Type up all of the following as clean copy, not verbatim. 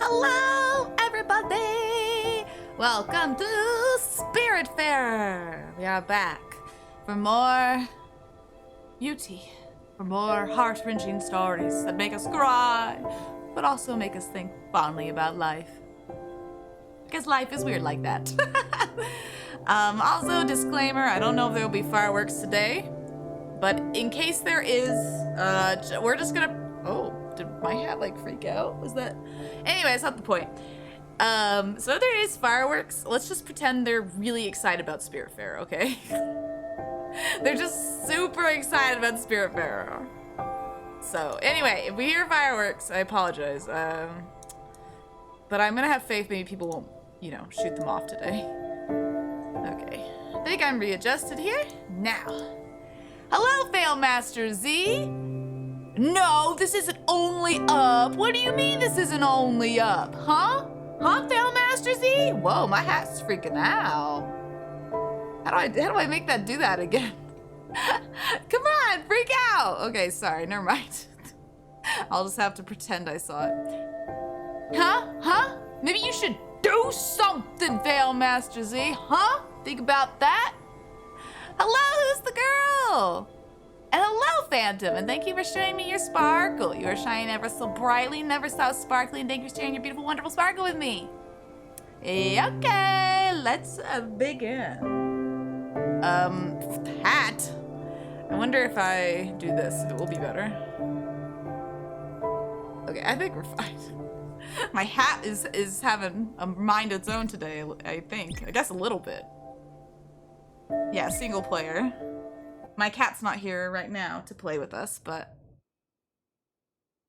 Hello, everybody! Welcome to Spiritfarer. We are back for more beauty, for more heart-wrenching stories that make us cry, but also make us think fondly about life. Because life is weird like that. Also, disclaimer, I don't know if there will be fireworks today, but in case there is, we're just gonna... Oh, did my hat like freak out? Was that... Anyway, it's not the point. So if there is fireworks, let's just pretend they're really excited about Spiritfarer, okay? They're just super excited about Spiritfarer. So anyway, if we hear fireworks, I apologize. But I'm gonna have faith maybe people won't, you know, shoot them off today. Okay, I think I'm readjusted here. Now, hello, Failmaster Z. No, this isn't only up. What do you mean this isn't only up? Huh? Huh, Failmaster Z? Whoa, my hat's freaking out. How do I make that do that again? Come on, freak out. Okay, sorry, never mind. I'll just have to pretend I saw it. Huh? Huh? Maybe you should do something, Failmaster Z, huh? Think about that. Hello, who's the girl? And hello, Phantom, and thank you for showing me your sparkle. You are shining ever so brightly, never so sparkly, and thank you for sharing your beautiful, wonderful sparkle with me. Okay, let's begin. Hat. I wonder if I do this, if it will be better. Okay, I think we're fine. My hat is having a mind of its own today, I think. I guess a little bit. Yeah, single player. My cat's not here right now to play with us, but...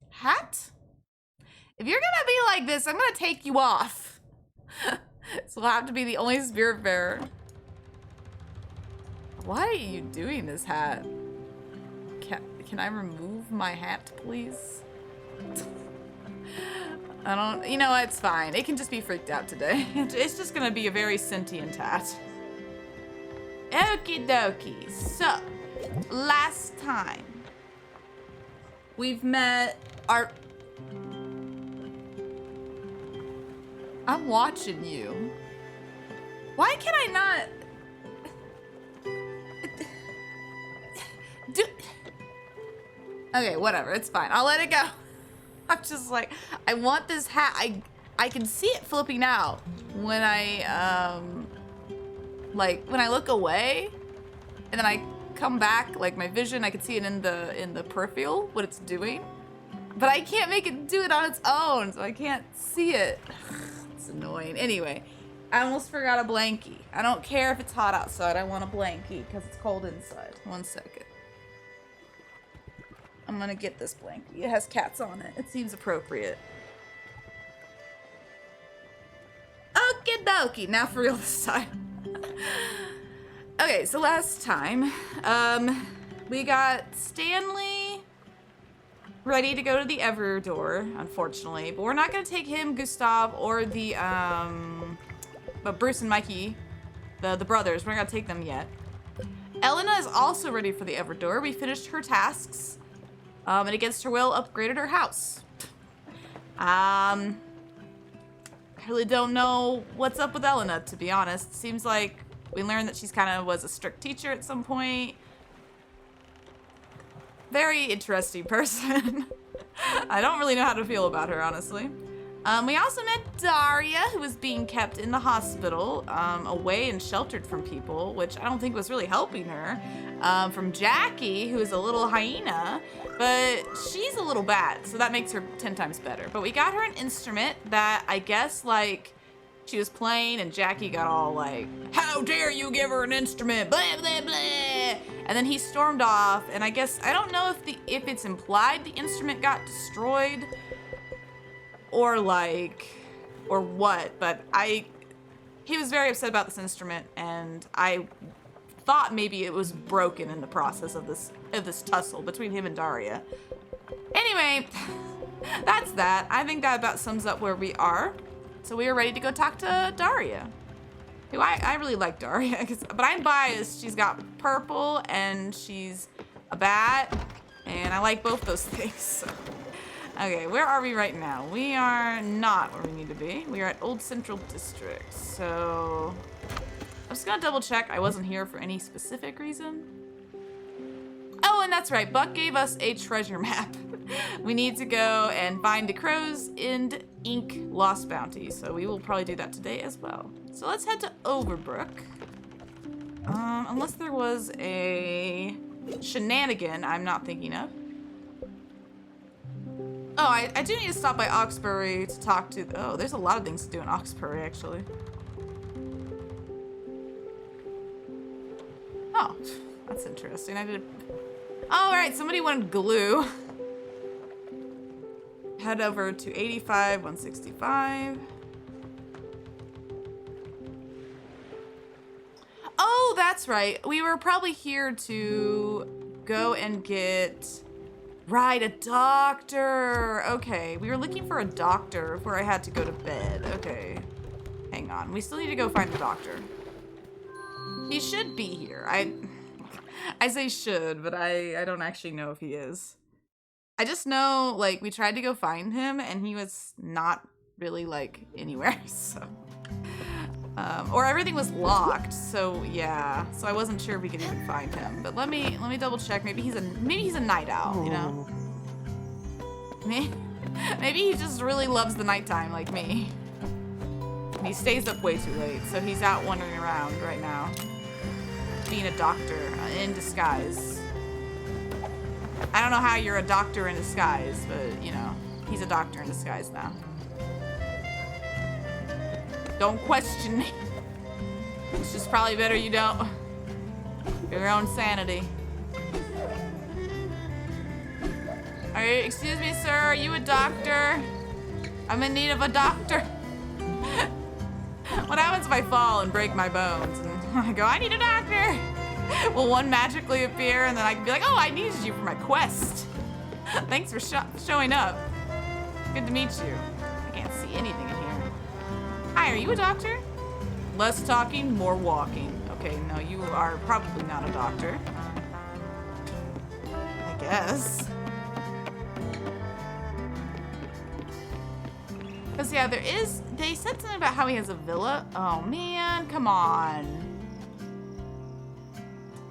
Hat? If you're gonna be like this, I'm gonna take you off. So I'll have to be the only Spiritfarer. Why are you doing this, hat? Can I remove my hat, please? I don't... You know what? It's fine. It can just be freaked out today. It's just gonna be a very sentient hat. Okie dokie. So... Last time, we've met our... I'm watching you. Why can I not... Okay, whatever, it's fine. I'll let it go. I'm just like, I want this hat. I can see it flipping out when I, like, when I look away, and then I come back, like my vision, I can see it in the peripheral, what it's doing, but I can't make it do it on its own, so I can't see it. It's annoying. Anyway, I almost forgot a blankie. I don't care if it's hot outside, I want a blankie because it's cold inside. 1 second. I'm gonna get this blankie. It has cats on it. It seems appropriate. Okie dokie. Now for real this time. Okay, so last time, we got Stanley ready to go to the Ever door, unfortunately, but we're not gonna take him, Gustav, or the, but Bruce and Mikey, the brothers, we're not gonna take them yet. Elena is also ready for the Ever door. We finished her tasks, and against her will, upgraded her house. I really don't know what's up with Elena, to be honest. Seems like we learned that she's kind of was a strict teacher at some point. Very interesting person. I don't really know how to feel about her, honestly. We also met Daria, who was being kept in the hospital, away and sheltered from people, which I don't think was really helping her. From Jackie, who is a little hyena, but she's a little bad, so that makes her 10 times better. But we got her an instrument that I guess, like, she was playing and Jackie got all like, how dare you give her an instrument, blah, blah, blah. And then he stormed off, and I guess, I don't know if it's implied the instrument got destroyed or like, or what, but he was very upset about this instrument, and I thought maybe it was broken in the process of this tussle between him and Daria. Anyway, that's that. I think that about sums up where we are. So we are ready to go talk to Daria. Who I really like Daria, but I'm biased. She's got purple and she's a bat, and I like both those things. So. Okay, where are we right now? We are not where we need to be. We are at Old Central District, so... I'm just gonna double check I wasn't here for any specific reason. Oh, and that's right, Buck gave us a treasure map. We need to go and find the Crow's End Inc. Lost Bounty, so we will probably do that today as well. So let's head to Overbrook. Unless there was a shenanigan I'm not thinking of. Oh, I do need to stop by Oxbury to talk to... Oh, there's a lot of things to do in Oxbury, actually. Oh, that's interesting. I did... All right, somebody wanted glue. Head over to 85, 165. Oh, that's right. We were probably here to go and get... Right, a doctor. Okay, we were looking for a doctor before I had to go to bed. Okay, hang on. We still need to go find the doctor. He should be here. I say should, but I don't actually know if he is. I just know, like, we tried to go find him and he was not really, like, anywhere, so. Or everything was locked, so yeah. So I wasn't sure if we could even find him. But let me double check. Maybe he's a night owl, you know? Maybe he just really loves the nighttime like me. And he stays up way too late, so he's out wandering around right now. Being a doctor in disguise. I don't know how you're a doctor in disguise, but you know, he's a doctor in disguise now. Don't question me. It's just probably better you don't. For your own sanity. Excuse me, sir, are you a doctor? I'm in need of a doctor. What happens if I fall and break my bones? And I go, I need a doctor. Will one magically appear and then I can be like, oh, I needed you for my quest. Thanks for showing up. Good to meet you. I can't see anything in here. Hi, are you a doctor? Less talking, more walking. Okay, no, you are probably not a doctor. I guess. Because, yeah, they said something about how he has a villa. Oh, man, come on.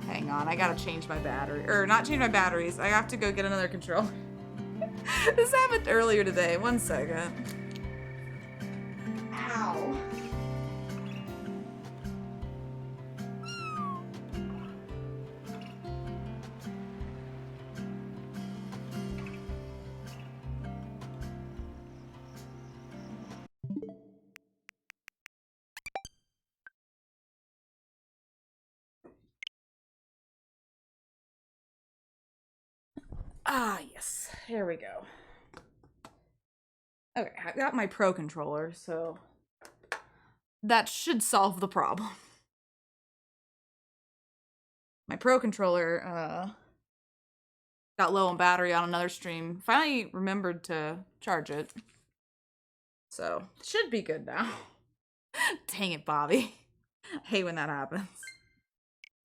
Hang on, I gotta change my battery. Or, not change my batteries. I have to go get another controller. This happened earlier today. 1 second. Ow. Ah, yes. Here we go. Okay, I got my Pro controller, so that should solve the problem. My Pro controller got low on battery on another stream. Finally remembered to charge it. So, should be good now. Dang it, Bobby. I hate when that happens.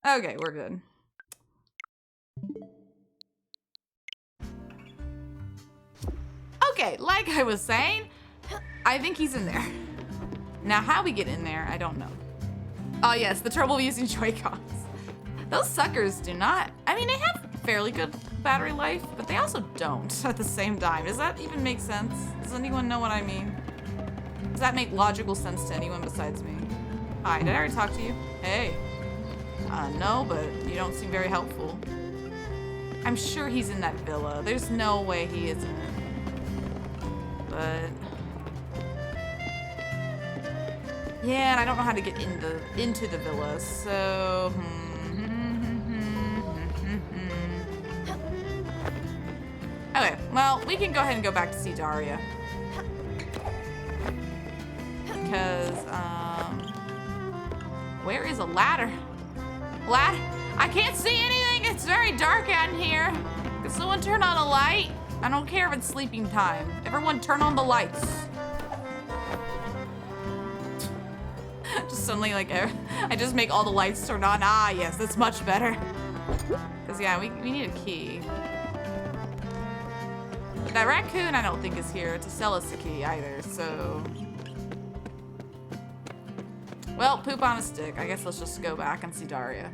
Okay, we're good. Okay, like I was saying, I think he's in there. Now, how we get in there, I don't know. Oh yes, the trouble using Joy-Cons. Those suckers do not, I mean, they have fairly good battery life, but they also don't at the same time. Does that even make sense? Does anyone know what I mean? Does that make logical sense to anyone besides me? Hi, did I already talk to you? Hey. No, but you don't seem very helpful. I'm sure he's in that villa. There's no way he isn't. But yeah, and I don't know how to get into the villa, so okay, well, we can go ahead and go back to see Daria. Because where is a ladder? Ladder? I can't see anything. It's very dark out in here. Can someone turn on a light? I don't care if it's sleeping time. Everyone turn on the lights. Just suddenly, like, I just make all the lights turn on. Ah, yes, that's much better. Because, yeah, we need a key. That raccoon I don't think is here to sell us a key either, so... Well, poop on a stick. I guess let's just go back and see Daria.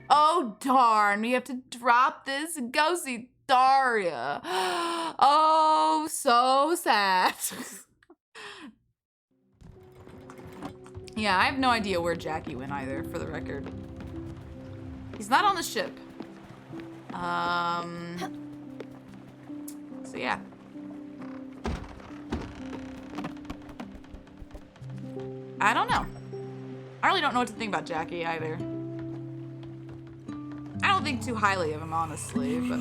Oh, darn. We have to drop this and go see Daria. Oh, so sad. Yeah, I have no idea where Jackie went either, for the record. He's not on the ship. So yeah. I don't know. I really don't know what to think about Jackie either. I don't think too highly of him, honestly, but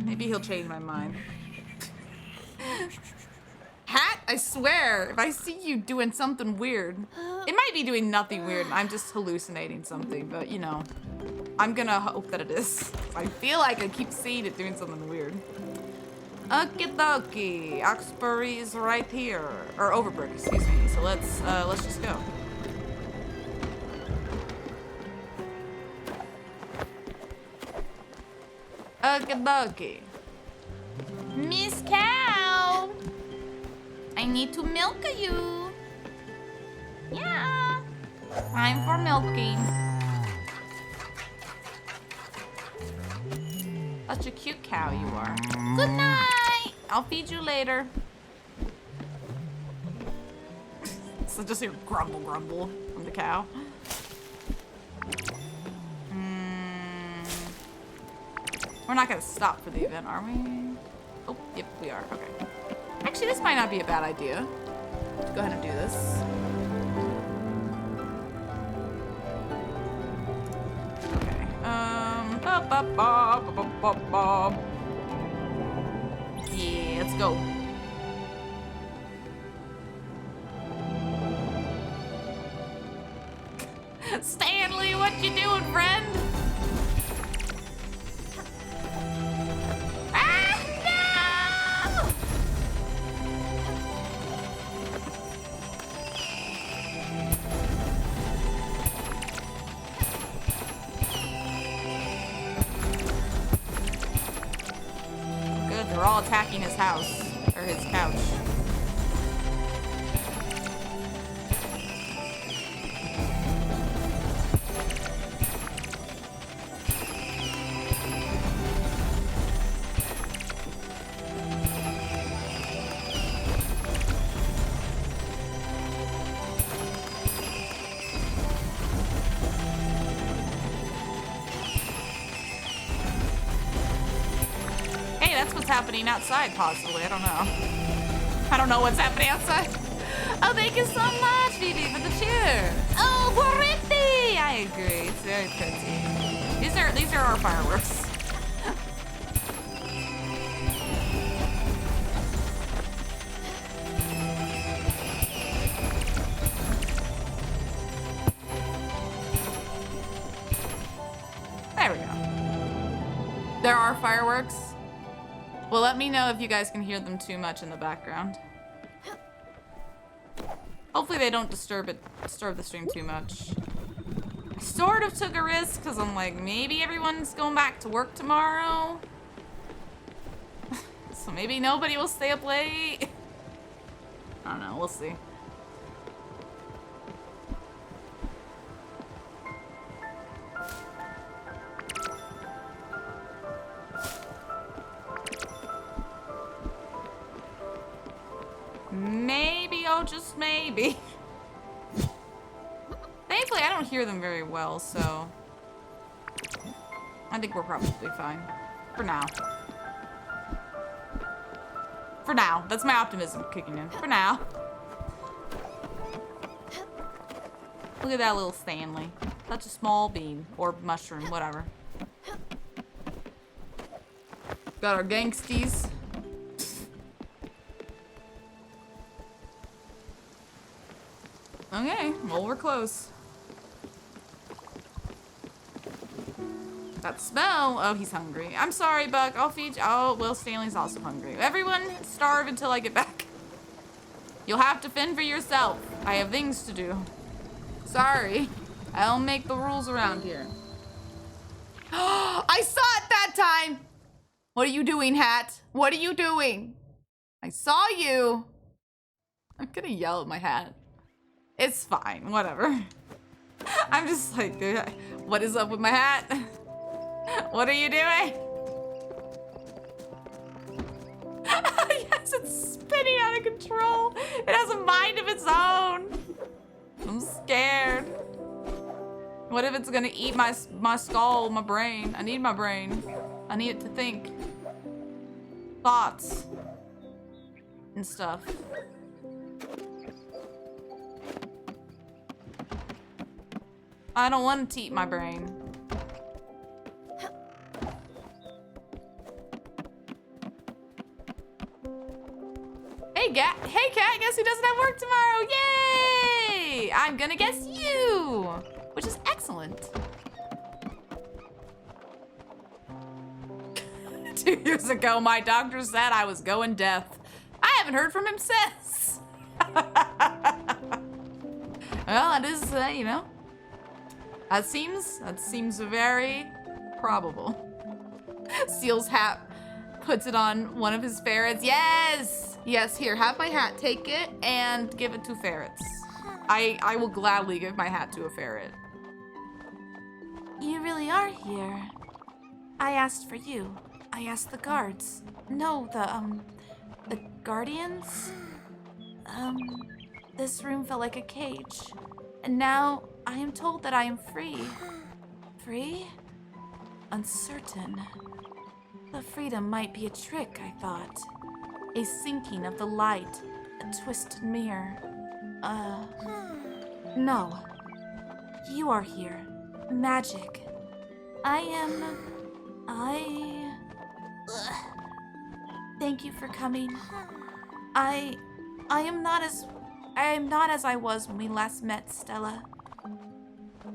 maybe he'll change my mind. Hat, I swear, if I see you doing something weird, it might be doing nothing weird. I'm just hallucinating something, but you know, I'm gonna hope that it is. I feel like I keep seeing it doing something weird. Okie dokie, Oxbury is right here, or Overbrook, excuse me. So let's just go. Okie dokie. Miss Cow! I need to milk you. Yeah. Time for milking. Such a cute cow you are. Good night. I'll feed you later. So just hear grumble, grumble from the cow. We're not gonna stop for the event, are we? Oh, yep, we are. Okay. Actually, this might not be a bad idea. Let's go ahead and do this. Okay. Yeah, let's go. Stanley, what you doing, friend? They're all attacking his house, or his couch. Happening outside, possibly. I don't know. I don't know what's happening outside. Oh, thank you so much, Vivi, for the cheer. Oh, pretty! I agree. It's very pretty. These are our fireworks. There we go. There are fireworks. Well, let me know if you guys can hear them too much in the background. Hopefully they don't disturb the stream too much. I sort of took a risk because I'm like, maybe everyone's going back to work tomorrow. So maybe nobody will stay up late. I don't know, we'll see. Maybe, oh, just maybe. Thankfully, I don't hear them very well, so I think we're probably fine. For now. For now. That's my optimism kicking in. For now. Look at that little Stanley. Such a small bean. Or mushroom, whatever. Got our gangsties. Okay, well, we're close. That smell. Oh, he's hungry. I'm sorry, Buck. I'll feed you. Oh, well, Stanley's also hungry. Everyone starve until I get back. You'll have to fend for yourself. I have things to do. Sorry. I don't make the rules around here. I saw it that time! What are you doing, hat? What are you doing? I saw you. I'm gonna yell at my hat. It's fine, whatever. I'm just like, what is up with my hat? What are you doing? Yes, it's spinning out of control. It has a mind of its own. I'm scared. What if it's gonna eat my skull, my brain? I need my brain. I need it to think. Thoughts. And stuff. I don't want it to eat my brain. Hey cat, guess who doesn't have work tomorrow? Yay! I'm gonna guess you, which is excellent. 2 years ago, my doctor said I was going deaf. I haven't heard from him since. Well, it is, you know, that seems very probable. Seal's hat puts it on one of his ferrets. Yes! Yes, here, have my hat. Take it and give it to ferrets. I will gladly give my hat to a ferret. You really are here. I asked for you. I asked the guards. No, the guardians? This room felt like a cage. And now I am told that I am free. Free? Uncertain. The freedom might be a trick, I thought. A sinking of the light, a twisted mirror. No. You are here. Magic. Thank you for coming. I am not as I was when we last met, Stella.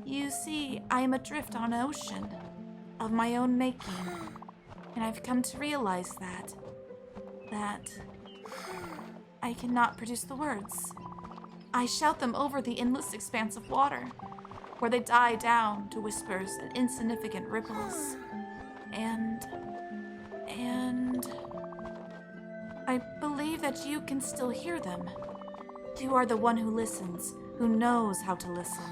You see, I am adrift on an ocean of my own making, and I've come to realize that I cannot produce the words. I shout them over the endless expanse of water, where they die down to whispers and insignificant ripples. And I believe that you can still hear them. You are the one who listens, who knows how to listen.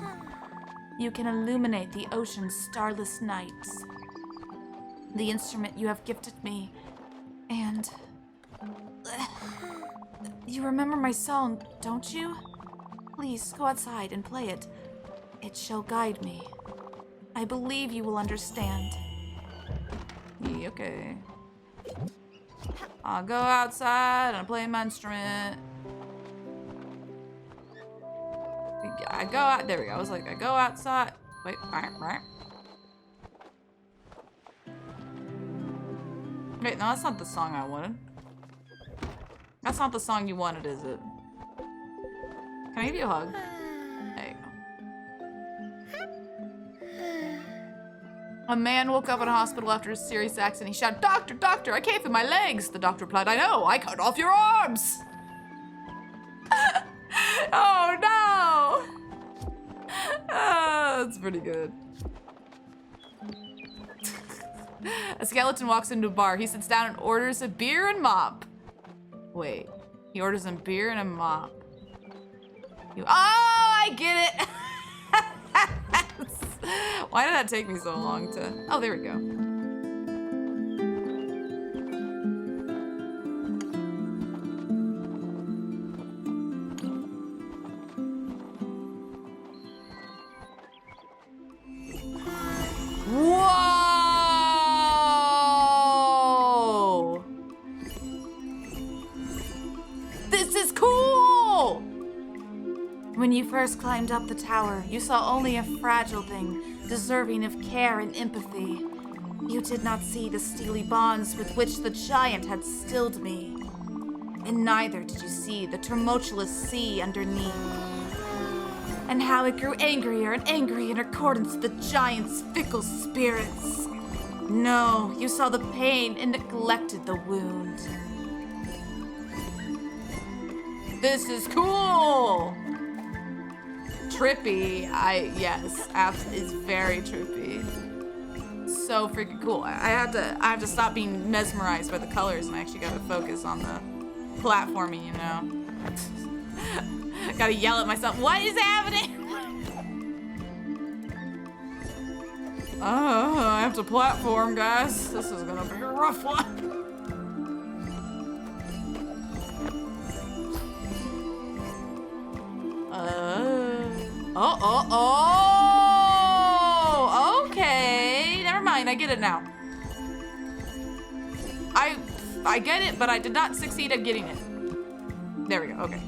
You can illuminate the ocean's starless nights. The instrument you have gifted me, and you remember my song, don't you? Please go outside and play it. It shall guide me. I believe you will understand. Yeah, okay. I'll go outside and play my instrument. I go out. There we go. I was like, I go outside. Wait, right. Wait, no, that's not the song I wanted. That's not the song you wanted, is it? Can I give you a hug? There you go. A man woke up in a hospital after a serious accident. He shouted, "Doctor, doctor, I can't feel my legs." The doctor replied, "I know, I cut off your arms." Oh no! Oh, that's pretty good. A skeleton walks into a bar. He sits down and orders a beer and mop. Wait, he orders a beer and a mop. Oh, I get it! Why did that take me so long to... Oh, there we go. Whoa! This is cool! When you first climbed up the tower, you saw only a fragile thing, deserving of care and empathy. You did not see the steely bonds with which the giant had stilled me. And neither did you see the tumultuous sea underneath. And how it grew angrier and angrier in accordance with the giant's fickle spirits. No, you saw the pain and neglected the wound. This is cool! Trippy, yes, it's very trippy. So so freaking cool. I have to stop being mesmerized by the colors and I actually gotta focus on the platforming, you know. Gotta yell at myself. What is happening? Oh, I have to platform, guys. This is gonna be a rough one. Oh, okay. Never mind, I get it now. I get it, but I did not succeed at getting it. There we go, okay.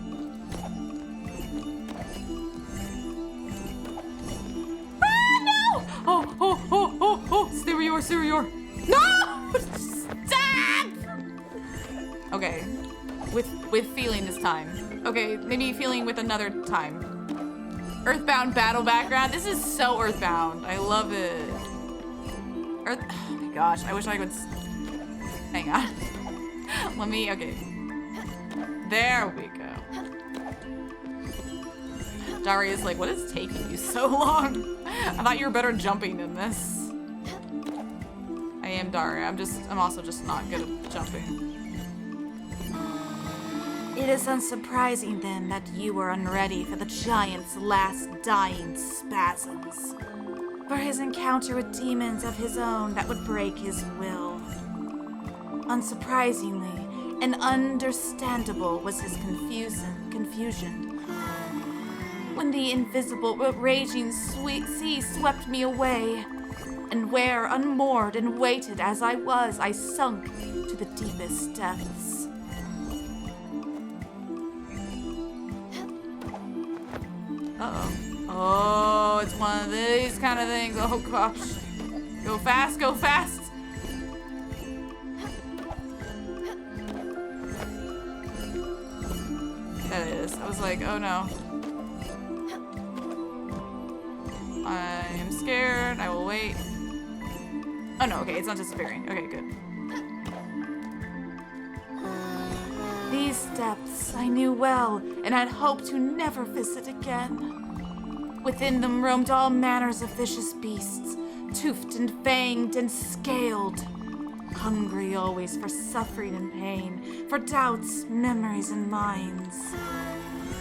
Oh, Superior. No! Stop! Okay, with feeling this time. Okay, maybe feeling with another time. Earthbound battle background. This is so Earthbound. I love it. Oh my gosh, I wish I could. Hang on. Let me, okay. There we go. Daria's like, what is taking you so long? I thought you were better jumping than this. I am Daria. I'm also just not good at jumping. It is unsurprising then that you were unready for the giant's last dying spasms. For his encounter with demons of his own that would break his will. Unsurprisingly and understandable was his confusion. When the invisible raging sea swept me away, and where unmoored and weighted as I was, I sunk to the deepest depths. Uh-oh. Oh, it's one of these kind of things. Oh, gosh. Go fast, go fast. That is. I was like, oh no. I am scared. I will wait. Oh no, okay, it's not disappearing. Okay, good. These depths I knew well and had hoped to never visit again. Within them roamed all manners of vicious beasts, toothed and fanged and scaled. Hungry always for suffering and pain, for doubts, memories, and minds.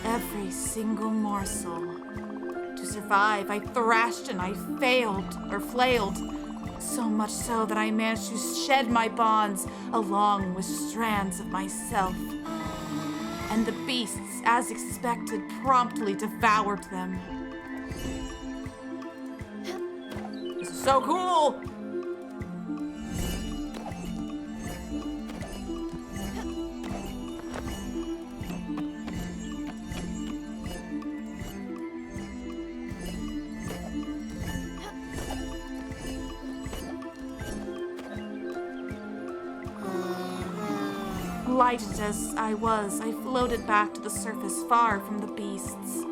Every single morsel. To survive, I thrashed and I flailed. So much so that I managed to shed my bonds along with strands of myself. And the beasts, as expected, promptly devoured them. This is so cool! Lighted as I was, I floated back to the surface far from the beasts.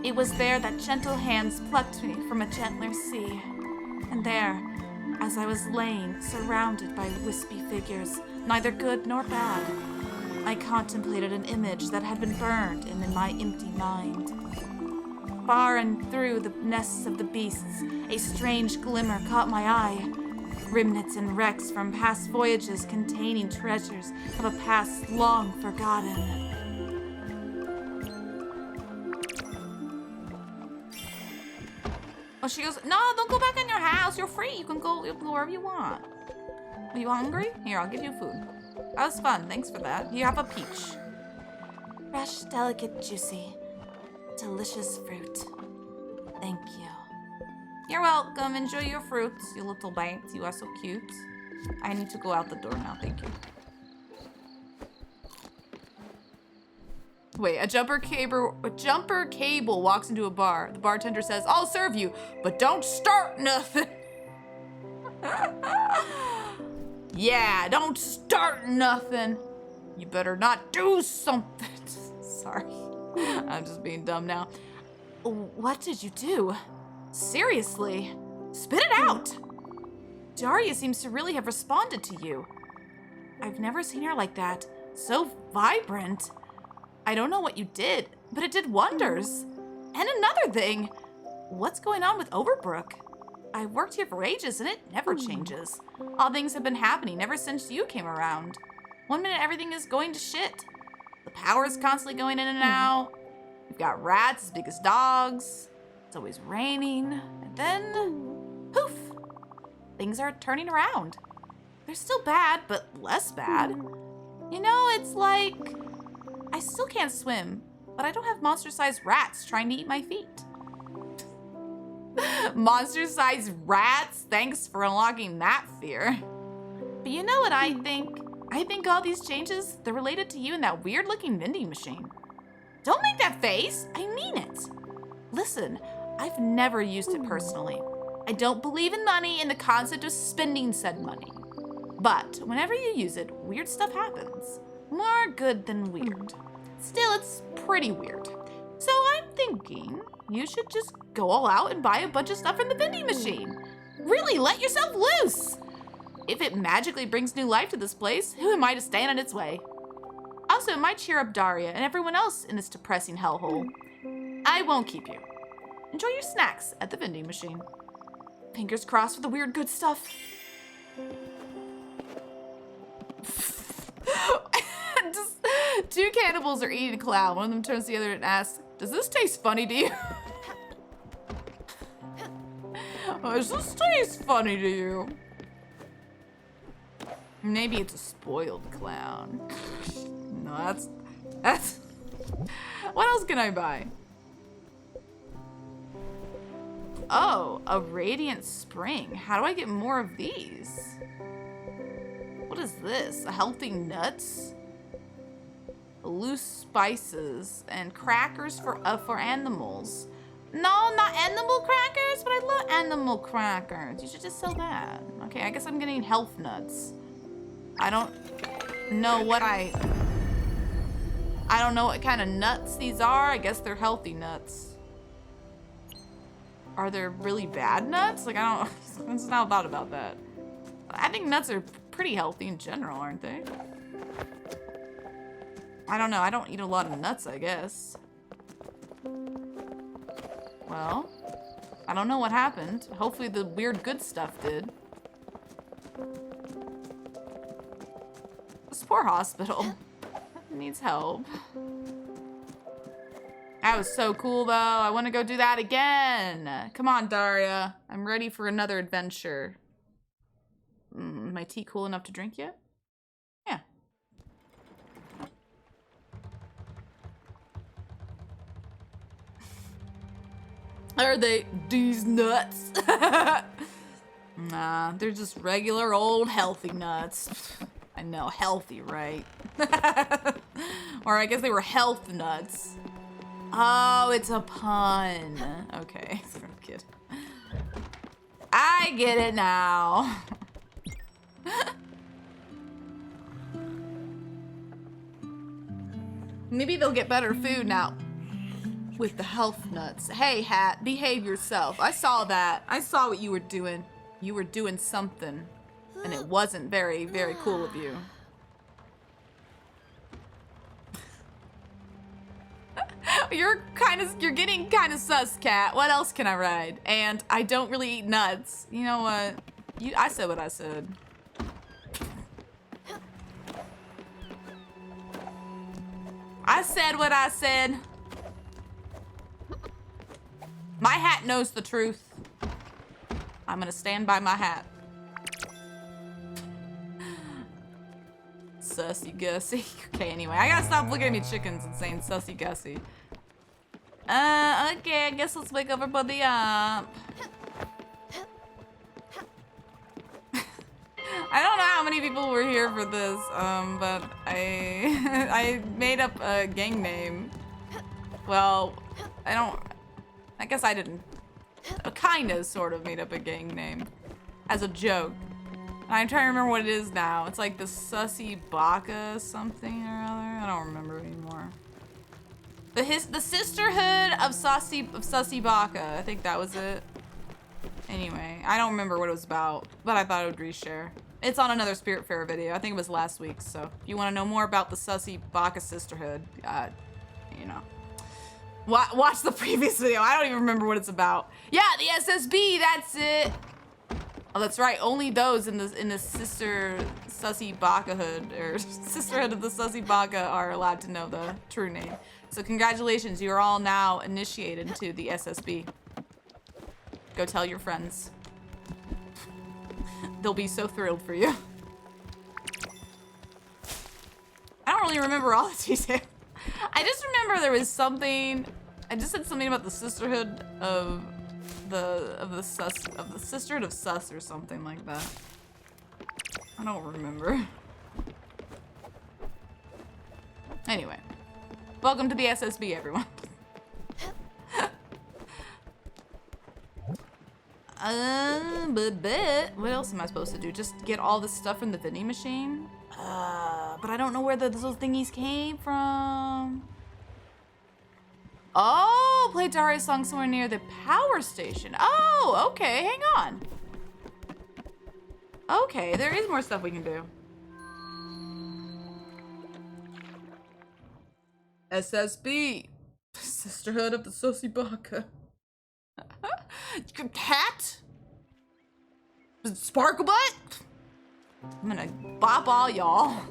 It was there that gentle hands plucked me from a gentler sea. And there, as I was laying, surrounded by wispy figures, neither good nor bad, I contemplated an image that had been burned in my empty mind. Far and through the nests of the beasts, a strange glimmer caught my eye. Remnants and wrecks from past voyages containing treasures of a past long forgotten. Oh, she goes, no, don't go back in your house. You're free. You can go wherever you want. Are you hungry? Here, I'll give you food. That was fun. Thanks for that. You have a peach. Fresh, delicate, juicy, delicious fruit. Thank you. You're welcome. Enjoy your fruits, you little bites. You are so cute. I need to go out the door now. Thank you. Wait, a jumper cable walks into a bar. The bartender says, I'll serve you, but don't start nothing. Yeah, don't start nothing. You better not do something. Sorry. I'm just being dumb now. What did you do? Seriously, spit it out! Daria seems to really have responded to you. I've never seen her like that. So vibrant. I don't know what you did, but it did wonders. And another thing, what's going on with Overbrook? I've worked here for ages and it never changes. All things have been happening ever since you came around. One minute everything is going to shit. The power is constantly going in and out. We've got rats as big as dogs. It's always raining. And then, poof, things are turning around. They're still bad, but less bad. You know, it's like, I still can't swim, but I don't have monster-sized rats trying to eat my feet. Monster-sized rats? Thanks for unlocking that fear. But you know what I think? I think all these changes, they're related to you and that weird-looking vending machine. Don't make that face. I mean it. Listen, I've never used it personally. I don't believe in money and the concept of spending said money. But whenever you use it, weird stuff happens. More good than weird. Still, it's pretty weird. So I'm thinking you should just go all out and buy a bunch of stuff from the vending machine. Really, let yourself loose. If it magically brings new life to this place, who am I to stand in its way? Also, it might cheer up Daria and everyone else in this depressing hellhole. I won't keep you. Enjoy your snacks at the vending machine. Fingers crossed for the weird good stuff. Just, two cannibals are eating a clown. One of them turns to the other and asks, "Does this taste funny to you?" Does this taste funny to you? Maybe it's a spoiled clown. No, that's... What else can I buy? Oh, a radiant spring. How do I get more of these? What is this? A healthy nuts? Loose spices and crackers for animals. No, not animal crackers, but I love animal crackers. You should just sell that. Okay, I guess I'm getting health nuts. I don't know what don't know what kind of nuts these are. I guess they're healthy nuts. Are there really bad nuts? Like, I don't, it's not thought about that. I think nuts are pretty healthy in general, aren't they? I don't know. I don't eat a lot of nuts, I guess. Well, I don't know what happened. Hopefully the weird good stuff did. This poor hospital needs help. That was so cool, though. I want to go do that again. Come on, Daria. I'm ready for another adventure. My tea cool enough to drink yet? Yeah. Are they these nuts? Nah, they're just regular old healthy nuts. I know, healthy, right? Or I guess they were health nuts. Oh, it's a pun. Okay, I'm kidding. I get it now. Maybe they'll get better food now with the health nuts. Hey, Hat, behave yourself. I saw that. I saw what you were doing. You were doing something, and it wasn't very, very cool of you. You're getting kind of sus, Cat. What else can I ride? And I don't really eat nuts. You know what? I said what I said. I said what I said. My hat knows the truth. I'm gonna stand by my hat. Sussy Gussie. Okay, anyway, I gotta stop looking at me chickens and saying Sussy Gussie. Okay, I guess let's wake up everybody up. I don't know how many people were here for this, but I made up a gang name. Well, I guess I didn't. Kinda, sort of made up a gang name as a joke. I'm trying to remember what it is now. It's like the Sussy Baka something or other. I don't remember anymore. The Sisterhood of Sussy Baka. I think that was it. Anyway, I don't remember what it was about, but I thought I would reshare. It's on another Spiritfarer video. I think it was last week. So if you want to know more about the Sussy Baka Sisterhood, you know. Watch the previous video. I don't even remember what it's about. Yeah, the SSB, that's it. Oh, that's right. Only those in the sister Sussy Baka hood, or sisterhood of the Sussy Baka, are allowed to know the true name. So congratulations, you are all now initiated to the SSB. Go tell your friends. They'll be so thrilled for you. I don't really remember all the details. I just remember there was something. I just said something about the sisterhood of the sisterhood of Sus or something like that. I don't remember. Anyway, welcome to the SSB, everyone. But what else am I supposed to do? Just get all this stuff from the vending machine? But I don't know where those thingies came from. Oh, play Daria's song somewhere near the power station. Oh, okay, hang on. Okay, there is more stuff we can do. SSB, Sisterhood of the Sussy Baka. Hat? Sparkle butt? I'm gonna bop all y'all.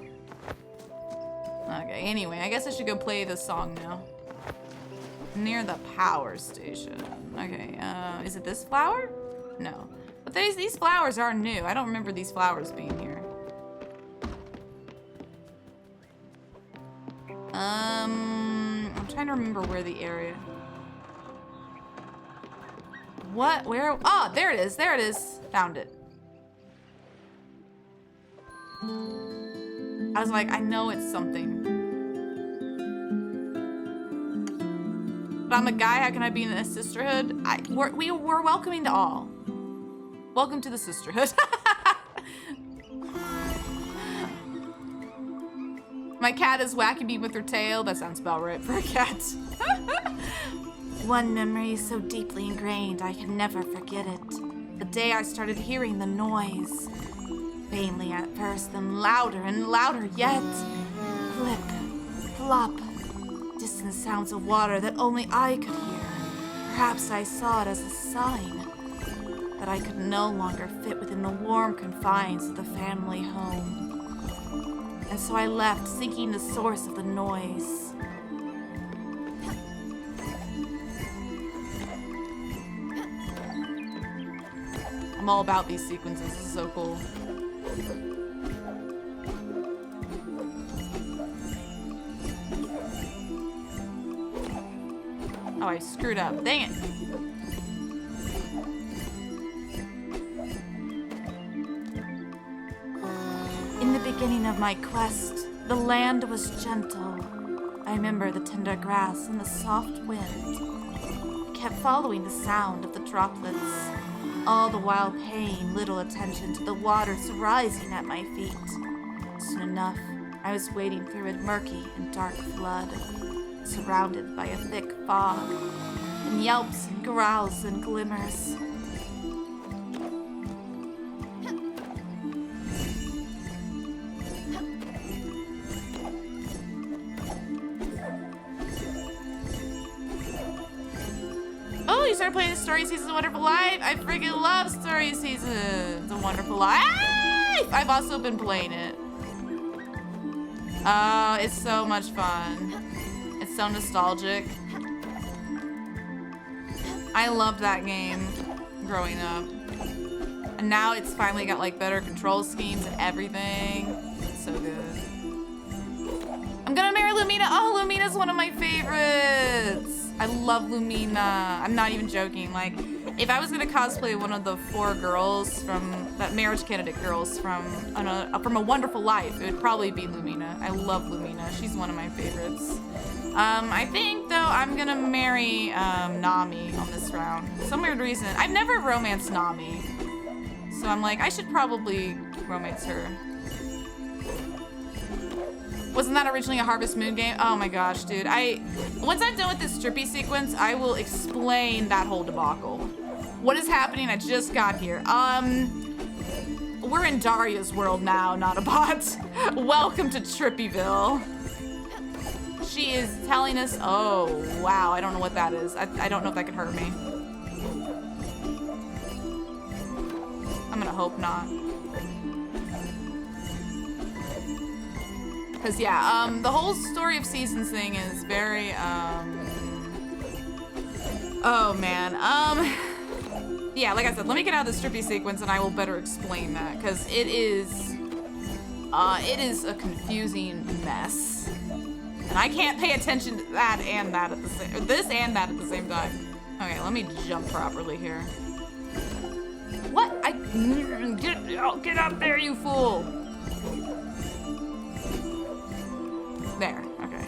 Okay, anyway, I guess I should go play this song now. Near the power station. Okay, is it this flower? No. But these flowers are new. I don't remember these flowers being here. I'm trying to remember where the area. What? Where? Oh, there it is. There it is. Found it. I was like, I know it's something. But I'm a guy. How can I be in a sisterhood? We're welcoming to all. Welcome to the sisterhood. My cat is whacking me with her tail. That sounds about right for a cat. One memory is so deeply ingrained, I can never forget it. The day I started hearing the noise. Faintly at first, then louder and louder yet. Flip, flop. Distant sounds of water that only I could hear. Perhaps I saw it as a sign that I could no longer fit within the warm confines of the family home. And so I left, seeking the source of the noise. I'm all about these sequences. This is so cool. Oh, I screwed up. Dang it. In the beginning of my quest, the land was gentle. I remember the tender grass and the soft wind. Kept following the sound of the droplets, all the while paying little attention to the waters rising at my feet. Soon enough, I was wading through a murky and dark flood, surrounded by a thick fog, and yelps and growls and glimmers. Oh, you started playing Story Seasons of Wonderful Life? I freaking love Story Seasons of Wonderful Life. I've also been playing it. Oh, it's so much fun. It's so nostalgic. I loved that game growing up. And now it's finally got like better control schemes and everything. It's so good. I'm gonna marry Lumina. Oh, Lumina's one of my favorites. I love Lumina. I'm not even joking. Like, if I was gonna cosplay one of the 4 girls from that marriage candidate girls from A Wonderful Life, it would probably be Lumina. I love Lumina. She's one of my favorites. I think though I'm gonna marry Nami on this round. For some weird reason. I've never romanced Nami, so I'm like, I should probably romance her. Wasn't that originally a Harvest Moon game? Oh my gosh, dude. Once I'm done with this strippy sequence, I will explain that whole debacle. What is happening? I just got here. We're in Daria's world now, not a bot. Welcome to Trippyville. she is telling us, oh, wow, I don't know what that is. I don't know if that can hurt me. I'm gonna hope not. Cause yeah, the whole story of seasons thing is very, oh man, yeah, like I said, let me get out of the strippy sequence and I will better explain that, cause it is a confusing mess. And I can't pay attention to that and that at the same, this and that at the same time. Okay, let me jump properly here. What? Get up there, you fool! There, okay.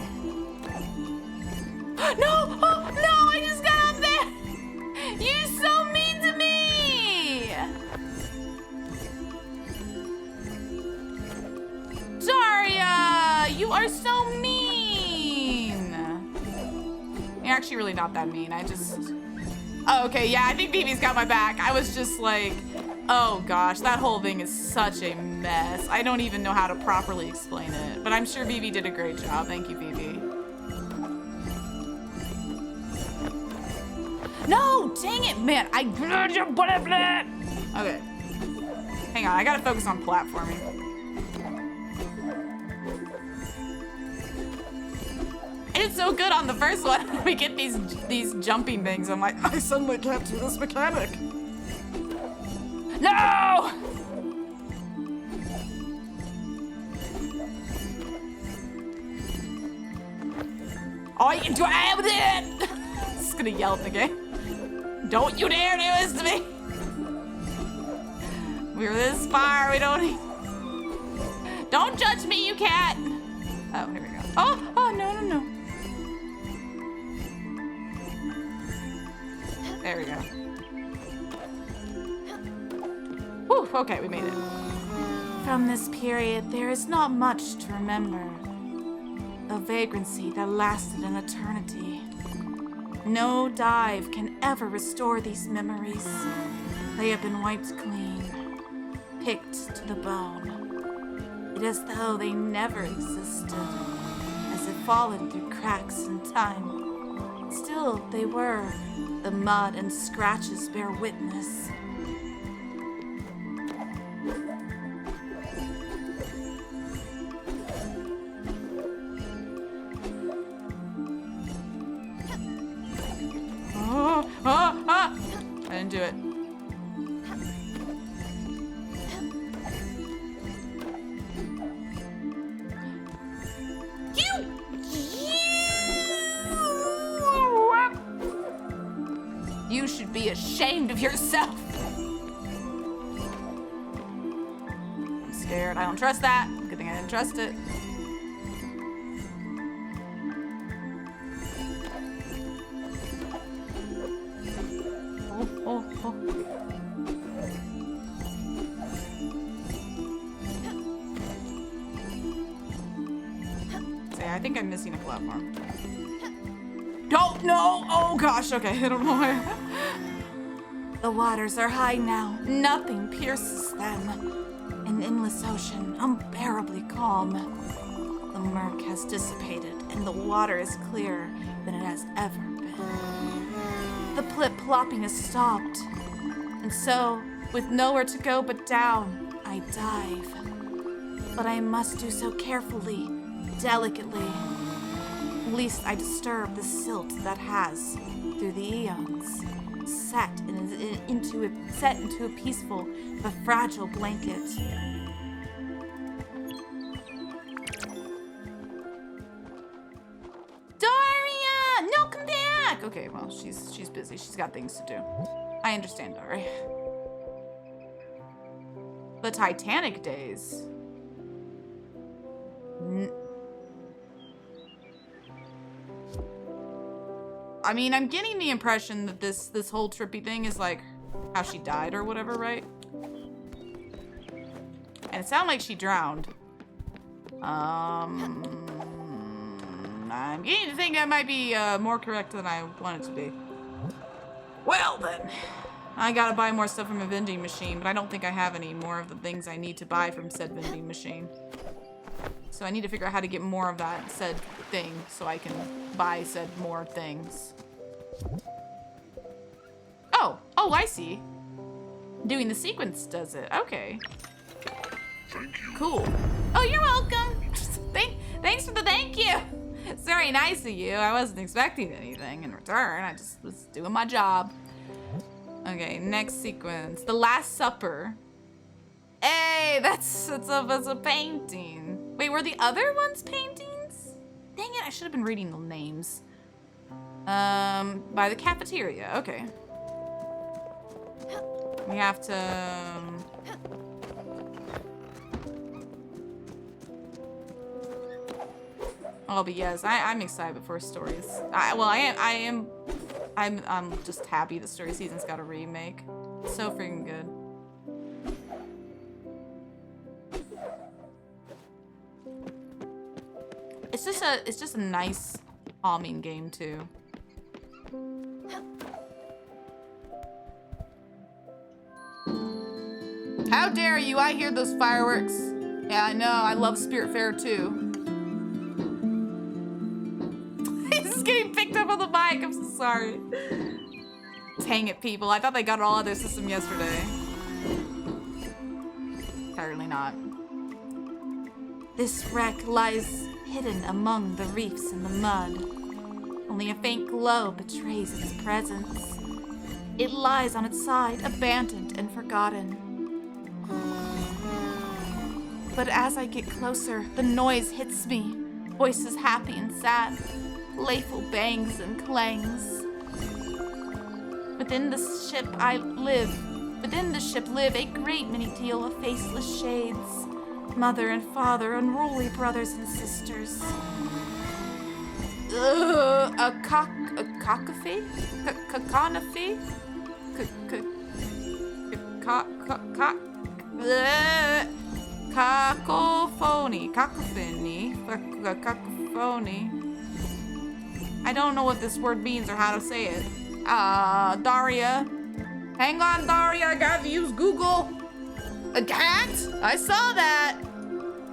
No! Oh, no! I just got up there! You're so mean to me! Daria! You are so mean! You're actually really not that mean, I just... Oh, okay, yeah, I think Vivi's got my back. I was just like, oh gosh, that whole thing is such a mess. I don't even know how to properly explain it, but I'm sure Vivi did a great job. Thank you, Vivi. No, dang it, man. Okay. Hang on, I gotta focus on platforming. It's so good on the first one. We get these jumping things. I'm like, I suddenly can't do this mechanic. No! Oh, you do it! Just gonna yell at the game. Don't you dare do this to me! We're this far. We don't. Don't judge me, you cat. Oh, here we go. Oh, no. There we go. Whew, okay, we made it. From this period, there is not much to remember. A vagrancy that lasted an eternity. No dive can ever restore these memories. They have been wiped clean, picked to the bone. It is as though they never existed, as if fallen through cracks in time. Still, they were. The mud and scratches bear witness. I didn't do it. You should be ashamed of yourself. I'm scared. I don't trust that. Good thing I didn't trust it. Oh. See, I think I'm missing a platform. Don't know. Oh gosh. Okay, I don't know where. The waters are high now. Nothing pierces them. An endless ocean, unbearably calm. The murk has dissipated, and the water is clearer than it has ever been. The plip-plopping has stopped, and so, with nowhere to go but down, I dive. But I must do so carefully, delicately. Least I disturb the silt that has, through the eons, set into a peaceful but fragile blanket. Daria! No, come back! Okay, well, she's busy. She's got things to do. I understand, Daria. The Titanic days. I mean, I'm getting the impression that this whole trippy thing is like how she died or whatever, right? And it sounded like she drowned. I'm getting to think that might be more correct than I want it to be. Well then, I gotta buy more stuff from a vending machine, but I don't think I have any more of the things I need to buy from said vending machine. So I need to figure out how to get more of that said thing so I can buy said more things. Oh, I see. Doing the sequence does it. Okay. Thank you. Cool. Oh, you're welcome. Thanks for the thank you. It's very nice of you. I wasn't expecting anything in return. I just was doing my job. Okay, next sequence. The Last Supper. Hey, that's a painting. Wait, were the other ones paintings? Dang it, I should have been reading the names. By the cafeteria. Okay. We have to... Oh, but yes, I'm excited for stories. I'm just happy the story season's got a remake. It's so freaking good. It's just a nice, calming game too. How dare you? I hear those fireworks. Yeah, I know. I love Spiritfarer too. He's just getting picked up on the mic. I'm so sorry. Dang it, people. I thought they got it all out of their system yesterday. Apparently not. This wreck lies hidden among the reefs and the mud. Only a faint glow betrays its presence. It lies on its side, abandoned and forgotten. But as I get closer, the noise hits me. Voices happy and sad, playful bangs and clangs. Within this ship live a great many deal of faceless shades. Mother and father, unruly brothers and sisters. A cacophony? Cacophony? I don't know what this word means or how to say it. Daria. Hang on, Daria, I gotta use Google. A cat? I saw that.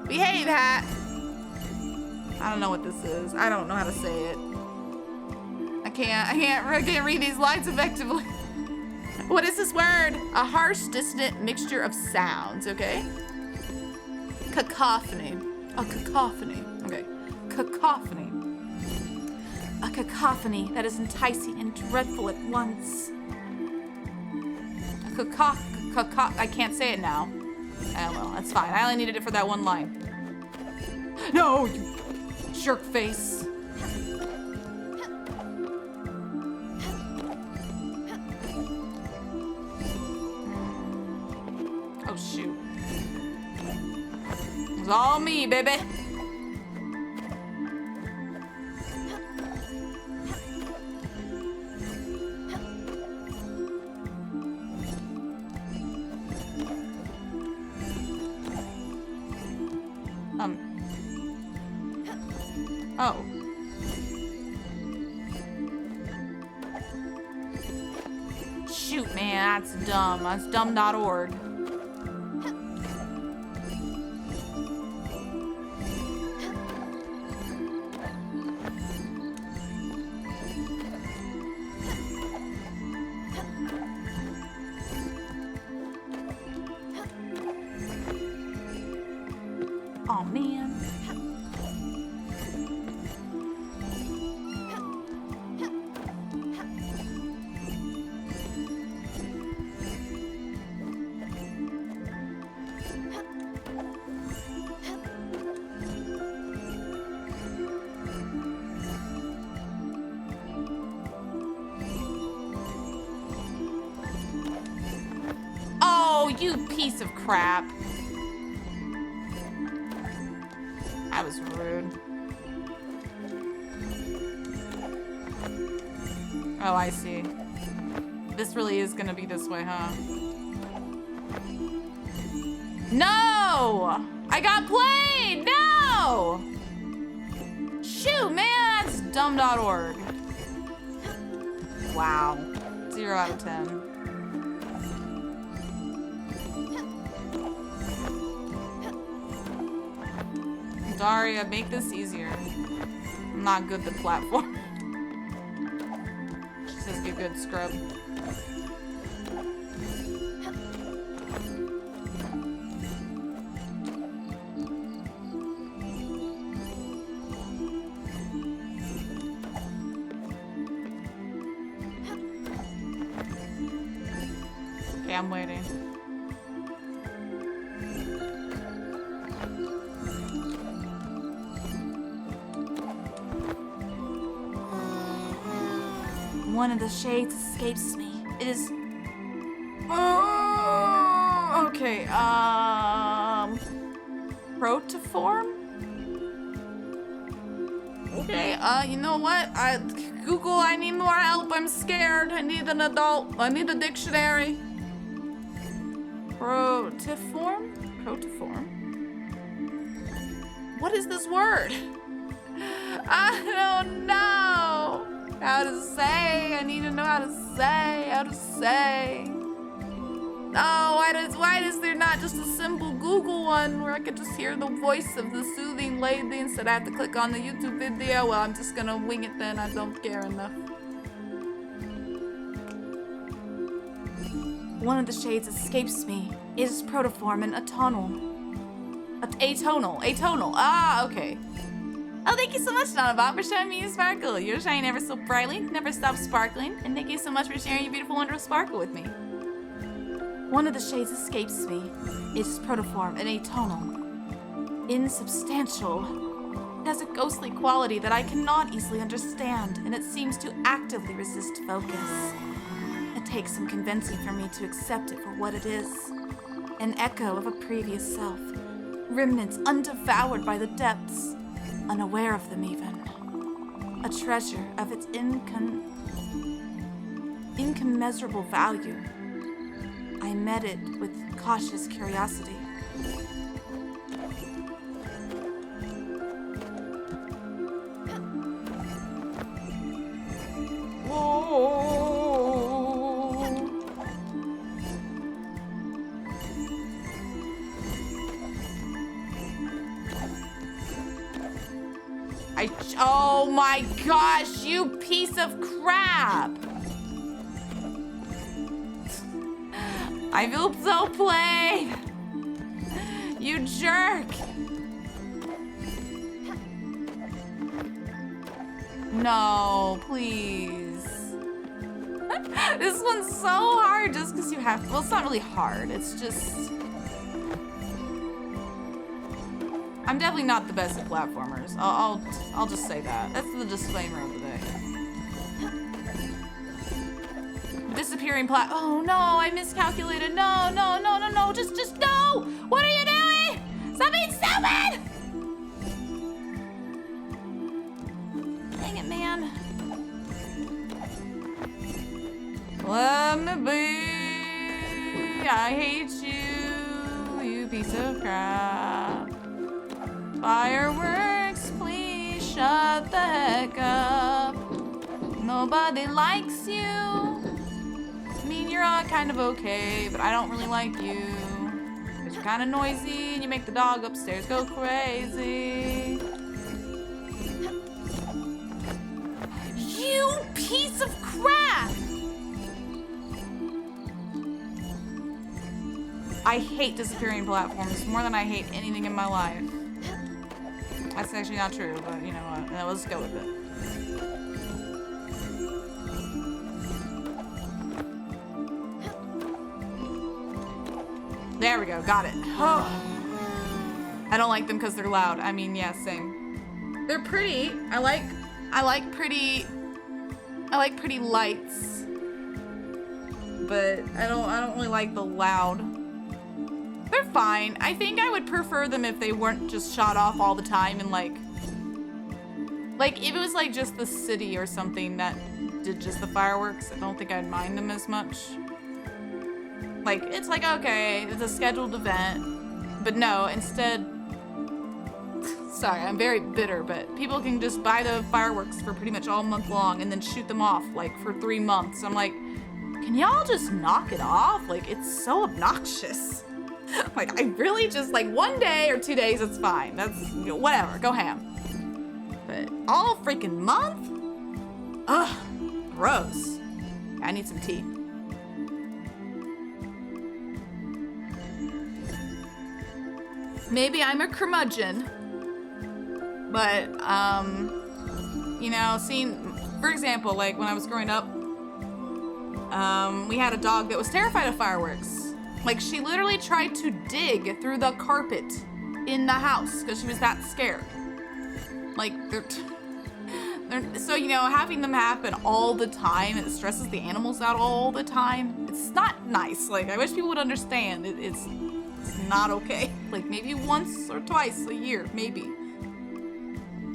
Behave, hat. I don't know what this is. I don't know how to say it. I can't read these lines effectively. What is this word? A harsh, dissonant mixture of sounds, okay? Cacophony. A cacophony. Okay. Cacophony. A cacophony that is enticing and dreadful at once. I can't say it now. I don't know. That's fine. I only needed it for that one line. No, you jerk face. Oh, shoot. It's all me, baby. Oh. Shoot, man, that's dumb. That's dumb.org. Oh, man. Oh, you piece of crap. That was rude. Oh, I see. This really is gonna be this way, huh? No! I got played! No! Shoot, man, that's dumb.org. Wow. 0 out of 10. Sorry, I make this easier. I'm not good at platform. She says you're good, scrub. Okay, I'm waiting. One of the shades escapes me. It is... Oh, okay, Protoform? Okay, you know what? Google, I need more help. I'm scared. I need an adult. I need a dictionary. Protoform? Protoform? What is this word? I don't know. How to say. I need to know how to say. How to say. Oh, why does there not just a simple Google one where I could just hear the voice of the soothing lady instead I have to click on the YouTube video? Well, I'm just gonna wing it then. I don't care enough. One of the shades escapes me. It is protoform and atonal. Atonal. Ah, okay. Oh, thank you so much, Donabot, for showing me your sparkle. You're shining ever so brightly, never stop sparkling, and thank you so much for sharing your beautiful wonder of sparkle with me. One of the shades escapes me. It is protoform and atonal. Insubstantial. It has a ghostly quality that I cannot easily understand, and it seems to actively resist focus. It takes some convincing for me to accept it for what it is. An echo of a previous self. Remnants undevoured by the depths. Unaware of them even. A treasure of its incommensurable value. I met it with cautious curiosity. Whoa. Oh my gosh, you piece of crap! I feel so played! You jerk! No, please. This one's so hard just because you have to. Well, it's not really hard, it's just... I'm definitely not the best at platformers. I'll just say that. That's the disclaimer of the day. Disappearing oh no, I miscalculated. No, just no! What are you doing? Stop being stupid! Dang it, man. Let me be. I hate you, you piece of crap. Fireworks, please shut the heck up. Nobody likes you. I mean, you're all kind of okay, but I don't really like you. Because you're kind of noisy and you make the dog upstairs go crazy. You piece of crap! I hate disappearing platforms more than I hate anything in my life. That's actually not true, but you know what? Let's go with it. There we go, got it. Oh. I don't like them because they're loud. I mean, yeah, same. They're pretty. I like pretty lights. But I don't really like the loud. They're fine. I think I would prefer them if they weren't just shot off all the time and like if it was like just the city or something that did just the fireworks, I don't think I'd mind them as much. Like, it's like, okay, it's a scheduled event, but no, instead, sorry, I'm very bitter, but people can just buy the fireworks for pretty much all month long and then shoot them off like for 3 months. I'm like, can y'all just knock it off? Like, it's so obnoxious. Like, I really just, like, 1 day or 2 days, it's fine. That's, you know, whatever, go ham. But all freaking month? Ugh, gross. I need some tea. Maybe I'm a curmudgeon, but, you know, for example, like, when I was growing up, we had a dog that was terrified of fireworks. Like, she literally tried to dig through the carpet in the house because she was that scared. Like, so, you know, having them happen all the time, it stresses the animals out all the time. It's not nice. Like, I wish people would understand. It's not okay. Like, maybe once or twice a year, maybe.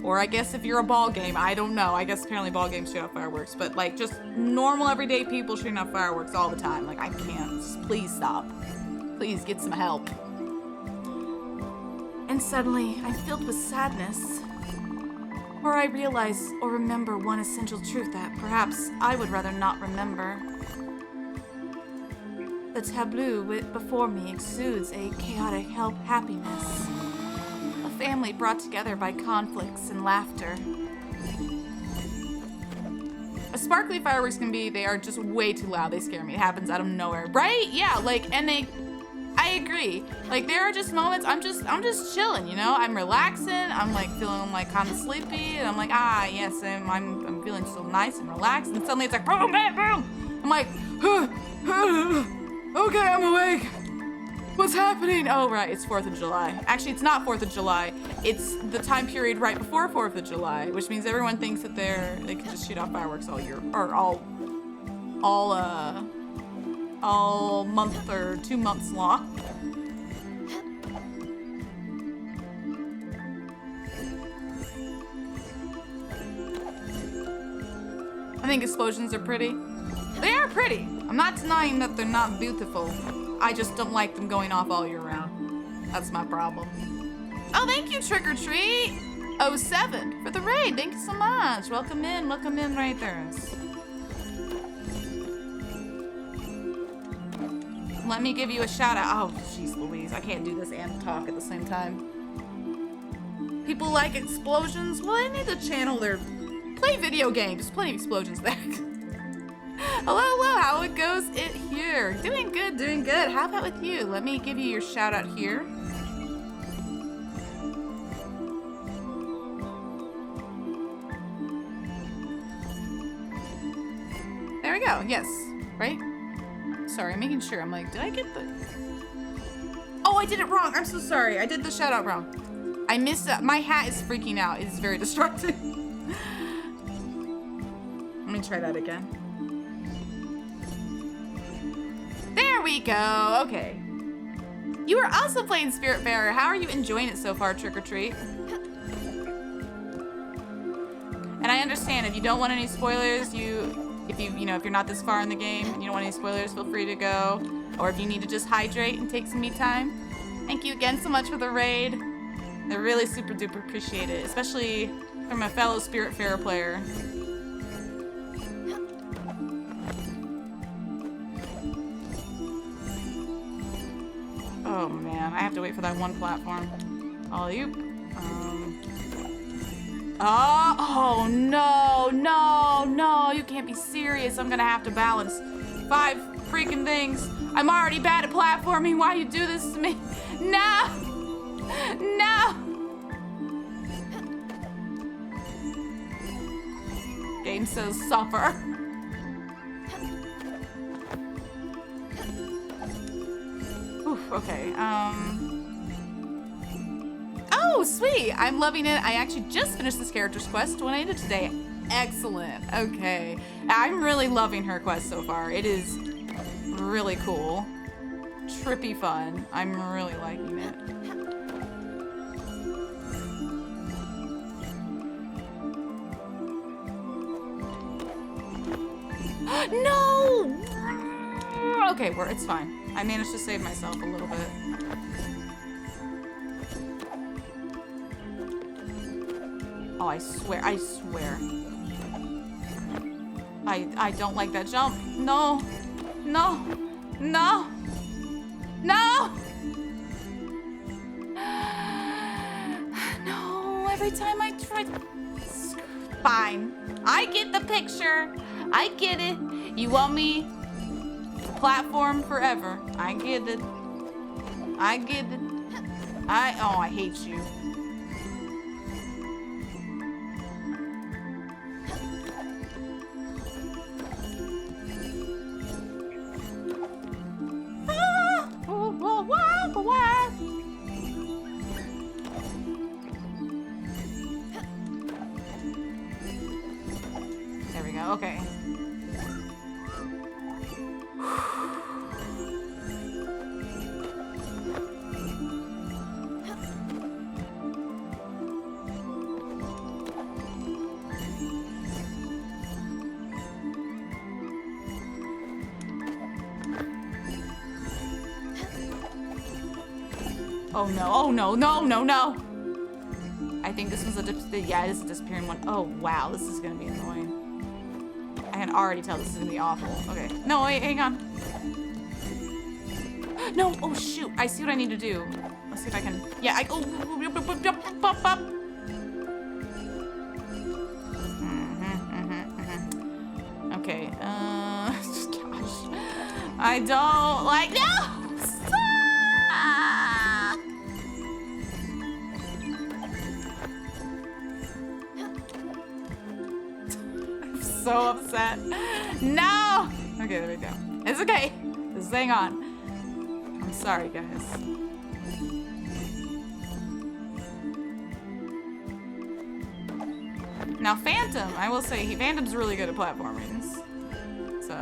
Or I guess if you're a ball game, I don't know. I guess apparently ball games shoot off fireworks. But, like, just normal everyday people shooting off fireworks all the time. Like, I can't. Just please stop. Please get some help. And suddenly, I'm filled with sadness. Or I realize or remember one essential truth that perhaps I would rather not remember. The tableau before me exudes a chaotic happiness. A family brought together by conflicts and laughter. A sparkly fireworks they are just way too loud. They scare me. It happens out of nowhere. Right? Yeah, like, I agree. Like, there are just moments I'm just chilling, you know? I'm relaxing. I'm like feeling like kind of sleepy, and I'm like, yes, I'm feeling so nice and relaxed, and suddenly it's like boom, boom, boom. I'm like, okay, I'm awake. What's happening? Oh, right, it's 4th of July. Actually, it's not 4th of July. It's the time period right before 4th of July, which means everyone thinks that they can just shoot off fireworks all year, or all month or 2 months long. I think explosions are pretty. They are pretty. I'm not denying that they're not beautiful. I just don't like them going off all year round. That's my problem. Oh, thank you, Trick or Treat 07 for the raid. Thank you so much. Welcome in right there. Let me give you a shout out. Oh, jeez Louise, I can't do this and talk at the same time. People like explosions? Well, I need to channel their play video games. Plenty of explosions there. Hello, how it goes it here? Doing good. How about with you? Let me give you your shout out here. There we go, yes, right? Sorry, I'm making sure. I'm like, did I get the... Oh, I did it wrong. I'm so sorry. I did the shout out wrong. I missed it. My hat is freaking out. It is very distracting. Let me try that again. There we go. Okay. You are also playing Spiritfarer. How are you enjoying it so far, Trick or Treat? And I understand if you don't want any spoilers, if you're not this far in the game and you don't want any spoilers, feel free to go. Or if you need to just hydrate and take some me time. Thank you again so much for the raid. I really super duper appreciate it, especially from a fellow Spiritfarer player. Oh man, I have to wait for that one platform. Oh no, you can't be serious. I'm gonna have to balance 5 freaking things. I'm already bad at platforming. Why you do this to me? No! Game says suffer. Oof, okay, Oh, sweet! I'm loving it. I actually just finished this character's quest, donated today. Excellent. Okay. I'm really loving her quest so far. It is really cool. Trippy fun. I'm really liking it. No! Okay, it's fine. I managed to save myself a little bit. Oh, I swear. I don't like that jump. No. every time I try to... Fine. I get the picture. I get it. You want me to platform forever. I get it. I get it. Oh, I hate you. There we go. Okay. Oh no, oh no, no, no, no! I think this was yeah, this is a disappearing one. Oh wow, this is gonna be annoying. I can already tell this is gonna be awful. Okay, no, wait, hang on. No, oh shoot, I see what I need to do. Let's see if I can, yeah, Okay, gosh. I don't like, no! So upset. No! Okay, there we go. It's okay. Just hang on. I'm sorry, guys. Now, Phantom, I will say, Phantom's really good at platformings. So.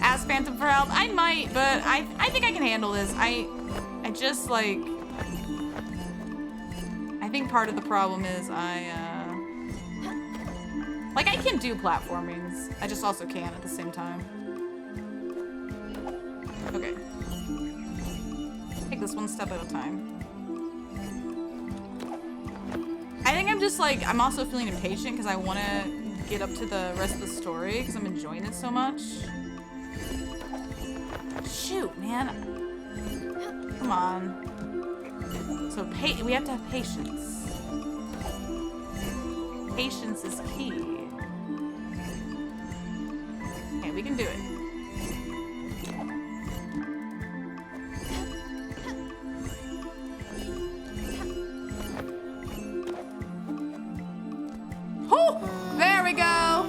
Ask Phantom for help? I might, but I think I can handle this. I just, like... I think part of the problem is like, I can do platformings. I just also can at the same time. Okay. Take this one step at a time. I think I'm just like, I'm also feeling impatient because I want to get up to the rest of the story because I'm enjoying it so much. Shoot, man. Come on. So we have to have patience. Patience is key. Okay, we can do it. Oh, there we go.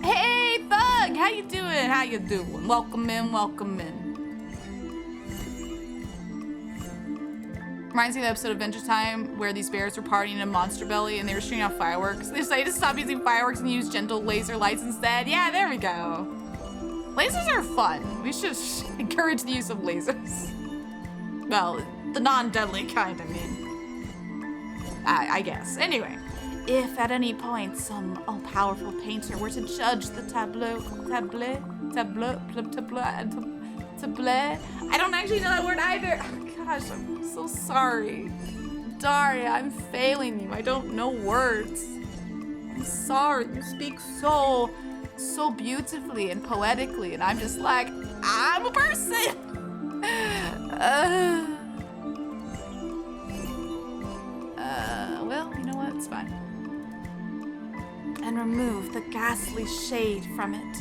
Hey, Thug, how you doing? How you doing? Welcome in, welcome in. Reminds me of the episode of Adventure Time where these bears were partying in a monster belly and they were shooting off fireworks. They decided to stop using fireworks and use gentle laser lights instead. Yeah, there we go. Lasers are fun. We should encourage the use of lasers. Well, the non-deadly kind, I mean. I guess. Anyway, if at any point some all-powerful painter were to judge the tableau, I don't actually know that word either. Oh, gosh, I'm so sorry. Daria, I'm failing you. I don't know words. I'm sorry. You speak so beautifully and poetically, and I'm just like, I'm a person. Well, you know what? It's fine. And remove the ghastly shade from it.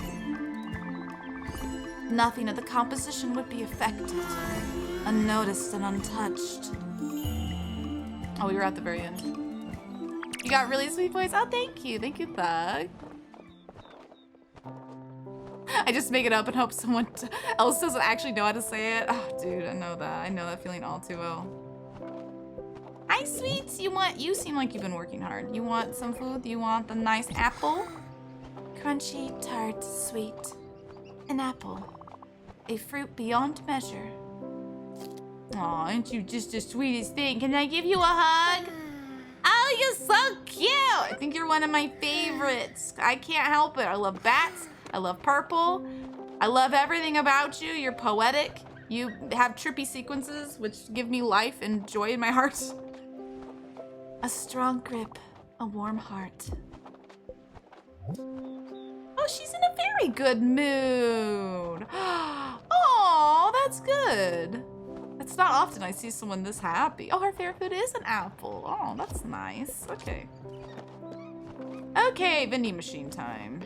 Nothing of the composition would be affected, unnoticed and untouched. Oh, we were at the very end. You got really sweet voice. Oh, thank you. Thank you, Thug. I just make it up and hope someone else doesn't actually know how to say it. Oh, dude, I know that. I know that feeling all too well. Hi, sweets. You seem like you've been working hard. You want some food? You want the nice apple? Crunchy, tart, sweet. An apple. A fruit beyond measure. Aw, aren't you just the sweetest thing? Can I give you a hug? Oh, you're so cute! I think you're one of my favorites. I can't help it. I love bats. I love purple. I love everything about you. You're poetic. You have trippy sequences, which give me life and joy in my heart. A strong grip. A warm heart. Oh, she's in a very good mood. Oh, that's good. It's not often I see someone this happy. Oh, our favorite food is an apple. Oh, that's nice. Okay. Okay, vending machine time.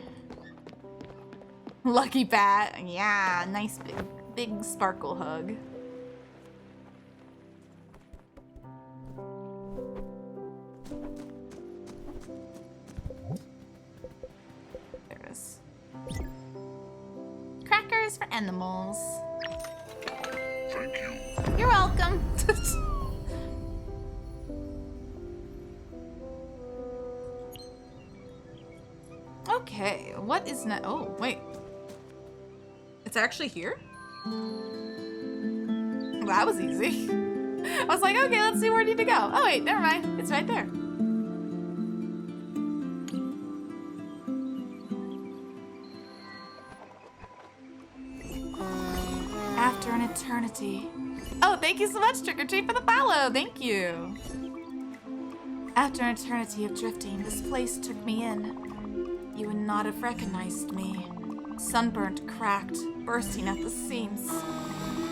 Lucky bat. Yeah, nice big sparkle hug. There it is. Crackers for animals. Thank you. You're welcome. Okay, what is next? Oh, wait. It's actually here? Well, that was easy. I was like, okay, let's see where I need to go. Oh, wait, never mind. It's right there. After an eternity. Oh, thank you so much, Trick or Treat, for the follow. Thank you. After an eternity of drifting, this place took me in. You would not have recognized me. Sunburnt, cracked, bursting at the seams.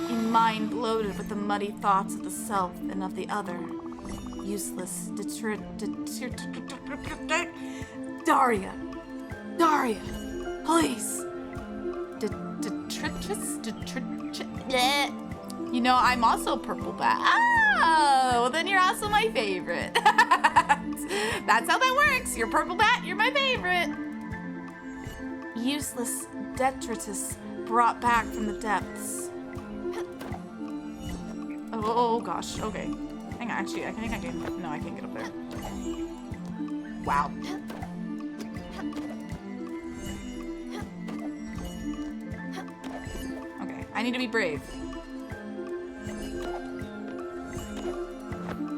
In mind loaded with the muddy thoughts of the self and of the other. Useless, Daria! Daria! Please! You know, I'm also purple bat. Oh, well then you're also my favorite. That's how that works. You're purple bat, you're my favorite. Useless detritus brought back from the depths. Oh gosh, okay. Hang on, actually, I think I can. No, I can't get up there. Wow. Okay, I need to be brave.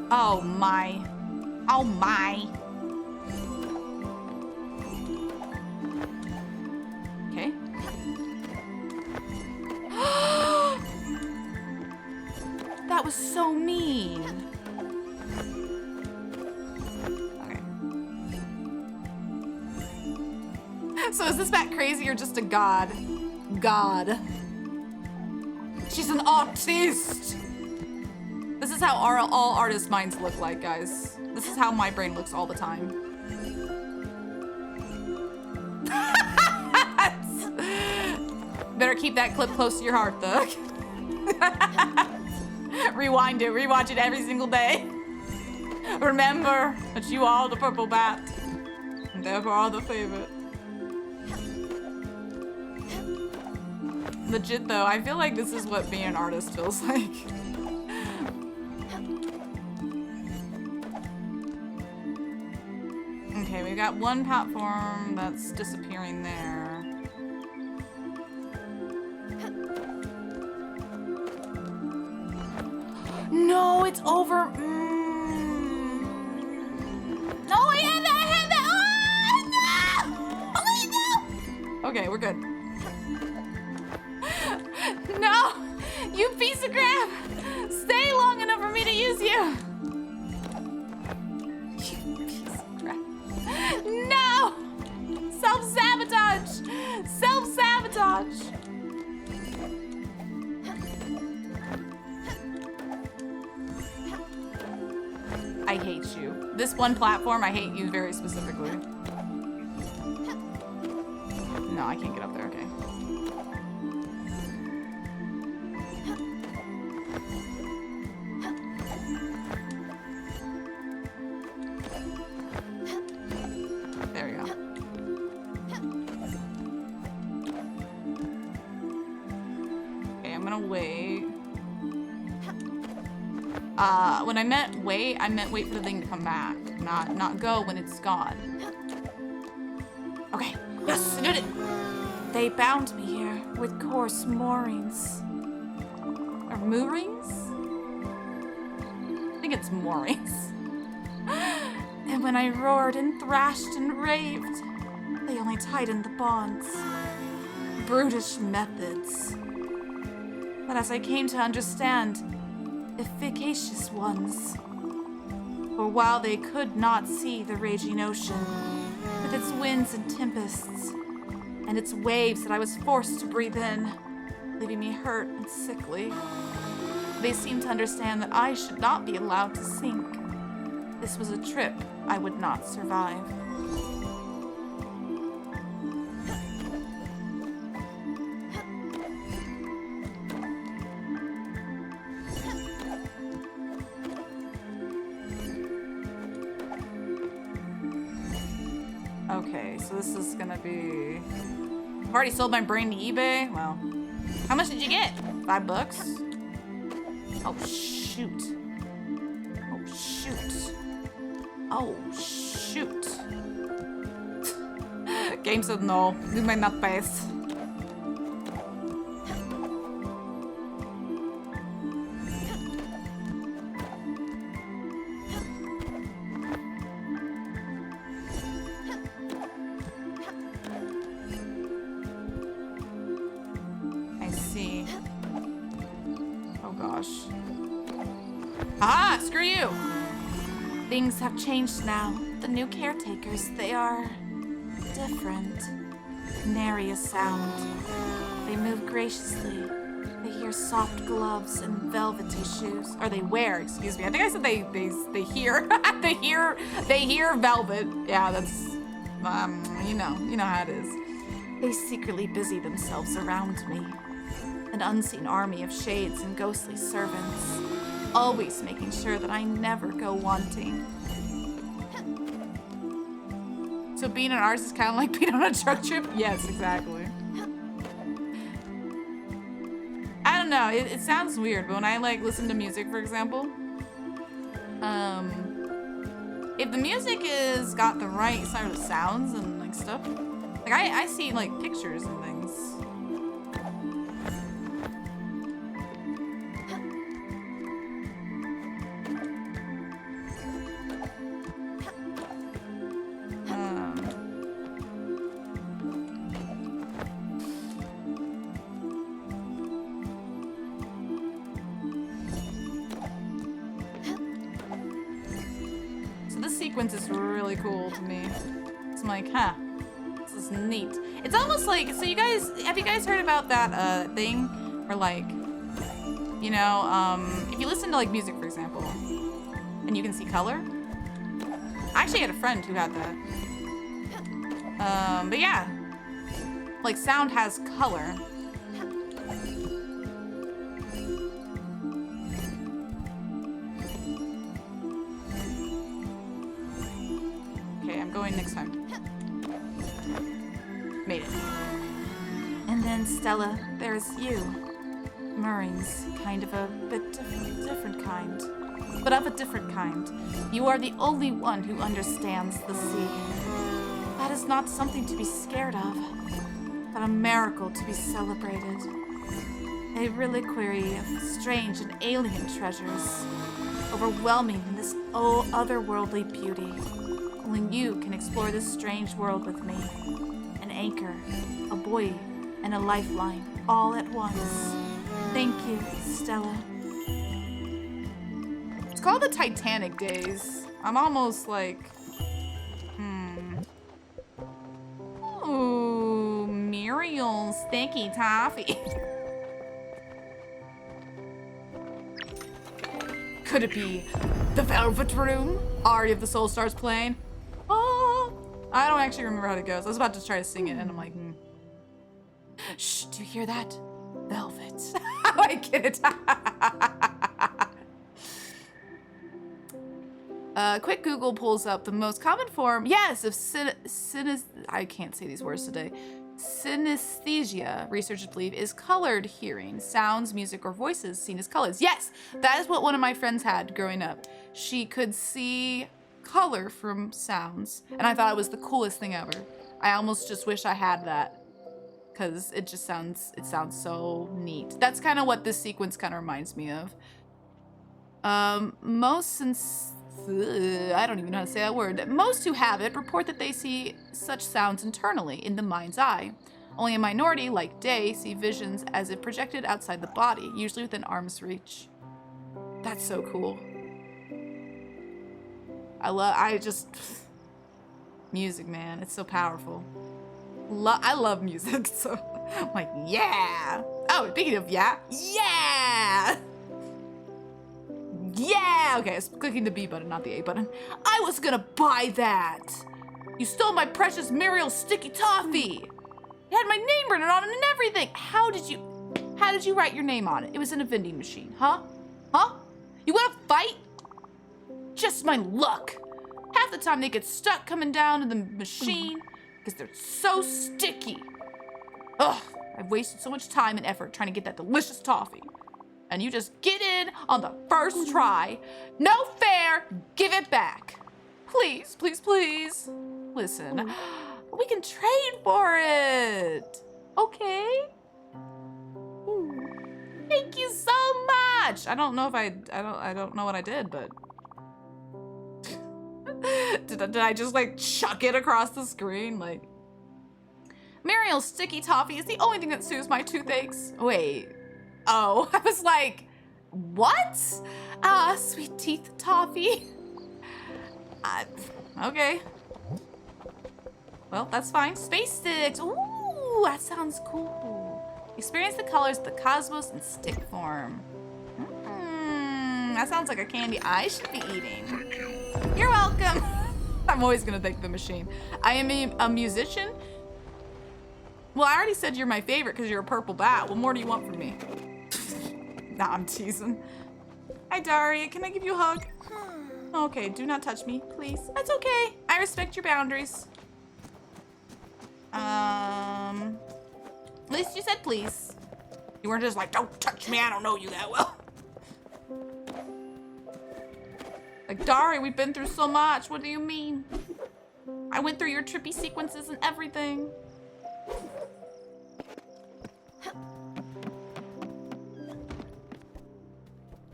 Oh my. Oh my. Okay. That was so mean. Okay. So is this bat crazy or just a god? God. She's an artist. This is how all artist minds look like, guys. This is how my brain looks all the time. Better keep that clip close to your heart, though. Rewind it, rewatch it every single day. Remember that you are the purple bat, and therefore are the favorite. Legit though, I feel like this is what being an artist feels like. Okay, we've got one platform that's disappearing there. No, it's over. No, I had that. Oh, no! Okay, we're good. No, you piece of crap. Stay long enough for me to use you. You piece of crap. No! Self-sabotage! Self-sabotage! I hate you. This one platform, I hate you very specifically. No, I can't get up there, okay. There we go. Okay, I'm gonna wait. When I meant wait for the thing to come back, not go when it's gone. Okay, yes, I did it! They bound me here with coarse moorings. Or moorings? I think it's moorings. And when I roared and thrashed and raved, they only tightened the bonds. Brutish methods. But as I came to understand, efficacious ones. For while they could not see the raging ocean, with its winds and tempests, and its waves that I was forced to breathe in, leaving me hurt and sickly, They seem to understand that I should not be allowed to sink. This was a trip I would not survive. Okay, so this is gonna be... I've already sold my brain to eBay? Well, how much did you get? $5? Oh, shoot. Oh, shoot. Oh, shoot. Game said no. You may not pass. I see. Oh, gosh. Ah, screw you! Things have changed now. The new caretakers, they are different. Nary a sound. They move graciously. They hear soft gloves and velvety shoes. Or they wear, excuse me. I think I said they hear. they hear velvet. Yeah, that's you know how it is. They secretly busy themselves around me. An unseen army of shades and ghostly servants. Always making sure that I never go wanting. So being an artist is kind of like being on a truck trip? Yes, exactly. I don't know, it sounds weird, but when I like listen to music, for example, if the music is got the right sort of sounds and like stuff, like I see like pictures and things. Is really cool to me. It's like, huh, this is neat. It's almost like, so have you guys heard about that thing where like, you know, if you listen to like music, for example, and you can see color? I actually had a friend who had that. But yeah, like sound has color. Next time. Made it. And then Stella, there's you. Murray's kind of a bit different kind. But of a different kind. You are the only one who understands the sea. That is not something to be scared of, but a miracle to be celebrated. A reliquary of strange and alien treasures, overwhelming this otherworldly beauty. Only you can explore this strange world with me. An anchor, a buoy, and a lifeline, all at once. Thank you, Stella. It's called the Titanic Days. I'm almost like, Ooh, Muriel's sticky toffee. Could it be the Velvet Room? Aria of the Soul Stars playing? Oh, I don't actually remember how it goes. I was about to try to sing it, and I'm like, Shh, do you hear that? Velvet. I get it. Quick Google pulls up the most common form, yes, of I can't say these words today. Synesthesia, researchers believe, is colored hearing, sounds, music, or voices seen as colors. Yes, that is what one of my friends had growing up. She could see color from sounds, and I thought it was the coolest thing ever. I almost just wish I had that, because it sounds so neat. That's kind of what this sequence kind of reminds me of. I don't even know how to say that word. Most who have it report that they see such sounds internally in the mind's eye. Only a minority, like Day, see visions as if projected outside the body, usually within arm's reach. That's so cool. Music, man, it's so powerful. I love music, so I'm like, yeah. Oh, speaking of yeah. Yeah! Okay, I was clicking the B button, not the A button. I was gonna buy that! You stole my precious Muriel sticky toffee! It had my name written on it and everything! How did you write your name on it? It was in a vending machine, huh? Huh? You wanna fight? Just my luck! Half the time they get stuck coming down to the machine because they're so sticky. Ugh, I've wasted so much time and effort trying to get that delicious toffee. And you just get in on the first try. No fair, give it back. Please, please, please. Listen, we can trade for it. Okay? Thank you so much. I don't know if I don't know what I did, but did I just like chuck it across the screen? Like, Muriel's sticky toffee is the only thing that soothes my toothaches. Wait. Oh, I was like, what? Sweet teeth toffee. Okay. Well, that's fine. Space sticks. Ooh, that sounds cool. Experience the colors of the cosmos in stick form. That sounds like a candy I should be eating. You're welcome. I'm always gonna thank the machine. I am a musician. Well, I already said you're my favorite because you're a purple bat. What more do you want from me? Nah, I'm teasing. Hi, Daria. Can I give you a hug? Okay, do not touch me, please. That's okay. I respect your boundaries. At least you said please. You weren't just like, don't touch me. I don't know you that well. Like, Daria, we've been through so much. What do you mean? I went through your trippy sequences and everything.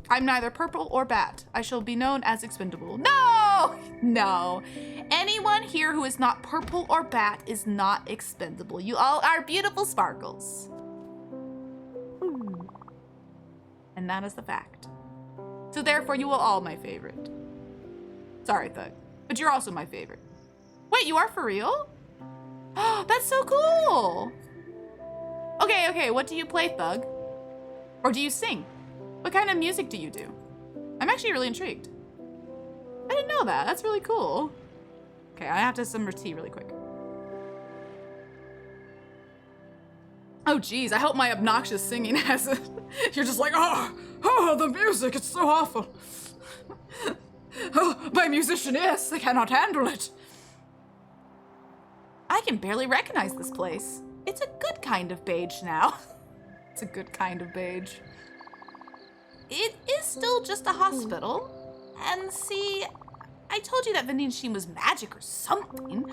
I'm neither purple or bat. I shall be known as expendable. No! No. Anyone here who is not purple or bat is not expendable. You all are beautiful sparkles. And that is the fact. So therefore, you are all my favorite. Sorry, Thug, but you're also my favorite. Wait, you are for real? Oh, that's so cool. Okay, what do you play, Thug? Or do you sing? What kind of music do you do? I'm actually really intrigued. I didn't know that. That's really cool. Okay, I have to some tea really quick. Oh, geez, I hope my obnoxious singing hasn't... You're just like, oh, the music, it's so awful. Oh, my musician-ness, I cannot handle it. I can barely recognize this place. It's a good kind of beige now. It's a good kind of beige. It is still just a hospital. And see, I told you that vending machine was magic or something.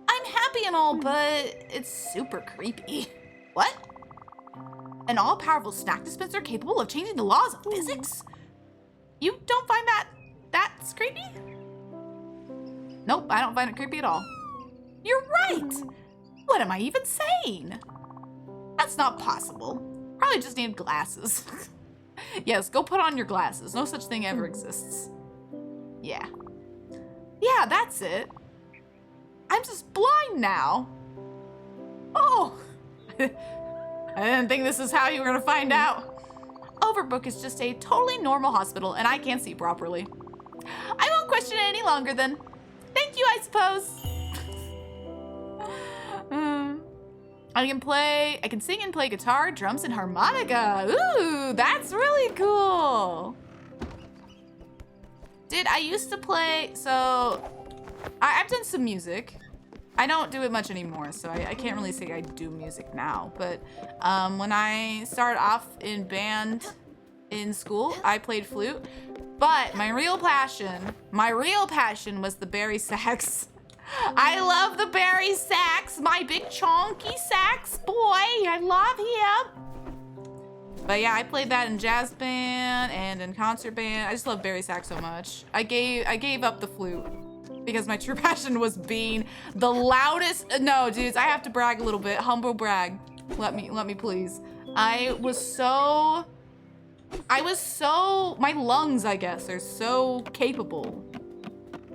I'm happy and all, but it's super creepy. What? An all-powerful snack dispenser capable of changing the laws of physics? You don't find that's creepy? Nope, I don't find it creepy at all. You're right! What am I even saying? That's not possible. Probably just need glasses. Yes, go put on your glasses. No such thing ever exists. Yeah. Yeah, that's it. I'm just blind now. Oh. I didn't think this is how you were gonna find out. Overbrook is just a totally normal hospital and I can't see properly. I won't question it any longer then. Thank you, I suppose. I can sing and play guitar, drums, and harmonica. Ooh, that's really cool. I used to play, so I've done some music. I don't do it much anymore, so I can't really say I do music now. But when I started off in band in school, I played flute. But my real passion was the bari sax. I love the bari sax, my big chonky sax boy. I love him. But yeah, I played that in jazz band and in concert band. I just love bari sax so much. I gave up the flute because my true passion was being the loudest. No, dudes, I have to brag a little bit. Humble brag. Let me please. My lungs, I guess, are so capable.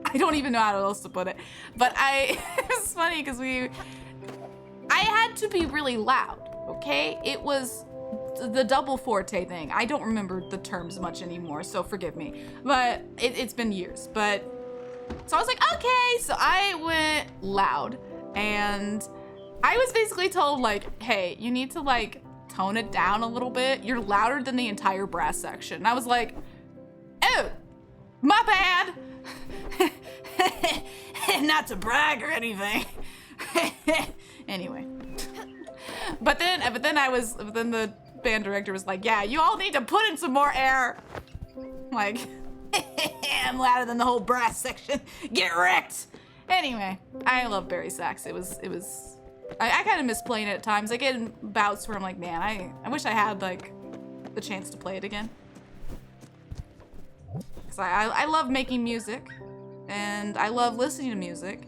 I don't even know how else to put it. But it's funny because I had to be really loud, okay? It was the double forte thing. I don't remember the terms much anymore, so forgive me. But it's been years. But so I was like, okay. So I went loud, and I was basically told like, hey, you need to like tone it down a little bit. You're louder than the entire brass section. And I was like, oh, my bad. Not to brag or anything. Anyway. But then the band director was like, yeah, you all need to put in some more air. Like, I'm louder than the whole brass section. Get wrecked. Anyway, I love Barry Sax. I kind of miss playing it at times. I get in bouts where I'm like, man, I wish I had like the chance to play it again. Cause I love making music, and I love listening to music.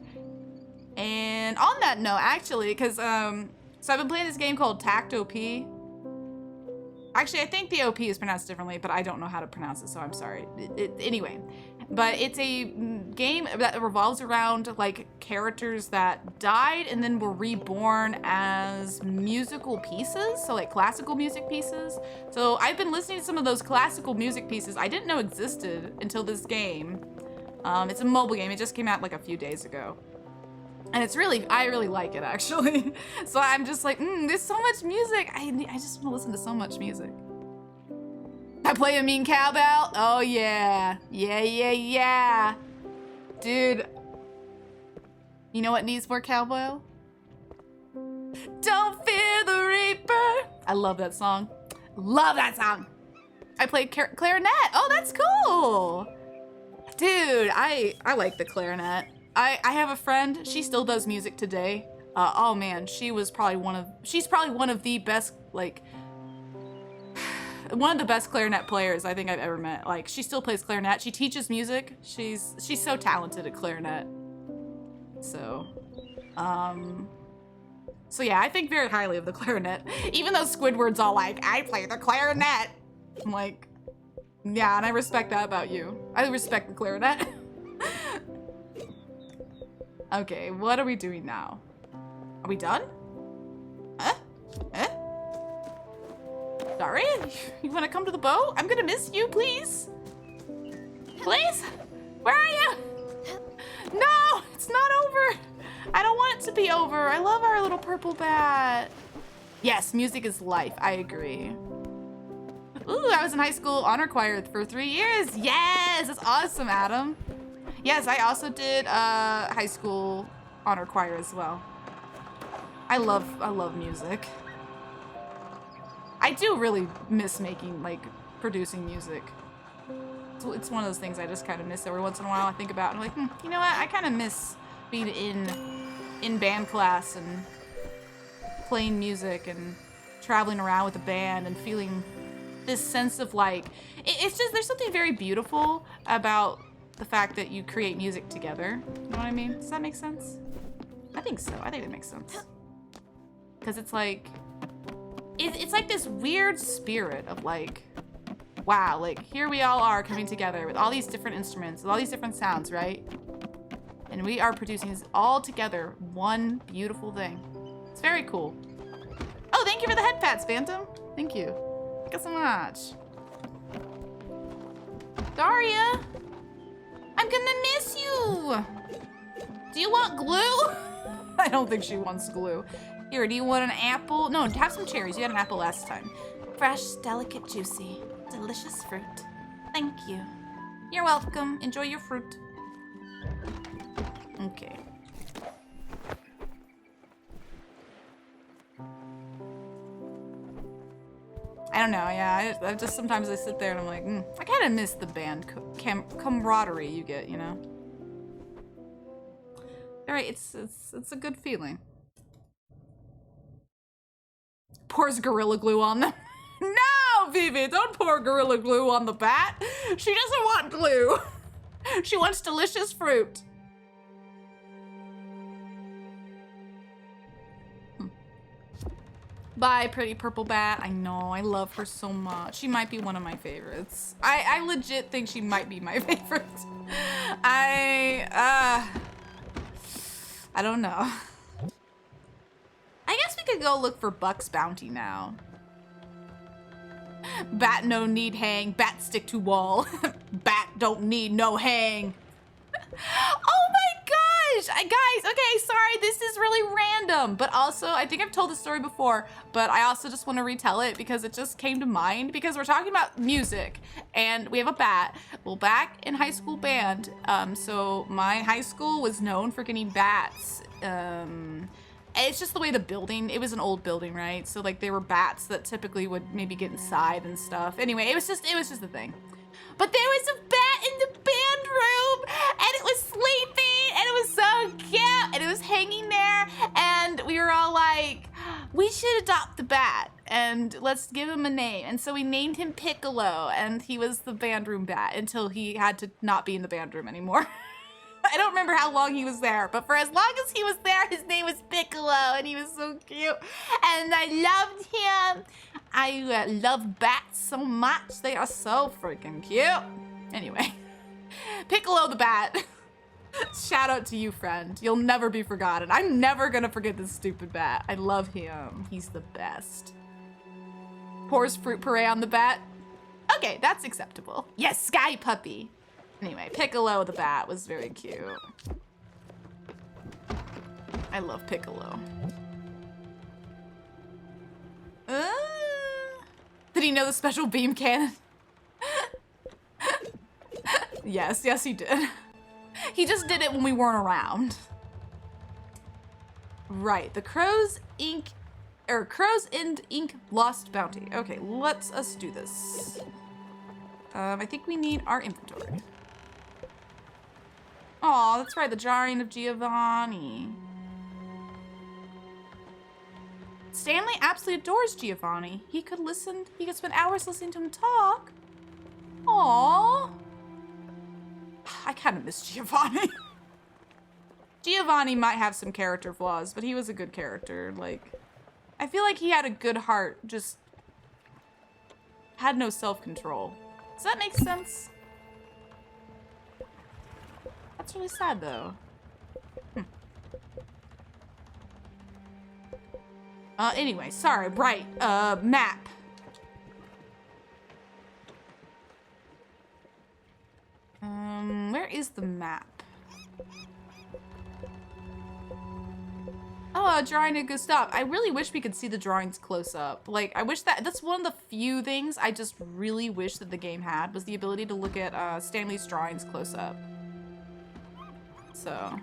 And on that note, actually, because so I've been playing this game called Tact OP. Actually, I think the OP is pronounced differently, but I don't know how to pronounce it, so I'm sorry. Anyway, but it's a game that revolves around like characters that died and then were reborn as musical pieces, so like classical music pieces. So I've been listening to some of those classical music pieces I didn't know existed until this game. It's a mobile game. It just came out like a few days ago. And I really like it, actually. So I'm just like, there's so much music. I just want to listen to so much music. I play a mean cowbell? Oh, yeah. Yeah. Dude. You know what needs more cowbell? Don't fear the reaper. I love that song. I played clarinet. Oh, that's cool. Dude, I like the clarinet. I have a friend, she still does music today. Oh man, she's probably one of the best, like, one of the best clarinet players I think I've ever met. Like, she still plays clarinet. She teaches music. She's so talented at clarinet. So yeah, I think very highly of the clarinet. Even though Squidward's all like, I play the clarinet. I'm like, yeah, and I respect that about you. I respect the clarinet. Okay, what are we doing now? Are we done? Sorry? You want to come to the boat? I'm gonna miss you, please. Please? Where are you? No, it's not over. I don't want it to be over. I love our little purple bat. Yes, music is life. I agree. Ooh, I was in high school honor choir for 3 years. Yes, that's awesome, Adam. Yes, I also did high school honor choir as well. I love music. I do really miss producing music. So it's one of those things I just kind of miss every once in a while. I think about and I'm like, you know what? I kind of miss being in band class and playing music and traveling around with a band and feeling this sense of like, it's just, there's something very beautiful about the fact that you create music together. You know what I mean? Does that make sense? I think so. I think it makes sense. Because it's like, it's like this weird spirit of like, wow, like here we all are coming together with all these different instruments, with all these different sounds, right? And we are producing this all together, one beautiful thing. It's very cool. Oh, thank you for the head pats, Phantom. Thank you. Thank you so much. Daria, I'm gonna miss you. Do you want glue? I don't think she wants glue. Here, do you want an apple? No, have some cherries. You had an apple last time. Fresh, delicate, juicy, delicious fruit. Thank you. You're welcome. Enjoy your fruit. Okay. I don't know, yeah, I just sometimes I sit there and I'm like, I kind of miss the band camaraderie you get, you know? All right, it's a good feeling. Pours Gorilla Glue on them. No, Vivi, don't pour Gorilla Glue on the bat. She doesn't want glue. She wants delicious fruit. Bye, pretty purple bat. I know, I love her so much. She might be one of my favorites. I legit think she might be my favorite. I don't know. I guess we could go look for Buck's Bounty now. Bat no need hang. Bat stick to wall. Bat don't need no hang. Oh my gosh! Guys, okay, sorry, this is really random. But also, I think I've told this story before, but I also just want to retell it because it just came to mind because we're talking about music and we have a bat. Well, back in high school band, so my high school was known for getting bats. It's just the way the building, it was an old building, right? So like there were bats that typically would maybe get inside and stuff. Anyway, it was just a thing. But there was a bat in the band room and it was sleeping and it was so cute and it was hanging there and we were all like, we should adopt the bat and let's give him a name. And so we named him Piccolo and he was the band room bat until he had to not be in the band room anymore. I don't remember how long he was there, but for as long as he was there, his name was Piccolo, and he was so cute, and I loved him. I love bats so much. They are so freaking cute. Anyway, Piccolo the bat. Shout out to you, friend. You'll never be forgotten. I'm never gonna forget this stupid bat. I love him. He's the best. Pours fruit puree on the bat. Okay, that's acceptable. Yes, Sky Puppy. Anyway, Piccolo the bat was very cute. I love Piccolo. Did he know the special beam cannon? Yes, he did. He just did it when we weren't around. Right, the Crow's End Ink Lost Bounty. Okay, let's us do this. I think we need our inventory. Oh, that's right, the jarring of Giovanni. Stanley absolutely adores Giovanni. He could spend hours listening to him talk. Aww. I kind of miss Giovanni. Giovanni might have some character flaws, but he was a good character. Like, I feel like he had a good heart, just had no self-control. Does that make sense? That's really sad, though. Anyway, sorry, right, map. Where is the map? Oh, drawing a good stop. I really wish we could see the drawings close up. Like, I wish that's one of the few things I just really wish that the game had, was the ability to look at Stanley's drawings close up. So.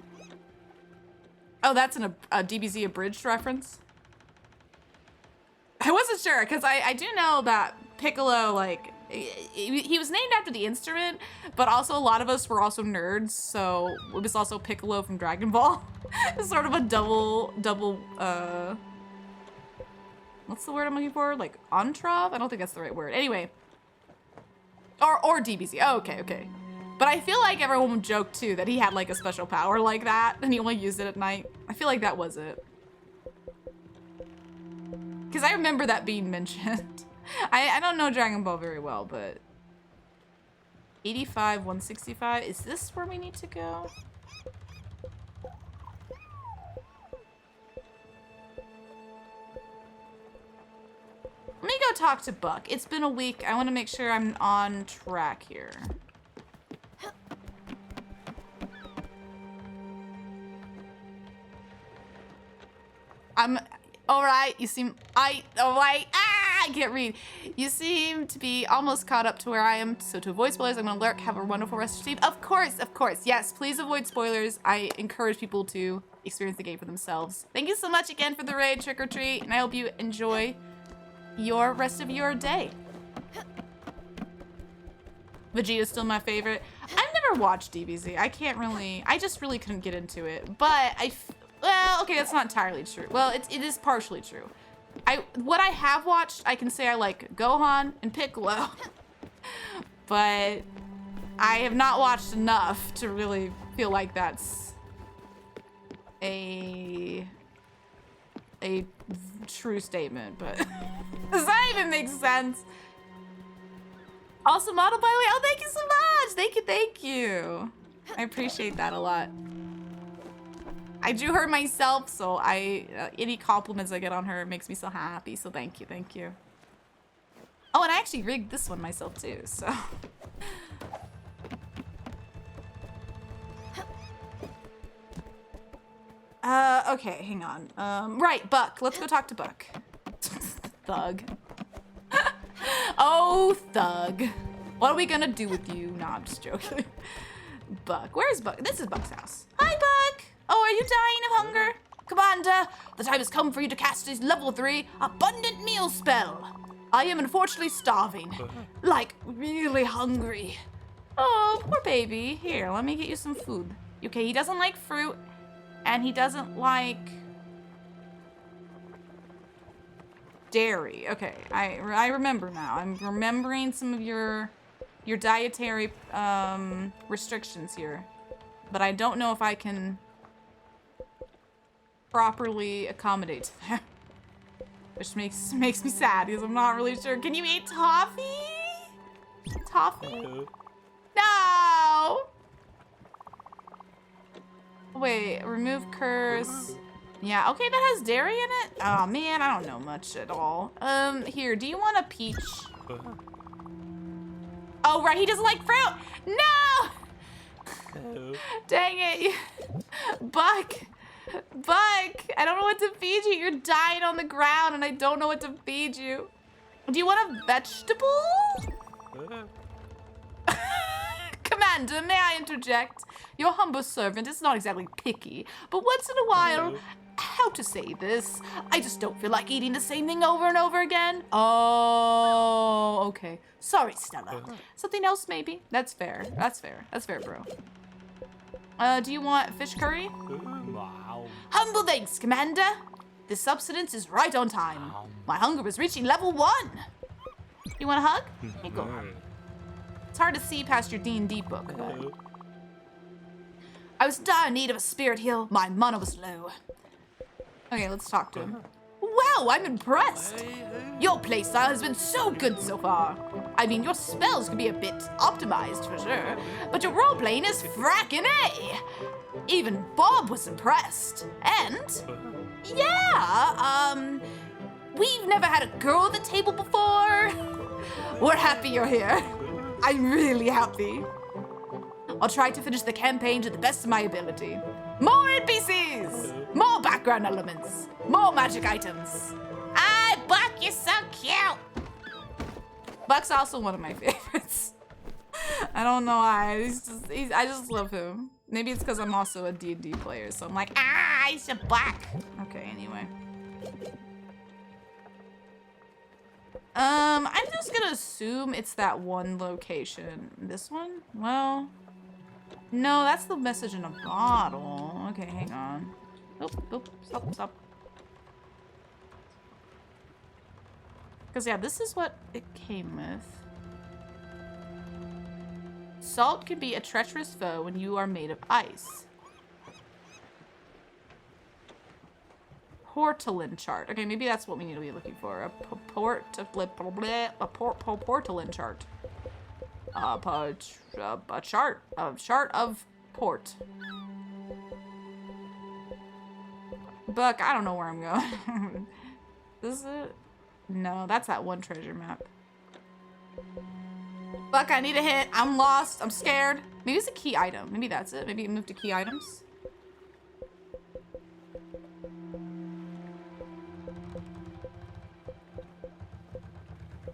Oh, that's a DBZ abridged reference? I wasn't sure, because I do know that Piccolo, like, he was named after the instrument, but also a lot of us were also nerds, so it was also Piccolo from Dragon Ball. It's sort of a double, what's the word I'm looking for? Like, entrave? I don't think that's the right word. Anyway. Or DBZ. Oh, okay. But I feel like everyone would joke, too, that he had, like, a special power like that, and he only used it at night. I feel like that was it. Because I remember that being mentioned. I don't know Dragon Ball very well, but 85, 165. Is this where we need to go? Let me go talk to Buck. It's been a week. I want to make sure I'm on track here. I'm all right. You seem all right. I can't read. You seem to be almost caught up to where I am. So to avoid spoilers, I'm gonna lurk. Have a wonderful rest of your sleep. Of course. Yes, please avoid spoilers. I encourage people to experience the game for themselves. Thank you so much again for the raid, Trick or Treat, and I hope you enjoy your rest of your day. Vegeta's still my favorite. I've never watched DBZ. I just really couldn't get into it. But well, okay, that's not entirely true. Well, it is partially true. What I have watched, I can say I like Gohan and Piccolo. But I have not watched enough to really feel like that's a true statement, but does that even make sense? Awesome model, by the way. Oh, thank you so much. Thank you. I appreciate that a lot. I drew her myself, so any compliments I get on her makes me so happy. So thank you. Oh, and I actually rigged this one myself too, so. Okay, hang on. Right, Buck. Let's go talk to Buck. Thug. Oh, Thug. What are we gonna do with you? Nah, I'm just joking. Buck. Where's Buck? This is Buck's house. Hi, Buck. Oh, are you dying of hunger? Commander, the time has come for you to cast his level 3 abundant meal spell. I am unfortunately starving. Like, really hungry. Oh, poor baby. Here, let me get you some food. Okay, he doesn't like fruit, and he doesn't like dairy. Okay, I remember now. I'm remembering some of your dietary restrictions here, but I don't know if I can properly accommodate to them. Which makes me sad because I'm not really sure. Can you eat toffee? Toffee? No! Wait, remove curse. Yeah, okay, that has dairy in it? Oh man, I don't know much at all. Here, do you want a peach? Oh, right, he doesn't like fruit! No! Dang it. Buck, I don't know what to feed you. You're dying on the ground and I don't know what to feed you. Do you want a vegetable? Commander, may I interject? Your humble servant is not exactly picky, but once in a while, how to say this? I just don't feel like eating the same thing over and over again. Oh, okay. Sorry, Stella. Something else, maybe? That's fair. That's fair. That's fair, bro. Do you want fish curry? Wow. Humble thanks, Commander. This substance is right on time. My hunger is reaching level 1. You want a hug? Here you go. It's hard to see past your D&D book, but... I was in dire need of a spirit heal. My mana was low. Okay, let's talk to him. Wow, I'm impressed. Your playstyle has been so good so far. I mean, your spells could be a bit optimized for sure, but your role-playing is frackin' A. Even Bob was impressed. And, yeah, we've never had a girl at the table before. We're happy you're here. I'm really happy. I'll try to finish the campaign to the best of my ability. More NPCs! More background elements! More magic items! Ah, Buck, you're so cute! Buck's also one of my favorites. I don't know why. I just love him. Maybe it's because I'm also a D&D player, so I'm like, ah, he's a Buck. Okay, anyway. I'm just gonna assume it's that one location. This one? Well... No, that's the message in a bottle. Okay, hang on. Oop, stop. Because, yeah, this is what it came with. Salt can be a treacherous foe when you are made of ice. Portalin chart. Okay, maybe that's what we need to be looking for. A portalin chart. A chart of port. Buck, I don't know where I'm going. This is it? No, that's that one treasure map. Buck, I need a hit. I'm lost. I'm scared. Maybe it's a key item. Maybe that's it. Maybe move to key items.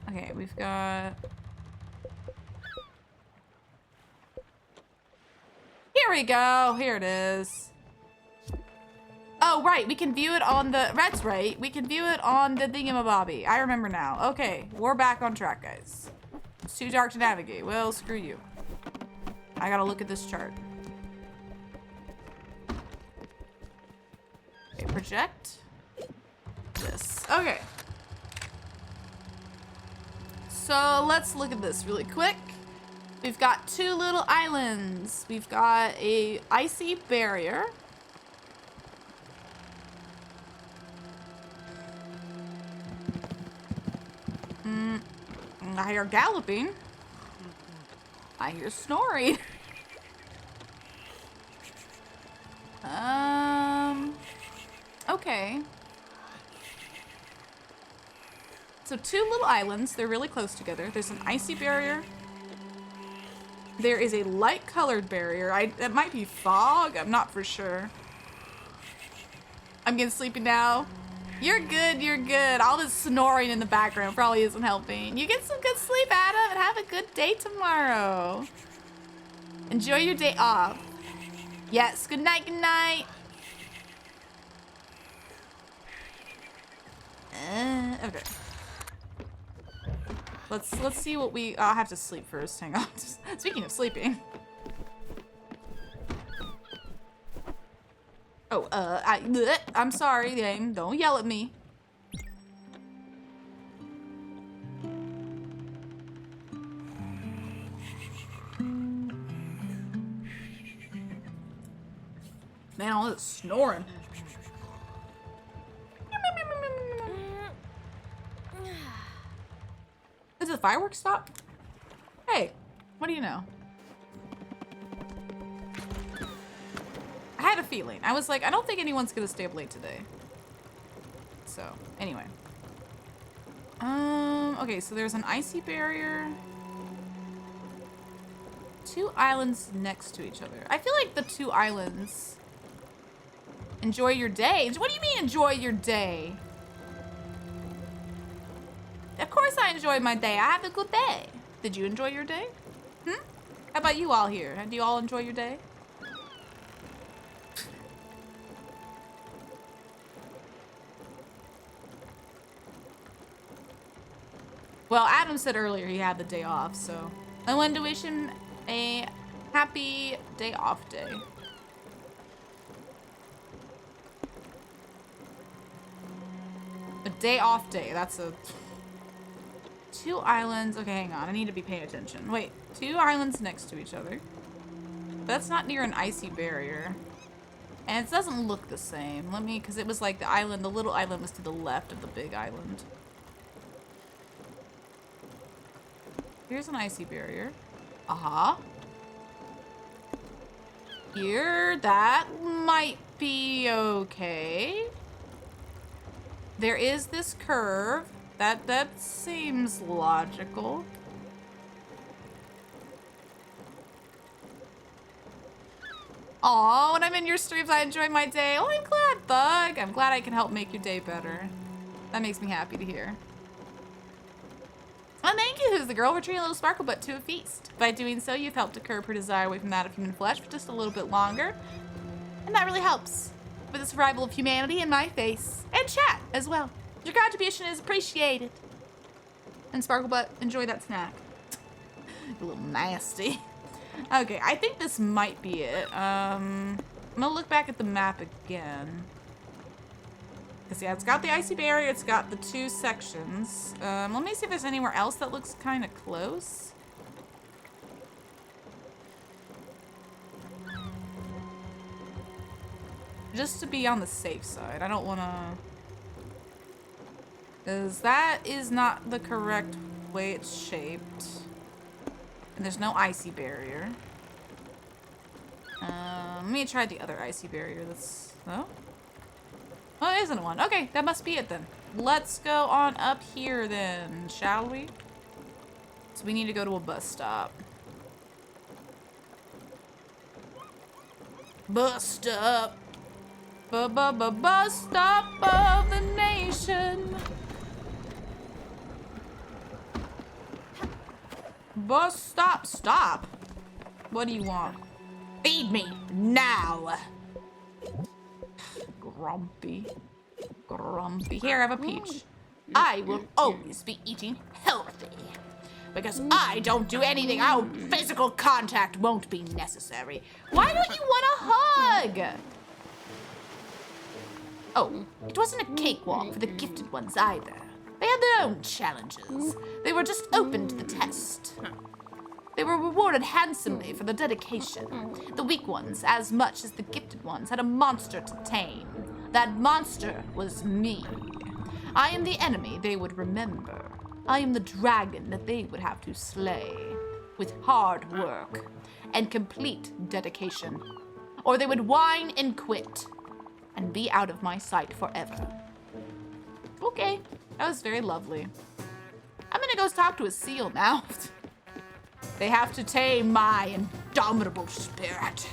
Okay, we've got... Here we go. Here it is. Oh, right. We can view it on the... That's right. We can view it on the thingamabobby. I remember now. Okay. We're back on track, guys. It's too dark to navigate. Well, screw you. I gotta look at this chart. Okay, project. This. Okay. So, let's look at this really quick. We've got 2 little islands. We've got a icy barrier. I hear galloping. I hear snoring. Okay. So 2 little islands. They're really close together. There's an icy barrier. There is a light-colored barrier. That might be fog. I'm not for sure. I'm getting sleepy now. You're good. You're good. All this snoring in the background probably isn't helping. You get some good sleep, Adam, and have a good day tomorrow. Enjoy your day off. Yes. Good night. Good night. Okay. Let's see what we. I'll have to sleep first. Hang on. Speaking of sleeping. Oh, I'm sorry, game. Don't yell at me. Man, all this snoring. Did the fireworks stop? Hey, what do you know? I had a feeling. I was like, I don't think anyone's gonna stay up late today. So, anyway. Okay, so there's an icy barrier. 2 islands next to each other. I feel like the 2 islands... Enjoy your day? What do you mean, enjoy your day? Of course I enjoyed my day. I had a good day. Did you enjoy your day? How about you all here? Do you all enjoy your day? Well, Adam said earlier he had the day off, so I wanted to wish him a happy day off day. A day off day. That's a... 2 islands. Okay, hang on. I need to be paying attention. Wait, 2 islands next to each other. That's not near an icy barrier. And it doesn't look the same. Let me, because it was like the island, the little island was to the left of the big island. Here's an icy barrier. Aha. Here, that might be okay. There is this curve. That seems logical. Aw, when I'm in your streams, I enjoy my day. Oh, I'm glad, Thug. I'm glad I can help make your day better. That makes me happy to hear. Well, thank you, Who's the Girl, for treating little Sparklebutt to a feast. By doing so, you've helped to curb her desire away from that of human flesh for just a little bit longer. And that really helps with the survival of humanity in my face. And chat as well. Your contribution is appreciated. And Sparklebutt, enjoy that snack. A little nasty. Okay, I think this might be it. I'm gonna look back at the map again. Because yeah, it's got the icy barrier, it's got the 2 sections. Let me see if there's anywhere else that looks kind of close. Just to be on the safe side. I don't want to... Because that is not the correct way it's shaped. And there's no icy barrier. Let me try the other icy barrier that's... Oh? Oh, there isn't one. Okay, that must be it then. Let's go on up here then, shall we? So we need to go to a bus stop. Bus stop. Bus stop of the nation. Bus stop. Stop. What do you want? Feed me now. Grumpy. Here, have a peach. I will always be eating healthy. Because I don't do anything. Oh, physical contact won't be necessary. Why don't you want a hug? Oh, it wasn't a cakewalk for the gifted ones either. They had their own challenges. They were just open to the test. They were rewarded handsomely for their dedication. The weak ones, as much as the gifted ones, had a monster to tame. That monster was me. I am the enemy they would remember. I am the dragon that they would have to slay. With hard work and complete dedication. Or they would whine and quit. And be out of my sight forever. Okay, that was very lovely. go talk to a seal now. They have to tame my indomitable spirit.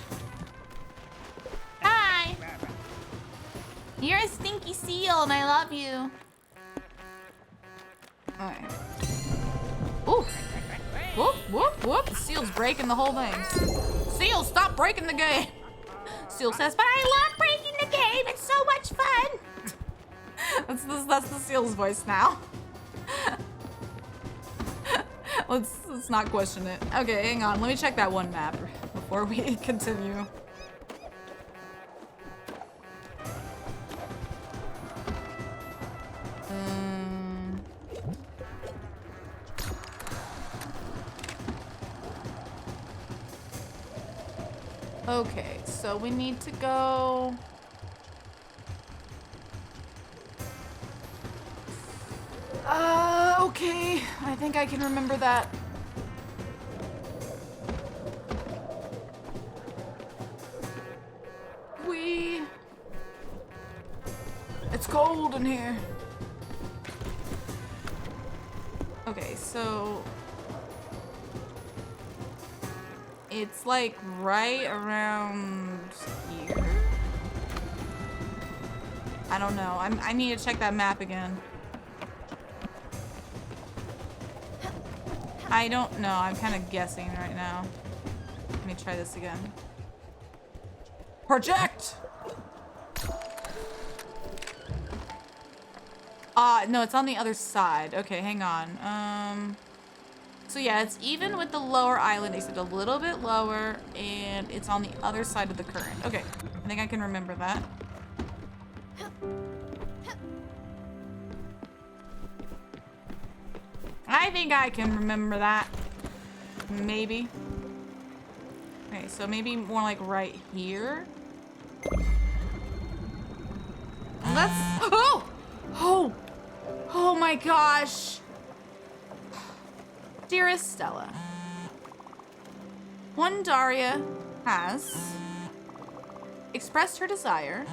Hi. You're a stinky seal and I love you. Alright. Ooh. Whoop, whoop, whoop. The seal's breaking the whole thing. Seal, stop breaking the game. Seal says, but I love breaking the game. It's so much fun. That's the seal's voice now. Let's not question it. Okay, hang on. Let me check that one map before we continue. Okay, so we need to go. Okay. I think I can remember that. It's cold in here. Okay, so it's like right around here. I don't know. I need to check that map again. I don't know. I'm kind of guessing right now. Let me try this again. Project! No, it's on the other side. Okay, hang on. So yeah, it's even with the lower island, except a little bit lower, and it's on the other side of the current. Okay, I think I can remember that. I think I can remember that. Maybe. Okay, so maybe more like right here. That's... Oh! Oh! Oh my gosh! Dearest Stella, one Daria has expressed her desire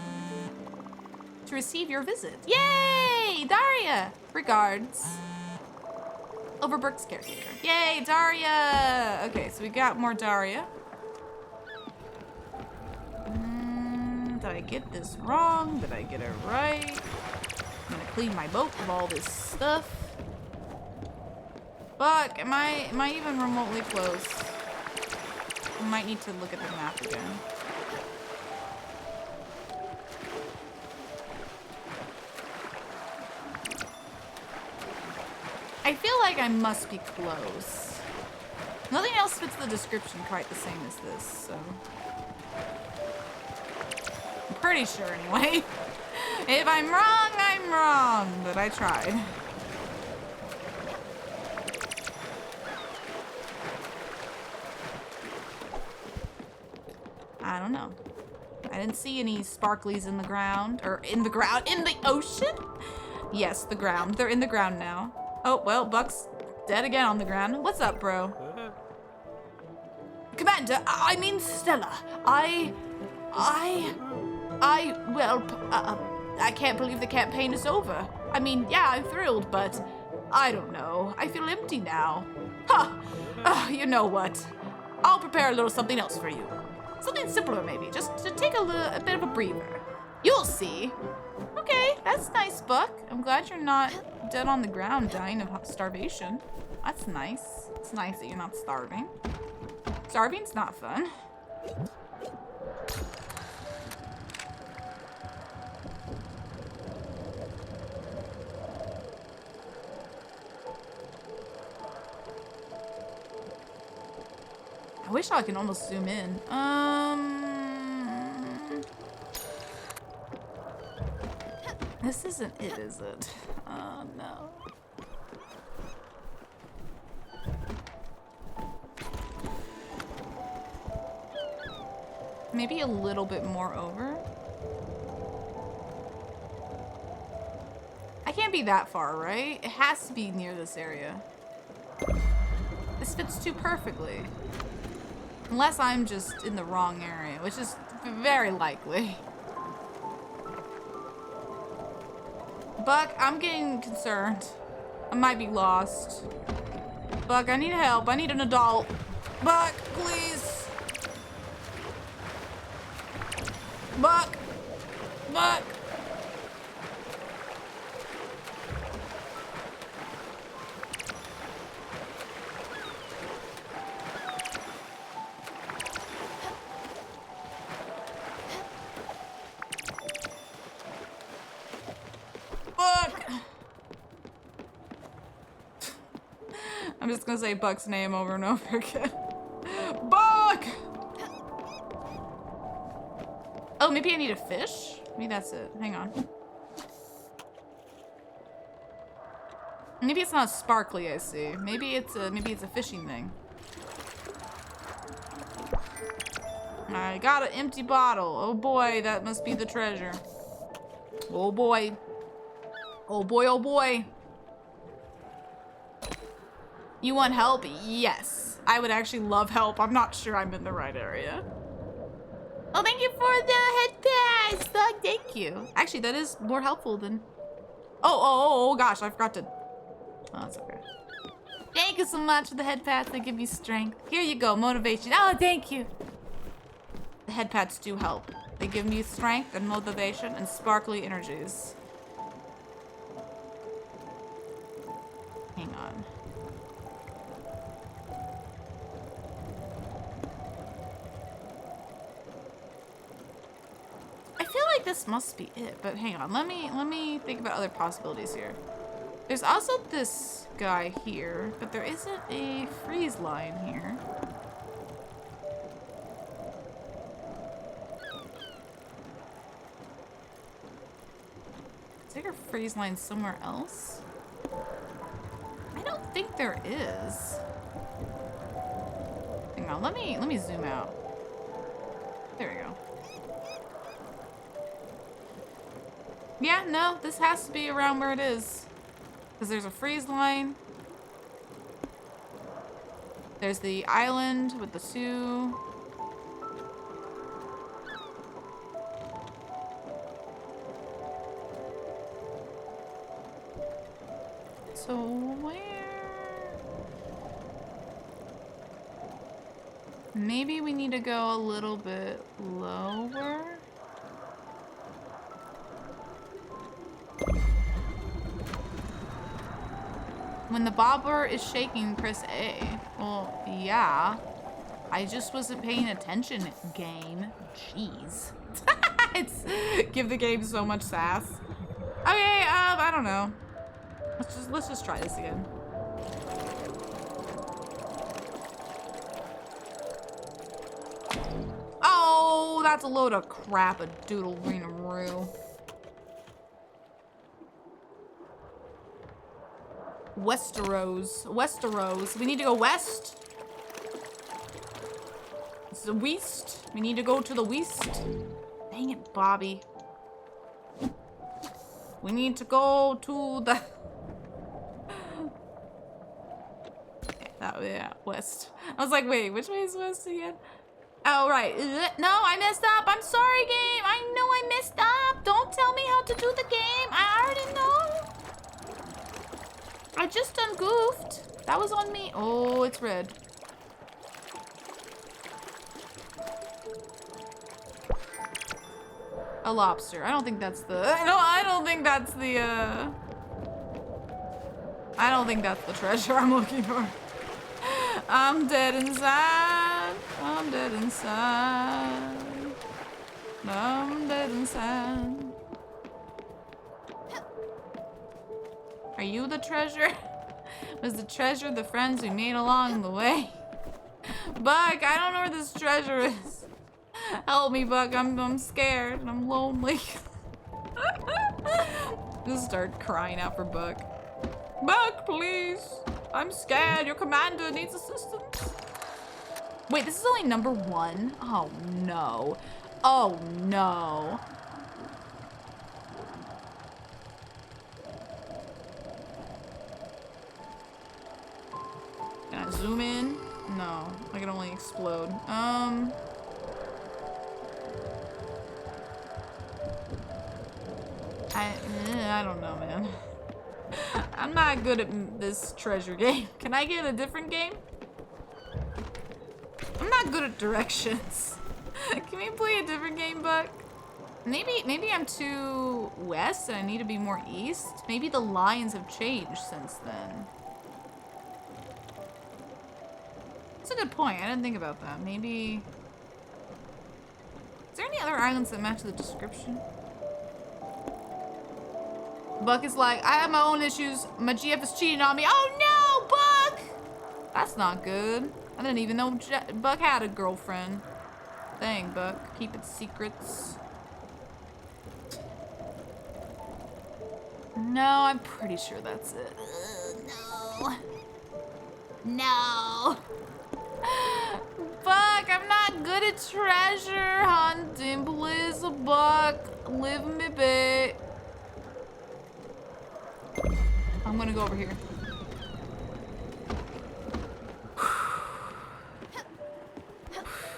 to receive your visit. Yay! Daria! Regards. Overbrook's caretaker. Yay, Daria! Okay, so we got more Daria. Did I get this wrong? Did I get it right? I'm gonna clean my boat of all this stuff. Fuck, am I even remotely close? I might need to look at the map again. I feel like I must be close. Nothing else fits the description quite the same as this, so. I'm pretty sure anyway. If I'm wrong, I'm wrong, but I tried. I don't know. I didn't see any sparklies in the ground, or in the ocean? Yes, the ground. They're in the ground now. Oh, well, Buck's dead again on the ground. What's up, bro? Commander, I mean Stella. Well, I can't believe the campaign is over. I mean, yeah, I'm thrilled, but I don't know. I feel empty now. You know what? I'll prepare a little something else for you. Something simpler, maybe, just to take a bit of a breather. You'll see. Okay, that's nice, Buck. I'm glad you're not dead on the ground dying of starvation. That's nice. It's nice that you're not starving. Starving's not fun. I wish I could almost zoom in. This isn't it, is it? Oh, no. Maybe a little bit more over. I can't be that far, right? It has to be near this area. This fits too perfectly. Unless I'm just in the wrong area, which is very likely. Buck, I'm getting concerned. I might be lost. Buck, I need help. I need an adult. Buck, please. Buck. Buck. I'm just gonna say Buck's name over and over again. Buck! Oh, maybe I need a fish? Maybe that's it. Hang on. Maybe it's not sparkly, I see. Maybe it's a fishing thing. I got an empty bottle. Oh boy, that must be the treasure. Oh boy. Oh boy, oh boy. You want help? Yes. I would actually love help. I'm not sure I'm in the right area. Oh, thank you for the head pass. Oh, thank you. Actually, that is more helpful than... Oh, gosh, I forgot to... Oh, that's okay. Thank you so much for the head pats. They give you strength. Here you go, motivation. Oh, thank you. The head pats do help. They give me strength and motivation and sparkly energies. Hang on. I feel like this must be it, but hang on. Let me think about other possibilities here. There's also this guy here, but there isn't a freeze line here. Is there a freeze line somewhere else? I don't think there is. Hang on, let me zoom out. There we go. Yeah, no, this has to be around where it is. Because there's a freeze line. There's the island with the Sioux. So where? Maybe we need to go a little bit lower. When the bobber is shaking, press A. Well, yeah. I just wasn't paying attention, game. Jeez. It's give the game so much sass. Okay, I don't know. Let's just try this again. Oh, that's a load of crap, a doodle-ree-roo. Westeros. We need to go west. It's the west. We need to go to the west. Dang it, Bobby. We need to go to the... yeah, west. I was like, wait, which way is west again? Oh, right. No, I messed up. I'm sorry, game. I know I messed up. Don't tell me how to do the game. I already know. I just done goofed. That was on me. Oh, it's red. A lobster. I don't think that's the... No, I don't think that's the, I don't think that's the treasure I'm looking for. I'm dead inside. I'm dead inside. I'm dead inside. Are you the treasure? Was the treasure the friends we made along the way? Buck, I don't know where this treasure is. Help me, Buck. I'm scared and I'm lonely. Just start crying out for Buck. Buck, please. I'm scared. Your commander needs assistance. Wait, this is only number 1? Oh, no. Oh, no. Can I zoom in? No, I can only explode. I don't know, man. I'm not good at this treasure game. Can I get a different game? I'm not good at directions. Can we play a different game, Buck? Maybe I'm too west and I need to be more east. Maybe the lines have changed since then. That's a good point. I didn't think about that. Maybe... Is there any other islands that match the description? Buck is like, I have my own issues. My GF is cheating on me. Oh no, Buck! That's not good. I didn't even know Buck had a girlfriend. Dang, Buck. Keep it secrets. No, I'm pretty sure that's it. No. No. Buck, I'm not good at treasure hunting. Please, Buck. Leave me be. I'm gonna go over here.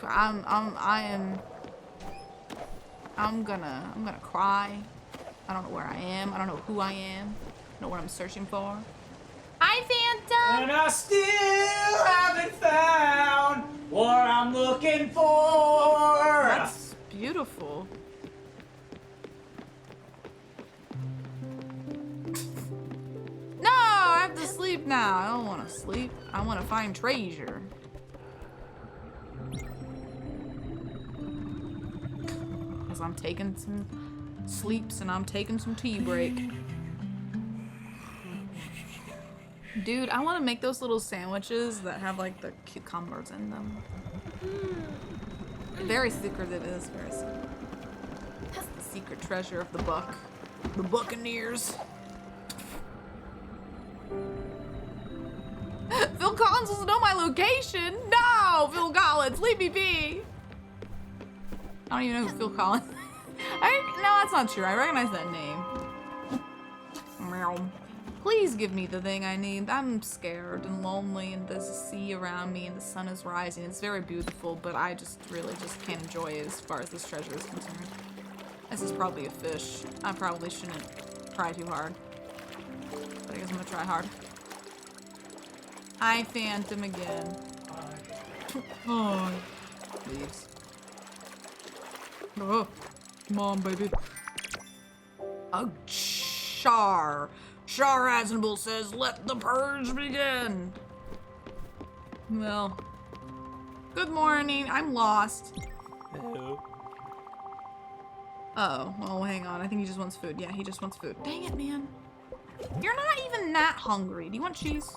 I'm gonna cry. I don't know where I am. I don't know who I am. I don't know what I'm searching for. Hi, Phantom! And I still haven't found what I'm looking for. That's beautiful. No, I have to sleep now. I don't want to sleep. I want to find treasure. Because I'm taking some sleeps and I'm taking some tea break. Dude, I want to make those little sandwiches that have like the cucumbers in them. Very secretive, it is very secret. That's the secret treasure of the Buck. The Buccaneers. Phil Collins doesn't know my location. No, Phil Collins, leave me be. I don't even know who Phil Collins. No, that's not true. I recognize that name. Meow. Please give me the thing I need. I'm scared and lonely, and there's a sea around me, and the sun is rising. It's very beautiful, but I just really can't enjoy it as far as this treasure is concerned. This is probably a fish. I probably shouldn't try too hard, but I guess I'm gonna try hard. I Phantom again. Oh, leaves. Oh, come on, baby. Oh, Char Aznable says, let the purge begin. Well, good morning. I'm lost. Hello. Oh, well, hang on. I think he just wants food. Yeah, he just wants food. Dang it, man. You're not even that hungry. Do you want cheese?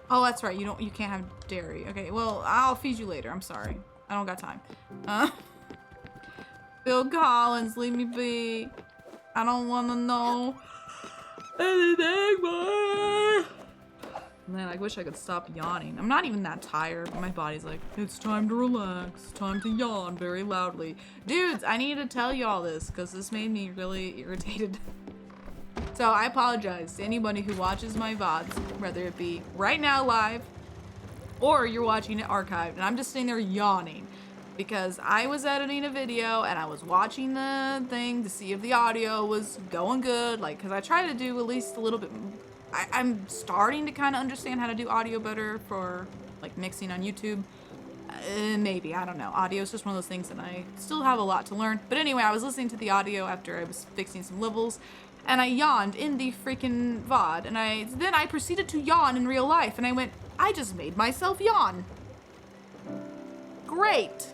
Oh, that's right. You can't have dairy. Okay, well, I'll feed you later. I'm sorry. I don't got time. Phil Collins, leave me be. I don't want to know anything more. Man, I wish I could stop yawning. I'm not even that tired, but my body's like, it's time to relax. Time to yawn very loudly. Dudes, I need to tell you all this because this made me really irritated. So I apologize to anybody who watches my VODs, whether it be right now live or you're watching it archived, and I'm just sitting there yawning because I was editing a video and I was watching the thing to see if the audio was going good, like, because I try to do at least a little bit. I'm starting to kind of understand how to do audio better for like mixing on YouTube. Maybe, I don't know. Audio is just one of those things that I still have a lot to learn. But anyway, I was listening to the audio after I was fixing some levels, and I yawned in the freaking VOD, and then I proceeded to yawn in real life, and I went, I just made myself yawn. Great.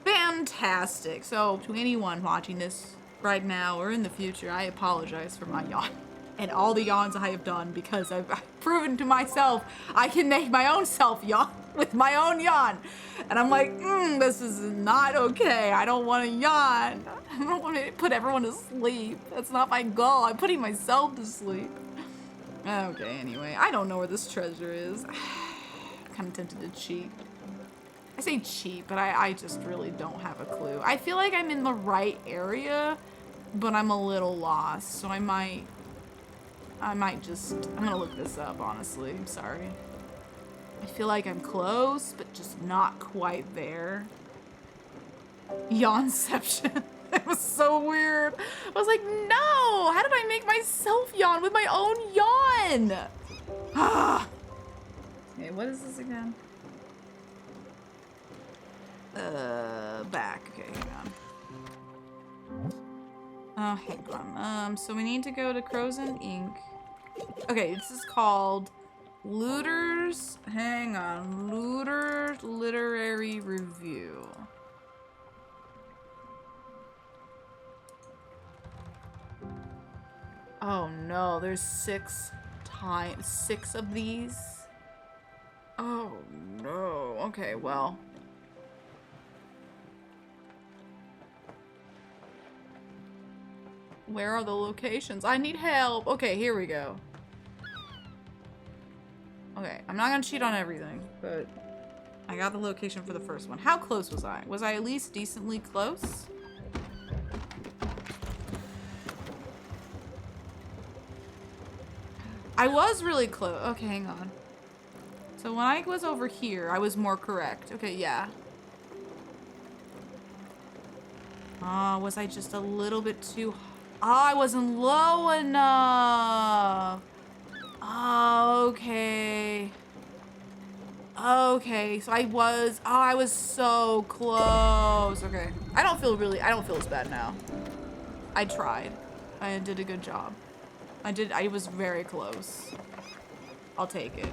Fantastic. So to anyone watching this right now or in the future, I apologize for my yawn and all the yawns I have done, because I've proven to myself I can make my own self yawn with my own yawn. And I'm like, this is not okay. I don't want to yawn. I don't want to put everyone to sleep. That's not my goal. I'm putting myself to sleep. Okay, anyway. I don't know where this treasure is. I'm kind of tempted to cheat. I say cheat, but I just really don't have a clue. I feel like I'm in the right area, but I'm a little lost. So I'm gonna look this up, honestly. I'm sorry. I feel like I'm close, but just not quite there. Yawnception. It was so weird. I was like, no! How did I make myself yawn with my own yawn? Ah. Okay, what is this again? Back. Okay, hang on. Oh, hang on. So we need to go to Crows and Ink. Okay, this is called Looters. Hang on. Looters Literary Review. Oh no, there's 6 of these. Oh no. Okay, well. Where are the locations? I need help. Okay, here we go. Okay, I'm not gonna cheat on everything, but I got the location for the first one. How close was I? Was I at least decently close? I was really close. Okay, hang on. So when I was over here, I was more correct. Okay, yeah. Was I just a little bit too... I wasn't low enough. Okay. Okay, so I was so close. Okay. I don't feel as bad now. I tried. I did a good job. I was very close. I'll take it.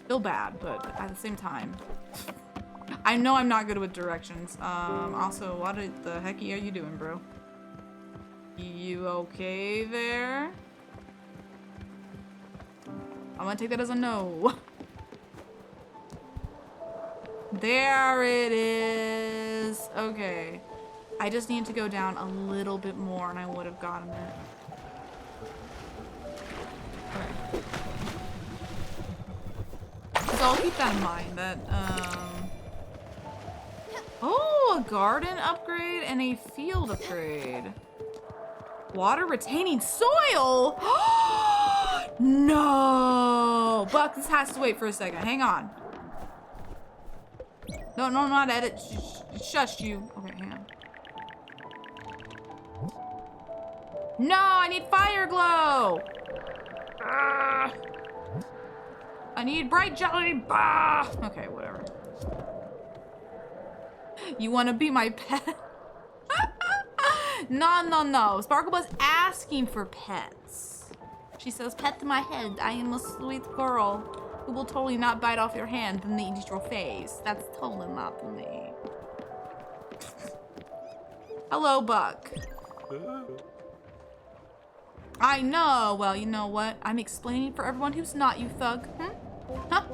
Feel bad, but at the same time. I know I'm not good with directions. Also, what the heck are you doing, bro? You okay there? I'm gonna take that as a no. There it is. Okay. I just need to go down a little bit more and I would have gotten it. Okay. So I'll keep that in mind that, oh, a garden upgrade and a field upgrade. Water retaining soil? No! Buck, this has to wait for a second. Hang on. No, not edit. Shush you. Okay, hang on. No, I need fire glow! I need bright jelly. Bah! Okay, whatever. You want to be my pet? No. Sparkle was asking for pets. She says, pet to my head. I am a sweet girl who will totally not bite off your hand and eat your face. That's totally not me. Hello, Buck. I know. Well, you know what? I'm explaining for everyone who's not you, thug. Huh?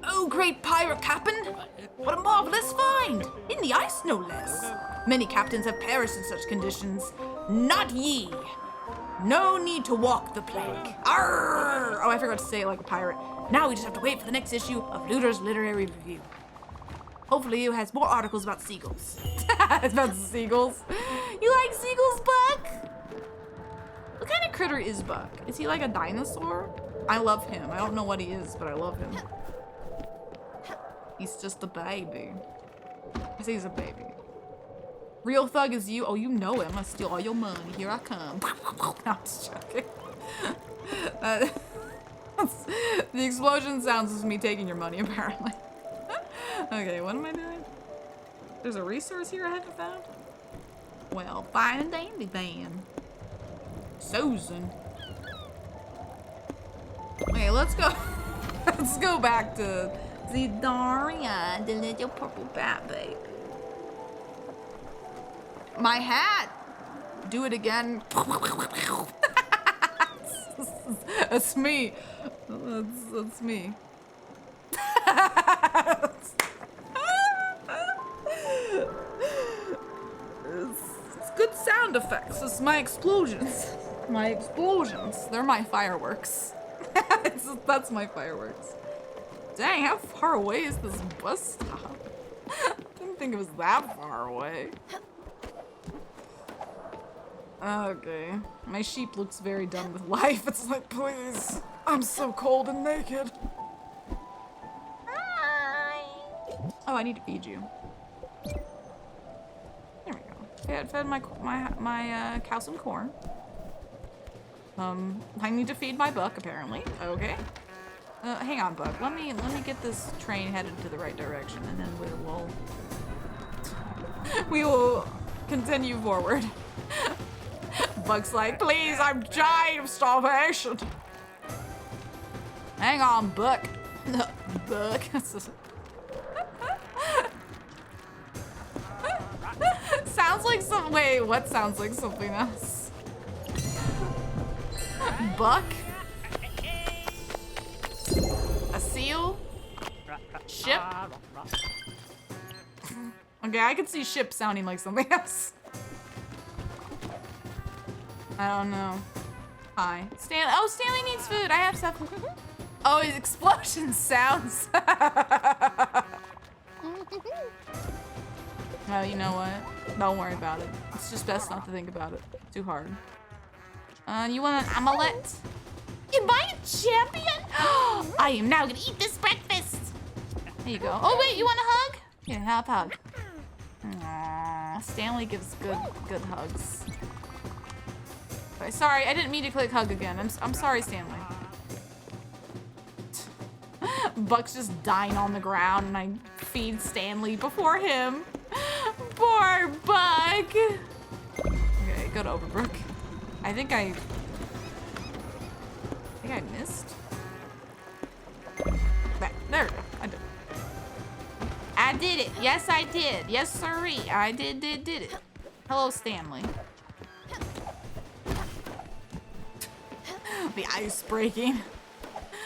Oh, great pirate captain! What a marvelous find! In the ice, no less. Many captains have perished in such conditions. Not ye. No need to walk the plank. Arr! Oh, I forgot to say it like a pirate. Now we just have to wait for the next issue of Looter's Literary Review. Hopefully it has more articles about seagulls. It's about seagulls. You like seagulls, Buck? What kind of critter is Buck? Is he like a dinosaur? I love him. I don't know what he is, but I love him. He's just a baby. I say he's a baby. Real thug is you. Oh, you know it. I'm gonna steal all your money. Here I come. No, I'm just joking. The explosion sounds is me taking your money, apparently. Okay, what am I doing? There's a resource here I haven't found? Well, fine and dandy then. Susan. Okay, let's go. Let's go back to the Daria, the little purple bat baby. My hat. Do it again. That's me. That's me. It's good sound effects. It's my explosions. My explosions. They're my fireworks. That's my fireworks. Dang, how far away is this bus stop? I didn't think it was that far away. Okay. My sheep looks very done with life. It's like, please. I'm so cold and naked. Hi. Oh, I need to feed you. There we go. Fed my cow some corn. I need to feed my buck apparently. Okay. Hang on, Buck. Let me get this train headed to the right direction, and then we will continue forward. Buck's like, please, I'm dying of starvation. Hang on, Buck. Buck. Sounds like some. Wait, what sounds like something else? Buck. A seal? Ship? Okay, I could see ship sounding like something else. I don't know. Hi. Oh, Stanley needs food. I have stuff. Oh, his explosion sounds. Well, you know what? Don't worry about it. It's just best not to think about it too hard. You want an omelette? Am I a champion? I am now gonna eat this breakfast. There you go. Oh wait, you want a hug? Here, have a hug. Aww, Stanley gives good hugs. Okay, sorry, I didn't mean to click hug again. I'm sorry, Stanley. Buck's just dying on the ground, and I feed Stanley before him. Poor Buck. Okay, go to Overbrook. I think I missed. There we go. I did it. Yes, I did. Yes, sirree. I did it. Hello, Stanley. The ice breaking.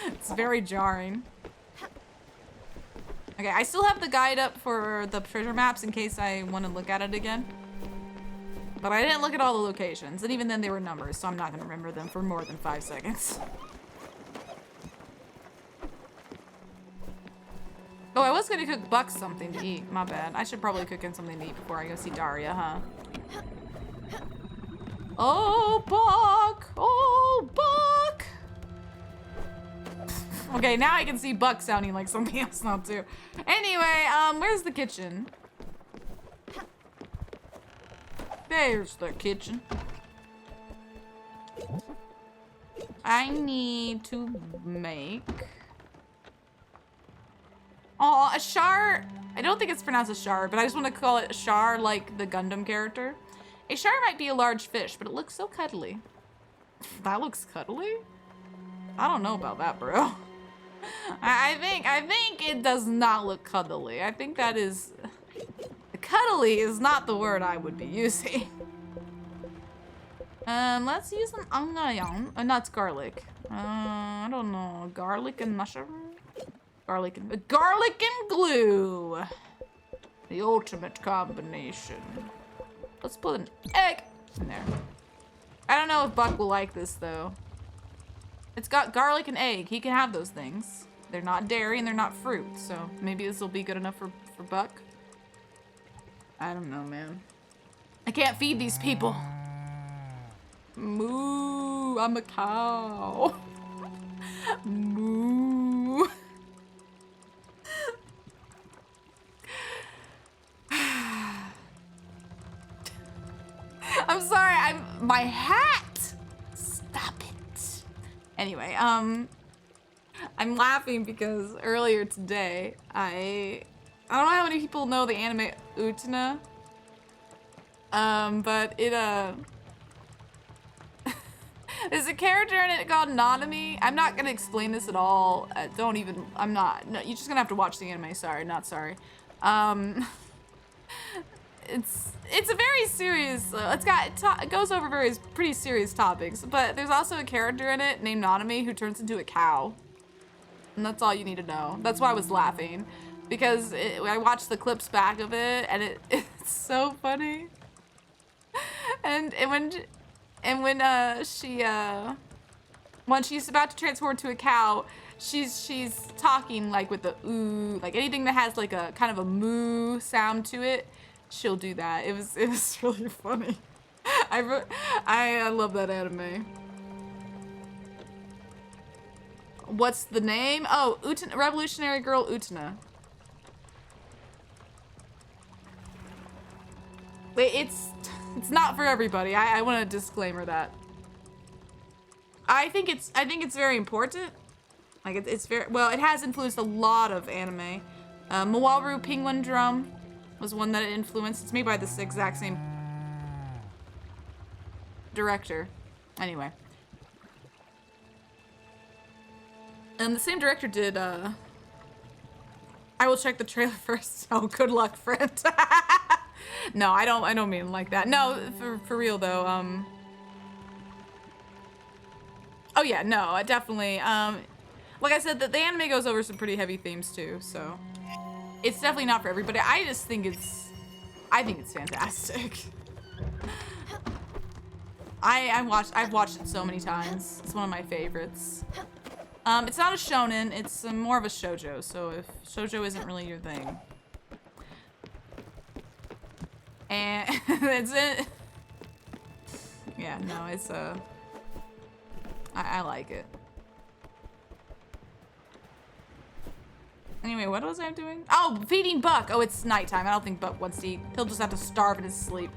It's very jarring. Okay, I still have the guide up for the treasure maps in case I want to look at it again. But I didn't look at all the locations, and even then they were numbers, so I'm not going to remember them for more than 5 seconds. Oh, I was going to cook Buck something to eat. My bad. I should probably cook him something to eat before I go see Daria, huh? Oh, Buck! Oh, Buck! Okay, now I can see Buck sounding like something else now, too. Anyway, where's the kitchen? There's the kitchen. I need to make... Oh, a Shar. I don't think it's pronounced a Shar, but I just want to call it a Shar like the Gundam character. A Shar might be a large fish, but it looks so cuddly. That looks cuddly? I don't know about that, bro. I think it does not look cuddly. I think that is... Cuddly is not the word I would be using. Let's use an onion. Not garlic. I don't know. Garlic and mushroom? Garlic and glue. The ultimate combination. Let's put an egg in there. I don't know if Buck will like this though. It's got garlic and egg. He can have those things. They're not dairy and they're not fruit, so maybe this will be good enough for Buck. I don't know, man. I can't feed these people. Moo, I'm a cow. Moo. I'm sorry, my hat. Stop it. Anyway, I'm laughing because earlier today, I don't know how many people know the anime Utena. But it, there's a character in it called Nanami. I'm not gonna explain this at all. No, you're just gonna have to watch the anime, sorry, not sorry. It's a very serious, it goes over pretty serious topics, but there's also a character in it named Nanami who turns into a cow. And that's all you need to know. That's why I was laughing. Because I watched the clips back of it, and it's so funny. And when she's about to transform to a cow, she's talking like with the ooh, like anything that has like a kind of a moo sound to it, she'll do that. It was really funny. I love that anime. What's the name? Oh, Revolutionary Girl Utena. It's not for everybody. I want to disclaimer that. I think it's very important. Like it's very well. It has influenced a lot of anime. Mawaru Penguin Drum was one that it influenced. It's made by this exact same director. Anyway. The same director did, I will check the trailer first. Oh, good luck, friend. No, I don't mean like that. No, for real though, oh yeah, no, I definitely, like I said, the anime goes over some pretty heavy themes too, so. It's definitely not for everybody. I just think it's fantastic. I've watched it so many times. It's one of my favorites. It's not a shonen, it's more of a shoujo, so if shoujo isn't really your thing. And that's it. Yeah, no, it's I like it. Anyway, what was I doing? Oh, feeding Buck. Oh, it's nighttime. I don't think Buck wants to eat. He'll just have to starve in his sleep.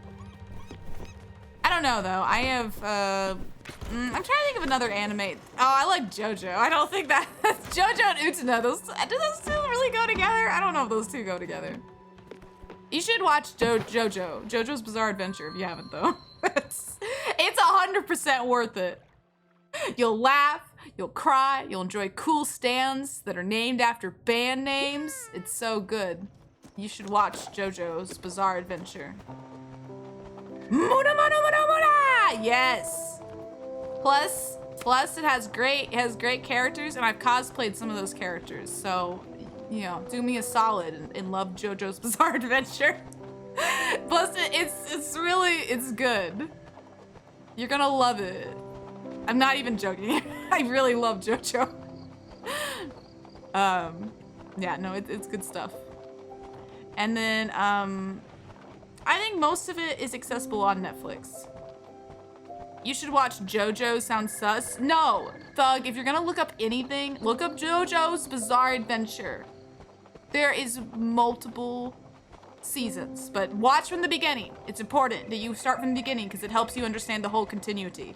I don't know though. I have I'm trying to think of another anime. Oh, I like JoJo. I don't think that JoJo and Utena. Do those two really go together? I don't know if those two go together. You should watch JoJo. JoJo's Bizarre Adventure if you haven't though. It's 100% worth it. You'll laugh, you'll cry, you'll enjoy cool stands that are named after band names. It's so good. You should watch JoJo's Bizarre Adventure. Muna muna muna muna! Yes. Plus it has great characters, and I've cosplayed some of those characters. So, you know, do me a solid and love JoJo's Bizarre Adventure. Plus it's good. You're gonna love it. I'm not even joking. I really love JoJo. Yeah, no, it's good stuff. And then I think most of it is accessible on Netflix. You should watch JoJo Sounds Sus. No, Thug, if you're gonna look up anything, look up JoJo's Bizarre Adventure. There is multiple seasons, but watch from the beginning. It's important that you start from the beginning because it helps you understand the whole continuity.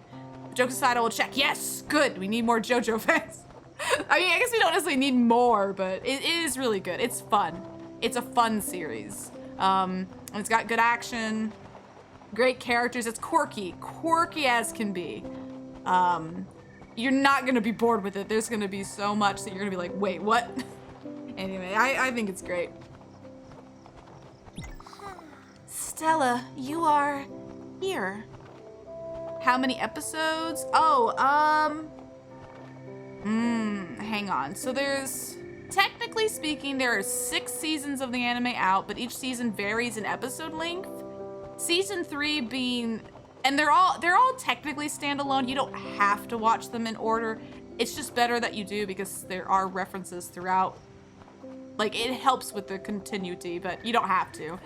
Jokes aside, I will check. Yes, good. We need more JoJo fans. I mean, I guess we don't necessarily need more, but it is really good. It's fun. It's a fun series. And it's got good action, great characters. It's quirky as can be. You're not gonna be bored with it. There's gonna be so much that you're gonna be like, wait, what? Anyway, I think it's great. Stella, you are here. How many episodes? Oh, hang on. So technically speaking, there are 6 seasons of the anime out, but each season varies in episode length. Season 3 being, and they're all technically standalone. You don't have to watch them in order. It's just better that you do because there are references throughout. Like, it helps with the continuity, but you don't have to.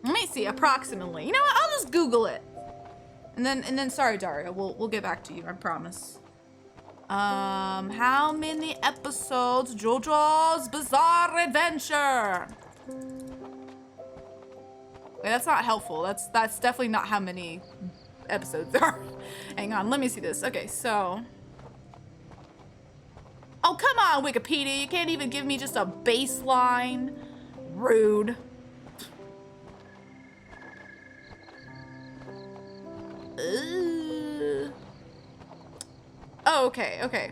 Let me see, approximately. You know what? I'll just Google it. And then sorry, Daria, we'll get back to you, I promise. How many episodes JoJo's Bizarre Adventure? Wait, that's not helpful. That's definitely not how many episodes there are. Hang on, let me see this. Okay, so. Oh, come on, Wikipedia. You can't even give me just a baseline. Rude. Oh, okay.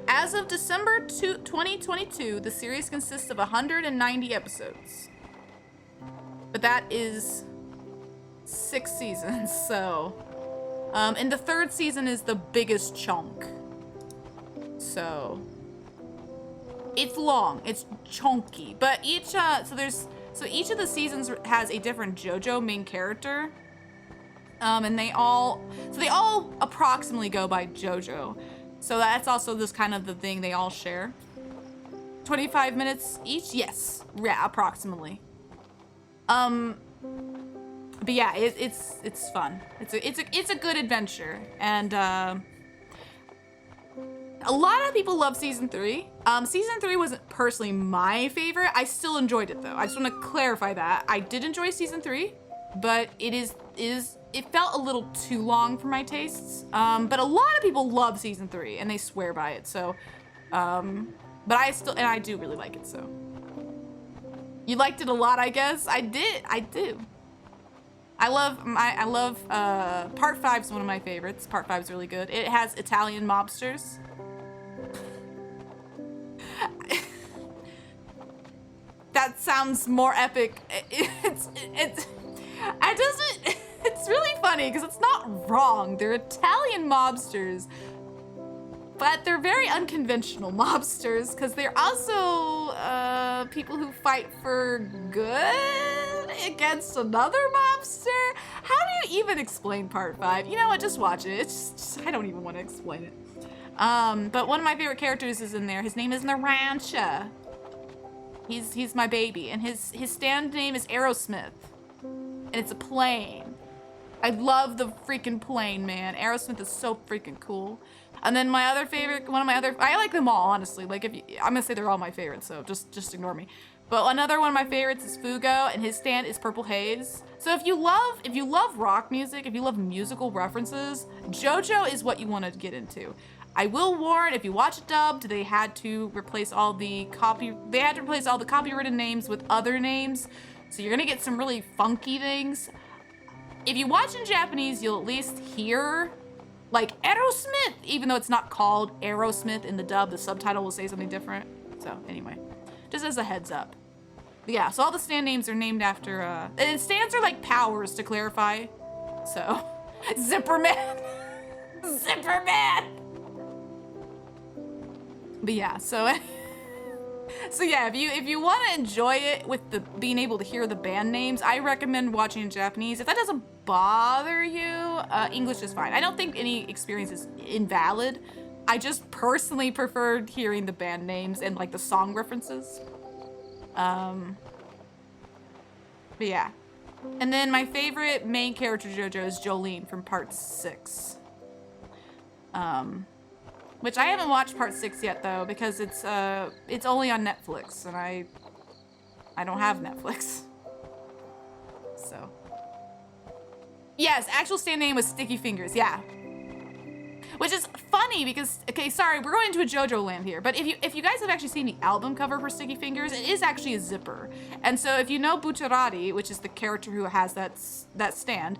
As of December 2022, the series consists of 190 episodes. But that is 6 seasons, so. And the 3rd season is the biggest chunk. So. It's long, it's chunky. But each, so each of the seasons has a different JoJo main character. And they all approximately go by JoJo. So that's also just kind of the thing they all share. 25 minutes each? Yes. Yeah, approximately. But yeah, it's fun. It's a good adventure. And A lot of people love season 3. Season 3 wasn't personally my favorite. I still enjoyed it though. I just want to clarify that. I did enjoy season 3, but it felt a little too long for my tastes. But a lot of people love season 3 and they swear by it. So, but I do really like it. So, you liked it a lot, I guess. I do. I love part 5 is one of my favorites. Part 5 is really good. It has Italian mobsters. That sounds more epic. It's really funny because it's not wrong. They're Italian mobsters, but they're very unconventional mobsters because they're also people who fight for good against another mobster. How do you even explain part 5? You know what? Just watch it. It's just, I don't even want to explain it. But one of my favorite characters is in there. His name is Narancha. He's my baby, and his stand name is Aerosmith, and it's a plane. I love the freaking plane, man. Aerosmith is so freaking cool. And then my other favorite, I like them all, honestly. Like I'm gonna say they're all my favorites, so just ignore me. But another one of my favorites is Fugo, and his stand is Purple Haze. So if you love rock music, if you love musical references, JoJo is what you want to get into. I will warn, if you watch it dubbed, they had to replace all the copywritten names with other names. So you're gonna get some really funky things. If you watch in Japanese, you'll at least hear like Aerosmith, even though it's not called Aerosmith in the dub, the subtitle will say something different. So anyway, just as a heads up. But yeah, so all the stand names are named after, and stands are like powers to clarify. So, Zipperman, Zipperman. But yeah, so yeah, if you want to enjoy it with the being able to hear the band names, I recommend watching in Japanese. If that doesn't bother you, English is fine. I don't think any experience is invalid. I just personally preferred hearing the band names and like the song references. But yeah. And then my favorite main character JoJo is Jolene from part 6. Which I haven't watched part 6 yet though, because it's only on Netflix and I don't have Netflix. So. Yes, actual stand name was Sticky Fingers, yeah. Which is funny because, okay, sorry, we're going into a JoJo land here, but if you guys have actually seen the album cover for Sticky Fingers, it is actually a zipper. And so if you know Bucciarati, which is the character who has that stand,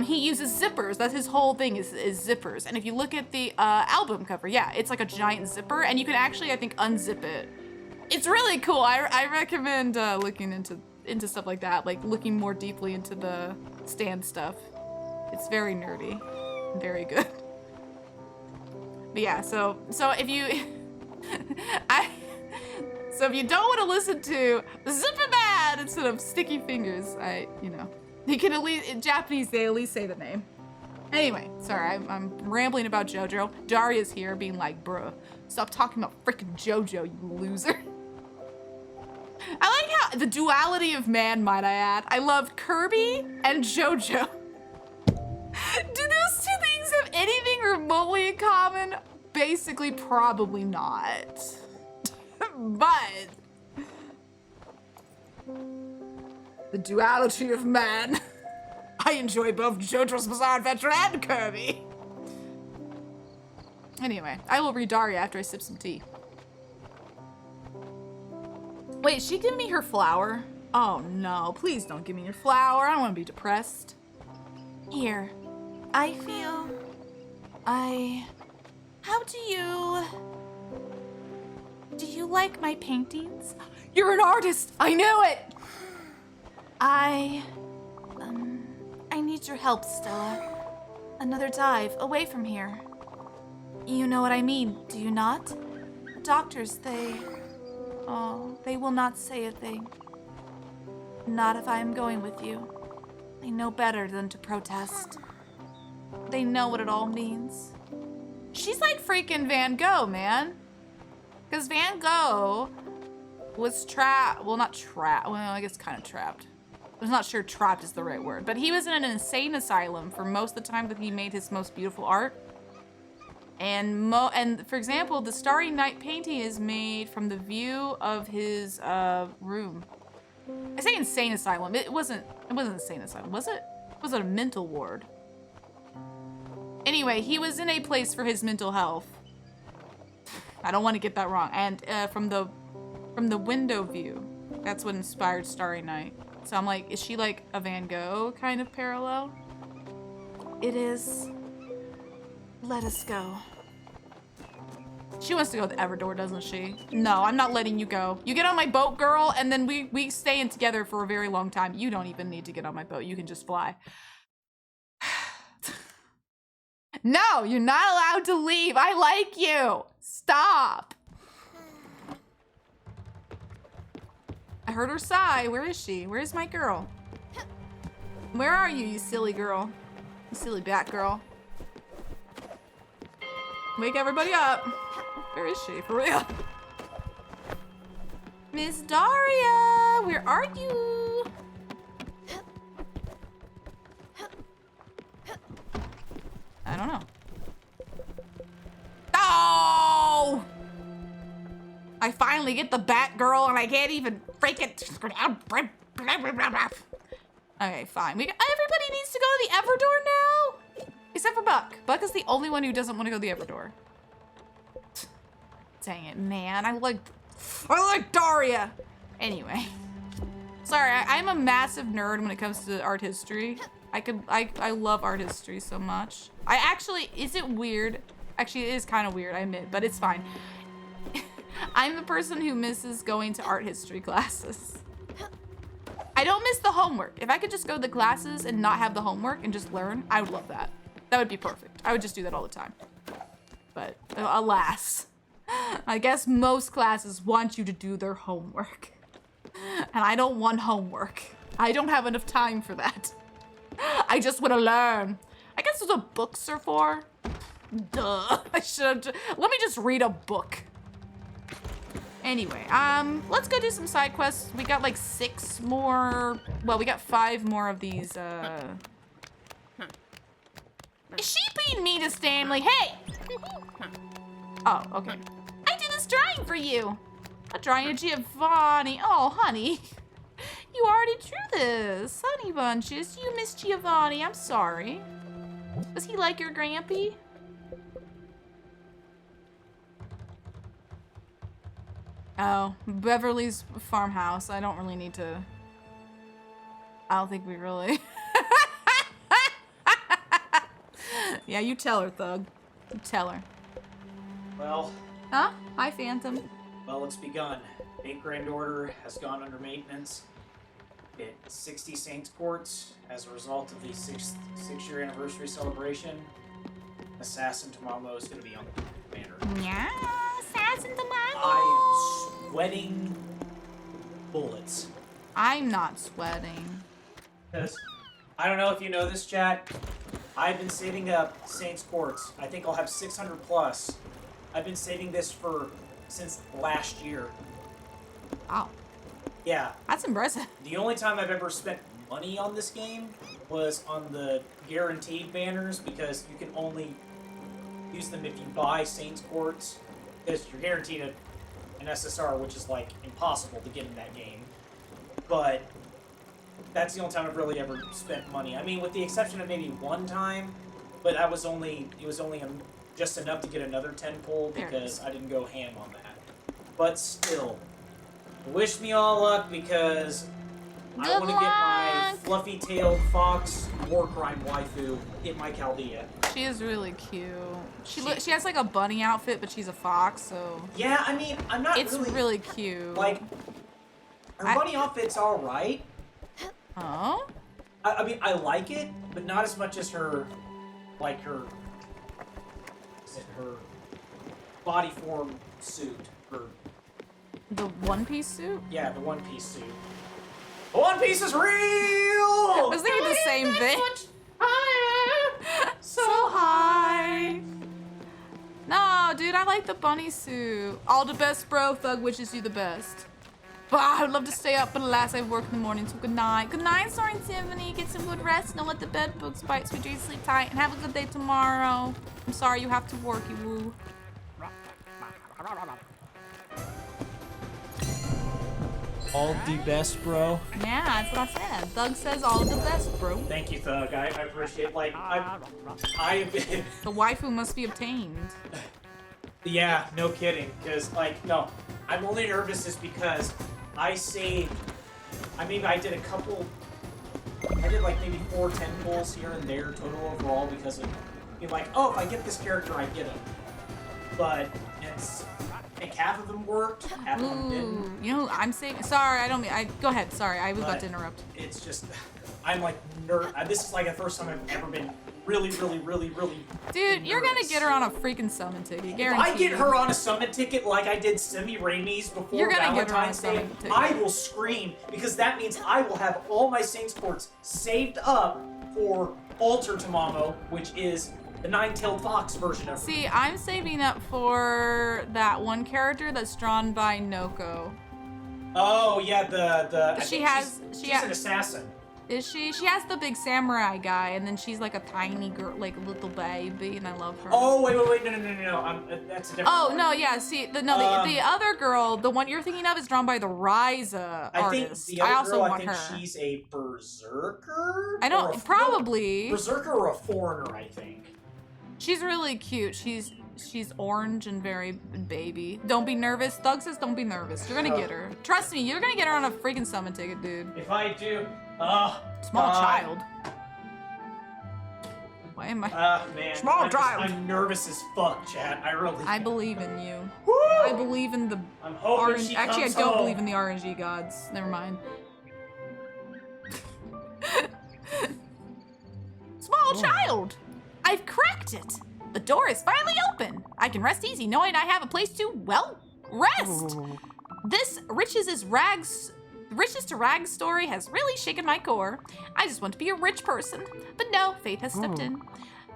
he uses zippers. That's his whole thing is zippers. And if you look at the album cover, yeah, it's like a giant zipper, and you can actually, I think, unzip it. It's really cool. I recommend looking into stuff like that, like looking more deeply into the stand stuff. It's very nerdy, very good. But yeah, so if you if you don't want to listen to Zipperman instead of Sticky Fingers, you can at least, in Japanese, they at least say the name. Anyway, sorry, I'm rambling about JoJo. Daria's here being like, bruh, stop talking about freaking JoJo, you loser. I like how the duality of man, might I add. I love Kirby and JoJo. Do those two things have anything remotely in common? Basically, probably not. But the duality of man. I enjoy both JoJo's Bizarre Adventure and Kirby. Anyway, I will read Daria after I sip some tea. Wait, is she giving me her flower? Oh no, please don't give me your flower. I don't want to be depressed. Here, I feel... How do you like my paintings? You're an artist! I knew it! I need your help, Stella. Another dive away from here. You know what I mean, do you not? The doctors, they will not say a thing. Not if I am going with you. They know better than to protest. They know what it all means. She's like freaking Van Gogh, man. Because Van Gogh was trapped. Well, not trapped. Well, I guess kind of trapped. I'm not sure trapped is the right word. But he was in an insane asylum for most of the time that he made his most beautiful art. And for example, the Starry Night painting is made from the view of his room. I say insane asylum. It wasn't insane asylum, was it? Was it a mental ward? Anyway, he was in a place for his mental health. I don't want to get that wrong. And from the window view, that's what inspired Starry Night. So I'm like, is she like a Van Gogh kind of parallel? It is. Let us go. She wants to go to Everdor, doesn't she? No, I'm not letting you go. You get on my boat, girl, and then we stay in together for a very long time. You don't even need to get on my boat. You can just fly. No, you're not allowed to leave. I like you. Stop. I heard her sigh. Where is she? Where is my girl? Where are you, you silly girl? You silly bat girl. Wake everybody up. Where is she? For real. Miss Daria, where are you? I don't know. Oh! I finally get the bat girl and I can't even freaking. Okay, fine. Everybody needs to go to the Everdor now? Except for Buck. Buck is the only one who doesn't want to go to the Everdor. Dang it, man. I like Daria. Anyway. Sorry, I'm a massive nerd when it comes to art history. I love art history so much. Is it weird? Actually, it is kind of weird, I admit, but it's fine. I'm the person who misses going to art history classes. I don't miss the homework. If I could just go to the classes and not have the homework and just learn, I would love that. That would be perfect. I would just do that all the time. But alas, I guess most classes want you to do their homework. And I don't want homework. I don't have enough time for that. I just want to learn. I guess that's what books are for. Duh. Let me just read a book. Anyway, let's go do some side quests. We got like 6 more. Well, we got 5 more of these. Is she being mean to Stanley? Hey! Oh, okay. I did this drawing for you. A drawing of Giovanni. Oh, honey. You already drew this. Honey bunches, you miss Giovanni. I'm sorry. Does he like your grampy? Oh, Beverly's farmhouse. I don't really need to. I don't think we really. Yeah, you tell her, Thug. You tell her. Well. Huh? Hi, Phantom. Well, it's begun. 8 Grand Order has gone under maintenance. Hit 60 Saints Courts as a result of the 6-year anniversary celebration. Assassin Tamamo is going to be on the banner. Yeah, Assassin Tamamo. I am sweating bullets. I'm not sweating. Because, I don't know if you know this, chat. I've been saving up Saints Courts. I think I'll have 600 plus. I've been saving this since last year. Wow. Yeah. That's impressive. The only time I've ever spent money on this game was on the guaranteed banners, because you can only use them if you buy Saints Courts, because you're guaranteed an SSR, which is like impossible to get in that game. But that's the only time I've really ever spent money. I mean, with the exception of maybe one time, but it was only just enough to get another 10 pull, because I didn't go ham on that. But still, wish me all luck, because I want to get my fluffy-tailed fox war crime waifu in my Chaldea. She is really cute. She has like a bunny outfit, but she's a fox, so. Yeah, I mean, I'm not. It's really cute. Like, her bunny outfit's all right. Oh. I mean, I like it, but not as much as her, like her body form suit. The one-piece suit? Yeah, the one-piece suit. The One Piece is real! I was thinking the same thing. So high. No, dude, I like the bunny suit. All the best, bro. Thug wishes you the best. I would love to stay up, but alas, I have work in the morning, so good night. Good night, Soren Tiffany. Get some good rest. Don't let the bed bugs bite. Sweet dreams, sleep tight, and have a good day tomorrow. I'm sorry you have to work, you woo. All the best, bro. Yeah, that's what I said. Thug says all the best, bro. Thank you, Thug. I appreciate. Like, I The waifu must be obtained. Yeah, no kidding. Because, like, no, I'm only nervous is because I saved. I did a couple. I did like maybe 4 10 pulls here and there total overall because of being like, oh, if I get this character, I get him. But it's. I think half of them worked, half of them didn't. You know, I'm saying. Sorry, I don't mean. Go ahead. Sorry, I was about to interrupt. It's just, I'm like this is like the first time I've ever been really. Dude, you're gonna get her on a freaking summon ticket. Guaranteed. If I get her on a summon ticket like I did Semi Raimi's before Valentine's Day, I will scream because that means I will have all my Saints ports saved up for Alter Tamamo, which is the nine-tailed fox version of her. See, I'm saving up for that one character that's drawn by Noko. Oh yeah, the she's an assassin. Is she? She has the big samurai guy, and then she's like a tiny girl, like a little baby, and I love her. Oh wait, no, that's a different. Oh one. no, yeah. See, the other girl, the one you're thinking of, is drawn by the Ryza artist. I think the other also girl, want I think her. she's a berserker. I don't. Probably. No, berserker or a foreigner, I think. She's really cute. She's orange and very baby. Don't be nervous. Thug says don't be nervous. You're gonna get her. Trust me, you're gonna get her on a freaking summon ticket, dude. If I do, small child. Why am I? Man. Small child. I'm nervous as fuck, Chad. I believe in you. Woo! I believe in the I'm hoping she Actually, I comes don't home. believe in the RNG gods. Never mind. Small child! I've cracked it! The door is finally open! I can rest easy knowing I have a place to, well, rest! This riches to rags story has really shaken my core. I just want to be a rich person. But no, fate has stepped in.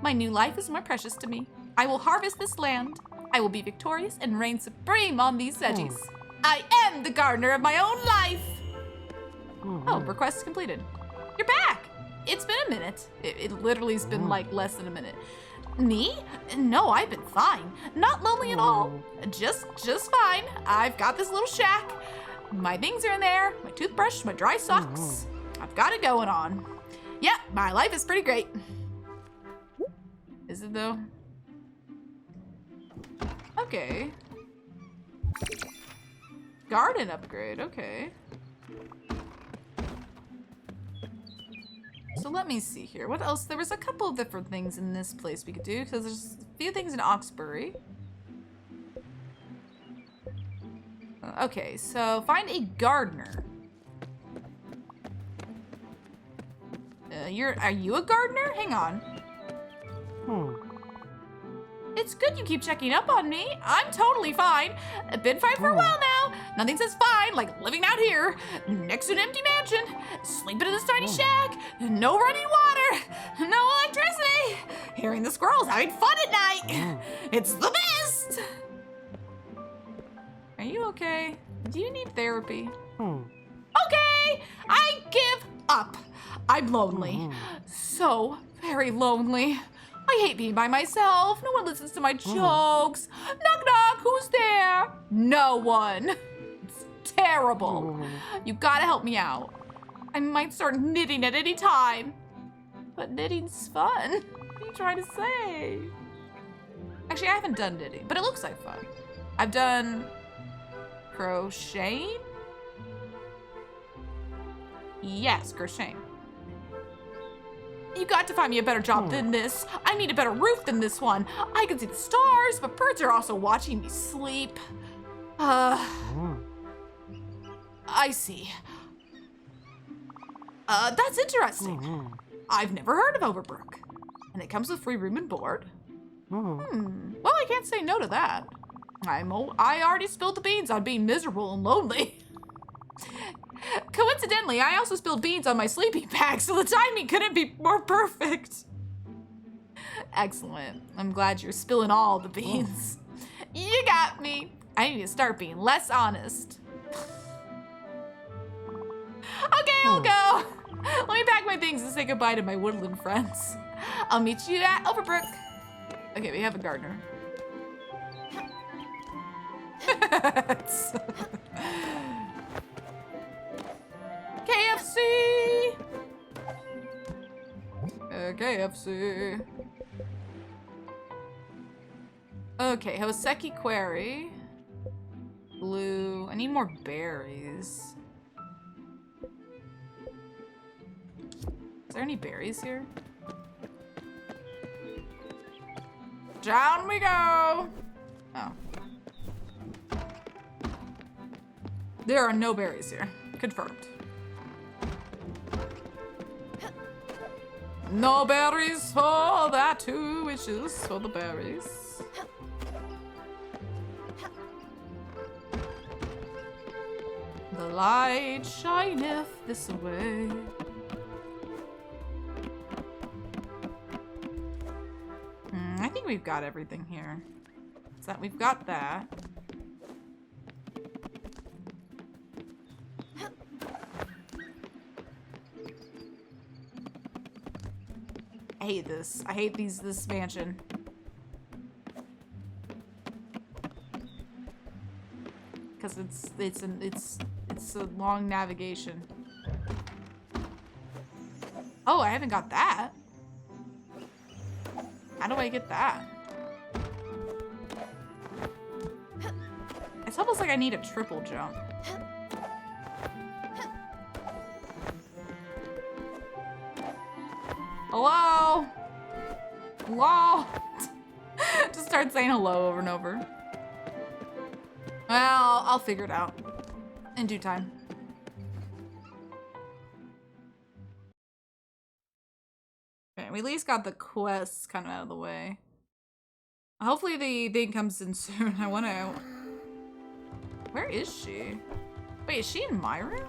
My new life is more precious to me. I will harvest this land. I will be victorious and reign supreme on these veggies. I am the gardener of my own life! Oh, request completed. You're back! It's been a minute. It literally has been like less than a minute. Me? No, I've been fine. Not lonely at all. Just fine. I've got this little shack. My things are in there. My toothbrush, my dry socks. I've got it going on. Yep, my life is pretty great. Is it though? Okay. Garden upgrade, okay. So let me see here. What else? There was a couple of different things in this place we could do, because there's a few things in Oxbury. Okay, so find a gardener. Are you a gardener? Hang on. It's good you keep checking up on me. I'm totally fine. I've been fine for a while now. Nothing says fine like living out here, next to an empty mansion, sleeping in this tiny shack, no running water, no electricity, hearing the squirrels having fun at night. It's the best. Are you okay? Do you need therapy? Okay, I give up. I'm lonely. So very lonely. I hate being by myself. No one listens to my jokes. Knock knock, who's there? No one. It's terrible. You gotta help me out. I might start knitting at any time. But knitting's fun. What are you trying to say? Actually, I haven't done knitting, but it looks like fun. I've done crocheting? Yes, crocheting. You got to find me a better job than this. I need a better roof than this one. I can see the stars, but birds are also watching me sleep. I see. That's interesting. I've never heard of Overbrook. And it comes with free room and board? Well, I can't say no to that. I already spilled the beans on being miserable and lonely. Coincidentally, I also spilled beans on my sleeping bag, so the timing couldn't be more perfect. Excellent. I'm glad you're spilling all the beans. You got me. I need to start being less honest. Okay, I'll go. Let me pack my things and say goodbye to my woodland friends. I'll meet you at Overbrook. Okay, we have a gardener. KFC! KFC. Okay, Hoseki Quarry. Blue. I need more berries. Is there any berries here? Down we go! Oh. There are no berries here. Confirmed. No berries for that who wishes for the berries. The light shineth this way. I think we've got everything here. So that we've got that. I hate this. I hate this mansion. Because it's a long navigation. Oh, I haven't got that. How do I get that? It's almost like I need a triple jump. Hello? Hello? Just start saying hello over and over. Well, I'll figure it out in due time. Okay, we at least got the quests kind of out of the way. Hopefully the thing comes in soon. I want to... Where is she? Wait, is she in my room?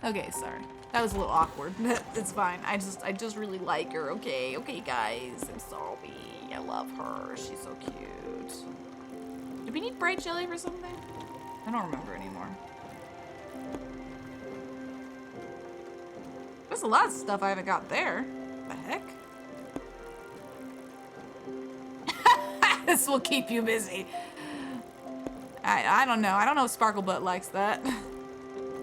Okay, sorry. That was a little awkward. It's fine. I just really like her. Okay, guys. I'm sorry. I love her. She's so cute. Do we need bright jelly for something? I don't remember anymore. There's a lot of stuff I haven't got there. What the heck? This will keep you busy. I don't know. I don't know if Sparkle Butt likes that.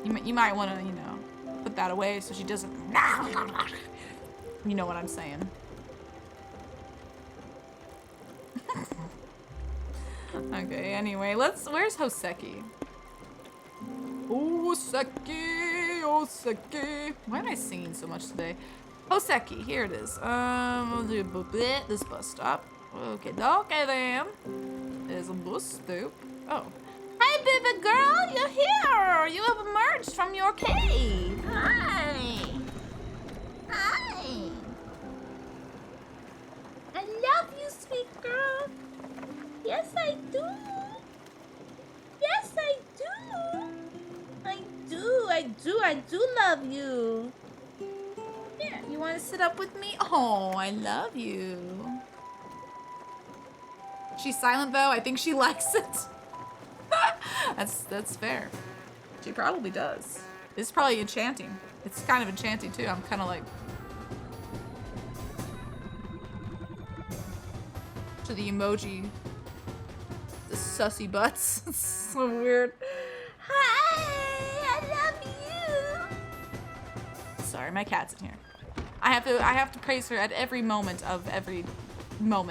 You might want to, you know, put that away so she doesn't... You know what I'm saying. Okay, anyway, where's Hoseki? Hoseki. Why am I singing so much today? Hoseki, here it is. We'll do this bus stop. Okay then. There's a bus stop. Oh. Hi, baby girl, you're here. You have emerged from your cave. Hi. I love you, sweet girl. Yes, I do. Yes, I do. I do love you. Yeah, you want to sit up with me? Oh, I love you. She's silent though. I think she likes it. That's fair. She probably does. It's probably enchanting. It's kind of enchanting too. I'm kind of like to the emoji, the sussy butts. It's so weird. Hi, I love you. Sorry, my cat's in here. I have to praise her at every moment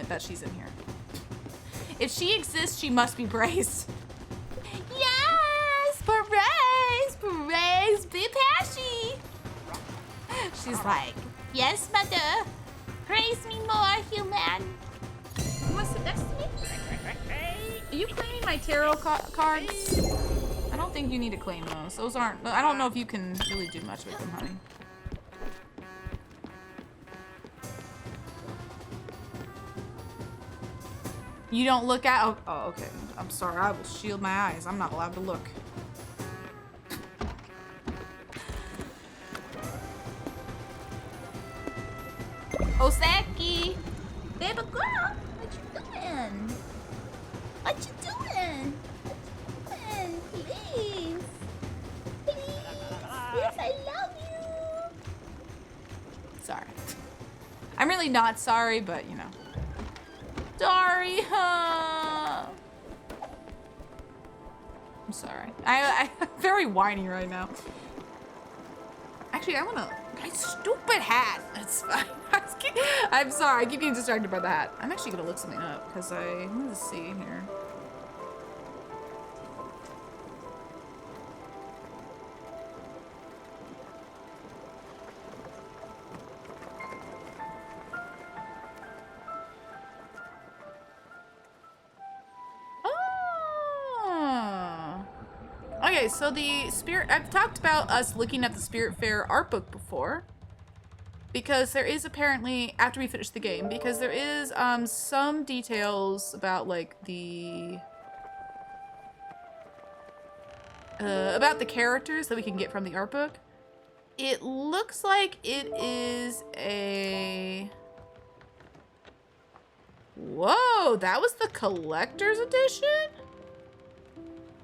that she's in here. If she exists, she must be praised. Yes, praise, be pashy. She's like, yes, mother, praise me more, human. You want to sit next to me? Are you claiming my tarot cards? I don't think you need to claim those. Those aren't, I don't know if you can really do much with them, honey. You don't look at, oh, okay. I'm sorry, I will shield my eyes. I'm not allowed to look. Hoseki! Baby really not sorry, but you know. Sorry, huh? I'm sorry. I'm very whiny right now. Actually, I wanna. My stupid hat. That's fine. I'm sorry. I keep getting distracted by the hat. I'm actually gonna look something up because I need to see here. Okay, so the I've talked about us looking at the Spiritfarer art book before. Because there is apparently, after we finish the game, because there is some details about like about the characters that we can get from the art book. It looks like it is a... Whoa, that was the collector's edition?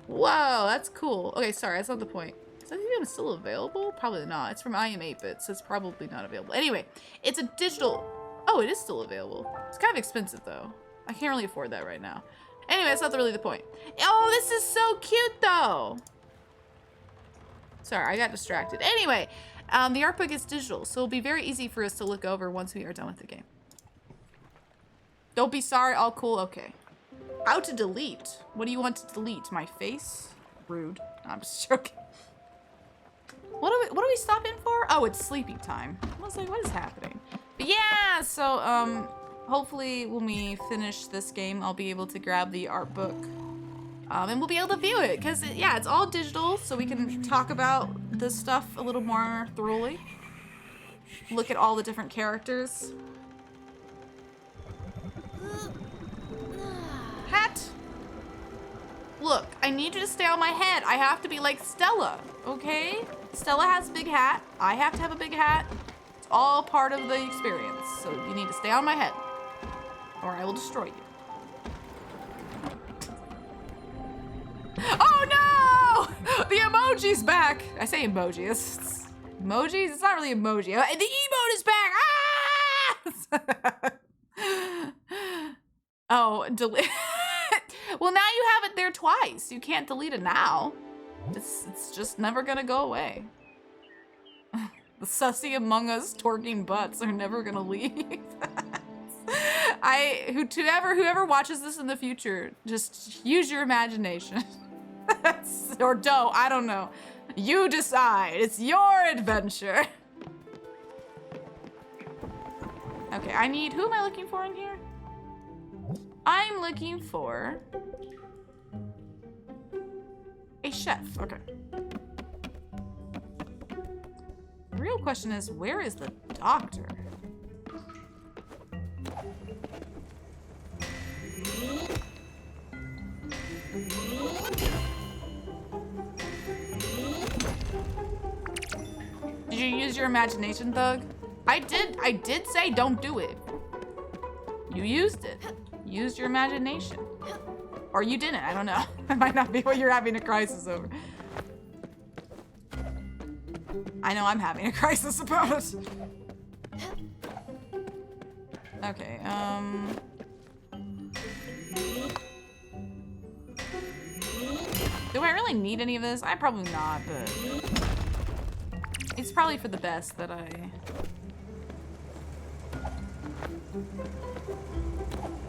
Whoa, that's cool. Okay, sorry, that's not the point. Is that even still available? Probably not. It's from I Am 8-Bit, so it's probably not available. Anyway, it's a digital... Oh, it is still available. It's kind of expensive, though. I can't really afford that right now. Anyway, that's not really the point. Oh, this is so cute, though. Sorry, I got distracted. Anyway, the art book is digital, so it'll be very easy for us to look over once we are done with the game. Don't be sorry, all cool, okay. How to delete? What do you want to delete? My face? Rude. No, I'm just joking. What do we stop in for? Oh, it's sleeping time. I was like, what is happening? But yeah, so hopefully when we finish this game, I'll be able to grab the art book. And we'll be able to view it, because yeah, it's all digital, so we can talk about this stuff a little more thoroughly. Look at all the different characters. Hat! Look, I need you to stay on my head. I have to be like Stella, okay? Stella has a big hat. I have to have a big hat. It's all part of the experience, so you need to stay on my head, or I will destroy you. Oh no! The emoji's back! I say emoji. It's emojis? It's not really emoji. The emote is back! Ah! Oh, delete. Well, now you have it there twice. You can't delete it now. It's just never gonna go away. The sussy among us twerking butts are never gonna leave. Whoever watches this in the future, just use your imagination. Or don't, I don't know. You decide, it's your adventure. Okay, who am I looking for in here? I'm looking for a chef, okay. The real question is, where is the doctor? Did you use your imagination, Thug? I did say don't do it. You used it. Used your imagination. Or you didn't, I don't know. It might not be what you're having a crisis over. I know I'm having a crisis about it. Okay, do I really need any of this? I probably not, but it's probably for the best that I...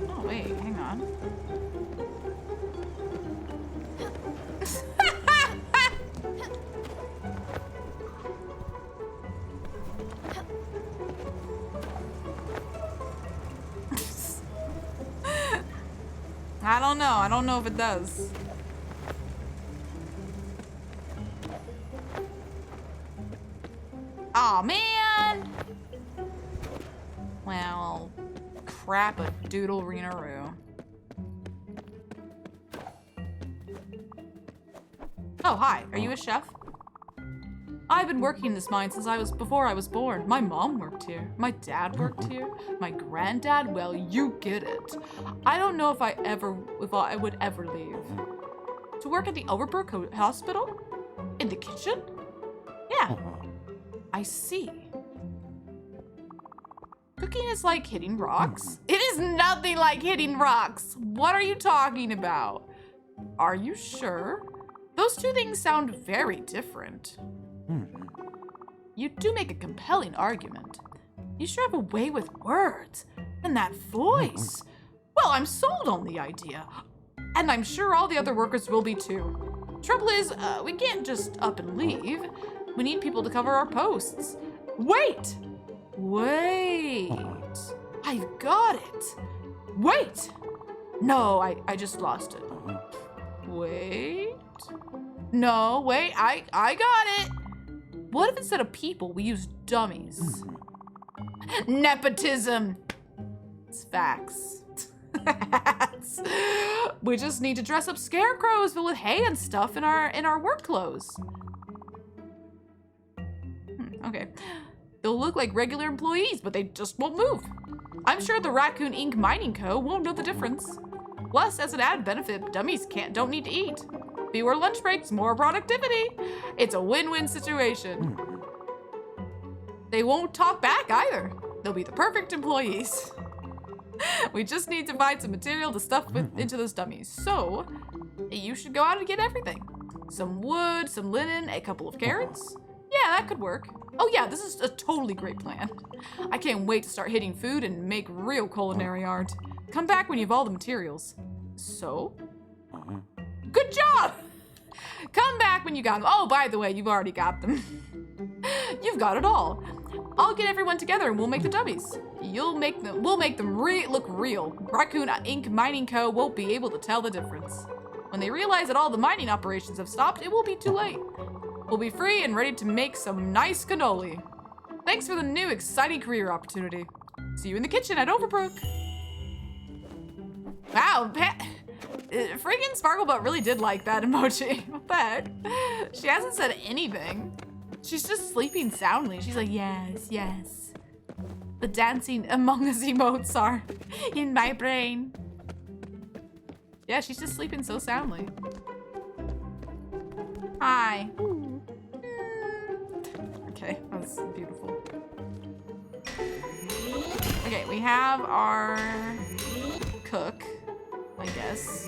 Oh, wait, hang on. I don't know. I don't know if it does. Aw, man! Well, crap a doodle-reenaroo. Oh, hi. Are you a chef? I've been working in this mine since before I was born. My mom worked here. My dad worked here. My granddad, well, you get it. I don't know if I would ever leave. To work at the Overbrook Hospital? In the kitchen? Yeah. I see. Cooking is like hitting rocks. It is nothing like hitting rocks. What are you talking about? Are you sure? Those two things sound very different. You do make a compelling argument. You sure have a way with words. And that voice. Well, I'm sold on the idea. And I'm sure all the other workers will be too. Trouble is, we can't just up and leave. We need people to cover our posts. Wait! Wait. I've got it. Wait. No, I just lost it. Wait. No, wait, I got it. What if instead of people, we use dummies? Nepotism. It's facts. We just need to dress up scarecrows filled with hay and stuff in our work clothes. Okay. They'll look like regular employees, but they just won't move. I'm sure the Raccoon Ink Mining Co. won't know the difference. Plus, as an added benefit, dummies don't need to eat. Fewer lunch breaks, more productivity. It's a win-win situation. They won't talk back either. They'll be the perfect employees. We just need to find some material to stuff into those dummies. So, you should go out and get everything. Some wood, some linen, a couple of carrots. Yeah, that could work. Oh yeah, this is a totally great plan. I can't wait to start hitting food and make real culinary art. Come back when you have all the materials. So? Good job! Come back when you got them. Oh, by the way, you've already got them. You've got it all. I'll get everyone together and we'll make the dummies. We'll make them look real. Raccoon Ink Mining Co. won't be able to tell the difference. When they realize that all the mining operations have stopped, it will be too late. We'll be free and ready to make some nice cannoli. Thanks for the new exciting career opportunity. See you in the kitchen at Overbrook. Wow, freaking Sparklebutt really did like that emoji. What the heck? She hasn't said anything. She's just sleeping soundly. She's like, yes, yes. The dancing Among Us emotes are in my brain. Yeah, she's just sleeping so soundly. Hi. Okay, that was beautiful. Okay, we have our cook, I guess.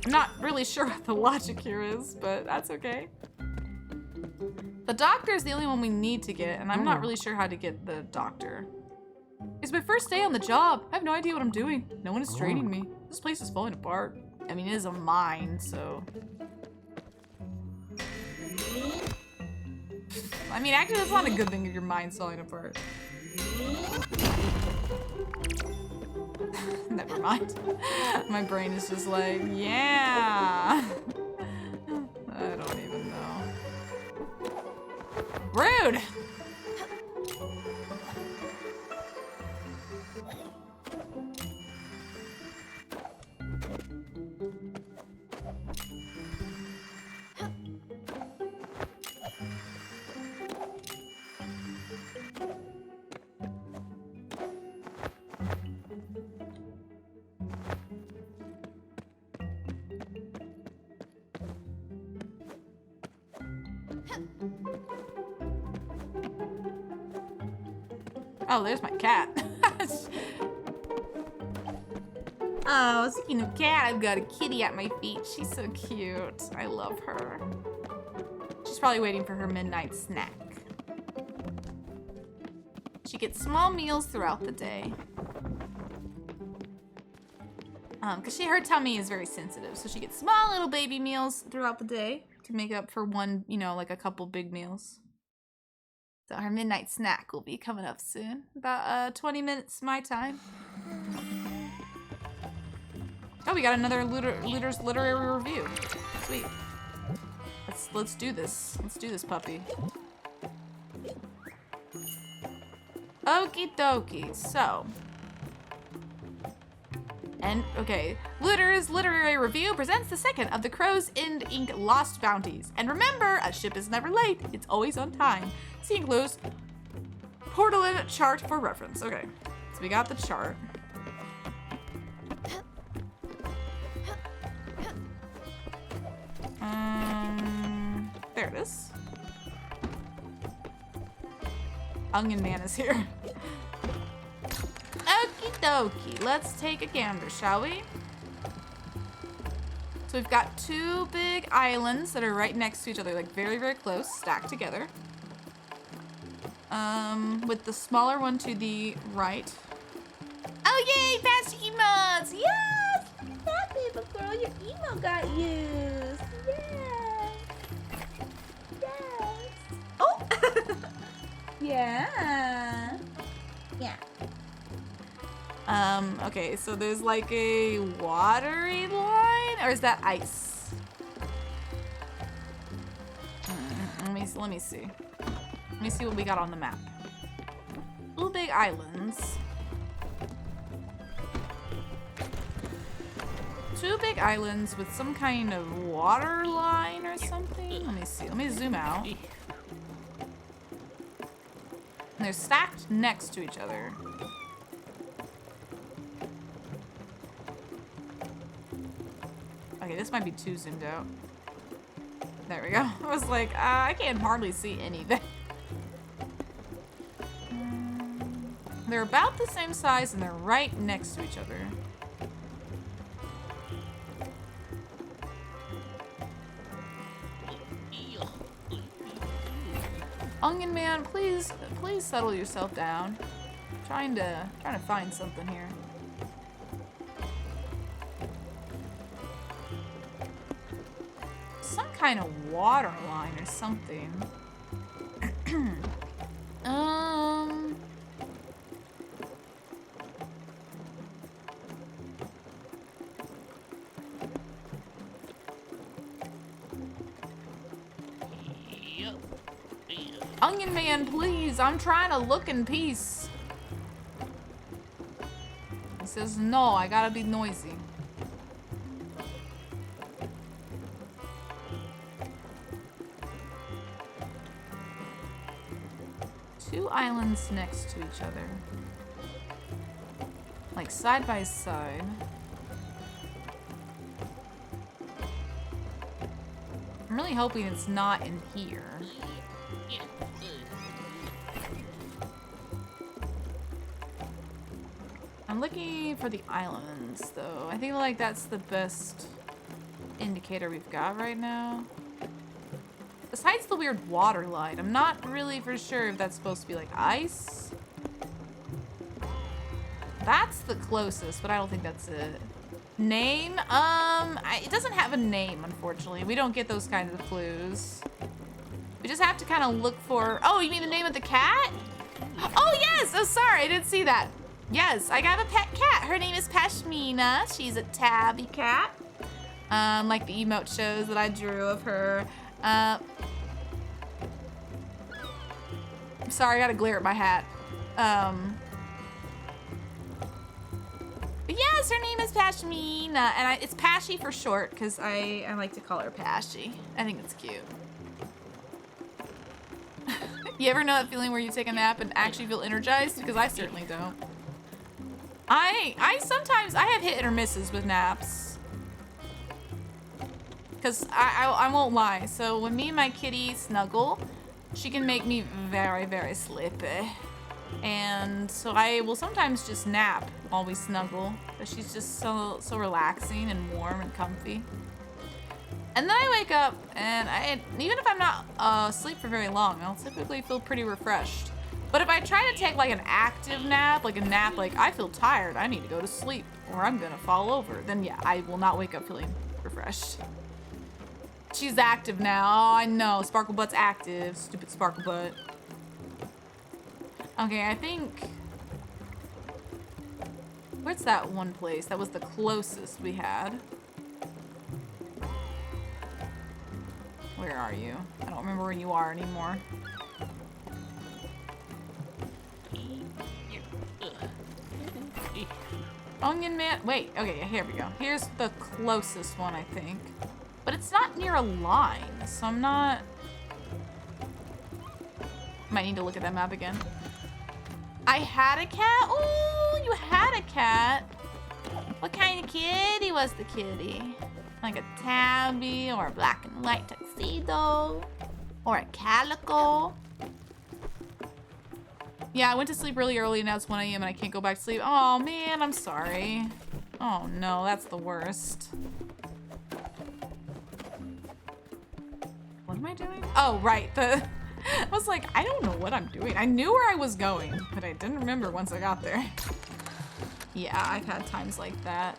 I'm not really sure what the logic here is, but that's okay. The doctor is the only one we need to get, and I'm not really sure how to get the doctor. It's my first day on the job. I have no idea what I'm doing. No one is training me. This place is falling apart. I mean, it is a mine, so... I mean, actually, that's not a good thing if your mind's falling apart. Never mind. My brain is just like, yeah. I don't even know. Rude! Oh, there's my cat. Oh, speaking of cat, I've got a kitty at my feet. She's so cute. I love her. She's probably waiting for her midnight snack. She gets small meals throughout the day. Because her tummy is very sensitive, so she gets small little baby meals throughout the day to make up for one, you know, like a couple big meals. So her midnight snack will be coming up soon. About 20 minutes my time. Oh, we got another Looter's literary review. Sweet. Let's do this. Let's do this puppy. Okie dokie. So. And, okay. Looter's literary review presents the second of the Crow's End Inc. Lost Bounties. And remember, a ship is never late. It's always on time. See enclosed Portalin chart for reference. Okay. So we got the chart. There it is. Onion Man is here. dokie. Let's take a gander, shall we? So we've got two big islands that are right next to each other, like very, very close, stacked together. With the smaller one to the right. Oh, yay! Fast emotes! Yes! That baby girl, your emo got used. Yes! Yes! Oh! Yeah! Yeah. Okay, so there's like a watery line, or is that ice? Let me see. Let me see what we got on the map. Two big islands. Two big islands with some kind of water line or something. Let me see. Let me zoom out. And they're stacked next to each other. Okay, this might be too zoomed out. There we go. I was like, I can't hardly see anything. They're about the same size and they're right next to each other. Onion Man, please settle yourself down. Trying to find something here. Some kind of water line or something. Onion Man, please, I'm trying to look in peace. He says, no, I gotta be noisy. Two islands next to each other. Like side by side. I'm really hoping it's not in here. I'm looking for the islands, though. I think like that's the best indicator we've got right now. Besides the weird water line, I'm not really for sure if that's supposed to be like ice. That's the closest, but I don't think that's it. Name? It doesn't have a name, unfortunately. We don't get those kinds of clues. We just have to kind of look for... Oh, you mean the name of the cat? Oh, yes! Oh, sorry, I didn't see that. Yes, I got a pet cat. Her name is Pashmina. She's a tabby cat. Like the emote shows that I drew of her. I'm sorry, I gotta glare at my hat. But yes, her name is Pashmina, and it's Pashy for short, because I like to call her Pashy. I think it's cute. You ever know that feeling where you take a nap and actually feel energized? Because I certainly don't. I sometimes have hit or misses with naps. Because I won't lie. So when me and my kitty snuggle, she can make me very, very sleepy. And so I will sometimes just nap while we snuggle. But she's just so relaxing and warm and comfy. And then I wake up and even if I'm not asleep for very long, I'll typically feel pretty refreshed. But if I try to take like an active nap, like I feel tired, I need to go to sleep or I'm gonna fall over, then yeah, I will not wake up feeling refreshed. She's active now. Oh, I know. Sparklebutt's active. Stupid Sparklebutt. Okay, I think... Where's that one place? That was the closest we had. Where are you? I don't remember where you are anymore. Onion Man. Wait, okay, here we go. Here's the closest one, I think. But it's not near a line, so I'm not... Might need to look at that map again. I had a cat? Oh, you had a cat. What kind of kitty was the kitty? Like a tabby or a black and white tuxedo or a calico? Yeah, I went to sleep really early and now it's 1 a.m. and I can't go back to sleep. Oh man, I'm sorry. Oh no, that's the worst. What am I doing? Oh, right. I was like, I don't know what I'm doing. I knew where I was going, but I didn't remember once I got there. Yeah, I've had times like that.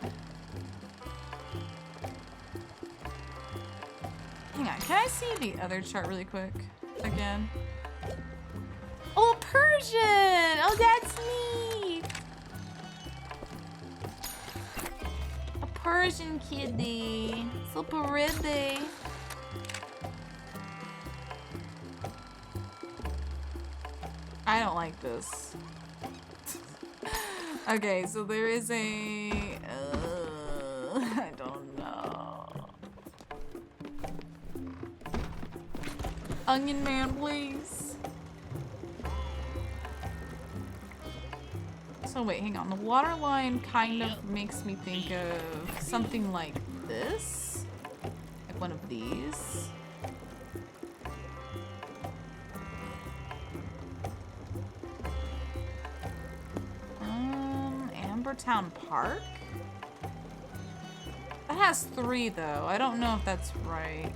Hang on, can I see the other chart really quick? Again. Oh, Persian! Oh, that's neat! A Persian kitty. So pretty. I don't like this. Okay, so there is a... I don't know. Onion man, please. So wait, hang on. The water line kind of makes me think of something like this. Like one of these. Town Park? That has 3 though. I don't know if that's right.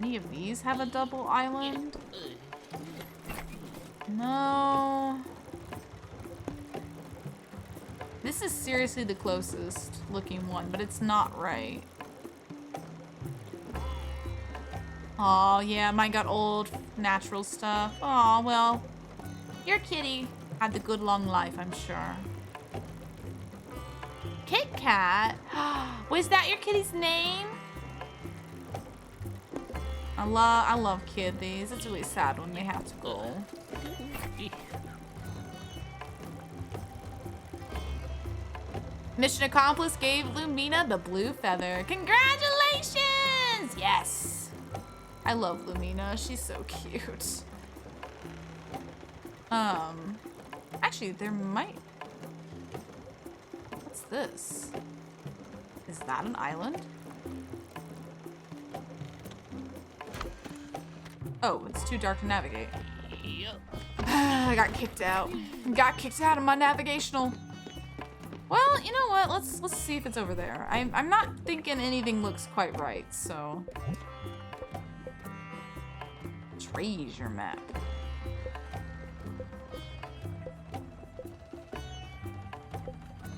Any of these have a double island? No. This is seriously the closest looking one, but it's not right. Oh yeah, mine got old natural stuff. Oh well, your kitty had the good long life, I'm sure. Kit Kat? Was that your kitty's name? I love kitties. It's really sad when they have to go. Mission accomplished, gave Lumina the blue feather. Congratulations! Yes. I love Lumina. She's so cute. Actually, there might... What's this? Is that an island? Oh, it's too dark to navigate. I got kicked out. Got kicked out of my navigational. Well, you know what? Let's see if it's over there. I'm not thinking anything looks quite right, so... Treasure map.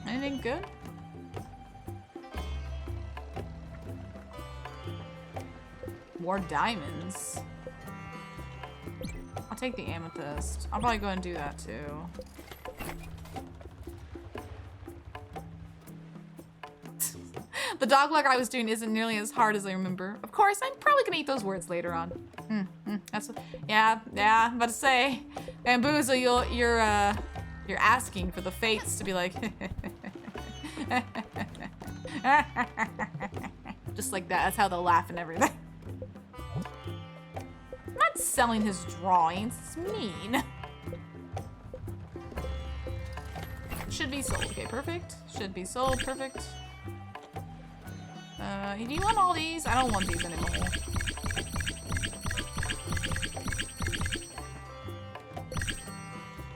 Anything good? More diamonds. I'll take the amethyst. I'll probably go and do that too. The dog leg I was doing isn't nearly as hard as I remember. Of course, I'm probably gonna eat those words later on. That's what, yeah. I'm about to say, Bamboozle, you're asking for the fates to be like, just like that. That's how they'll laugh and everything. I'm not selling his drawings. It's mean. Should be sold. Okay, perfect. Should be sold. Perfect. Do you want all these? I don't want these anymore.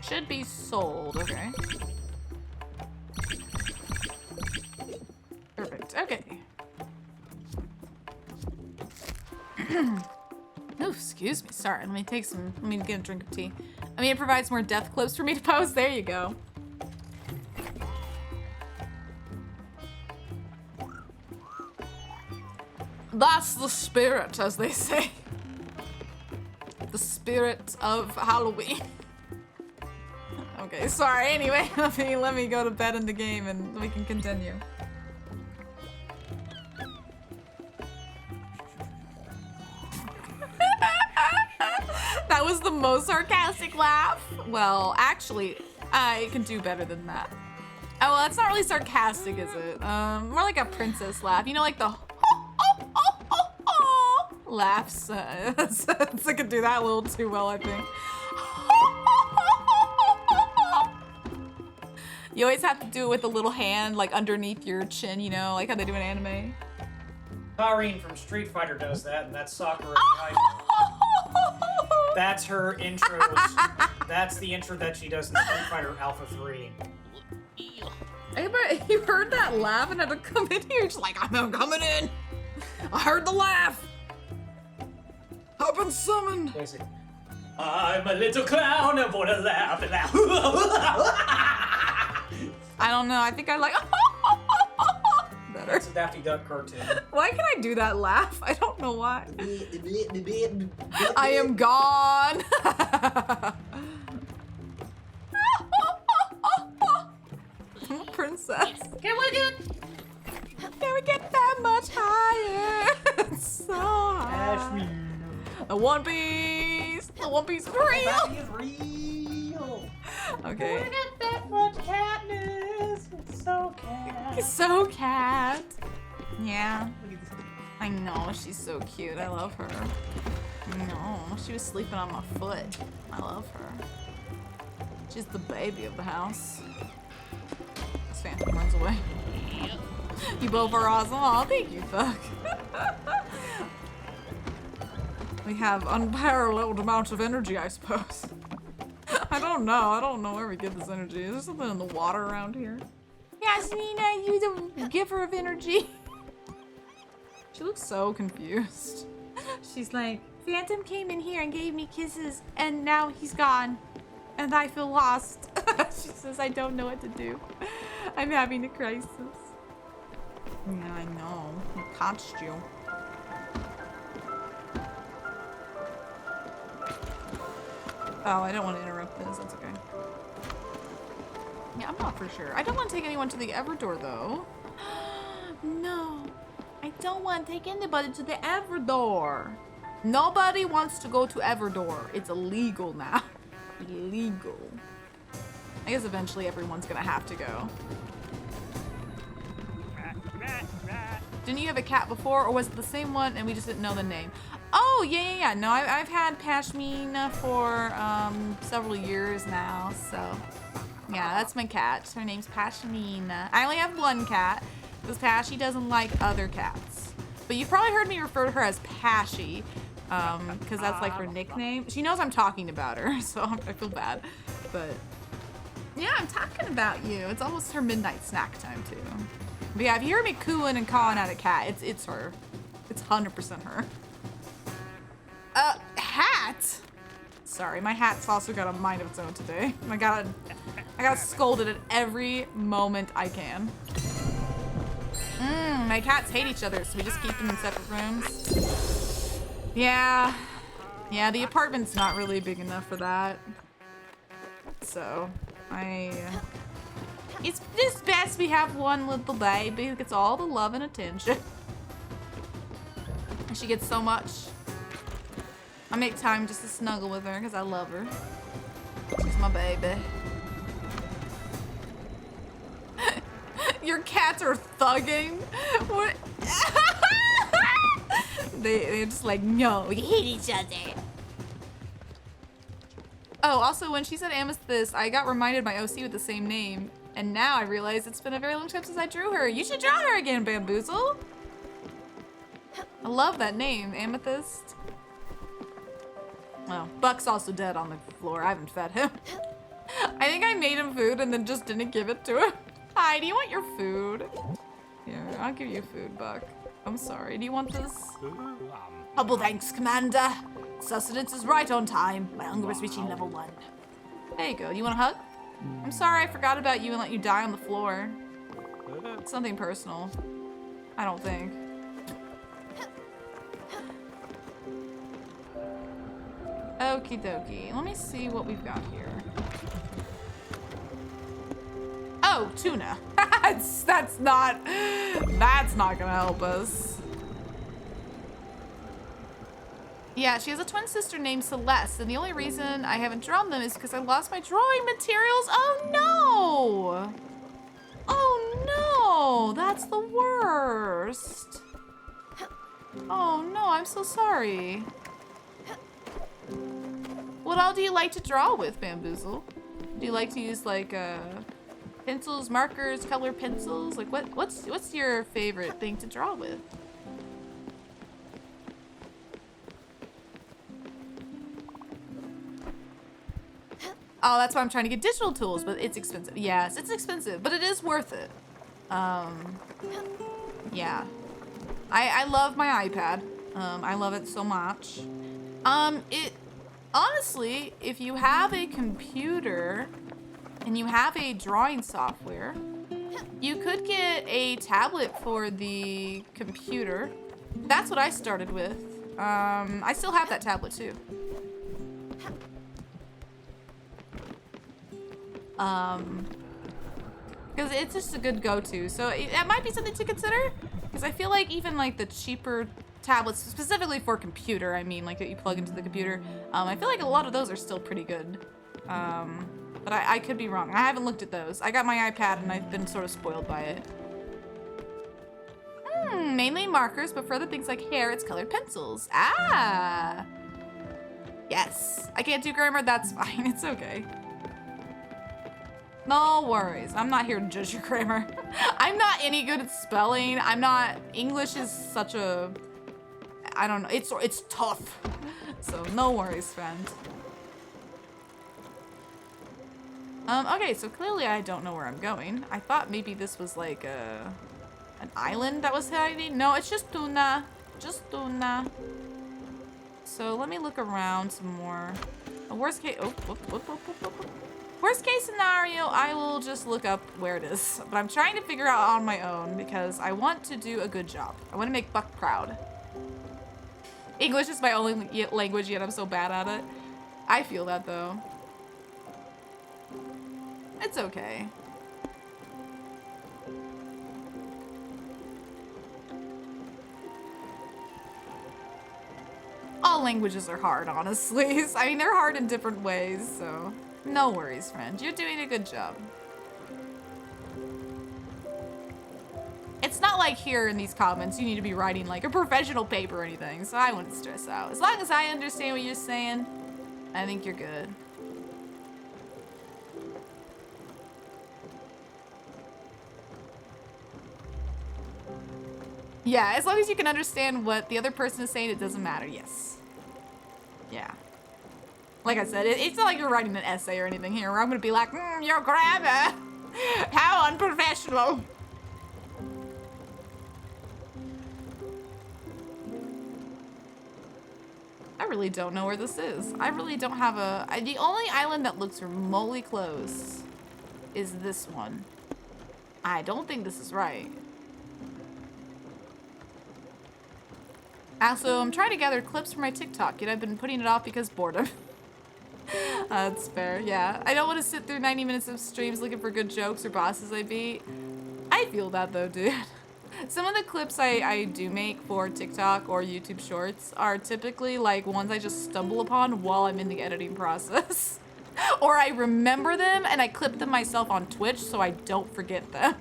Should be sold. Okay. Perfect. Okay. Oh, excuse me. Sorry. Let me get a drink of tea. I mean, it provides more death clips for me to post. There you go. That's the spirit, as they say. The spirit of Halloween. Okay, sorry. Anyway, let me go to bed in the game and we can continue. That was the most sarcastic laugh. Well, actually, I can do better than that. Oh, well, that's not really sarcastic, is it? More like a princess laugh. You know, like the laughs. I could do that a little too well, I think. You always have to do it with a little hand, like underneath your chin, you know, like how they do in anime. Karin from Street Fighter does that, and that's Sakura. That's her intros. That's the intro that she does in Street Fighter Alpha 3. Hey, you heard that laugh and had to come in here. Just like, I'm coming in. I heard the laugh. I've been summoned. Basically, I'm a little clown. I wanna laugh and laugh. I don't know. I think I like better. It's a Daffy Duck cartoon. Why can I do that laugh? I don't know why. I am gone. I'm a princess. Can we get that much higher? It's so high. The One Piece. The One Piece is real. That is real. Okay. We got that much catness. It's so cat. He's so cat. Yeah. I know, she's so cute. I love her. No, she was sleeping on my foot. I love her. She's the baby of the house. This phantom runs away. You both are awesome. Oh, thank you, Fuck. We have unparalleled amounts of energy, I suppose. I don't know. I don't know where we get this energy. Is there something in the water around here? Yasmina, you the giver of energy. She looks so confused. She's like, Phantom came in here and gave me kisses, and now he's gone. And I feel lost. She says, I don't know what to do. I'm having a crisis. Yeah, I know. I touched you. Oh, I don't want to interrupt this. That's okay. Yeah, I'm not for sure. I don't want to take anyone to the Everdor, though. No. I don't want to take anybody to the Everdor. Nobody wants to go to Everdor. It's illegal now. Illegal. I guess eventually everyone's gonna have to go. Didn't you have a cat before, or was it the same one and we just didn't know the name? Oh, yeah. No, I've had Pashmina for several years now, so yeah, that's my cat. Her name's Pashmina. I only have one cat because Pashy doesn't like other cats. But you've probably heard me refer to her as Pashy, because that's like her nickname. She knows I'm talking about her, so I feel bad. But yeah, I'm talking about you. It's almost her midnight snack time too. But yeah, if you hear me cooing and calling at a cat, it's her. It's 100% her. Hat? Sorry, my hat's also got a mind of its own today. I got scolded at every moment I can. My cats hate each other, so we just keep them in separate rooms. Yeah, the apartment's not really big enough for that. So, it's just best we have one little baby who gets all the love and attention. And she gets so much. I make time just to snuggle with her because I love her. She's my baby. Your cats are thugging? What? They're just like, no, we hate each other. Oh, also, when she said Amethyst, I got reminded my OC with the same name. And now I realize it's been a very long time since I drew her. You should draw her again, Bamboozle. I love that name, Amethyst. Oh, Buck's also dead on the floor. I haven't fed him. I think I made him food and then just didn't give it to him. Hi, do you want your food? Here, I'll give you food, Buck. I'm sorry. Do you want this? Humble thanks, Commander. Sustenance is right on time. My hunger is reaching level 1. There you go. You want a hug? I'm sorry I forgot about you and let you die on the floor. It's nothing personal. I don't think. Okie dokie. Let me see what we've got here. Oh, tuna. That's not gonna help us. Yeah, she has a twin sister named Celeste, and the only reason I haven't drawn them is because I lost my drawing materials. Oh no! Oh no! That's the worst. Oh no, I'm so sorry. What all do you like to draw with, Bamboozle? Do you like to use like pencils, markers, color pencils? Like what's your favorite thing to draw with? Oh, that's why I'm trying to get digital tools, but it's expensive. Yes, it's expensive, but it is worth it. Yeah. I love my iPad. I love it so much. Honestly, if you have a computer and you have a drawing software, you could get a tablet for the computer. That's what I started with. I still have that tablet too. Because it's just a good go-to. So that might be something to consider. Because I feel like even like the cheaper tablets, specifically for computer, I mean, like that you plug into the computer, I feel like a lot of those are still pretty good. But I could be wrong. I haven't looked at those. I got my iPad and I've been sort of spoiled by it. Mainly markers, but for other things like hair, it's colored pencils. Ah! Yes. I can't do grammar, that's fine. It's okay. No worries. I'm not here to judge your grammar. I'm not any good at spelling. English is such a, I don't know, it's tough. So no worries, friend. Okay, so clearly I don't know where I'm going. I thought maybe this was like an island that was hiding. No, it's just tuna. Just tuna. So let me look around some more. A worst case, worst case scenario, I will just look up where it is. But I'm trying to figure out on my own because I want to do a good job. I want to make Buck proud. English is my only language, yet I'm so bad at it. I feel that though. It's okay. All languages are hard, honestly. I mean, they're hard in different ways, so no worries, friend. You're doing a good job. It's not like here in these comments you need to be writing like a professional paper or anything, so I wouldn't stress out. As long as I understand what you're saying, I think you're good. Yeah, as long as you can understand what the other person is saying, it doesn't matter. Yes. Yeah. Like I said, it's not like you're writing an essay or anything here where I'm gonna be like, your grammar, how unprofessional. I really don't know where this is. I really don't have the only island that looks remotely close is this one. I don't think this is right. Also, I'm trying to gather clips for my TikTok, yet I've been putting it off because boredom. That's fair, yeah. I don't want to sit through 90 minutes of streams looking for good jokes or bosses I beat. I feel that though, dude. Some of the clips I do make for TikTok or YouTube Shorts are typically like ones I just stumble upon while I'm in the editing process. Or I remember them and I clip them myself on Twitch so I don't forget them.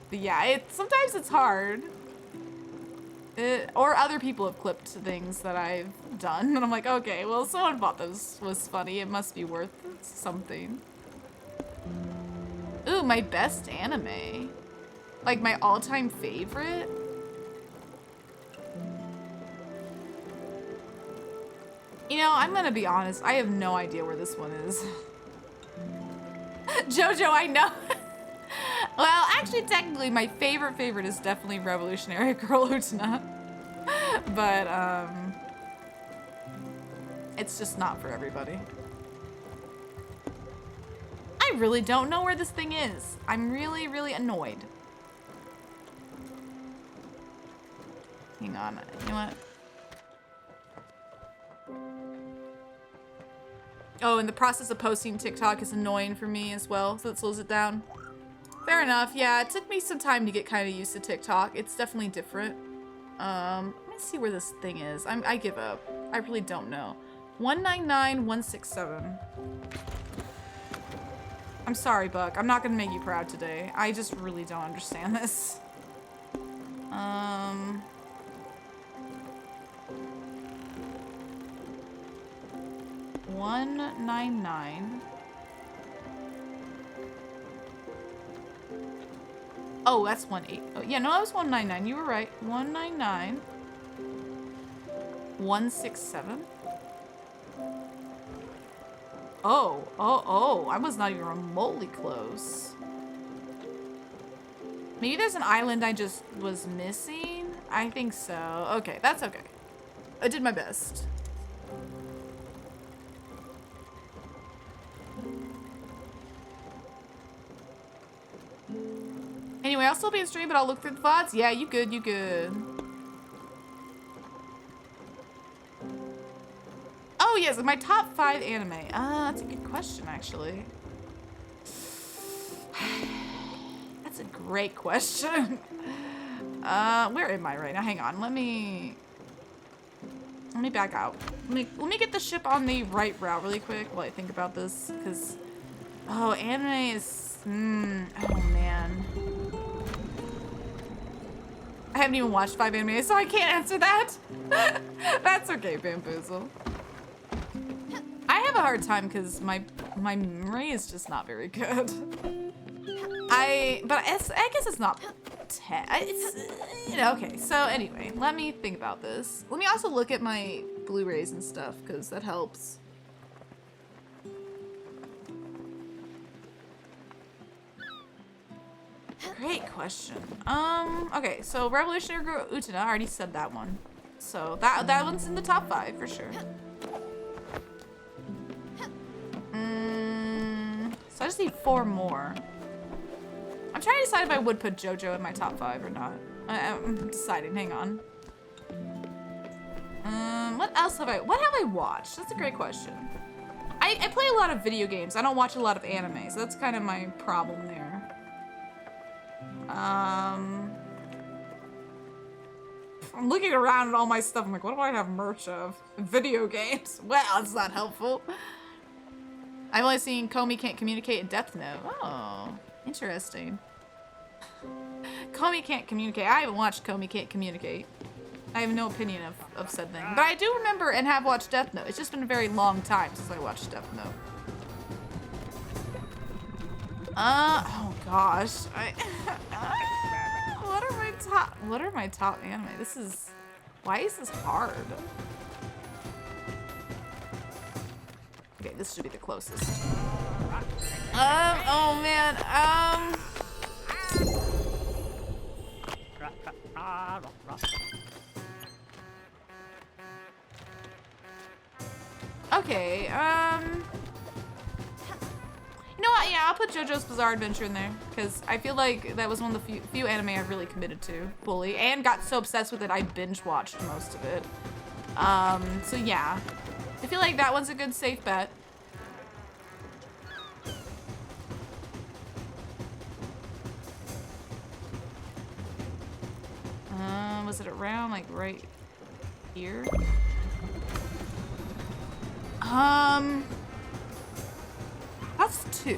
But yeah, sometimes it's hard. Or other people have clipped things that I've done, and I'm like, okay, well, someone thought this was funny. It must be worth something. Ooh, my best anime. Like, my all-time favorite? You know, I'm gonna be honest. I have no idea where this one is. Jojo, I know. Well, actually, technically, my favorite is definitely Revolutionary Girl Utena. But, it's just not for everybody. I really don't know where this thing is. I'm really, really annoyed. Hang on. You know what? Oh, and the process of posting TikTok is annoying for me as well, so that slows it down. Fair enough. Yeah, it took me some time to get kind of used to TikTok. It's definitely different. Let me see where this thing is. I give up. I really don't know. 199167. I'm sorry, Buck. I'm not gonna make you proud today. I just really don't understand this. 199. Oh, that's 18. Oh, yeah, no, that was 199. You were right. 199. 167. Oh, I was not even remotely close. Maybe there's an island I just was missing? I think so. Okay, that's okay. I did my best. Anyway, I'll still be in stream, but I'll look through the VODs. Yeah, you good, you good. Oh, yes, my top 5 anime. That's a good question, actually. That's a great question. Where am I right now? Hang on, let me back out. Let me get the ship on the right route really quick while I think about this, because, oh, anime is, oh, man. I haven't even watched 5 anime, so I can't answer that. That's okay, Bamboozle. I have a hard time because my memory is just not very good. But I guess it's not it's, you know, okay. So anyway, let me think about this. Let me also look at my Blu-rays and stuff because that helps. Great question. Okay, so Revolutionary Girl Utena, I already said that one. So that one's in the top 5 for sure. So I just need 4 more. I'm trying to decide if I would put JoJo in my top 5 or not. I'm deciding, hang on. What else have I watched? That's a great question. I play a lot of video games. I don't watch a lot of anime, so that's kind of my problem there. I'm looking around at all my stuff. I'm like, what do I have merch of? Video games. Well, it's not helpful. I've only seen Comey Can't Communicate and Death Note. Oh, interesting. Comey Can't Communicate. I haven't watched Comey Can't Communicate. I have no opinion of said thing. But I do remember and have watched Death Note. It's just been a very long time since I watched Death Note. Oh gosh. What are my top anime? Why is this hard? Okay, this should be the closest. Oh man, okay, you know what, yeah, I'll put JoJo's Bizarre Adventure in there, because I feel like that was one of the few anime I've really committed to fully, and got so obsessed with it I binge-watched most of it. So yeah. I feel like that one's a good safe bet. Was it around like right here? That's 2.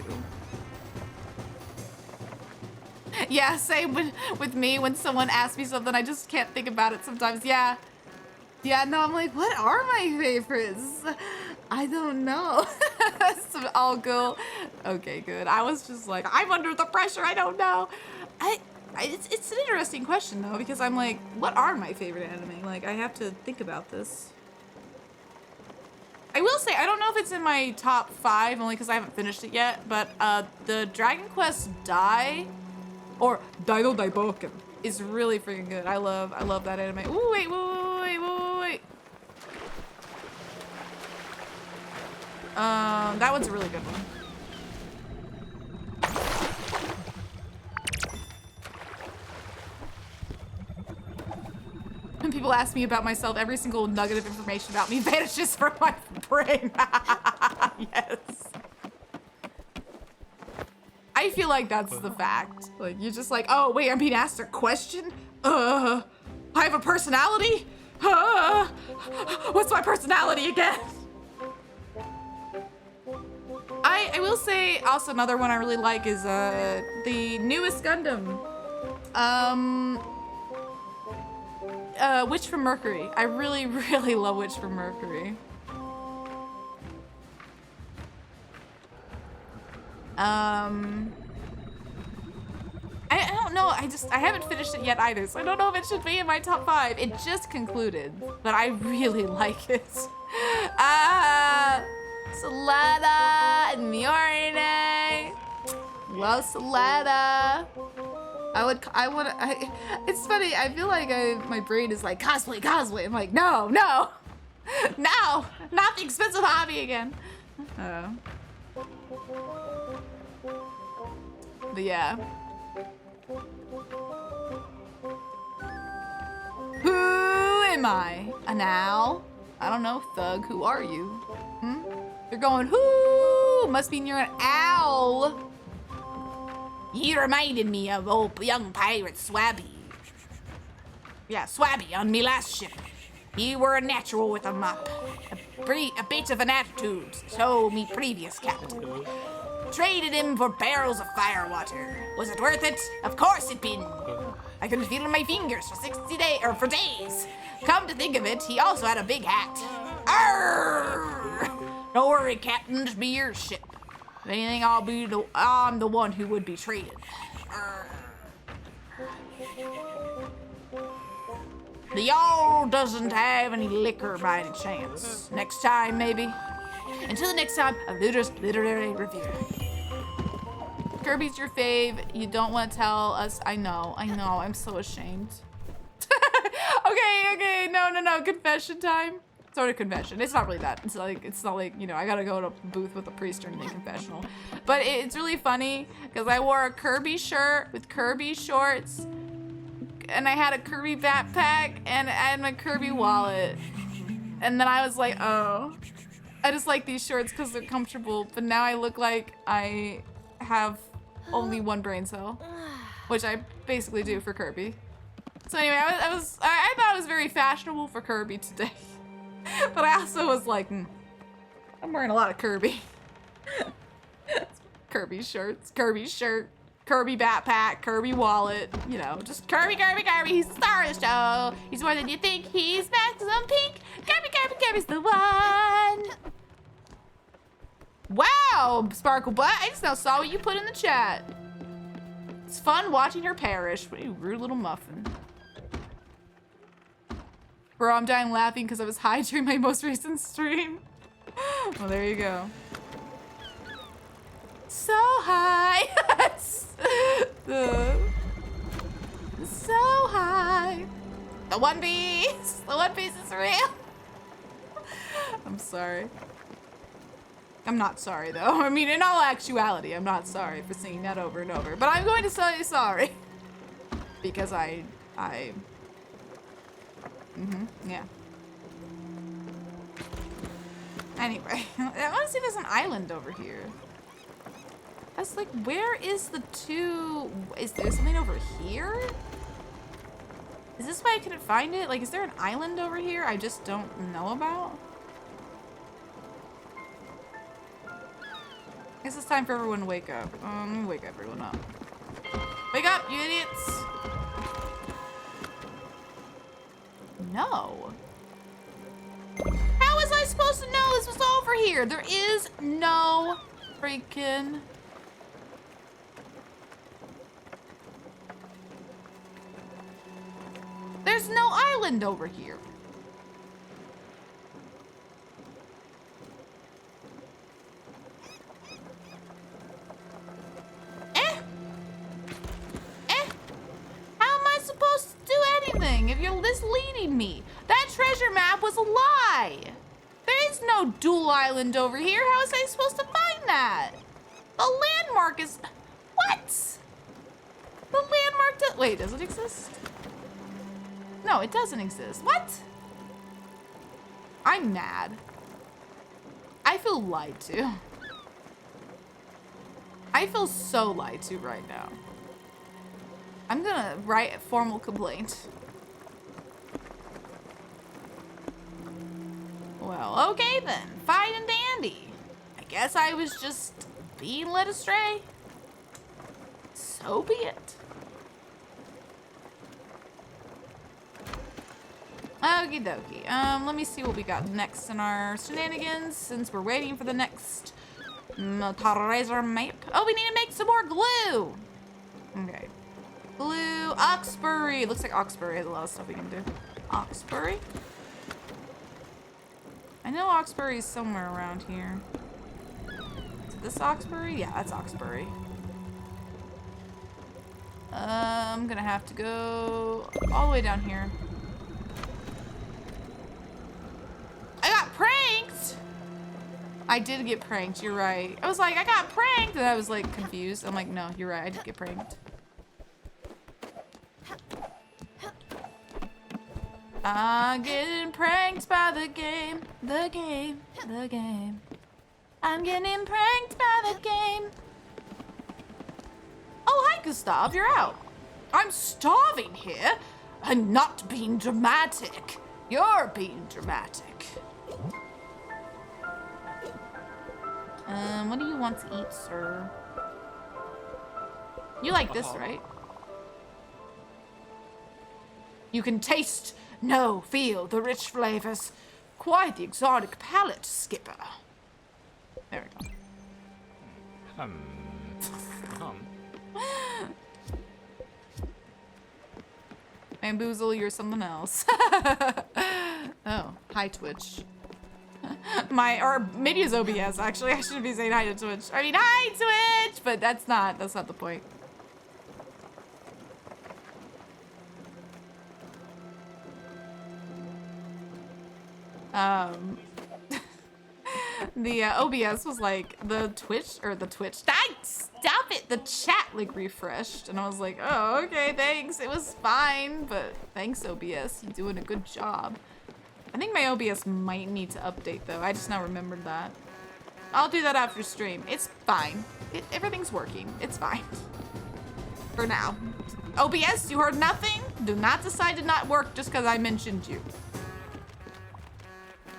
Yeah, same with me when someone asks me something, I just can't think about it sometimes. Yeah. Yeah, no, I'm like, what are my favorites? I don't know. So I'll go, okay, good. I was just like, I'm under the pressure, I don't know. It's an interesting question though, because I'm like, what are my favorite anime? Like, I have to think about this. I will say, I don't know if it's in my top 5, only because I haven't finished it yet, but the Dragon Quest Dai, or Daido Daiboken, is really freaking good. I love that anime. Ooh, wait. That one's a really good one. When people ask me about myself, every single nugget of information about me vanishes from my brain. Yes. I feel like that's the fact. Like, you're just like, oh, wait, I'm being asked a question? I have a personality? What's my personality again? I will say, also another one I really like is the newest Gundam. Witch from Mercury. I really, really love Witch from Mercury. I don't know. I haven't finished it yet either, so I don't know if it should be in my top 5. It just concluded, but I really like it. Solana! Oh, Saletta. It's funny. I feel like my brain is like cosplay. I'm like, no, not the expensive hobby again. But yeah. Who am I? An owl? I don't know, thug. Who are you? Hmm? You're going, whoo! Must mean you're an owl. He reminded me of old young pirate Swabby. Yeah, Swabby on me last ship. He were a natural with a mop. A bit of an attitude, so me previous captain. Traded him for barrels of firewater. Was it worth it? Of course it been. I couldn't feel it in my fingers for 60 days, or for days. Come to think of it, he also had a big hat. Arrgh! Don't worry, Captain, just be your ship. If anything, I'm the one who would be traded. The yawl doesn't have any liquor by any chance. Next time, maybe. Until the next time, a literary review. Kirby's your fave. You don't want to tell us. I know. I'm so ashamed. Okay. No. Confession time. Sort of confession. It's not really that. It's not like, you know, I gotta go to a booth with a priest or anything confessional. But it's really funny because I wore a Kirby shirt with Kirby shorts, and I had a Kirby backpack, and I had my Kirby wallet. And then I was like, oh, I just like these shorts because they're comfortable. But now I look like I have only one brain cell, which I basically do for Kirby. So anyway, I thought it was very fashionable for Kirby today. But I also was like, I'm wearing a lot of Kirby. Kirby shirts, Kirby shirt, Kirby backpack, Kirby wallet, you know, just Kirby. He's the star of the show. He's more than you think. He's maximum pink. Kirby's the one. Wow, Sparkle Butt, I just now saw what you put in the chat. It's fun watching her perish. What a rude little muffin. Bro, I'm dying laughing because I was high during my most recent stream. Well, there you go. So high. So high. The One Piece. The One Piece is real. I'm sorry. I'm not sorry, though. I mean, in all actuality, I'm not sorry for singing that over and over. But I'm going to say sorry. Because yeah. Anyway, I want to see if there's an island over here. I was like, where is the two? Is there something over here? Is this why I couldn't find it? Like, is there an island over here I just don't know about? I guess it's time for everyone to wake up. Wake everyone up. Wake up, you idiots! No. How was I supposed to know this was over here? There is no freaking... There's no island over here. If you're misleading me, that treasure map was a lie. There is no dual island over here. How was I supposed to find that? The landmark is... What? The landmark wait, does it exist? No, it doesn't exist. What? I'm mad. I feel lied to. I feel so lied to right now. I'm gonna write a formal complaint. Well, okay then. Fine and dandy. I guess I was just being led astray. So be it. Okie dokie. Let me see what we got next in our shenanigans since we're waiting for the next razor map. Oh, we need to make some more glue. Okay. Glue. Oxbury. Looks like Oxbury has a lot of stuff we can do. Oxbury? I know Oxbury is somewhere around here. Is this Oxbury? Yeah, that's Oxbury. I'm gonna have to go all the way down here. I got pranked! I did get pranked, you're right. I was like, I got pranked! And I was like confused. I'm like, no, you're right, I did get pranked. I'm getting pranked by the game, the game, the game. I'm getting pranked by the game. Oh, hi, Gustav, you're out. I'm starving here and not being dramatic. You're being dramatic. What do you want to eat, sir? You like this, right? You can taste, know, feel the rich flavors. Quite the exotic palate, Skipper. There we go. Bamboozle, you're something else. Oh, hi Twitch. Or maybe it's OBS, actually. I shouldn't be saying hi to Twitch. I mean, hi Twitch! But that's not the point. The OBS was like, the Twitch, stop it! The chat like refreshed, and I was like, oh, okay, thanks. It was fine, but thanks OBS, you're doing a good job. I think my OBS might need to update though. I just now remembered that. I'll do that after stream. It's fine. Everything's working. It's fine. For now. OBS, you heard nothing? Do not decide to not work just because I mentioned you.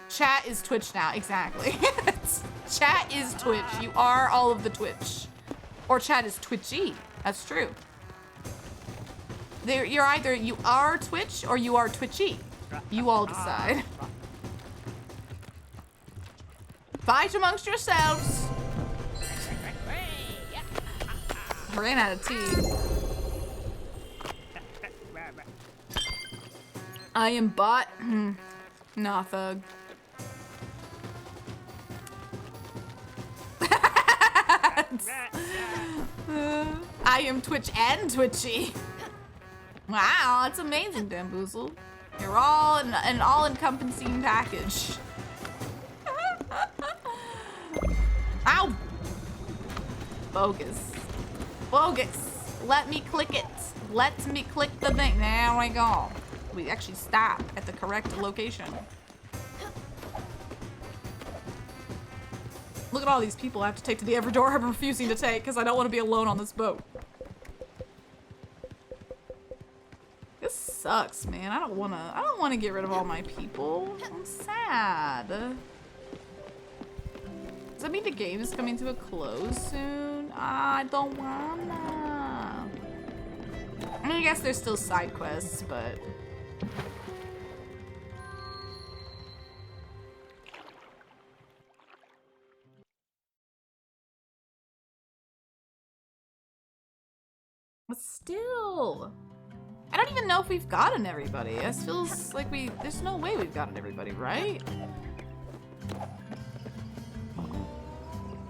Chat is Twitch now, exactly. Chat is Twitch. You are all of the Twitch. Or chat is Twitchy. That's true. You're either you are Twitch or you are Twitchy. You all decide. Fight amongst yourselves. I ran out of tea. I am bot. Nah, thug. I am Twitch and Twitchy. Wow, that's amazing, Bamboozle. You're all an all-encompassing package. Ow! Bogus. Bogus. Let me click it. Let me click the thing. There we go. We actually stop at the correct location. Look at all these people I have to take to the Everdor I'm refusing to take because I don't want to be alone on this boat. This sucks, man. I don't wanna get rid of all my people. I'm sad. Does that mean the game is coming to a close soon? I don't wanna. I mean, I guess there's still side quests, but still, I don't even know if we've gotten everybody. It feels like there's no way we've gotten everybody, right?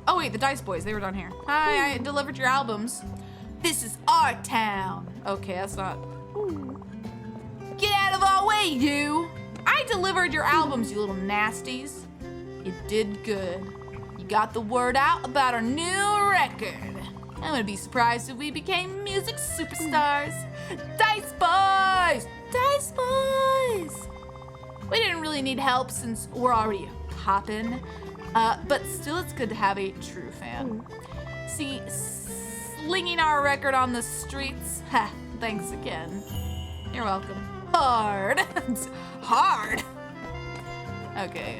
Oh wait, the Dice Boys, they were down here. Hi, I delivered your albums. This is our town. Okay, that's not. Get out of our way, you! I delivered your albums, you little nasties. You did good. You got the word out about our new record. I wouldn't be surprised if we became music superstars. Dice Boys! Dice Boys! We didn't really need help since we're already poppin'. But still, it's good to have a true fan. See, slinging our record on the streets. Ha, thanks again. You're welcome. Hard. Hard. Okay,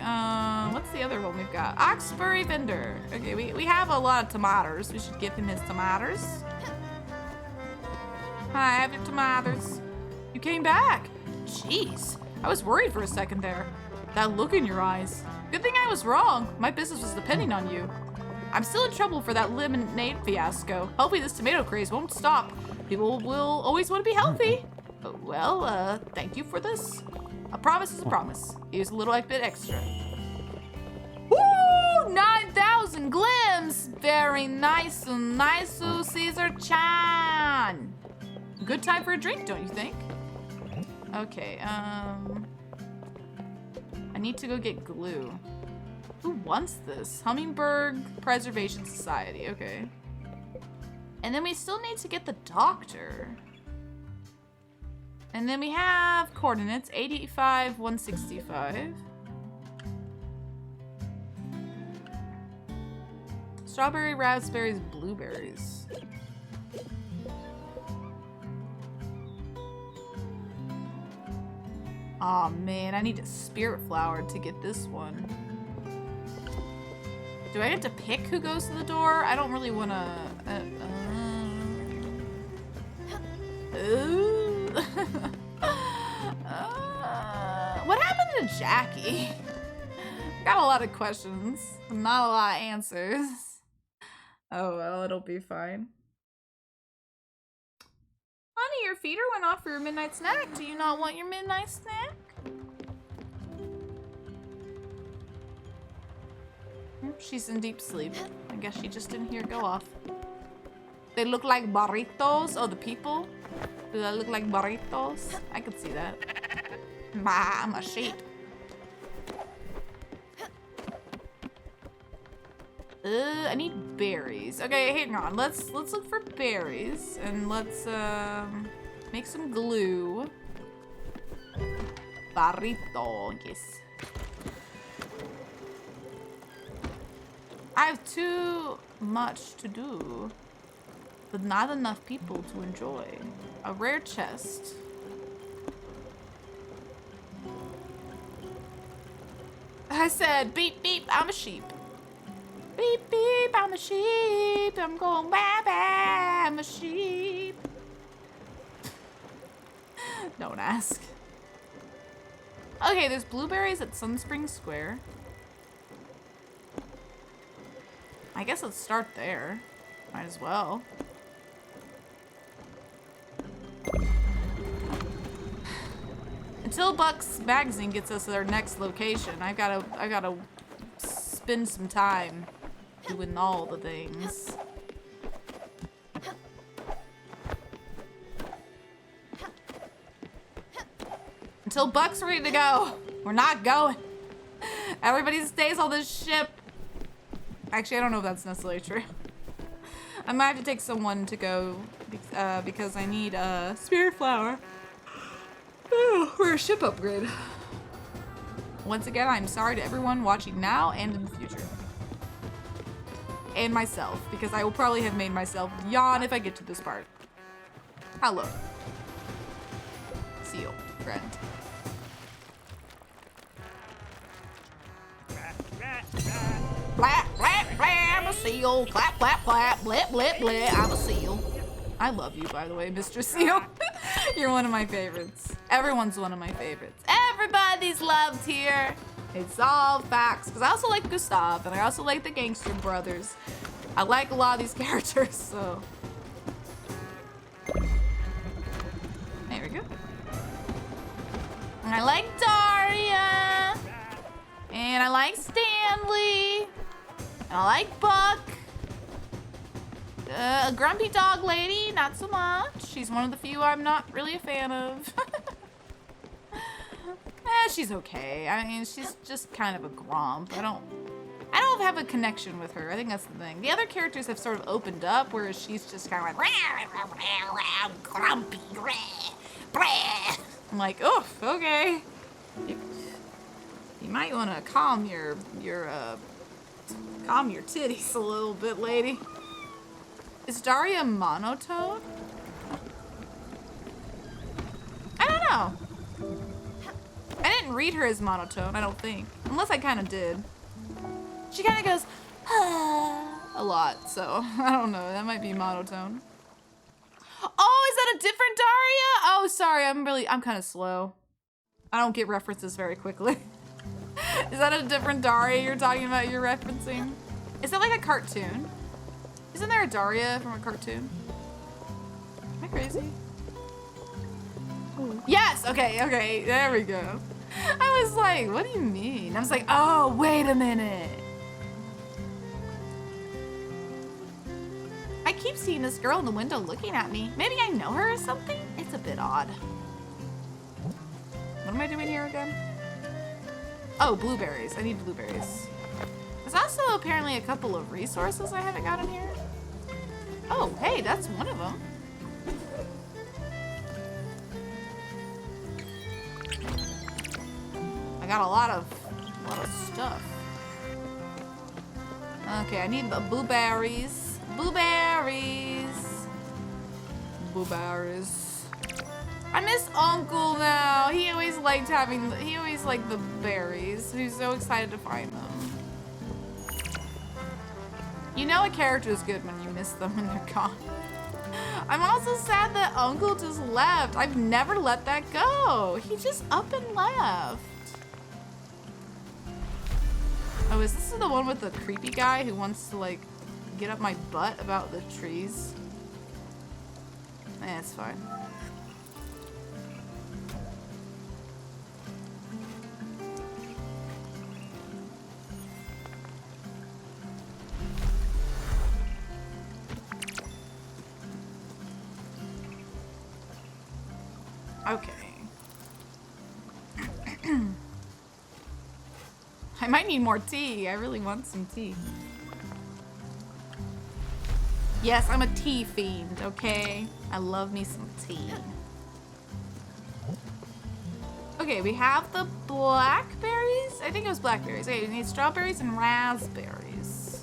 what's the other one we've got? Oxbury Vendor. Okay, we have a lot of tomatoes. We should give him his tomatoes. Hi, have your tomatoes. You came back. Jeez, I was worried for a second there. That look in your eyes. Good thing I was wrong. My business was depending on you. I'm still in trouble for that lemonade fiasco. Hopefully this tomato craze won't stop. People will always want to be healthy. Well, thank you for this. A promise is a promise. Here's a little bit extra. Woo! 9,000 glims! Very nice, Caesar Chan. good time for a drink, don't you think? Okay, I need to go get glue. Who wants this? Hummingbird Preservation Society, okay. And then we still need to get the doctor. And then we have coordinates, 885, 165. Strawberry, raspberries, blueberries. Aw, man, I need a Spiritfarer to get this one. Do I get to pick who goes to the door? I don't really want to... what happened to Jackie? Got a lot of questions, not a lot of answers. Oh well, it'll be fine. Honey, your feeder went off for your midnight snack. Do you not want your midnight snack? She's in deep sleep. I guess she just didn't hear it go off. They look like burritos. Oh, the people? Do they look like burritos? I could see that. Bah, I'm a sheep. I need berries. Okay, hang on. Let's look for berries and let's make some glue. Burrito, yes. I have too much to do, but not enough people to enjoy. A rare chest. I said, beep, beep, I'm a sheep. Beep, beep, I'm a sheep. I'm going bye, bye, I'm a sheep. Don't ask. Okay, there's blueberries at Sunspring Square. I guess let's start there. Might as well. Until Buck's magazine gets us to their next location, I gotta spend some time doing all the things. Until Buck's ready to go, we're not going. Everybody stays on this ship. Actually, I don't know if that's necessarily true. I might have to take someone to go because I need a Spiritfarer for a ship upgrade. Once again, I'm sorry to everyone watching now and in the future. And myself, because I will probably have made myself yawn if I get to this part. Hello. Seal, friend. Flap, flap, flap, I'm a seal. Clap, clap, clap, blip, blip, blip, I'm a seal. I love you, by the way, Mr. Seal. You're one of my favorites. Everyone's one of my favorites. Everybody's loved here. It's all facts. Because I also like Gustav, and I also like the Gangster Brothers. I like a lot of these characters, so. There we go. And I like Daria. And I like Stanley. And I like Buck. A grumpy dog lady, not so much. She's one of the few I'm not really a fan of. She's okay. I mean, she's just kind of a grump. I don't have a connection with her. I think that's the thing. The other characters have sort of opened up, whereas she's just kind of like, grumpy. I'm like, oof, okay. You might want to calm your titties a little bit, lady. Is Daria monotone? I don't know. I didn't read her as monotone, I don't think. Unless I kind of did. She kind of goes, a lot, so I don't know. That might be monotone. Oh, is that a different Daria? Oh, sorry, I'm kind of slow. I don't get references very quickly. Is that a different Daria you're talking about, you're referencing? Is that like a cartoon? Isn't there a Daria from a cartoon? Am I crazy? Ooh. Yes, okay, there we go. I was like, what do you mean? I was like, oh, wait a minute. I keep seeing this girl in the window looking at me. Maybe I know her or something? It's a bit odd. What am I doing here again? Oh, blueberries. I need blueberries. There's also apparently a couple of resources I haven't gotten here. Oh, hey, that's one of them. I got a lot of stuff. Okay, I need the blueberries. Blueberries. Blueberries. I miss Uncle now. He always liked the berries. He's so excited to find them. You know a character is good when you miss them when they're gone. I'm also sad that Uncle just left. I've never let that go. He just up and left. Oh, is this the one with the creepy guy who wants to, like, get up my butt about the trees? Eh, it's fine. Okay. I might need more tea. I really want some tea. Yes, I'm a tea fiend, okay? I love me some tea. Okay, we have the blackberries. I think it was blackberries. Okay, we need strawberries and raspberries.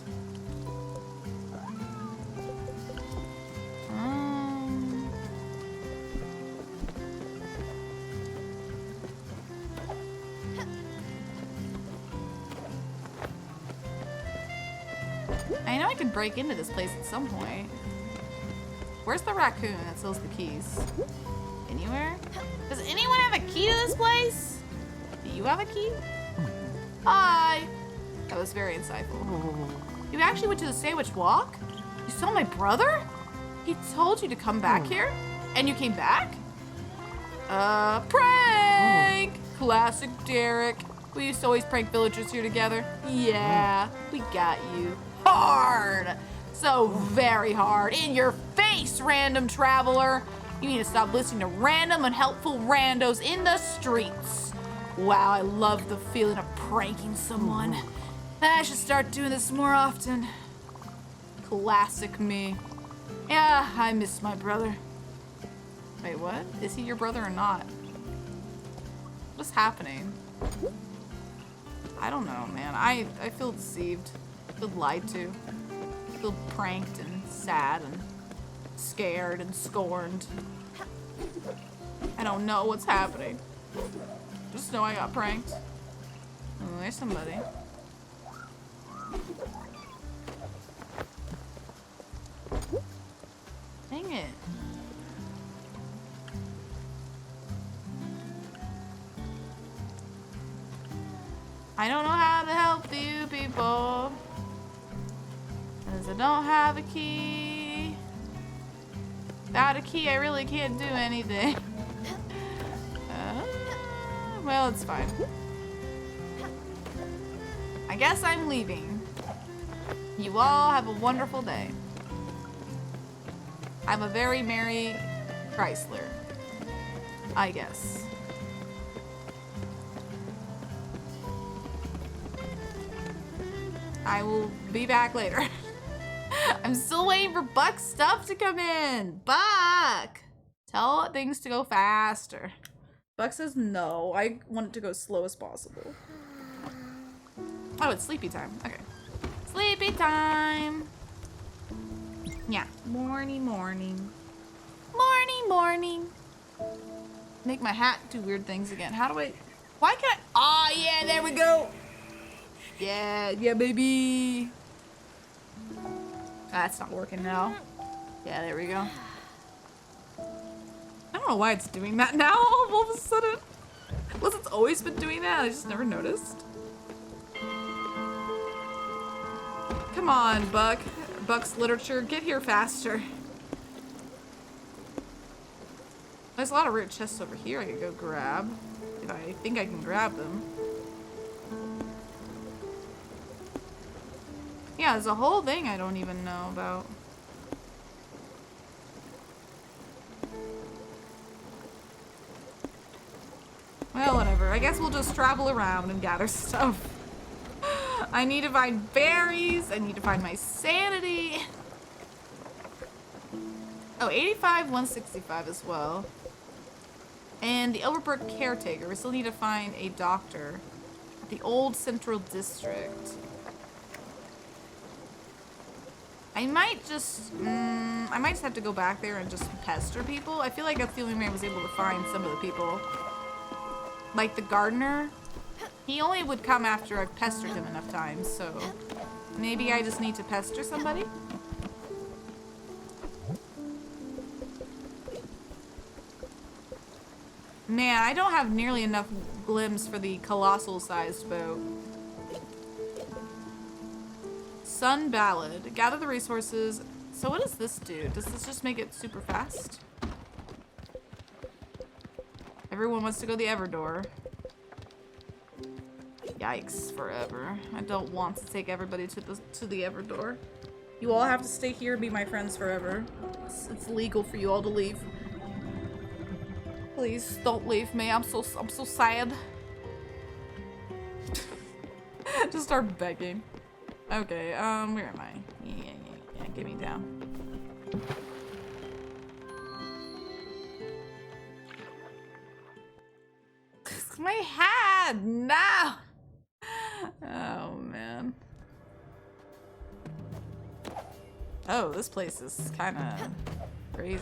I know I can break into this place at some point. Where's the raccoon that sells the keys? Anywhere? Does anyone have a key to this place? Do you have a key? Hi! That was very insightful. You actually went to the Sandwich Walk? You saw my brother? He told you to come back here? And you came back? Prank! Classic Derek. We used to always prank villagers here together. Yeah, we got you. Hard! So very hard. In your face, random traveler. You need to stop listening to random, unhelpful randos in the streets. Wow, I love the feeling of pranking someone. I should start doing this more often. Classic me. Yeah, I miss my brother. Wait, what? Is he your brother or not? What's happening? I don't know, man. I feel deceived. I feel lied to. I feel pranked and sad and scared and scorned. I don't know what's happening. Just know I got pranked. Oh, there's somebody. Dang it. I don't know how to help you people, 'cause I don't have a key. Without a key, I really can't do anything. Well, it's fine. I guess I'm leaving. You all have a wonderful day. I'm a very merry Chrysler, I guess. I will be back later. I'm still waiting for Buck's stuff to come in. Buck! Tell things to go faster. Buck says no. I want it to go slow as possible. Oh, it's sleepy time. Okay. Sleepy time. Yeah. Morning, morning. Morning, morning. Make my hat do weird things again. How do I... Why can't I... Oh, yeah, there we go. Yeah, yeah, baby. That's not working now. Yeah, there we go. I don't know why it's doing that now all of a sudden. Unless it's always been doing that, I just never noticed. Come on, Buck. Buck's literature, get here faster. There's a lot of rare chests over here I could go grab. If I think I can grab them. Yeah, there's a whole thing I don't even know about. whatever. I guess we'll just travel around and gather stuff. I need to find berries. I need to find my sanity. Oh, 85, 165 as well. And the Overbrook caretaker. We still need to find a doctor at the old central district. I might just have to go back there and just pester people. I feel like that's the only way I was able to find some of the people. Like the gardener. He only would come after I've pestered him enough times, so maybe I just need to pester somebody? Man, I don't have nearly enough glims for the colossal-sized boat. Sun Ballad. Gather the resources. So what does this do? Does this just make it super fast? Everyone wants to go the Everdore. Yikes, forever. I don't want to take everybody to the Everdore. You all have to stay here and be my friends forever. It's legal for you all to leave. Please don't leave me. I'm so sad. Just start begging. Okay, where am I? Yeah, get me down. My hat! No! Oh, man. Oh, this place is kind of crazy.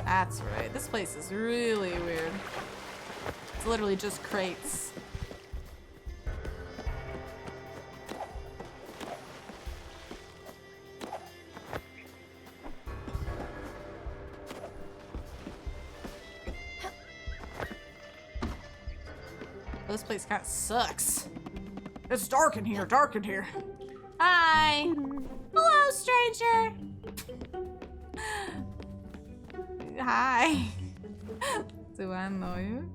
That's right. This place is really weird. It's literally just crates. This place kind of sucks. It's dark in here, dark in here. Hi. Hello, stranger. Hi. Do I know you?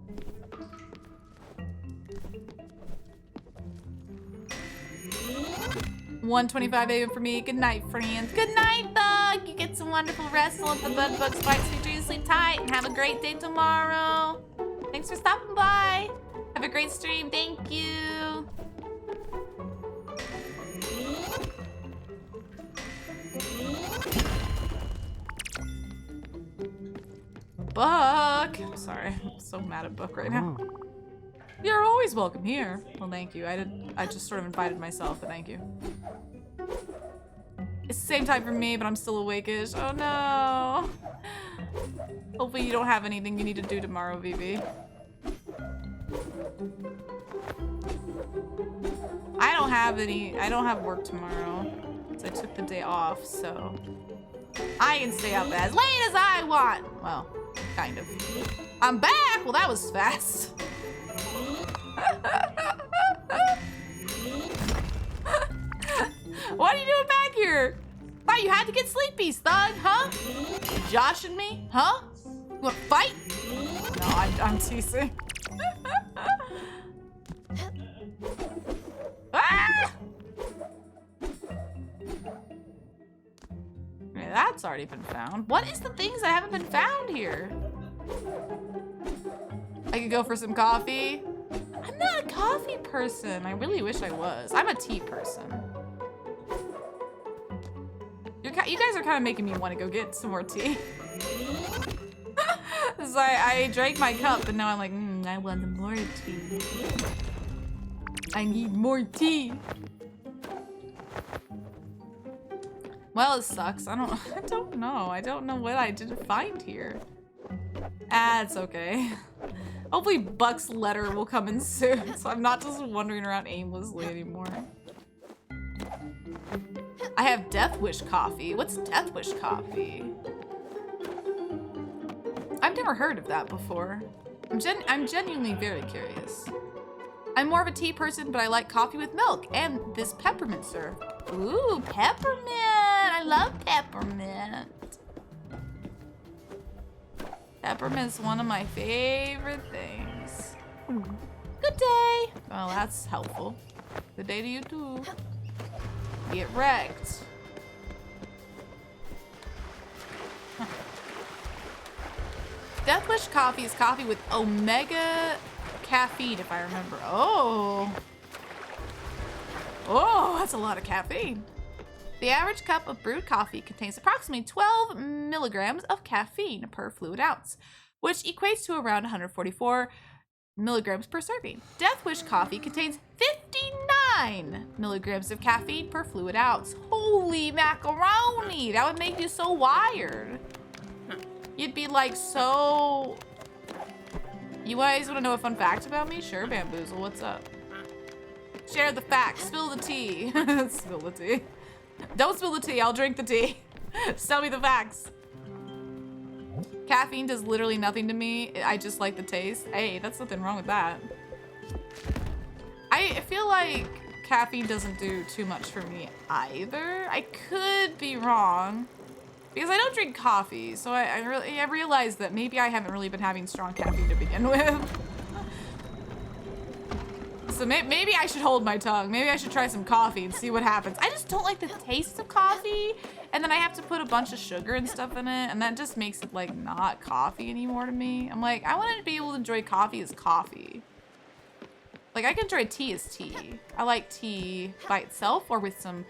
$1:25 a.m. for me. Good night, friends. Good night, Thug. You get some wonderful rest. Let the bud bug spikes sweet dreams. Sleep tight and have a great day tomorrow. Thanks for stopping by. Have a great stream. Thank you. Buck. I'm sorry. I'm so mad at Buck right now. You're always welcome here. Well, thank you. I just sort of invited myself, but thank you. It's the same time for me, but I'm still awake-ish. Oh no. Hopefully you don't have anything you need to do tomorrow, Vivi. I don't have work tomorrow. So I took the day off, so I can stay up as late as I want. Well, kind of. I'm back! Well, that was fast. What are you doing back here? Thought you had to get sleepies, Thug, huh? You joshing me, huh? You wanna fight? No, I'm teasing. Ah! Okay, that's already been found. What is the things that haven't been found here? I could go for some coffee. I'm not a coffee person. I really wish I was. I'm a tea person. You guys are kind of making me want to go get some more tea. So I drank my cup, but now I'm like, I want more tea. I need more tea. Well, it sucks. I don't know. I don't know what I didn't find here. Ah, it's okay. Hopefully Buck's letter will come in soon, so I'm not just wandering around aimlessly anymore. I have Death Wish coffee. What's Death Wish coffee? I've never heard of that before. I'm genuinely very curious. I'm more of a tea person, but I like coffee with milk and this peppermint syrup. Ooh, peppermint! I love peppermint. Peppermint's one of my favorite things. Good day! Well, that's helpful. Good day to you too. Get wrecked. Huh. Death Wish coffee is coffee with omega caffeine, if I remember. Oh. Oh, that's a lot of caffeine. The average cup of brewed coffee contains approximately 12 milligrams of caffeine per fluid ounce, which equates to around 144 milligrams per serving. Death Wish coffee contains 59 milligrams of caffeine per fluid ounce. Holy macaroni! That would make you so wired. You'd be like so... You guys want to know a fun fact about me? Sure, Bamboozle, what's up? Share the facts, spill the tea. Spill the tea. Don't spill the tea, I'll drink the tea. Tell me the facts. Caffeine does literally nothing to me. I just like the taste. Hey, that's nothing wrong with that. I feel like caffeine doesn't do too much for me either. I could be wrong because I don't drink coffee. So I realized that maybe I haven't really been having strong caffeine to begin with. So maybe I should hold my tongue. Maybe I should try some coffee and see what happens. I just don't like the taste of coffee. And then I have to put a bunch of sugar and stuff in it. And that just makes it like not coffee anymore to me. I'm like, I want to be able to enjoy coffee as coffee. Like I can enjoy tea as tea. I like tea by itself or with some,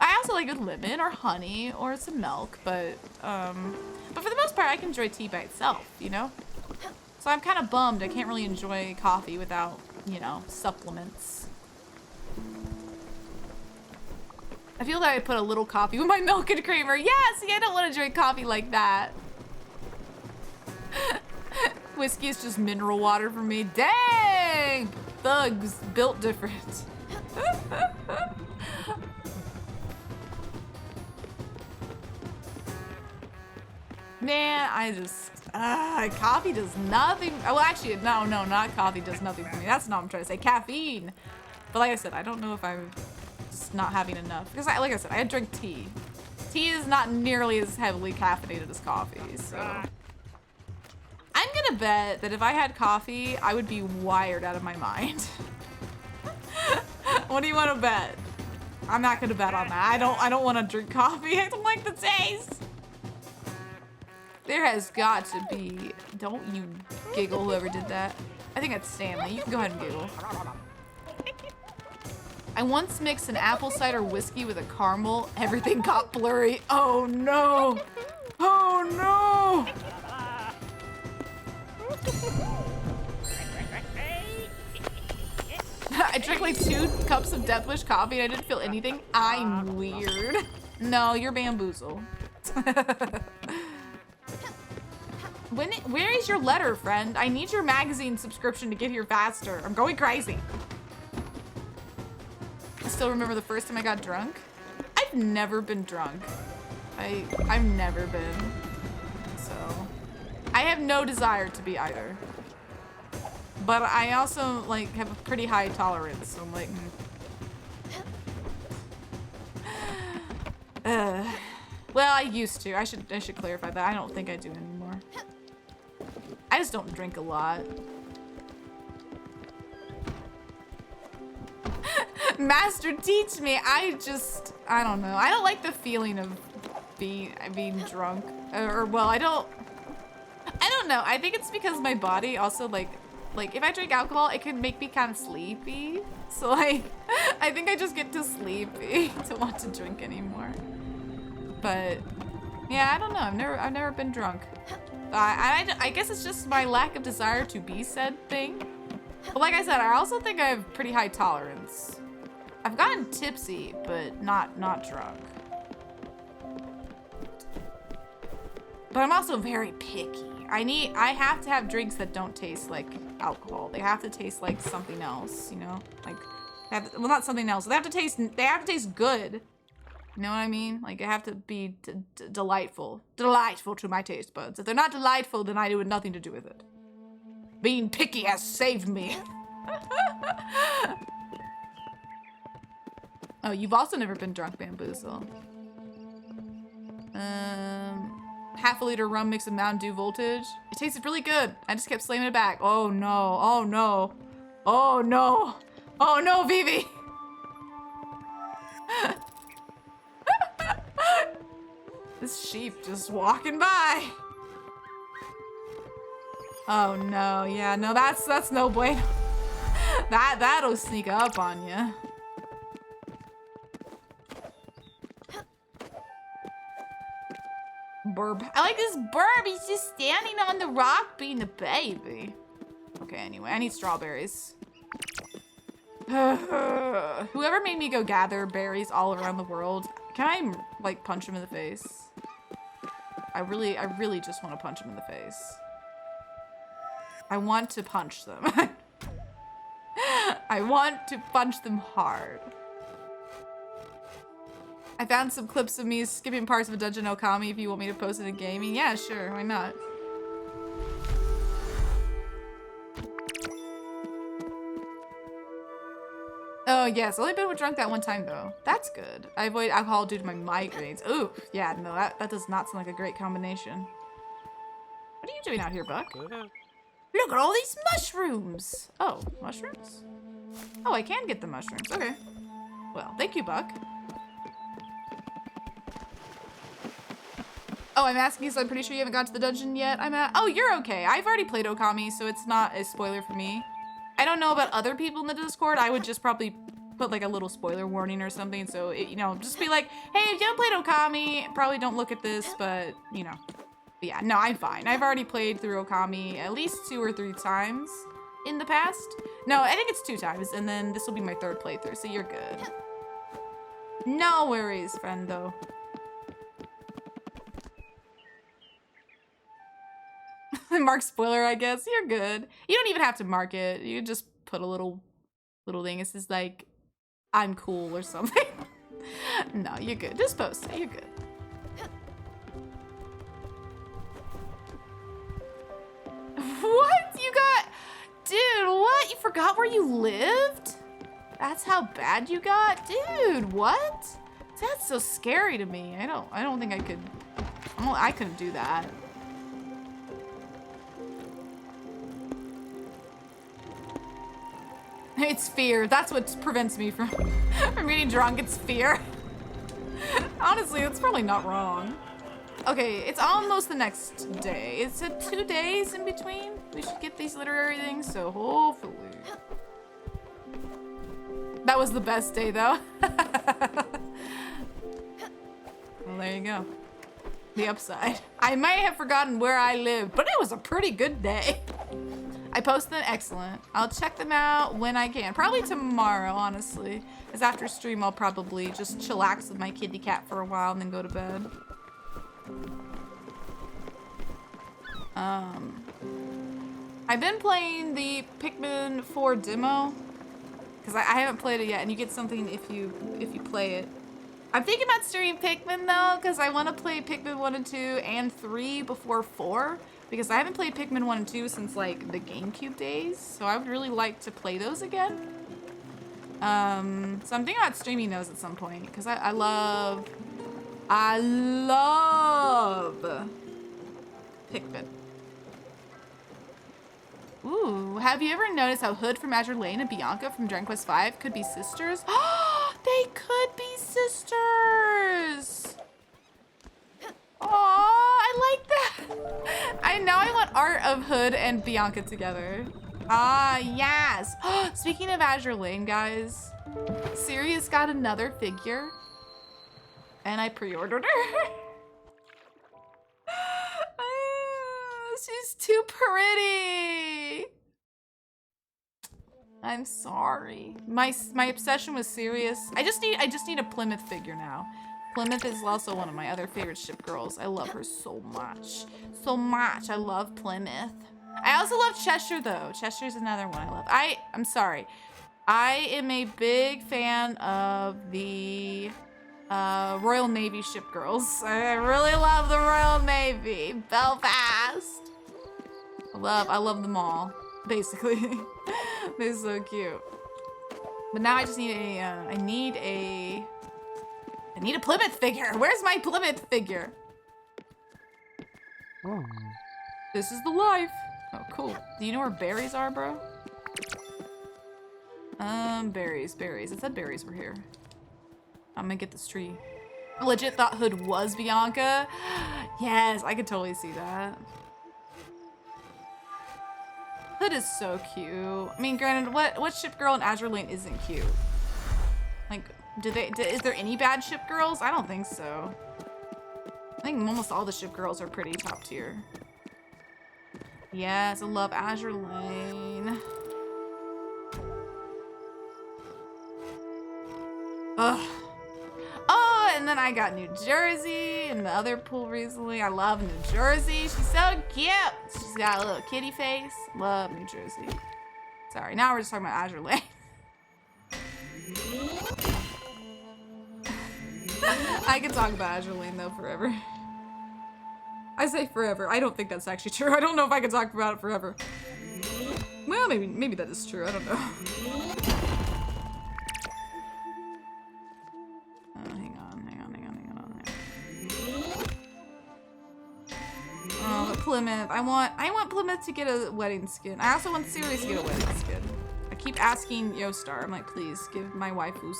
I also like with lemon or honey or some milk. But for the most part, I can enjoy tea by itself, you know? So I'm kind of bummed I can't really enjoy coffee without, you know, supplements. I feel that I put a little coffee with my milk and creamer. Yeah, see, I don't want to drink coffee like that. Whiskey is just mineral water for me. Dang! Thugs built different. Man, I just... coffee does nothing. Well, actually, no, not coffee does nothing for me. That's not what I'm trying to say. Caffeine. But like I said, I don't know if I'm just not having enough. Because like I said, I drink tea. Tea is not nearly as heavily caffeinated as coffee, so. I'm gonna bet that if I had coffee, I would be wired out of my mind. What do you want to bet? I'm not gonna bet on that. I don't want to drink coffee. I don't like the taste. There has got to be, don't you giggle, whoever did that. I think that's Stanley. You can go ahead and giggle. I once mixed an apple cider whiskey with a caramel. Everything got blurry. Oh no. Oh no. I drank like 2 cups of Death Wish coffee and I didn't feel anything. I'm weird. No, you're Bamboozle. Where is your letter, friend? I need your magazine subscription to get here faster. I'm going crazy. I still remember the first time I got drunk. I've never been drunk. I've never been. So I have no desire to be either. But I also like have a pretty high tolerance, so I'm like, well, I used to. I should clarify that. I don't think I do anymore. I just don't drink a lot. Master, teach me. I don't know. I don't like the feeling of being drunk. Or well, I don't know. I think it's because my body also like if I drink alcohol, it can make me kind of sleepy. So like, I think I just get too sleepy to want to drink anymore. But yeah, I don't know. I've never been drunk. I guess it's just my lack of desire to be said thing. But like I said, I also think I have pretty high tolerance. I've gotten tipsy, but not drunk. But I'm also very picky. I have to have drinks that don't taste like alcohol. They have to taste like something else, you know? Like, well, not something else. They have to taste good. You know what I mean? Like, they have to be delightful. Delightful to my taste buds. If they're not delightful, then I do have nothing to do with it. Being picky has saved me. Oh, you've also never been drunk, Bamboozle. Half a liter rum mixed with Mountain Dew Voltage. It tasted really good. I just kept slamming it back. Oh no, oh no. Oh no. Oh no, Vivi. This sheep just walking by. Oh no, yeah, no, that's no bueno. That'll sneak up on you. Burb. I like this burb. He's just standing on the rock being a baby. Okay, anyway, I need strawberries. Whoever made me go gather berries all around the world, can I, like, punch him in the face? I really just want to punch him in the face. I want to punch them. I want to punch them hard. I found some clips of me skipping parts of a dungeon Okami if you want me to post it in gaming. Yeah, sure, why not? Oh yes, only been drunk that one time though. That's good. I avoid alcohol due to my migraines. Ooh, yeah, no, that does not sound like a great combination. What are you doing out here, Buck? Look at all these mushrooms! Oh, mushrooms? Oh, I can get the mushrooms. Okay. Well, thank you, Buck. Oh, I'm asking you, so I'm pretty sure you haven't got to the dungeon yet. Oh, you're okay. I've already played Okami, so it's not a spoiler for me. I don't know about other people in the Discord. I would just probably put like a little spoiler warning or something. So, you know, just be like, hey, if you haven't played Okami, probably don't look at this, but, you know. But yeah, no, I'm fine. I've already played through Okami at least 2 or 3 times in the past. No, I think it's 2 times, and then this will be my 3rd playthrough, so you're good. No worries, friendo. Mark spoiler, I guess. You're good. You don't even have to mark it. You just put a little thing. It says like, I'm cool or something. No, you're good. Just post it. You're good. What? You got... Dude, what? You forgot where you lived? That's how bad you got? Dude, what? That's so scary to me. I don't think I could... I couldn't do that. It's fear. That's what prevents me from getting drunk. It's fear. Honestly, it's probably not wrong. Okay, it's almost the next day. It's 2 days in between. We should get these literary things, so hopefully. That was the best day, though. Well, there you go. The upside. I might have forgotten where I live, but it was a pretty good day. I posted them, excellent. I'll check them out when I can. Probably tomorrow, honestly. Because after stream, I'll probably just chillax with my kitty cat for a while and then go to bed. I've been playing the Pikmin 4 demo. Because I haven't played it yet, and you get something if you play it. I'm thinking about streaming Pikmin, though, because I want to play Pikmin 1 and 2 and 3 before 4. Because I haven't played Pikmin 1 and 2 since, like, the GameCube days. So I would really like to play those again. So I'm thinking about streaming those at some point. Because I love Pikmin. Ooh, have you ever noticed how Hood from Azure Lane and Bianca from Dragon Quest V could be sisters? Oh, they could be sisters! Aww, I like that. I know I want art of Hood and Bianca together. Ah, yes. Speaking of Azure Lane, guys, Sirius got another figure, and I pre-ordered her. She's too pretty. I'm sorry. My obsession was Sirius. I just need a Plymouth figure now. Plymouth is also one of my other favorite ship girls. I love her so much. So much. I love Plymouth. I also love Cheshire, though. Cheshire's another one I love. I'm sorry. I am a big fan of the Royal Navy ship girls. I really love the Royal Navy. Belfast. I love them all, basically. They're so cute. But now I just need I need a Plymouth figure. Where's my Plymouth figure? Oh. This is the life. Oh, cool. Do you know where berries are, bro? Berries. It said berries were here. I'm gonna get this tree. I legit thought Hood was Bianca. Yes, I could totally see that. Violet is so cute. I mean, granted, what ship girl in Azure Lane isn't cute? Like, is there any bad ship girls? I don't think so. I think almost all the ship girls are pretty top tier. Yes, I love Azure Lane. Ugh. Oh, and then I got New Jersey in the other pool recently. I love New Jersey. She's so cute. She's got a little kitty face. Love New Jersey. Sorry, now we're just talking about Azure Lane. I could talk about Azure Lane though forever. I say forever. I don't think that's actually true. I don't know if I can talk about it forever. Well, maybe that is true. I don't know. Hang on. Oh, but Plymouth. I want Plymouth to get a wedding skin. I also want Sirius to get a wedding skin. I keep asking Yostar. I'm like, please give my waifus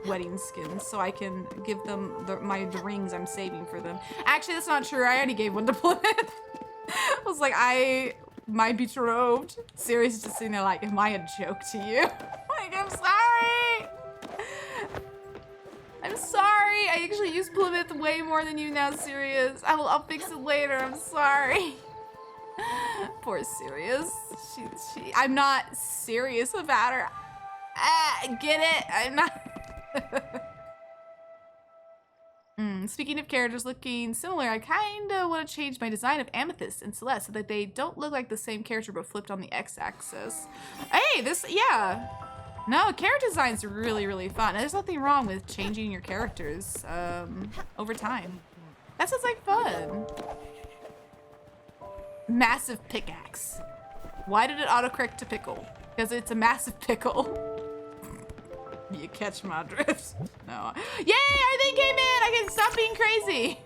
wedding skins so I can give them the rings I'm saving for them. Actually, that's not true. I already gave one to Plymouth. I was like, my betrothed. Sirius is just sitting there like, am I a joke to you? Like, I'm sorry. I'm sorry. I actually use Plymouth way more than you now, Sirius. I'll fix it later. I'm sorry. Poor Sirius. I'm not serious about her. Get it? I'm not. Speaking of characters looking similar, I kind of want to change my design of Amethyst and Celeste so that they don't look like the same character but flipped on the x-axis. Hey, yeah. No, character designs are really, really fun. There's nothing wrong with changing your characters over time. That sounds like fun. Massive pickaxe. Why did it autocorrect to pickle? Because it's a massive pickle. You catch my drift? No. Yay! Everything came in! I can stop being crazy!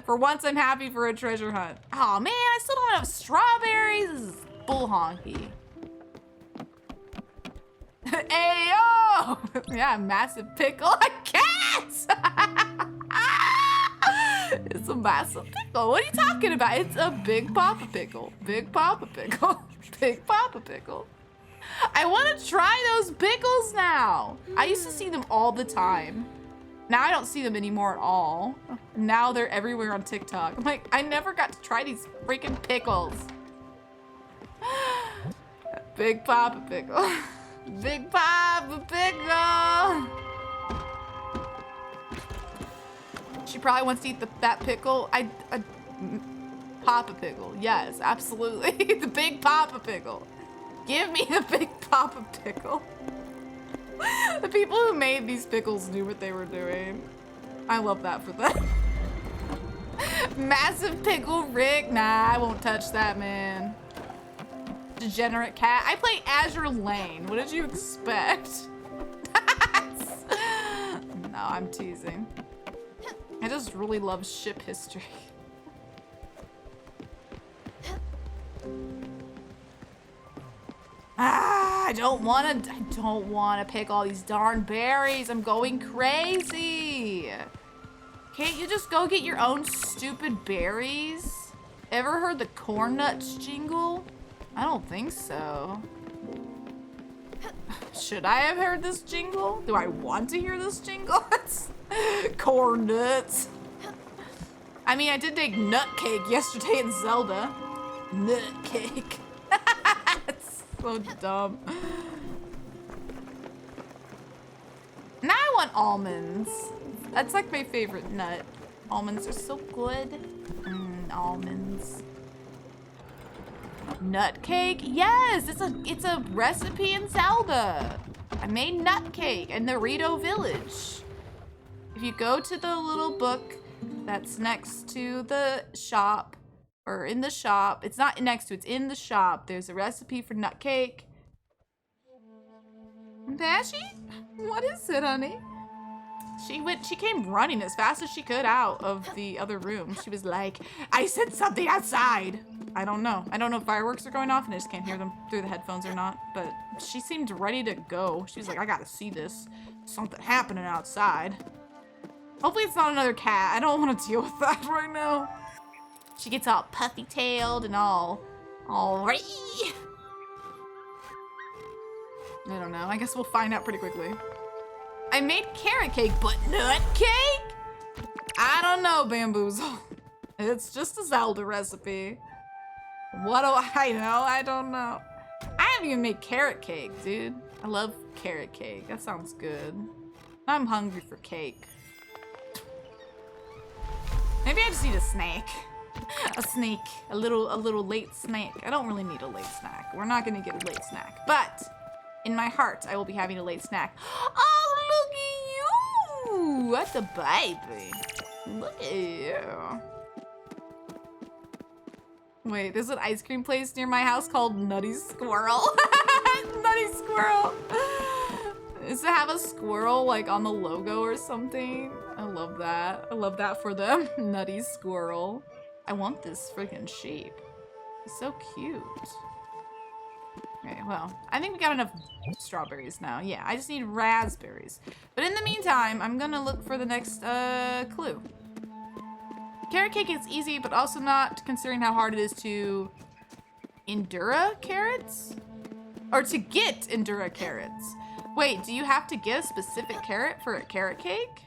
For once, I'm happy for a treasure hunt. Oh man, I still don't have strawberries. This is bull honky. Ayo! Yeah, massive pickle. I can't! It's a massive pickle. What are you talking about? It's a big papa pickle. Big papa pickle. Big papa pickle. I want to try those pickles now. I used to see them all the time. Now I don't see them anymore at all. Now they're everywhere on TikTok. I'm like, I never got to try these freaking pickles. Big papa pickle. Big papa pickle. She probably wants to eat that pickle. Papa pickle. Yes, absolutely. The big papa pickle. Give me the big papa pickle. The people who made these pickles knew what they were doing. I love that for them. Massive pickle Rick. Nah, I won't touch that, man. Degenerate cat. I play Azure Lane. What did you expect? No, I'm teasing. I just really love ship history. I don't wanna pick all these darn berries. I'm going crazy. Can't you just go get your own stupid berries? Ever heard the corn nuts jingle? I don't think so. Should I have heard this jingle? Do I want to hear this jingle? Corn nuts. I mean, I did make nut cake yesterday in Zelda. Nut cake. It's so dumb. Now I want almonds. That's like my favorite nut. Almonds are so good. Almonds. Nut cake? Yes, it's a recipe in Zelda. I made nut cake in the Rito village. If you go to the little book that's next to the shop, or in the shop, it's not next to, it's in the shop. There's a recipe for nut cake. Bashy? What is it, honey? She came running as fast as she could out of the other room. She was like, I said something outside. I don't know. I don't know if fireworks are going off and I just can't hear them through the headphones or not, but she seemed ready to go. She was like, I gotta see this. Something happening outside. Hopefully it's not another cat. I don't want to deal with that right now. She gets all puffy-tailed and all I don't know. I guess we'll find out pretty quickly. I made carrot cake, but nut cake? I don't know, Bamboozle. It's just a Zelda recipe. What do I know? I don't know. I haven't even made carrot cake, dude. I love carrot cake. That sounds good. I'm hungry for cake. Maybe I just need a snack. A snake. A little late snack. I don't really need a late snack. We're not gonna get a late snack. But in my heart, I will be having a late snack. Oh, look at you! What a baby. Look at you. Wait, there's an ice cream place near my house called Nutty Squirrel. Nutty Squirrel. Does it have a squirrel like on the logo or something? I love that. I love that for them. Nutty Squirrel. I want this freaking sheep. It's so cute. Okay, well, I think we got enough strawberries now. Yeah, I just need raspberries. But in the meantime, I'm gonna look for the next clue. Carrot cake is easy, but also not, considering how hard it is to Endura carrots? Or to get Endura carrots. Wait, do you have to get a specific carrot for a carrot cake?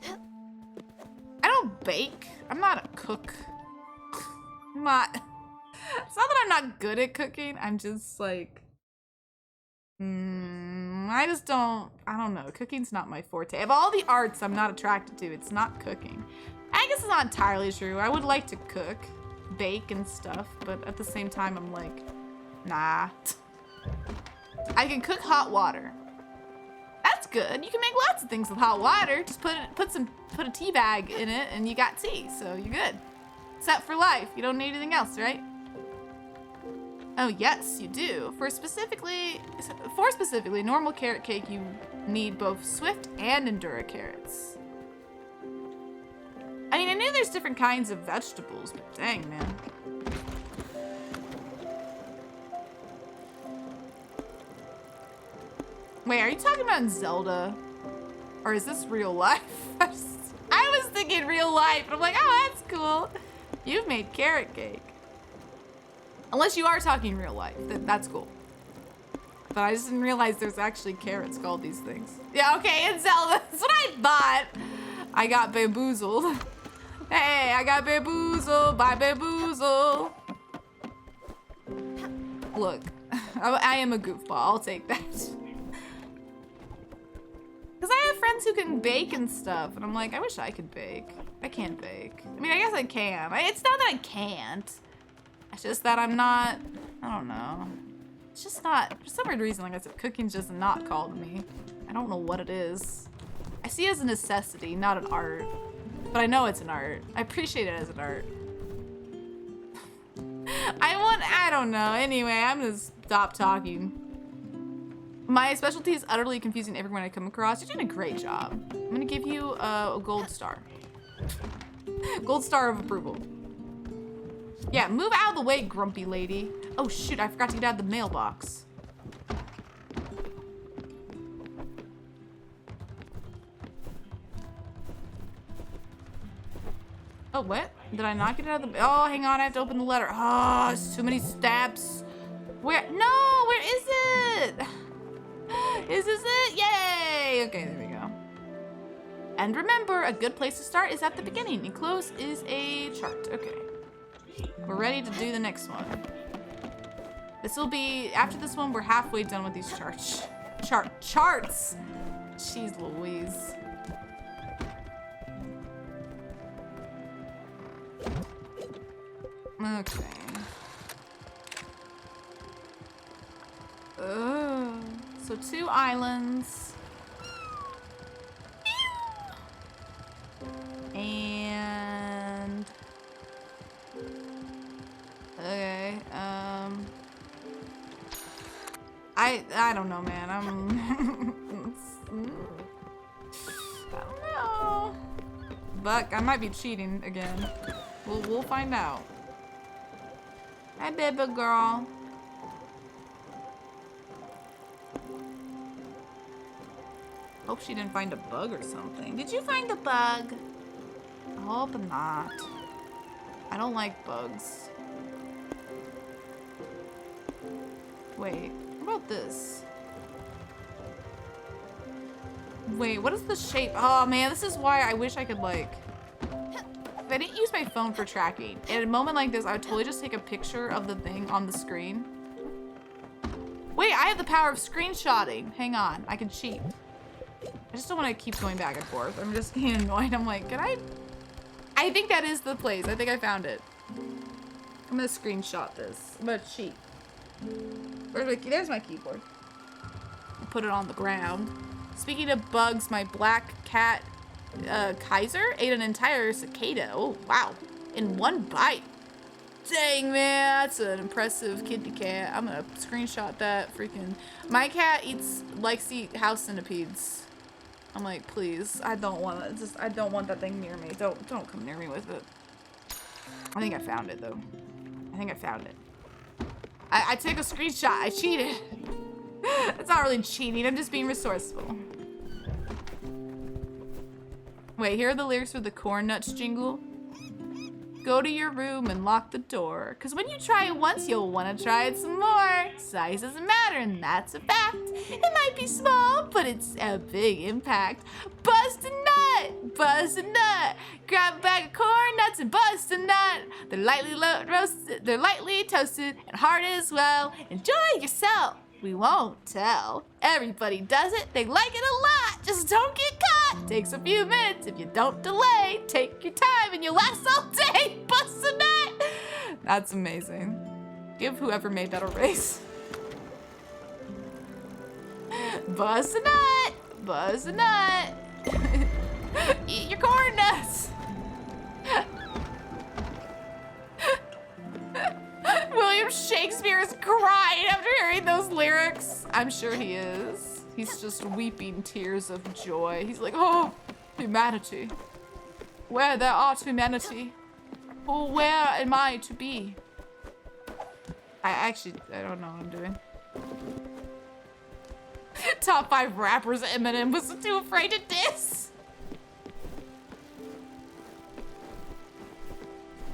I don't bake. I'm not a cook. I'm not. It's not that I'm not good at cooking. I'm just like, I don't know. Cooking's not my forte. Of all the arts I'm not attracted to, it's not cooking. I guess it's not entirely true. I would like to cook, bake and stuff, but at the same time, I'm like, nah. I can cook hot water. That's good. You can make lots of things with hot water. Just put a tea bag in it and you got tea, so you're good. Set for life. You don't need anything else, right? Oh yes, you do. For specifically normal carrot cake, you need both Swift and Endura carrots. I mean, I knew there's different kinds of vegetables, but dang, man. Wait, are you talking about Zelda? Or is this real life? I was thinking real life, and I'm like, oh, that's cool. You've made carrot cake. Unless you are talking real life, then that's cool. But I just didn't realize there's actually carrots called these things. Yeah, okay, it's Zelda. That's what I thought. I got bamboozled. Hey, I got bamboozled by bamboozle. Look, I am a goofball. I'll take that. Because I have friends who can bake and stuff, and I'm like, I wish I could bake. I can't bake. I mean, I guess I can. It's not that I can't. It's just that I'm not, I don't know. It's just not, for some weird reason, like I said, cooking's just not called to me. I don't know what it is. I see it as a necessity, not an art. But I know it's an art. I appreciate it as an art. I don't know. Anyway, I'm gonna stop talking. My specialty is utterly confusing everyone I come across. You're doing a great job. I'm gonna give you a gold star. Gold star of approval. Yeah, move out of the way, grumpy lady. Oh shoot, I forgot to get out of the mailbox. Oh, what? Did I not get out of the... Oh, hang on, I have to open the letter. Oh, it's too many steps. Where? No, where is it? Is this it? Yay! Okay, there we go. And remember, a good place to start is at the beginning. Enclosed is a chart. Okay. We're ready to do the next one. This will be... After this one, we're halfway done with these charts. Charts! Jeez Louise. Okay. So 2 islands. And... Okay, I don't know, man. I don't know. Buck, I might be cheating again. We'll find out. Hi, baby girl. Hope she didn't find a bug or something. Did you find the bug? I hope not. I don't like bugs. Wait, What about this? Wait, what is the shape? Oh man, this is why I wish I could like... If I didn't use my phone for tracking, at a moment like this, I would totally just take a picture of the thing on the screen. Wait, I have the power of screenshotting. Hang on, I can cheat. I just don't want to keep going back and forth. I'm just getting annoyed. I'm like, can I? I think that is the place. I think I found it. I'm gonna screenshot this. I'm gonna cheat. There's my keyboard. I'll put it on the ground. Speaking of bugs, my black cat, Kaiser, ate an entire cicada. Oh, wow. In one bite. Dang, man, that's an impressive kitty cat. I'm gonna screenshot that freaking... My cat likes to eat house centipedes. I'm like, please, I don't want it. I don't want that thing near me. Don't come near me with it. I think I found it, though. I think I found it. I took a screenshot. I cheated. It's not really cheating. I'm just being resourceful. Wait, here are the lyrics for the Corn Nuts jingle. Go to your room and lock the door. Cause when you try it once, you'll wanna try it some more. Size doesn't matter, and that's a fact. It might be small, but it's a big impact. Bust a nut, bust a nut. Grab a bag of corn nuts and bust a nut. They're lightly roasted, they're lightly toasted, and hard as well. Enjoy yourself. We won't tell. Everybody does it. They like it a lot. Just don't get caught. Takes a few minutes. If you don't delay, take your time and you'll last all day. Bust a nut. That's amazing. Give whoever made that a race. Bust a nut. Bust a nut. Eat your corn nuts. William Shakespeare is crying after hearing those lyrics. I'm sure he is. He's just weeping tears of joy. He's like, oh, humanity. Where thou art, humanity. Oh, where am I to be? I don't know what I'm doing. Top 5 rappers Eminem was too afraid to diss.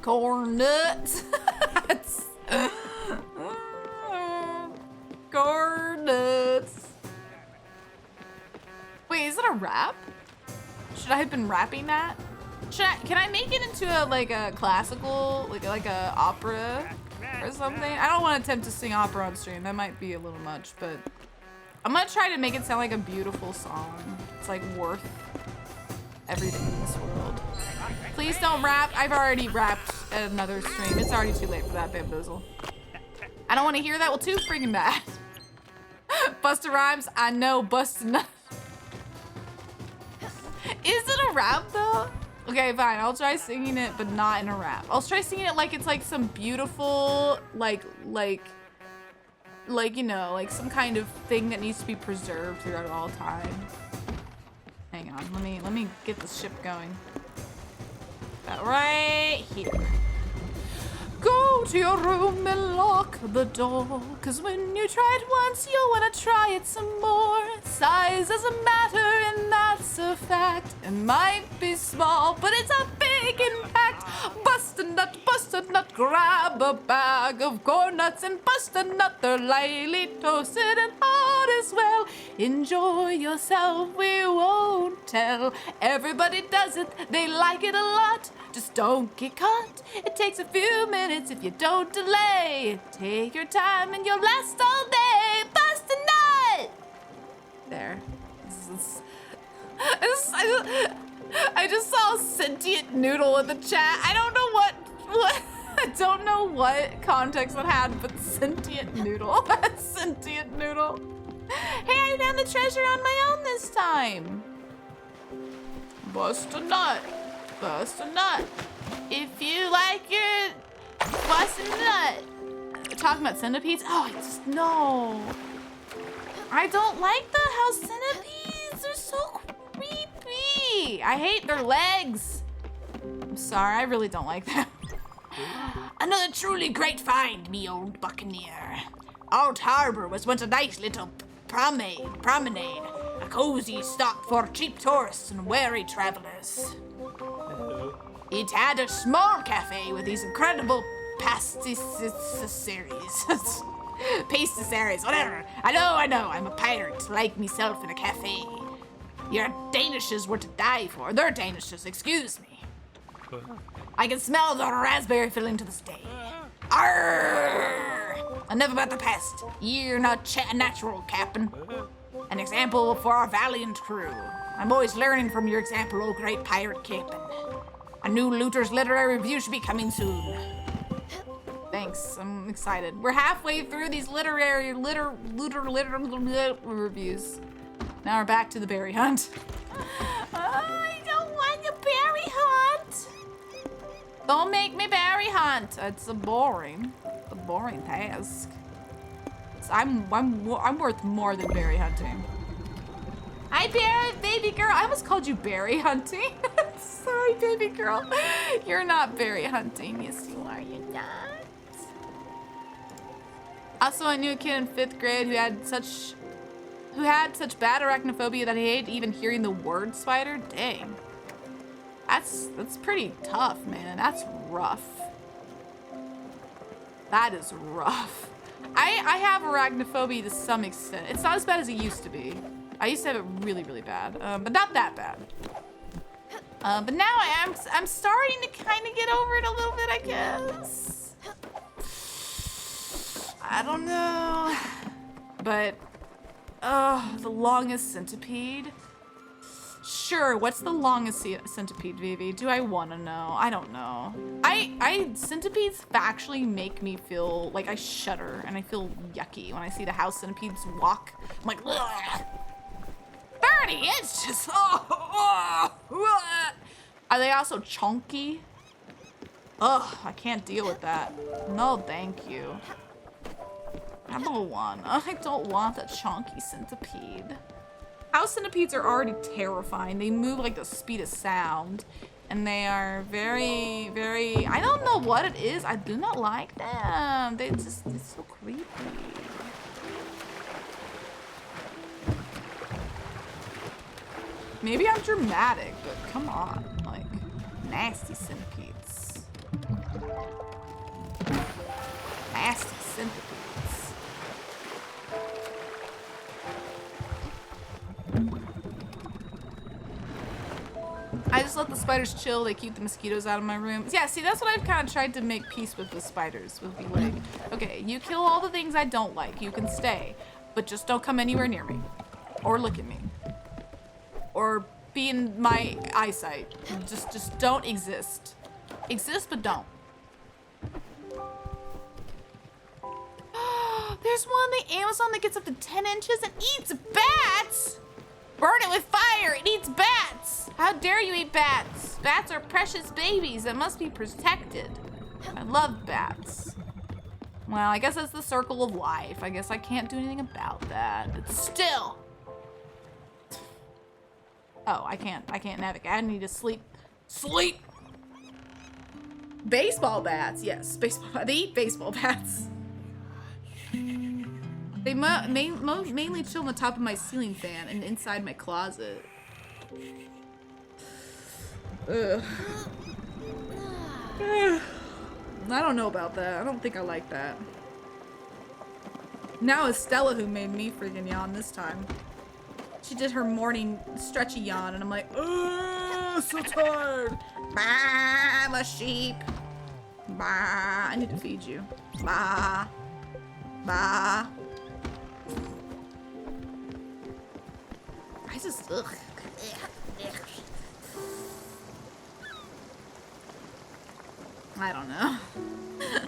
Corn nuts. Corn nuts. Wait, is it a rap? Should I have been rapping that? Can I make it into a classical, like a opera or something? I don't want to attempt to sing opera on stream. That might be a little much, but I'm gonna try to make it sound like a beautiful song. It's like worth everything in this world. Please don't rap. I've already rapped at another stream. It's already too late for that bamboozle. I don't want to hear that. Well, too freaking bad. Busta Rhymes, I know Busta Nut. Is it a rap though? Okay, fine. I'll try singing it, but not in a rap. I'll try singing it like it's like some beautiful, like you know, like some kind of thing that needs to be preserved throughout all time. Hang on, let me get the ship going. Right here. Go to your room and lock the door. Cause when you try it once, you'll wanna try it some more. Size doesn't matter, and that's a fact. It might be small, but it's a big impact. Bust a nut, grab a bag of corn nuts and bust a nut. They're lightly toasted and hard as well. Enjoy yourself, we won't tell. Everybody does it, they like it a lot. Just don't get caught. It takes a few minutes if you don't delay. Take your time and you'll last all day. Bust a nut! There. I just saw a sentient noodle in the chat. I don't know what I don't know what context it had, but sentient noodle. Sentient noodle. Hey, I found the treasure on my own this time. Bust a nut. Bust a nut. If you like your bust a nut. We're talking about centipedes? Oh, no. I don't like the house centipedes. They're so creepy. I hate their legs. I'm sorry, I really don't like them. Another truly great find, me old buccaneer. Alt Harbor was once a nice little promenade. A cozy stop for cheap tourists and wary travelers. It had a small cafe with these incredible pastisseries. Pastries, whatever. I know. I'm a pirate, like myself in a cafe. Your Danishes were to die for. They're Danishes, excuse me. I can smell the raspberry filling to this day. Arr! Enough about the past. You're not natural, Captain. An example for our valiant crew. I'm always learning from your example, oh great pirate Captain. A new Looter's literary review should be coming soon. Thanks, I'm excited. We're halfway through these literary reviews. Now we're back to the berry hunt. I don't want a berry hunt. Don't make me berry hunt. It's a boring task. I'm worth more than berry hunting. Hi, baby girl. I almost called you berry hunting. Sorry, baby girl. You're not berry hunting. Yes, you are. You're not. Also, I knew a kid in 5th grade who had such bad arachnophobia that he hated even hearing the word spider. Dang. That's pretty tough, man. That's rough. That is rough. I have arachnophobia to some extent. It's not as bad as it used to be. I used to have it really, really bad, but not that bad. But now I'm starting to kind of get over it a little bit, I guess. I don't know. But, the longest centipede? Sure, what's the longest centipede, Vivi? Do I want to know? I don't know. Centipedes actually make me feel like I shudder and I feel yucky when I see the house centipedes walk. I'm like, ugh. 30 inches! Are they also chunky? Ugh, I can't deal with that. No, thank you. I don't want a chunky centipede. House centipedes are already terrifying. They move like the speed of sound. And they are very, very, I don't know what it is. I do not like them. It's so creepy. Maybe I'm dramatic, but come on. Like, nasty centipedes. Nasty centipedes. I just let the spiders chill. They keep the mosquitoes out of my room. Yeah, see, that's what I've kind of tried to make peace with spiders. Would be like, okay, you kill all the things I don't like. You can stay, but just don't come anywhere near me, or look at me, or be in my eyesight. Just don't exist. Exist, but don't. There's one on the Amazon that gets up to 10 inches and eats bats. Burn it with fire. It eats bats. How dare you eat bats? Bats are precious babies that must be protected. I love bats. Well, I guess that's the circle of life. I guess I can't do anything about that. But still. Oh, I can't navigate. I need to sleep. Sleep. Baseball bats. Yes, baseball. They eat baseball bats. They mainly chill on the top of my ceiling fan and inside my closet. Ugh. I don't know about that. I don't think I like that. Now it's Stella who made me freaking yawn this time. She did her morning stretchy yawn and I'm like, ugh, so tired. Bah, I'm a sheep. Bah, I need to feed you. Bah. Bah. I just, ugh. I don't know.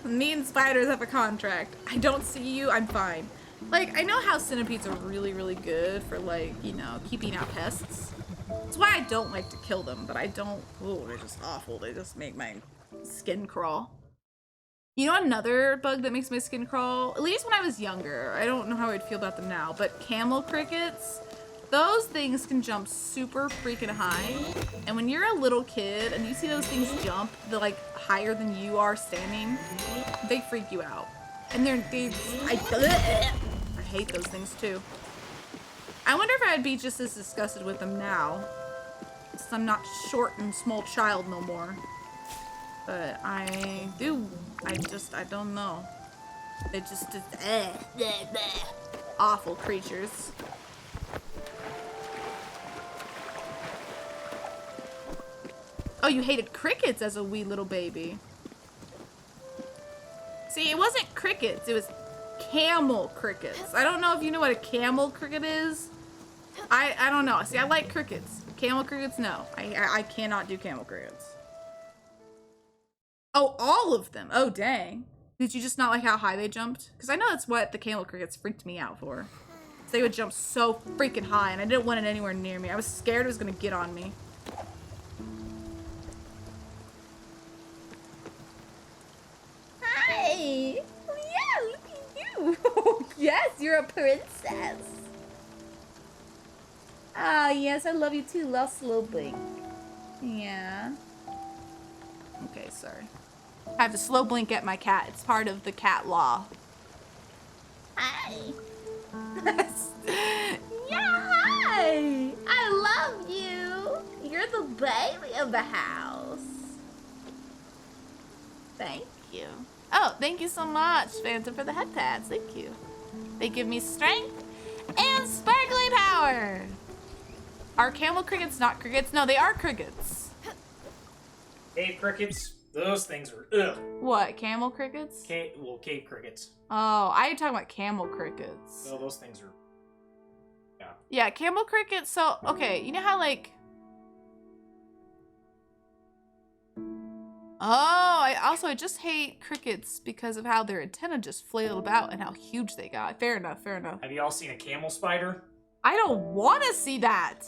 Me and spiders have a contract. I don't see you, I'm fine. Like, I know how centipedes are really, really good for, like, you know, keeping out pests. That's why I don't like to kill them, but I don't, oh, they're just awful. They just make my skin crawl. You know another bug that makes my skin crawl? At least when I was younger. I don't know how I'd feel about them now, but camel crickets, those things can jump super freaking high. And when you're a little kid and you see those things jump, they're like higher than you are standing, they freak you out. And I hate those things too. I wonder if I'd be just as disgusted with them now, since I'm not short and small child no more. But I don't know. They're just awful creatures. Oh, you hated crickets as a wee little baby. See, it wasn't crickets, it was camel crickets. I don't know if you know what a camel cricket is. I don't know. See, I like crickets. Camel crickets, no. I cannot do camel crickets. Oh, all of them. Oh, dang. Did you just not like how high they jumped? Because I know that's what the camel crickets freaked me out for. They would jump so freaking high, and I didn't want it anywhere near me. I was scared it was going to get on me. Hi! Oh, yeah, look at you! Oh, yes, you're a princess! Ah, yes, I love you too, little slow blink. Yeah. Okay, sorry. I have to slow blink at my cat. It's part of the cat law. Hi! Yeah, hi! I love you! You're the baby of the house. Thank you. Oh, thank you so much, Phantom, for the head pads. Thank you. They give me strength and sparkling power. Are camel crickets not crickets? No, they are crickets. Cave crickets, those things are ugh. What, camel crickets? Cave crickets. Oh, I ain't talking about camel crickets. No, those things are. Yeah. Yeah, camel crickets. So, okay, you know how like. Oh, I just hate crickets because of how their antenna just flailed about and how huge they got. Fair enough, fair enough. Have you all seen a camel spider? I don't want to see that.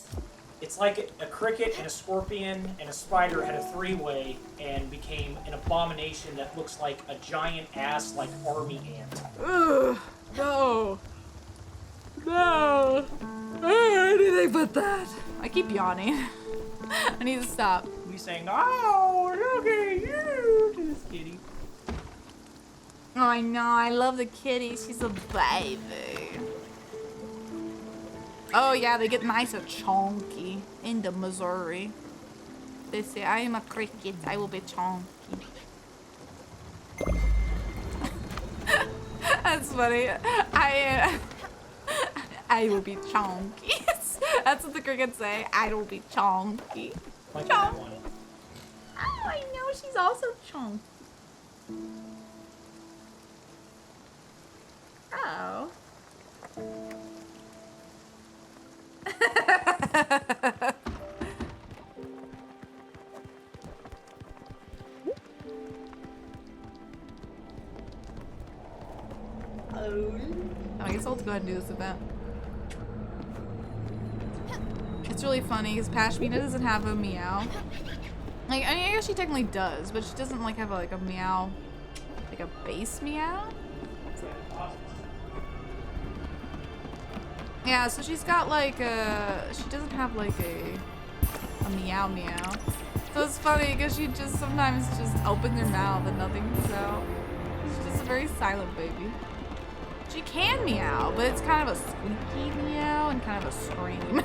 It's like a cricket and a scorpion and a spider had a three-way and became an abomination that looks like a giant ass like army ant. Ugh, no. No. Anything but that. I keep yawning. I need to stop. We saying, "Oh, look at you," to this kitty. Oh, I know. I love the kitty. She's a baby. Oh, yeah. They get nice and chunky in the Missouri. They say, I am a cricket. I will be chunky. That's funny. I will be chunky. That's what the crickets say. I will be chunky. Like Chonk. that one. Oh, I know. She's also chunky. Oh. I guess I'll go ahead and do this event. It's really funny because Pashmina doesn't have a meow. Like, I mean, I guess she technically does, but she doesn't like have a meow, like a base meow. Yeah, so she's got like she doesn't have like a meow meow. So it's funny because she just sometimes just opens her mouth and nothing comes out. She's just a very silent baby. She can meow, but it's kind of a squeaky meow and kind of a scream.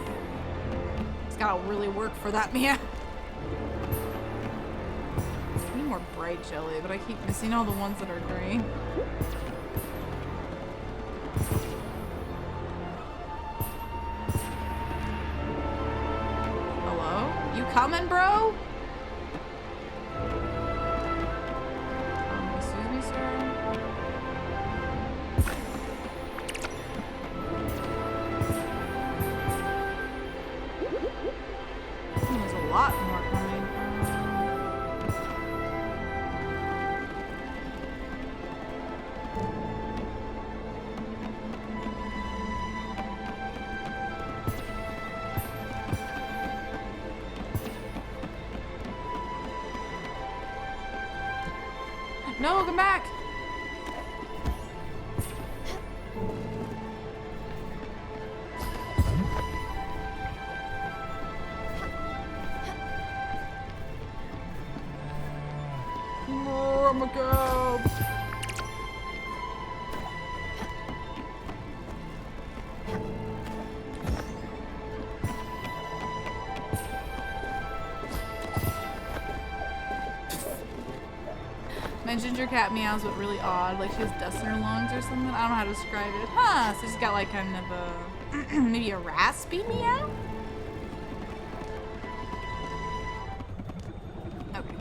It's gotta really work for that meow. I need more bright jelly, but I keep missing all the ones that are green. Hello? You coming, bro? Excuse me, sir? There's a lot more coming. No, come back! Oh, I'm gonna go. My ginger cat meows, but really odd. Like she has dust in her lungs or something. I don't know how to describe it. Huh, so she's got like kind of a, maybe a raspy meow? Okay.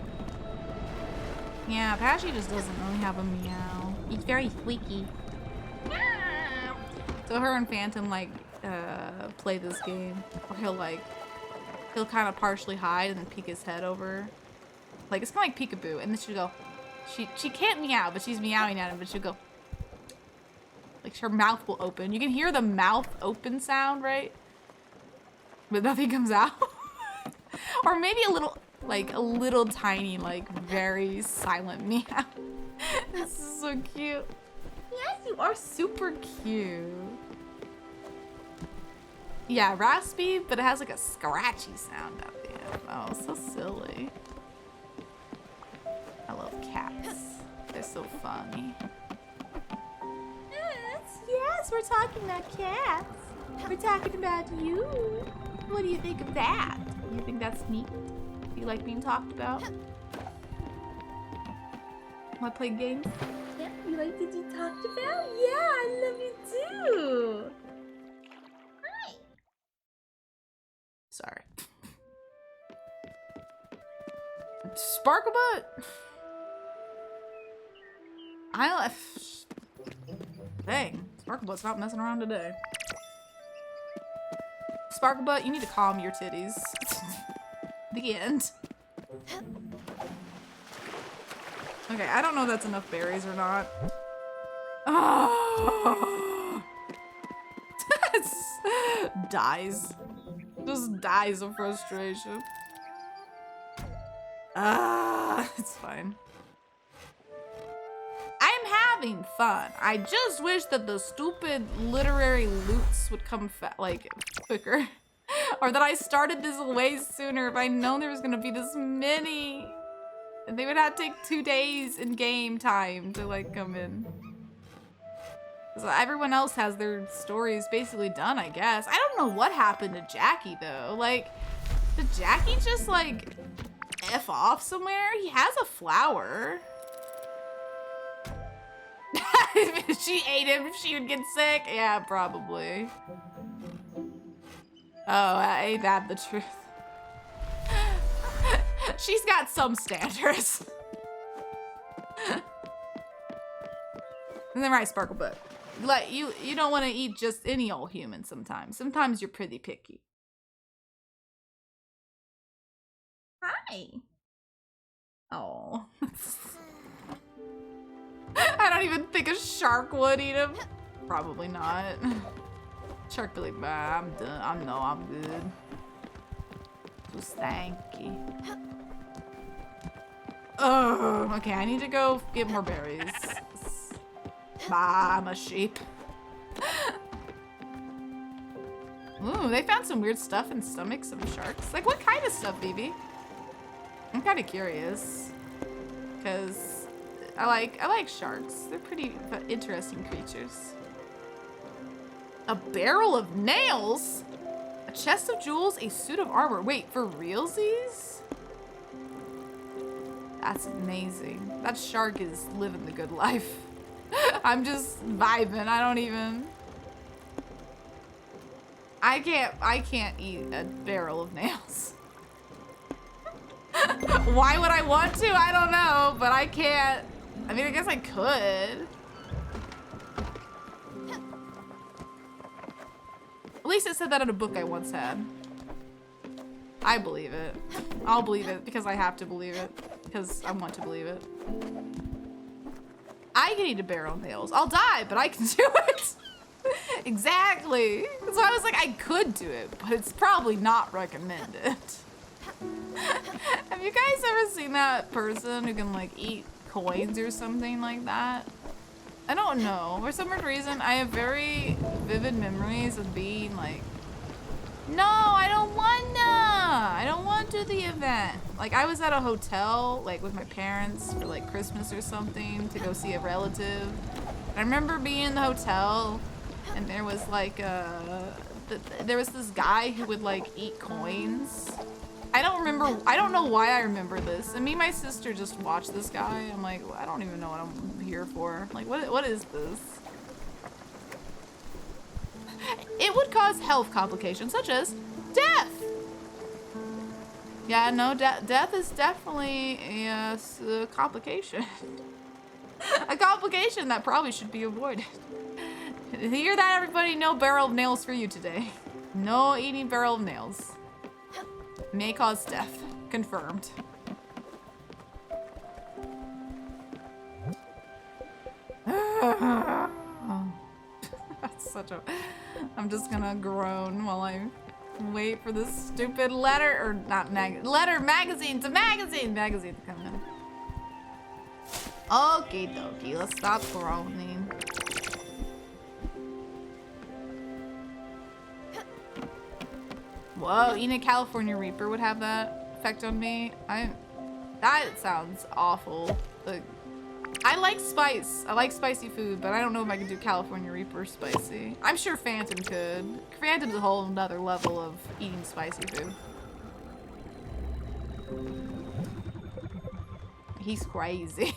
Yeah, Pashy just doesn't really have a meow. He's very squeaky. So her and Phantom like play this game where he'll kind of partially hide and then peek his head over. Like it's kind of like peekaboo, and then she'll go. She can't meow, but she's meowing at him, but she'll go. Like her mouth will open. You can hear the mouth open sound, right? But nothing comes out. Or maybe a little tiny, like very silent meow. This is so cute. Yes, you are super cute. Yeah, raspy, but it has like a scratchy sound at the end. Oh, so silly. I love cats. They're so funny. Yes, we're talking about cats. We're talking about you. What do you think of that? You think that's neat? Do you like being talked about? Want to play games? Yeah, you like to be talked about? Yeah, I love you too. Hi. Sorry. Sparklebutt. Dang, Sparklebutt's not messing around today. Sparklebutt, you need to calm your titties. The end. Okay, I don't know if that's enough berries or not. Oh. Dies. Just dies of frustration. It's fine. I'm having fun. I just wish that the stupid literary loots would come quicker. Or that I started this way sooner. If I'd known there was gonna be this many. And they would have to take 2 days in game time to like come in. So everyone else has their stories basically done, I guess. I don't know what happened to Jackie though. Like, did Jackie just like F off somewhere? He has a flower. If she ate him, she would get sick. Yeah, probably. Oh, ain't that the truth? She's got some standards. And then right, Sparklebutt. Like you don't want to eat just any old human sometimes. Sometimes you're pretty picky. Hi. Oh. I don't even think a shark would eat him. Probably not. Shark be like, bah, I'm done. I'm good. Too stanky. Oh, okay, I need to go get more berries. Bah, I'm a sheep. Ooh, they found some weird stuff in stomachs of sharks. Like, what kind of stuff, BB? I'm kind of curious. Because I like sharks. They're pretty interesting creatures. A barrel of nails? A chest of jewels, a suit of armor. Wait, for realsies? That's amazing. That shark is living the good life. I'm just vibing. I can't eat a barrel of nails. Why would I want to? I don't know, but I can't. I mean, I guess I could. At least it said that in a book I once had. I believe it. I'll believe it because I have to believe it. Because I want to believe it. I can eat a barrel of nails. I'll die, but I can do it. Exactly. So I was like, I could do it, but it's probably not recommended. Have you guys ever seen that person who can like eat coins or something like that? I don't know. For some weird reason, I have very vivid memories of being like, no, I don't want to do the event. Like I was at a hotel, like with my parents for like Christmas or something to go see a relative. I remember being in the hotel and there was like there was this guy who would like eat coins. I don't know why I remember this. And me and my sister just watched this guy. I'm like, I don't even know what I'm here for. Like, what is this? It would cause health complications, such as death. Yeah, no, death is definitely a complication. A complication that probably should be avoided. Hear that, everybody? No barrel of nails for you today. No eating barrel of nails. May cause death. Confirmed. That's such a... I'm just gonna groan while I wait for this stupid letter, or not magazine to come in. Okie dokie, let's stop groaning. Whoa, eating a California Reaper would have that effect on me. That sounds awful. Like, I like spice. I like spicy food, but I don't know if I can do California Reaper spicy. I'm sure Phantom could. Phantom's a whole nother level of eating spicy food. He's crazy.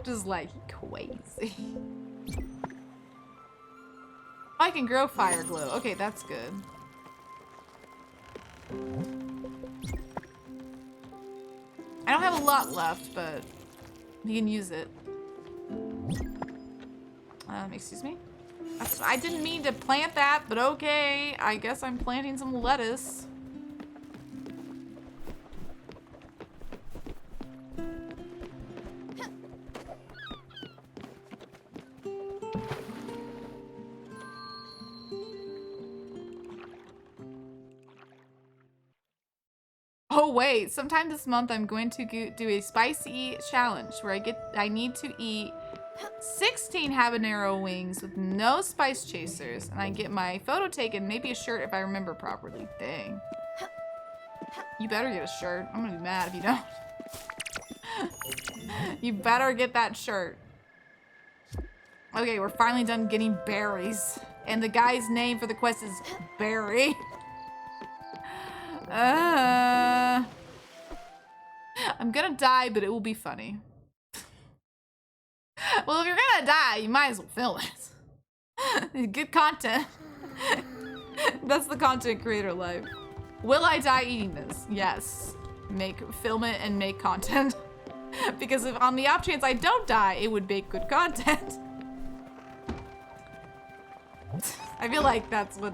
Just like crazy. I can grow fire glow. Okay, that's good. I don't have a lot left, but you can use it. Excuse me? I didn't mean to plant that, but okay. I guess I'm planting some lettuce. Oh wait, sometime this month I'm going to do a spicy challenge where I need to eat 16 habanero wings with no spice chasers, and I get my photo taken, maybe a shirt if I remember properly. Dang. You better get a shirt. I'm gonna be mad if you don't. You better get that shirt. Okay, we're finally done getting berries. And the guy's name for the quest is Barry. I'm gonna die, but it will be funny. Well, if you're gonna die, you might as well film it. Good content. That's the content creator life. Will I die eating this? Yes. Film it and make content. Because if on the off chance I don't die, it would make good content. I feel like that's what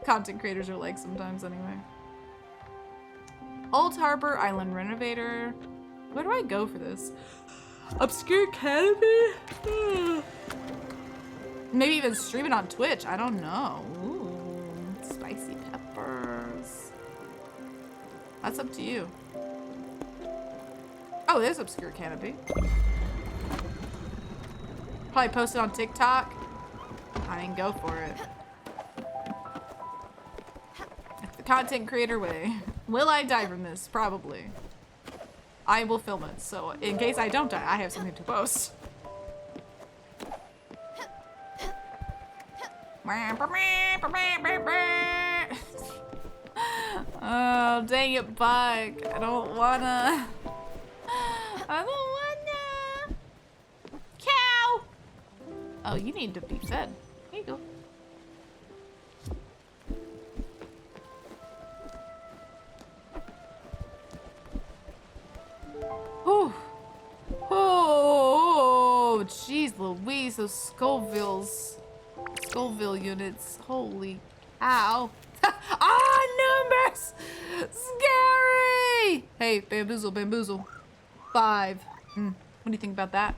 content creators are like sometimes anyway. Old Harbor Island Renovator. Where do I go for this? Obscure Canopy? Maybe even stream it on Twitch. I don't know. Ooh, spicy peppers. That's up to you. Oh, there's Obscure Canopy. Probably post it on TikTok. I mean, go for it. It's the content creator way. Will I die from this? Probably. I will film it, so in case I don't die, I have something to post. Oh, dang it, Bug. I don't wanna. Cow! Oh, you need to be fed. Here you go. Whew. Oh, jeez Louise, those Scoville units. Holy cow. Ah, numbers! Scary! Hey, bamboozle. 5. What do you think about that?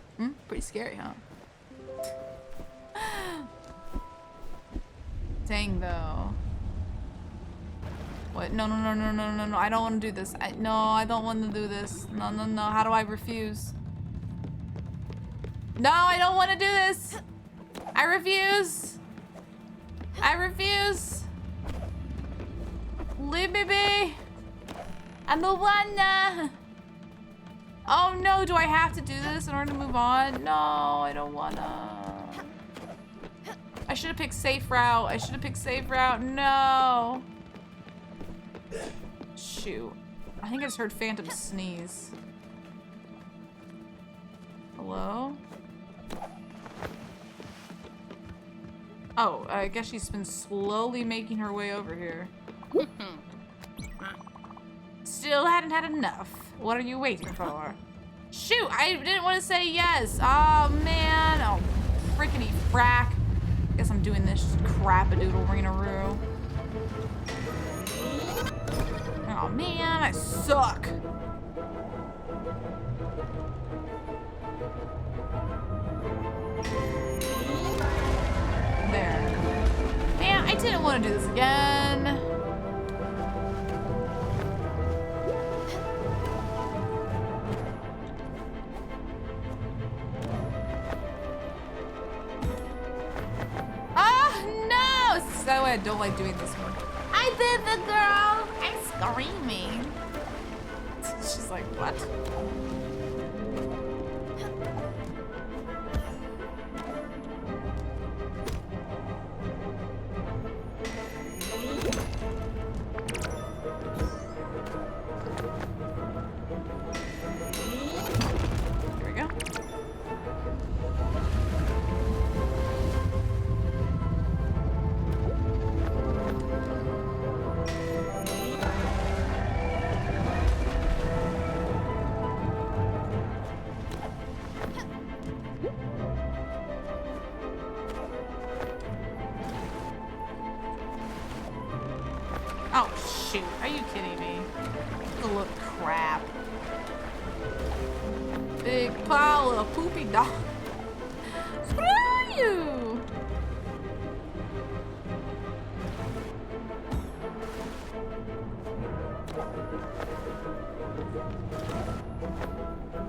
Pretty scary, huh? Dang, though. What? No. I don't want to do this. No, I don't want to do this. No. How do I refuse? No, I don't want to do this. I refuse. Leave me be. I don't wanna. Oh no, do I have to do this in order to move on? No, I don't wanna. I should have picked safe route. No. Shoot. I think I just heard Phantom sneeze. Hello? Oh, I guess she's been slowly making her way over here. Still hadn't had enough. What are you waiting for? Shoot, I didn't want to say yes. Oh, man. Oh, frickety frack. Guess I'm doing this crap-a-doodle-reenaroo. Oh, man, I suck. There. Man, I didn't want to do this again. That's why I don't like doing this one. I did the girl! I'm screaming. She's like, what? Here we go. Oh, shoot. Are you kidding me? Look, crap. Big pile of poopy dog. Screw you!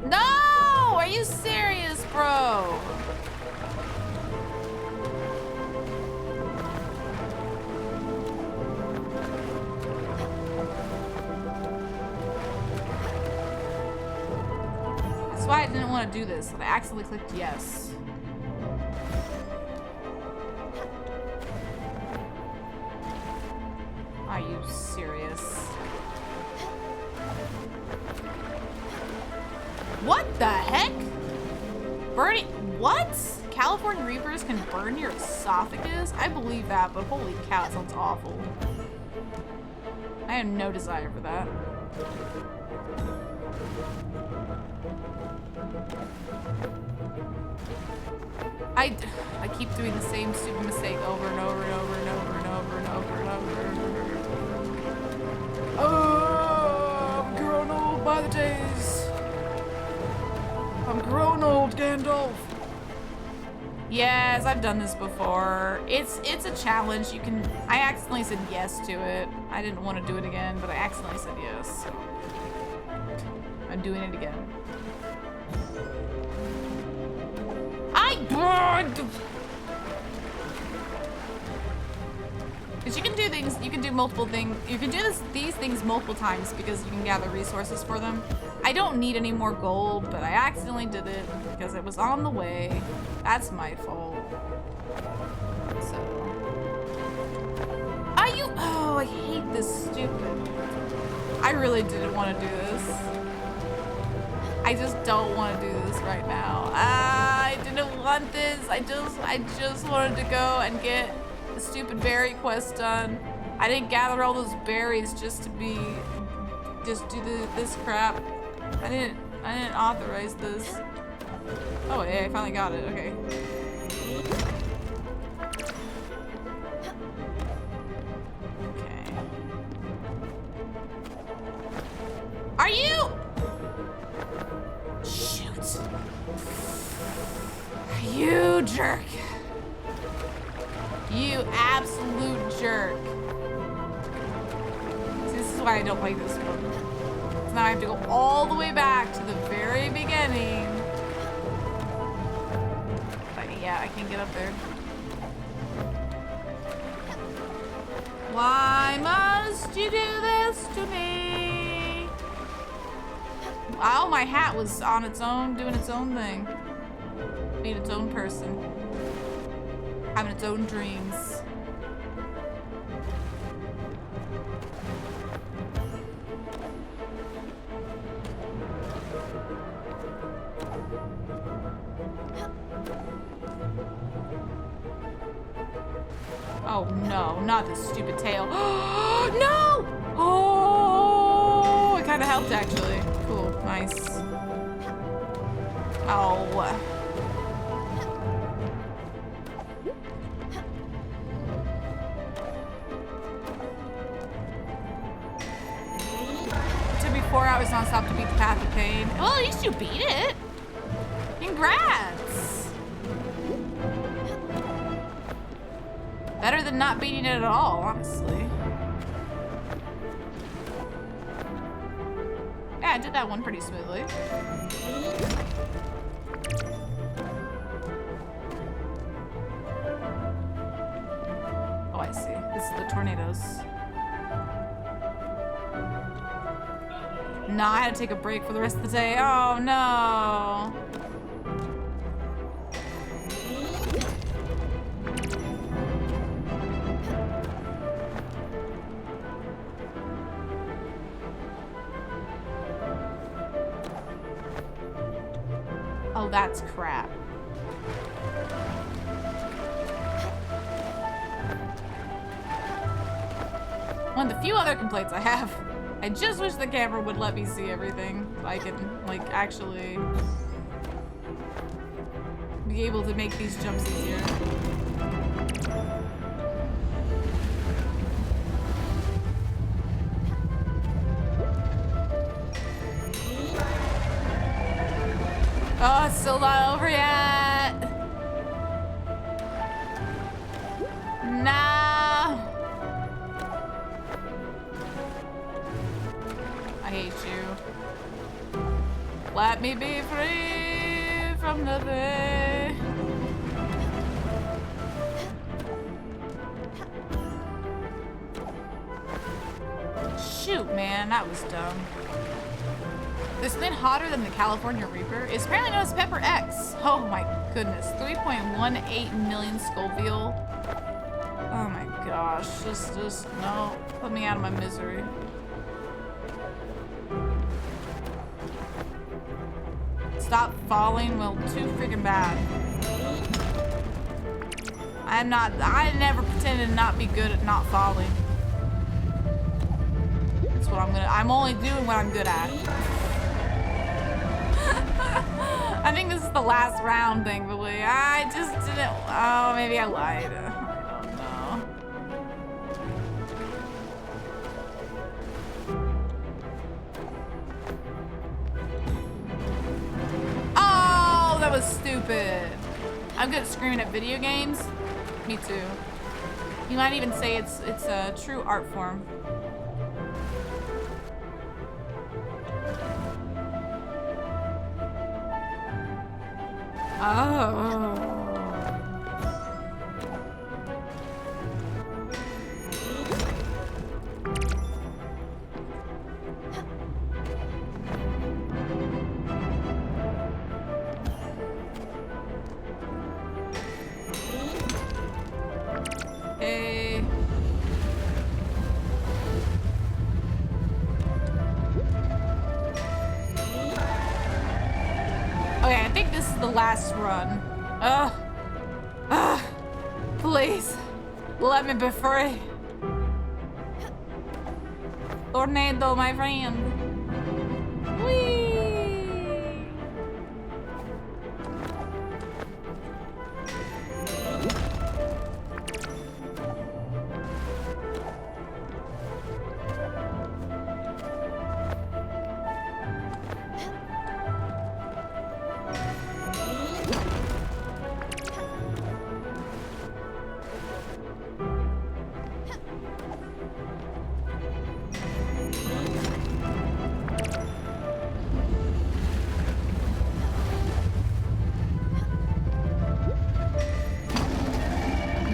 No! Are you serious, bro? That's why I didn't want to do this, but I accidentally clicked yes. Are you serious? What the heck? Burning, what? California Reapers can burn your esophagus? I believe that, but holy cow, it sounds awful. I have no desire for that. I keep doing the same stupid mistake over and over and over and over and over and over and over and over. Oh, I'm grown old by the days. I'm grown old, Gandalf. Yes, I've done this before. It's a challenge. You can. I accidentally said yes to it. I didn't want to do it again, but I accidentally said yes. So I'm doing it again. Because you can do things, you can do multiple things, you can do these things multiple times because you can gather resources for them. I don't need any more gold, but I accidentally did it because it was on the way. That's my fault. So. Are you? Oh, I hate this stupid. I really didn't want to do this. I just don't want to do this right now. I didn't want this. I just wanted to go and get the stupid berry quest done. I didn't gather all those berries just to do this crap. I didn't authorize this. Oh, yeah, I finally got it. Okay. Okay. Are you? Shoot. You jerk. You absolute jerk. See, this is why I don't like this one. So now I have to go all the way back to the very beginning. But yeah, I can get up there. Why must you do this to me? Oh, my hat was on its own, doing its own thing. Being its own person. Having its own dreams. Oh no, not this stupid tail. No! Oh, it kind of helped actually. Cool, nice. Oh. It took me 4 hours nonstop to beat the Path of Pain. Well, at least you beat it. Congrats. Better than not beating it at all, honestly. Yeah, I did that one pretty smoothly. Oh, I see. This is the tornadoes. Nah, I had to take a break for the rest of the day. Oh, no. Oh, that's crap. One of the few other complaints I have. I just wish the camera would let me see everything. So I can, like, actually be able to make these jumps easier. Oh, it's still not over yet. No. I hate you. Let me be free from the bay. Shoot, man, that was dumb. There's something hotter than the California Reaper. It's apparently known as Pepper X. Oh my goodness. 3.18 million Scoville. Oh my gosh. Just, no. Put me out of my misery. Stop falling. Well, too freaking bad. I never pretended to not be good at not falling. That's what I'm only doing what I'm good at. I think this is the last round, thankfully. I just didn't. Oh, maybe I lied. I don't know. Oh, that was stupid. I'm good at screaming at video games. Me too. You might even say it's a true art form. Oh. Hey. Okay, I think this is the last run. Please, let me be free. Tornado, my friend. Whee!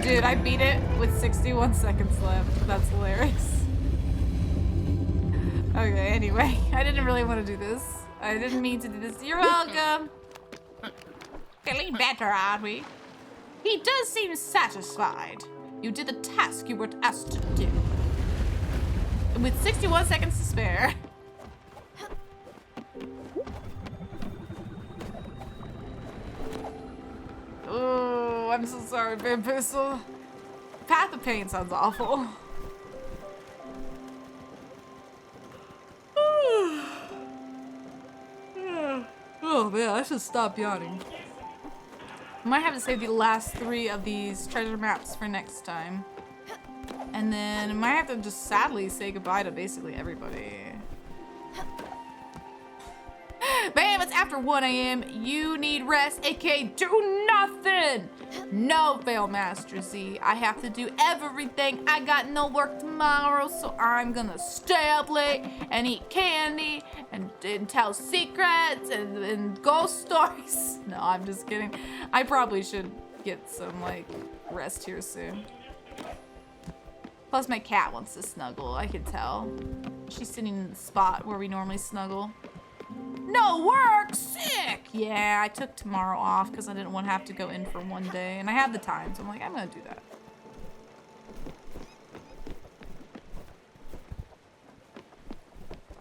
Dude, I beat it with 61 seconds left. That's hilarious. Okay, anyway. I didn't really want to do this. I didn't mean to do this. You're welcome. Feeling better, aren't we? He does seem satisfied. You did the task you were asked to do. With 61 seconds to spare. Oh, I'm so sorry, Bamboozle. Path of Pain sounds awful. Oh man, I should stop yawning. I might have to save the last 3 of these treasure maps for next time. And then I might have to just sadly say goodbye to basically everybody. Bam, it's after 1 a.m. You need rest, aka do nothing. No, Fail Master Z. I have to do everything. I got no work tomorrow, so I'm gonna stay up late and eat candy and tell secrets and ghost stories. No, I'm just kidding. I probably should get some, like, rest here soon. Plus, my cat wants to snuggle. I can tell. She's sitting in the spot where we normally snuggle. No work! Sick! Yeah, I took tomorrow off because I didn't want to have to go in for 1 day. And I had the time, so I'm like, I'm going to do that.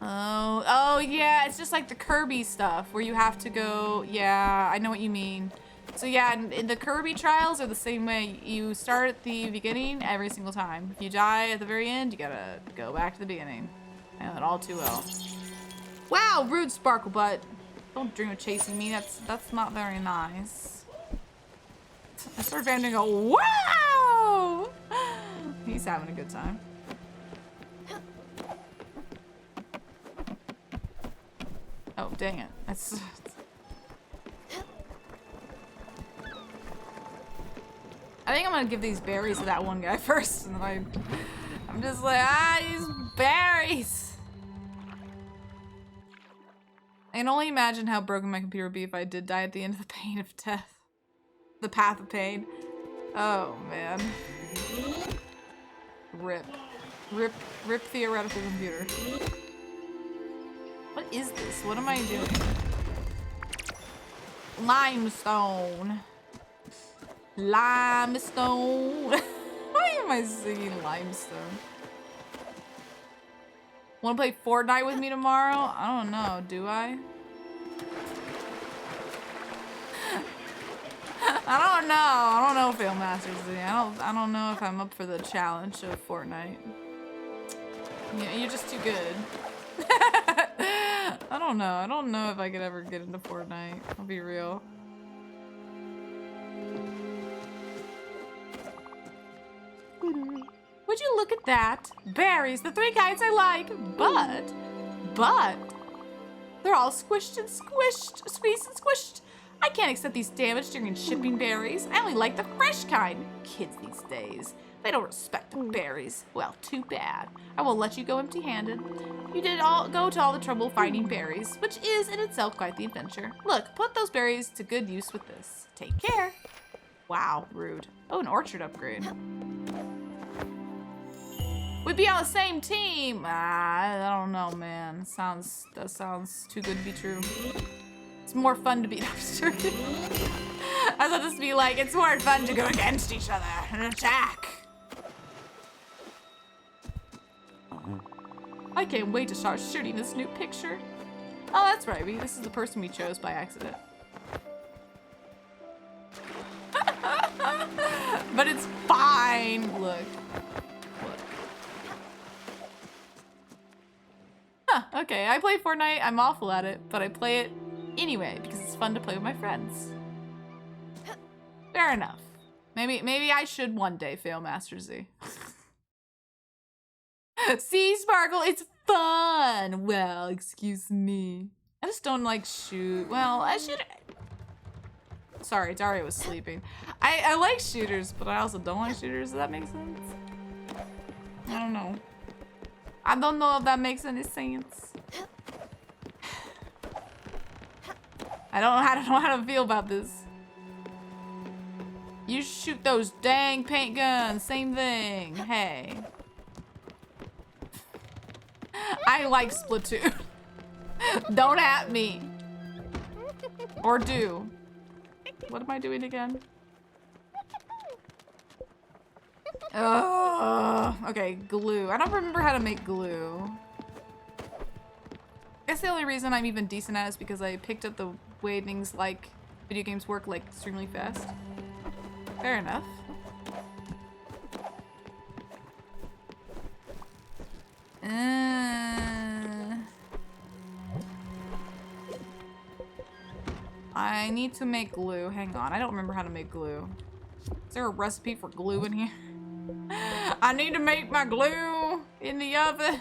Oh, yeah, it's just like the Kirby stuff where you have to go. Yeah, I know what you mean. So yeah, in the Kirby trials are the same way. You start at the beginning every single time. If you die at the very end, you gotta go back to the beginning. I know that all too well. Wow, rude Sparkle Butt. Don't dream of chasing me. That's not very nice. I started banding and go, wow! He's having a good time. Oh, dang it. That's... I think I'm gonna give these berries to that one guy first, and then I'm just like, these berries! I can only imagine how broken my computer would be if I did die at the end of the pain of death. The path of pain. Oh, man. Rip. Rip theoretical computer. What is this? What am I doing? Limestone. Limestone. Why am I singing limestone? Want to play Fortnite with me tomorrow? I don't know. Do I? I don't know. I don't know, Fail Masters. I don't know if I'm up for the challenge of Fortnite. Yeah, you're just too good. I don't know. I don't know if I could ever get into Fortnite. I'll be real. Would you look at that? Berries, the 3 kinds I like, but, they're all squished and squished, squeezed and squished. I can't accept these damaged during shipping berries. I only like the fresh kind. Kids these days, they don't respect the berries. Well, too bad. I will let you go empty-handed. You did go to all the trouble finding berries, which is in itself quite the adventure. Look, put those berries to good use with this. Take care. Wow, rude. Oh, an orchard upgrade. We'd be on the same team. I don't know, man. That sounds too good to be true. It's more fun to be. I thought this would be like, it's more fun to go against each other and attack. I can't wait to start shooting this new picture. Oh, that's right. This is the person we chose by accident. But it's fine. Look. Huh, okay, I play Fortnite, I'm awful at it, but I play it anyway because it's fun to play with my friends. Fair enough. Maybe I should one day fail Master Z. See, Sparkle, it's fun! Well, excuse me. I just don't like shoot. Well, I should... Sorry, Daria was sleeping. I like shooters, but I also don't like shooters. Does that make sense? I don't know. I don't know if that makes any sense. I don't know how to feel about this. You shoot those dang paint guns. Same thing. Hey. I like Splatoon. Don't at me. Or do. What am I doing again? Okay, glue. I don't remember how to make glue. I guess the only reason I'm even decent at it is because I picked up the way things like video games work like extremely fast. Fair enough. I need to make glue. Hang on, I don't remember how to make glue. Is there a recipe for glue in here? I need to make my glue in the oven,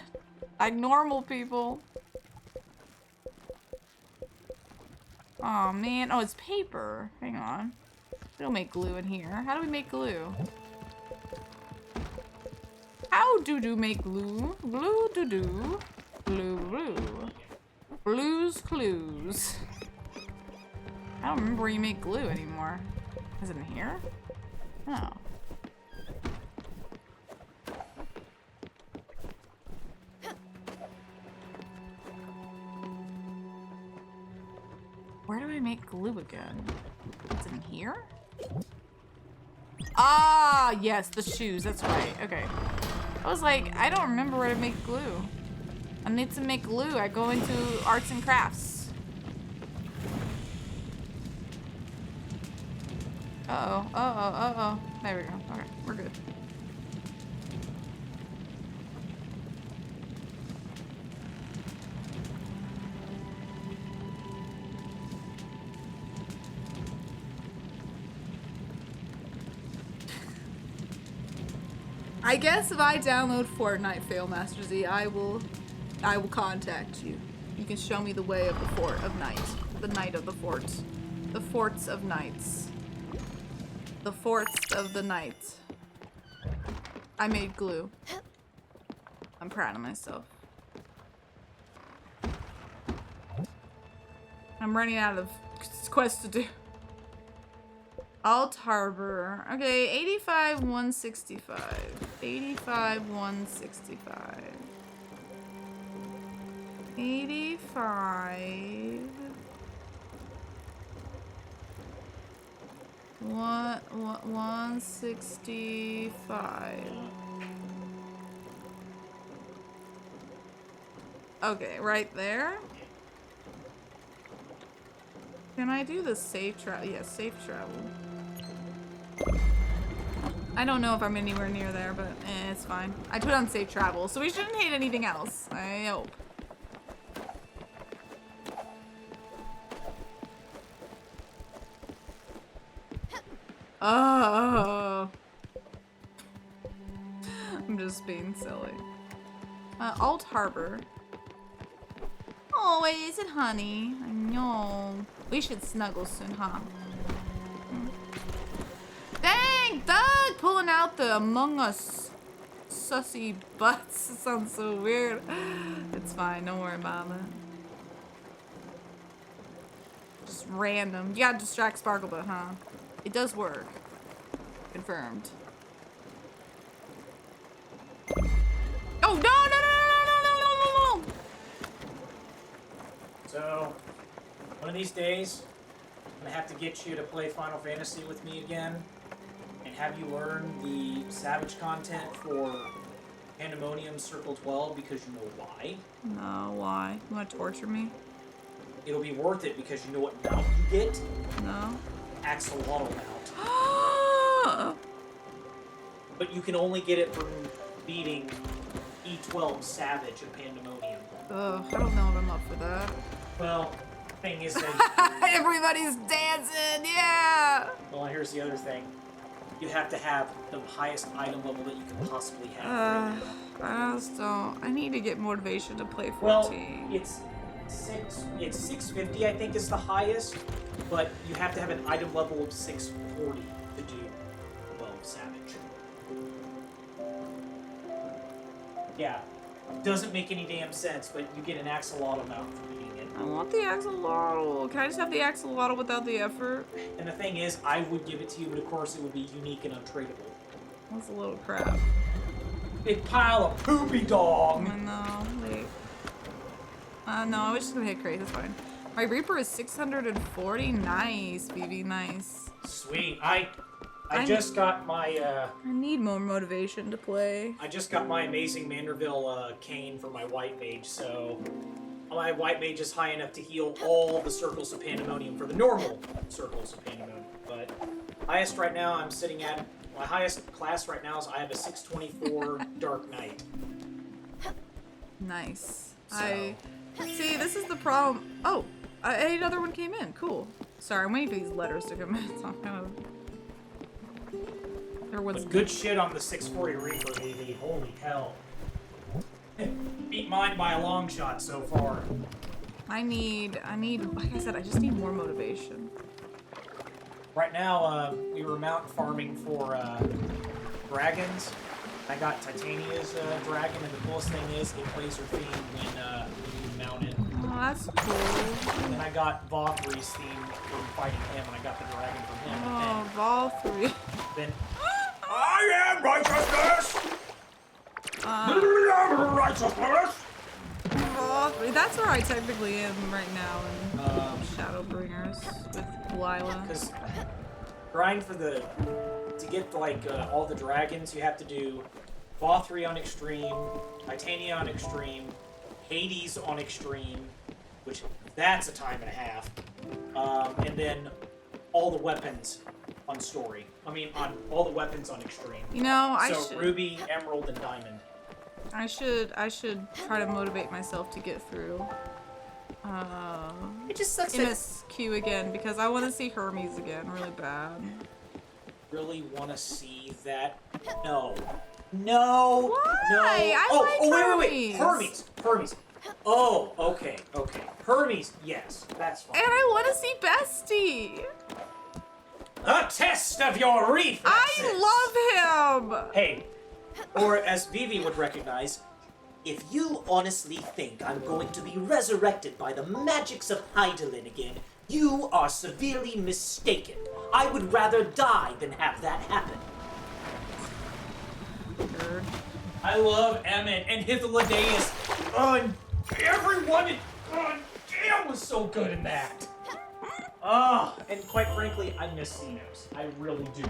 like normal people. Oh man, oh it's paper. Hang on. We don't make glue in here. How do we make glue? How do make glue? Glue do. Glue. Blues clues. I don't remember where you make glue anymore. Is it in here? Oh. Where do I make glue again? It's in here? Ah, yes, the shoes. That's right. Okay. I was like, I don't remember where to make glue. I need to make glue. I go into arts and crafts. Uh-oh. There we go. Okay, we're good. I guess if I download Fortnite, Fail Master Z, I will contact you. You can show me the way of the fort of night. The night of the fort. The forts of nights. The forts of the night. I made glue. I'm proud of myself. I'm running out of quests to do. Alt Harbor. Okay, 85, 165. 85, 165. 85. 165. Okay, right there. Can I do the safe travel? Yeah, safe travel. I don't know if I'm anywhere near there, but it's fine. I put on safe travel, so we shouldn't hate anything else. I hope. Oh. I'm just being silly. Alt Harbor. Oh, wait, is it honey? I know. We should snuggle soon, huh? Dang, Doug! Pulling out the Among Us sussy butts. It sounds so weird. It's fine, don't worry about it. Just random. You gotta distract Sparklebot, huh? It does work. Confirmed. Oh, no! So, one of these days, I'm gonna have to get you to play Final Fantasy with me again and have you learn the Savage content for Pandemonium Circle 12 because you know why. No, why? You wanna torture me? It'll be worth it because you know what mount you get? No. Axolotl mount. But you can only get it from beating E12 Savage in Pandemonium. Ugh, I don't know if I'm up for that. Well, the thing is that... Everybody's dancing, yeah! Well, here's the other thing. You have to have the highest item level that you can possibly have. I just don't... I need to get motivation to play 14. Well, it's 650, I think, is the highest, but you have to have an item level of 640 to do 12 Savage. Yeah, doesn't make any damn sense, but you get an axolotl mount for beating it. I want the axolotl. Can I just have the axolotl without the effort? And the thing is, I would give it to you, but of course it would be unique and untradeable. That's a little crap. Big pile of poopy dog! I know, wait. No, I was just gonna hit crate, that's fine. My Reaper is 640. Nice, BB, nice. Sweet. I just got my, I need more motivation to play. I just got my amazing Manderville, cane for my White Mage, so... My White Mage is high enough to heal all the Circles of Pandemonium for the normal Circles of Pandemonium, but Highest right now, I'm sitting at... My highest class right now is I have a 624 Dark Knight. Nice. So. See, this is the problem. Oh, another one came in. Cool. Sorry, I'm waiting for these letters to come in. So I'm kind of... But good shit on the 640 Reaper, baby. Holy hell. Beat mine by a long shot so far. I need, like I said, I just need more motivation. Right now, we were mount farming for dragons. I got Titania's dragon, and the coolest thing is it plays her theme when you mount it. Oh, that's cool. And then I got Valkyrie's theme from fighting him, and I got the dragon from him. Oh, Vol 3. Then I am righteousness! Righteousness! Vol 3. That's where I technically am right now in Shadowbringers with Lila. Because grind for the... To get like all the dragons, you have to do Vothri on Extreme, Titania on Extreme, Hades on Extreme, which that's a time and a half, and then all the weapons on Story. I mean, on all the weapons on Extreme. You know, So Ruby, Emerald, and Diamond. I should try to motivate myself to get through. It just sucks. MSQ again because I want to see Hermes again really bad. Really want to see that? No. No. Why? No. I like wait. Hermes. Oh, okay. Hermes, yes, that's fine. And I want to see Bestie. A test of your reflexes. I love him. Hey, or as Vivi would recognize, if you honestly think I'm going to be resurrected by the magics of Hydaelyn again, you are severely mistaken. I would rather die than have that happen. Nerd. I love Emmett and Hythlodaeus. Everyone in... damn was so good in that. And quite frankly, I miss Xenos. I really do.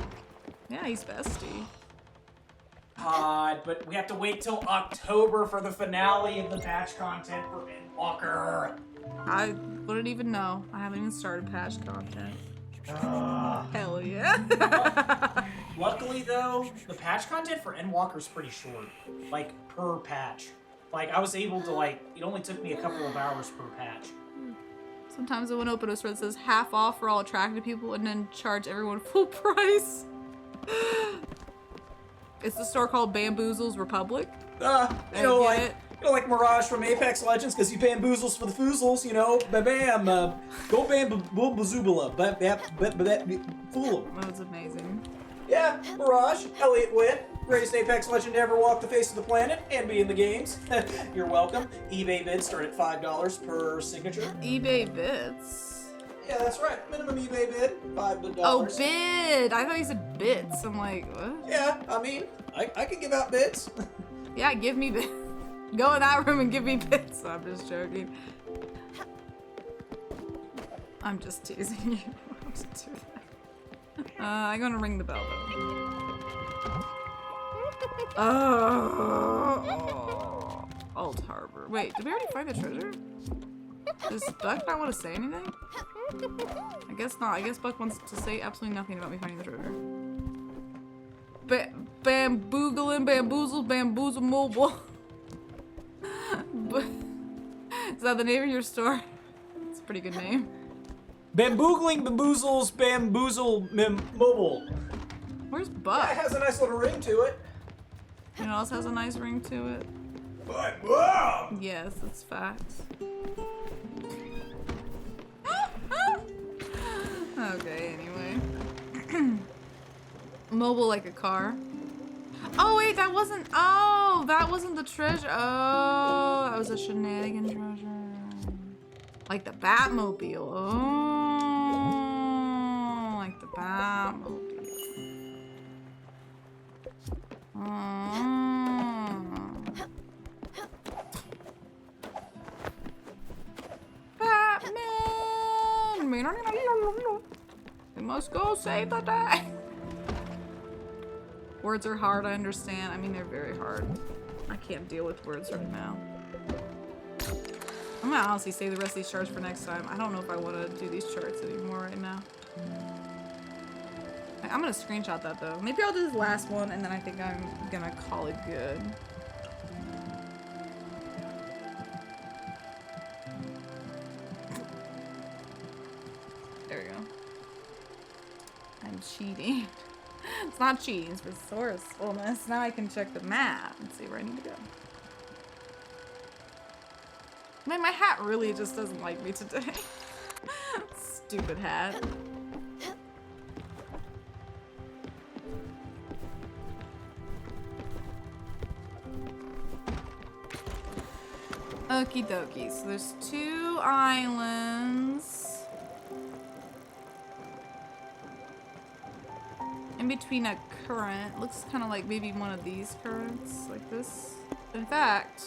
Yeah, he's Bestie. God, but we have to wait till October for the finale of the patch content for Endwalker. I wouldn't even know. I haven't even started patch content. Hell yeah. Luckily, though, the patch content for Endwalker is pretty short. Like, per patch. Like, I was able to, like, it only took me a couple of hours per patch. Sometimes I want to open a store that says half off for all attractive people and then charge everyone full price. It's the store called Bamboozle's Republic. Like Mirage from Apex Legends, because you bamboozles for the foozles, Bam, go bamboozubala, fool 'em. That was amazing. Yeah, Mirage, Elliot Witt, greatest Apex legend to ever walk the face of the planet and be in the games. You're welcome. eBay bids start at $5 per signature. eBay bits? Yeah, that's right. Minimum eBay bid, $5. Oh, bid! I thought you said bits. I'm like, what? Yeah, I mean, I can give out bits. Yeah, give me bits. Go in that room and give me bits. I'm just joking. I'm just teasing you. Don't do that. I'm gonna ring the bell though. Oh. Old Harbor. Wait, did we already find the treasure? Does Buck not want to say anything? I guess not. I guess Buck wants to say absolutely nothing about me finding the treasure. Bamboozled, bamboozle mobile. Is that the name of your store? It's a pretty good name. Bamboogling, bamboozles, bamboozle, mobile. Where's Buck? Yeah, it has a nice little ring to it. You know what else has a nice ring to it? My mom! Yes, it's facts. Okay, anyway. Mobile like a car. Oh wait, that wasn't the treasure. Oh, that was a shenanigan treasure. Like the Batmobile. Oh, like the Batmobile. Batman! We must go save the day. Words are hard, I understand. I mean, they're very hard. I can't deal with words right now. I'm gonna honestly save the rest of these charts for next time. I don't know if I want to do these charts anymore right now. I'm gonna screenshot that though. Maybe I'll do this last one and then I think I'm gonna call it good. There we go. I'm cheating. It's not cheating, it's resourcefulness. Now I can check the map and see where I need to go. Man, my hat really just doesn't like me today. Stupid hat. Okie dokie, so there's 2 islands in between a current. Looks kind of like maybe one of these currents, like this. In fact,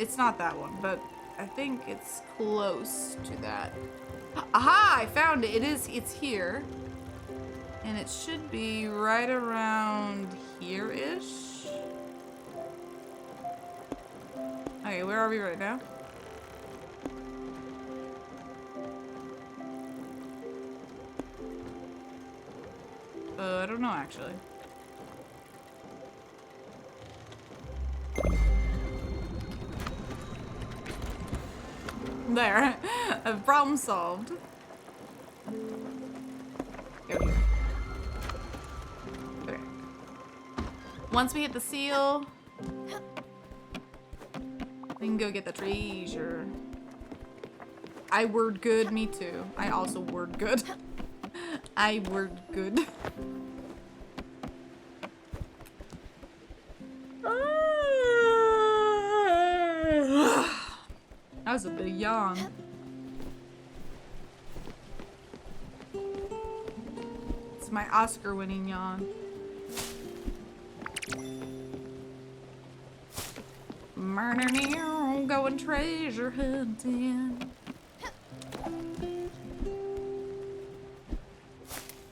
it's not that one, but I think it's close to that. Aha! I found it. It's here. And it should be right around here-ish. Okay, where are we right now? I don't know, actually. There. Problem solved. Go here. Okay. Once we hit the seal, we can go get the treasure. I word good, me too. I also word good. I word good. That was a big yawn. It's my Oscar-winning yawn. Going treasure hunting.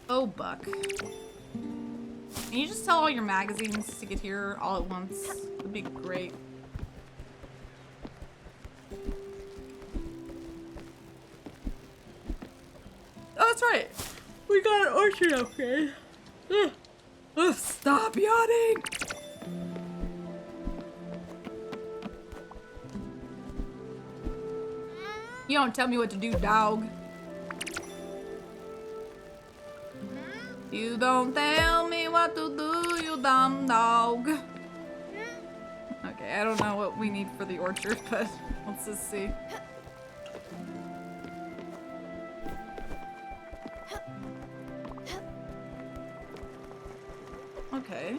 Oh, Buck. Can you just tell all your magazines to get here all at once? That'd be great. Oh, that's right. We got an orchard upgrade. Stop yawning. You don't tell me what to do, dog. You don't tell me what to do, you dumb dog. Okay, I don't know what we need for the orchard, but let's just see. Okay.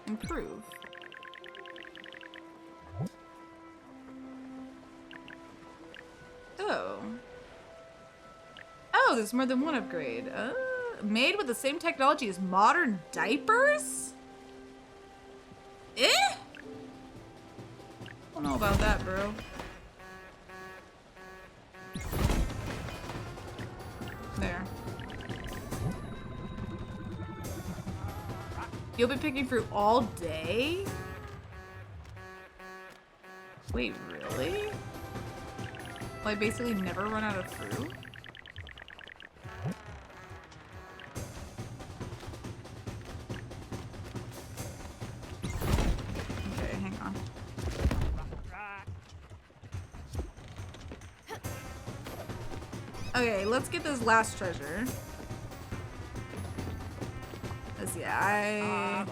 Improve. Oh. Oh, there's more than one upgrade. Made with the same technology as modern diapers? Eh? Don't know about that, bro. There. You'll be picking fruit all day? Wait, really? Will I basically never run out of fruit? Okay, hang on. Okay, let's get this last treasure. Cause yeah,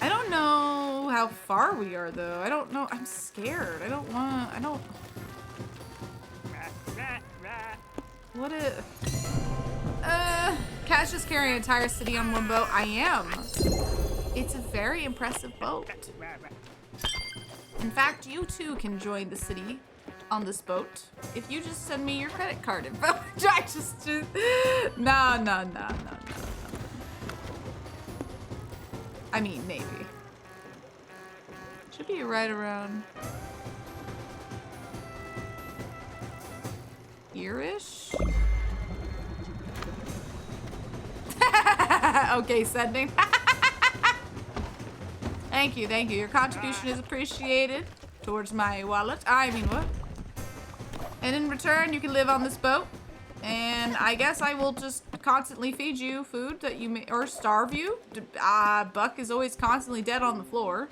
I don't know how far we are though. I don't know. I'm scared. I don't. What if? Cash is carrying an entire city on one boat. I am. It's a very impressive boat. In fact, you too can join the city on this boat if you just send me your credit card info. I just no. I mean, maybe. Should be right around here-ish. Okay, sending. Thank you. Your contribution is appreciated towards my wallet. I mean, what? And in return, you can live on this boat. And I guess I will just constantly feed you food that you may, or starve you. Buck is always constantly dead on the floor.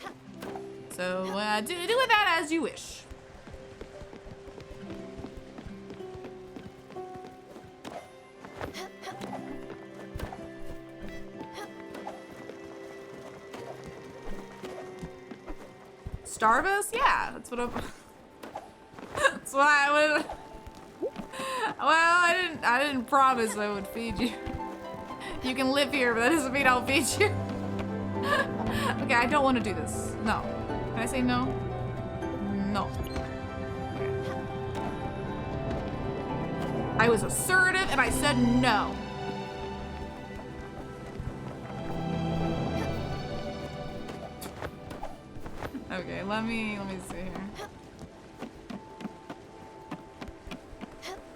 So do with that as you wish. Starve us? Yeah, that's what I'm. That's what I would. Well, I didn't promise I would feed you. You can live here, but that doesn't mean I'll feed you. Okay, I don't want to do this. No. Can I say no? No. Okay. I was assertive and I said no. Okay, let me see here.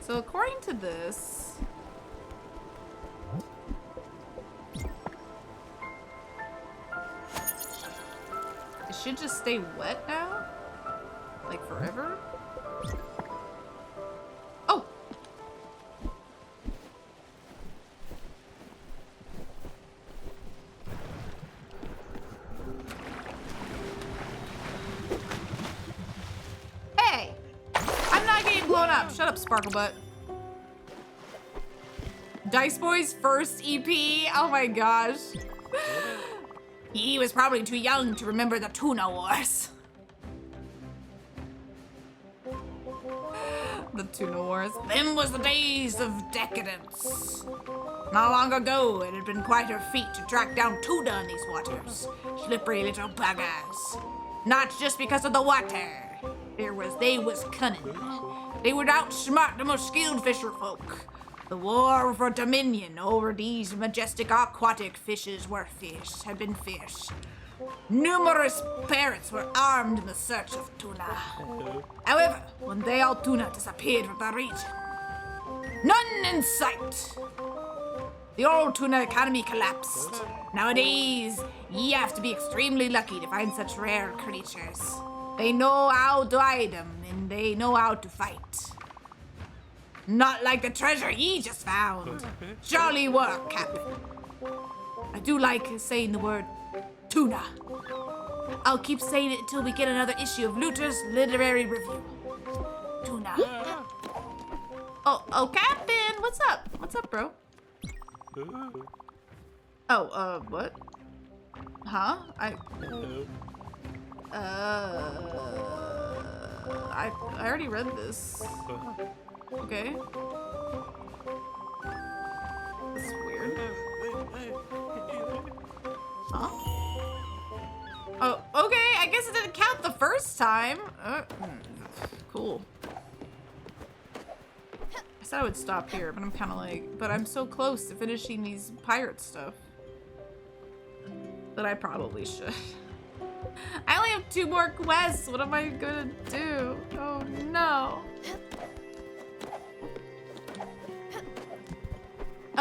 So according to this, it should just stay wet now? Like forever? Oh! Hey! I'm not getting blown up. Shut up, Sparklebutt. Dice Boy's first EP? Oh my gosh. He was probably too young to remember the Tuna Wars. The Tuna Wars. Them was the days of decadence. Not long ago, it had been quite a feat to track down tuna in these waters. Slippery little buggers. Not just because of the water. They was cunning. They would outsmart the most skilled fisher folk. The war for dominion over these majestic aquatic fishes had been fierce. Numerous pirates were armed in the search of tuna. However, one day all tuna disappeared from the region. None in sight. The old tuna economy collapsed. Nowadays, ye have to be extremely lucky to find such rare creatures. They know how to hide them, and they know how to fight. Not like the treasure ye just found. Jolly work, Captain. I do like saying the word tuna. I'll keep saying it until we get another issue of Luther's Literary Review. Tuna. Oh, Captain, what's up? What's up, bro? Oh, what? Huh? I already read this. Okay. This is weird. Huh? Oh, okay, I guess it didn't count the first time. Cool. I said I would stop here, but I'm kind of like, but I'm so close to finishing these pirate stuff that I probably should. I only have 2 more quests. What am I gonna do? Oh no.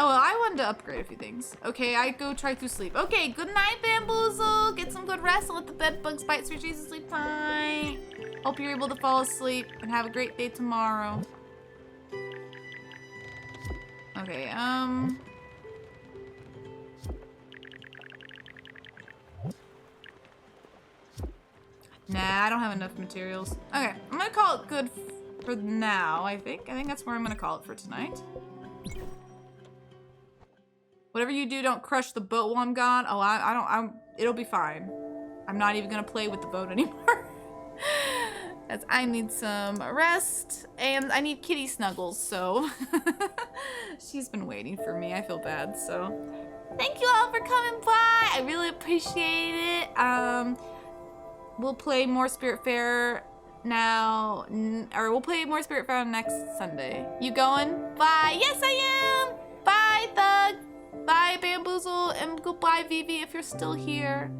Oh, well, I wanted to upgrade a few things. Okay, I go try through sleep. Okay, good night, Bamboozle. Get some good rest and let the bed bugs bite. Sweet Jesus, sleep tight. Hope you're able to fall asleep and have a great day tomorrow. Okay, nah, I don't have enough materials. Okay, I'm gonna call it good for now, I think. I think that's where I'm gonna call it for tonight. Whatever you do, don't crush the boat while I'm gone. Oh, it'll be fine. I'm not even gonna play with the boat anymore. As I need some rest and I need kitty snuggles, so she's been waiting for me. I feel bad, so thank you all for coming by. I really appreciate it. We'll play more Spiritfarer now, or we'll play more Spiritfarer next Sunday. You going? Bye. Yes, I am. Bye, Thug. Bye, Bamboozle, and goodbye, Vivi, if you're still here.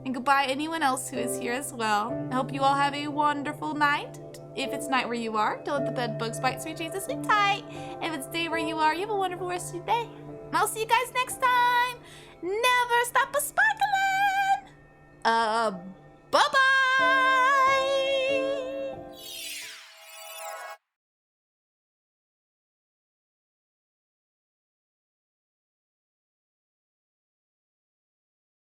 And goodbye, anyone else who is here as well. I hope you all have a wonderful night. If it's night where you are, don't let the bed bugs bite. Sweet Jesus, sleep tight. If it's day where you are, you have a wonderful rest of your day. And I'll see you guys next time. Never stop a sparkling. Bye-bye.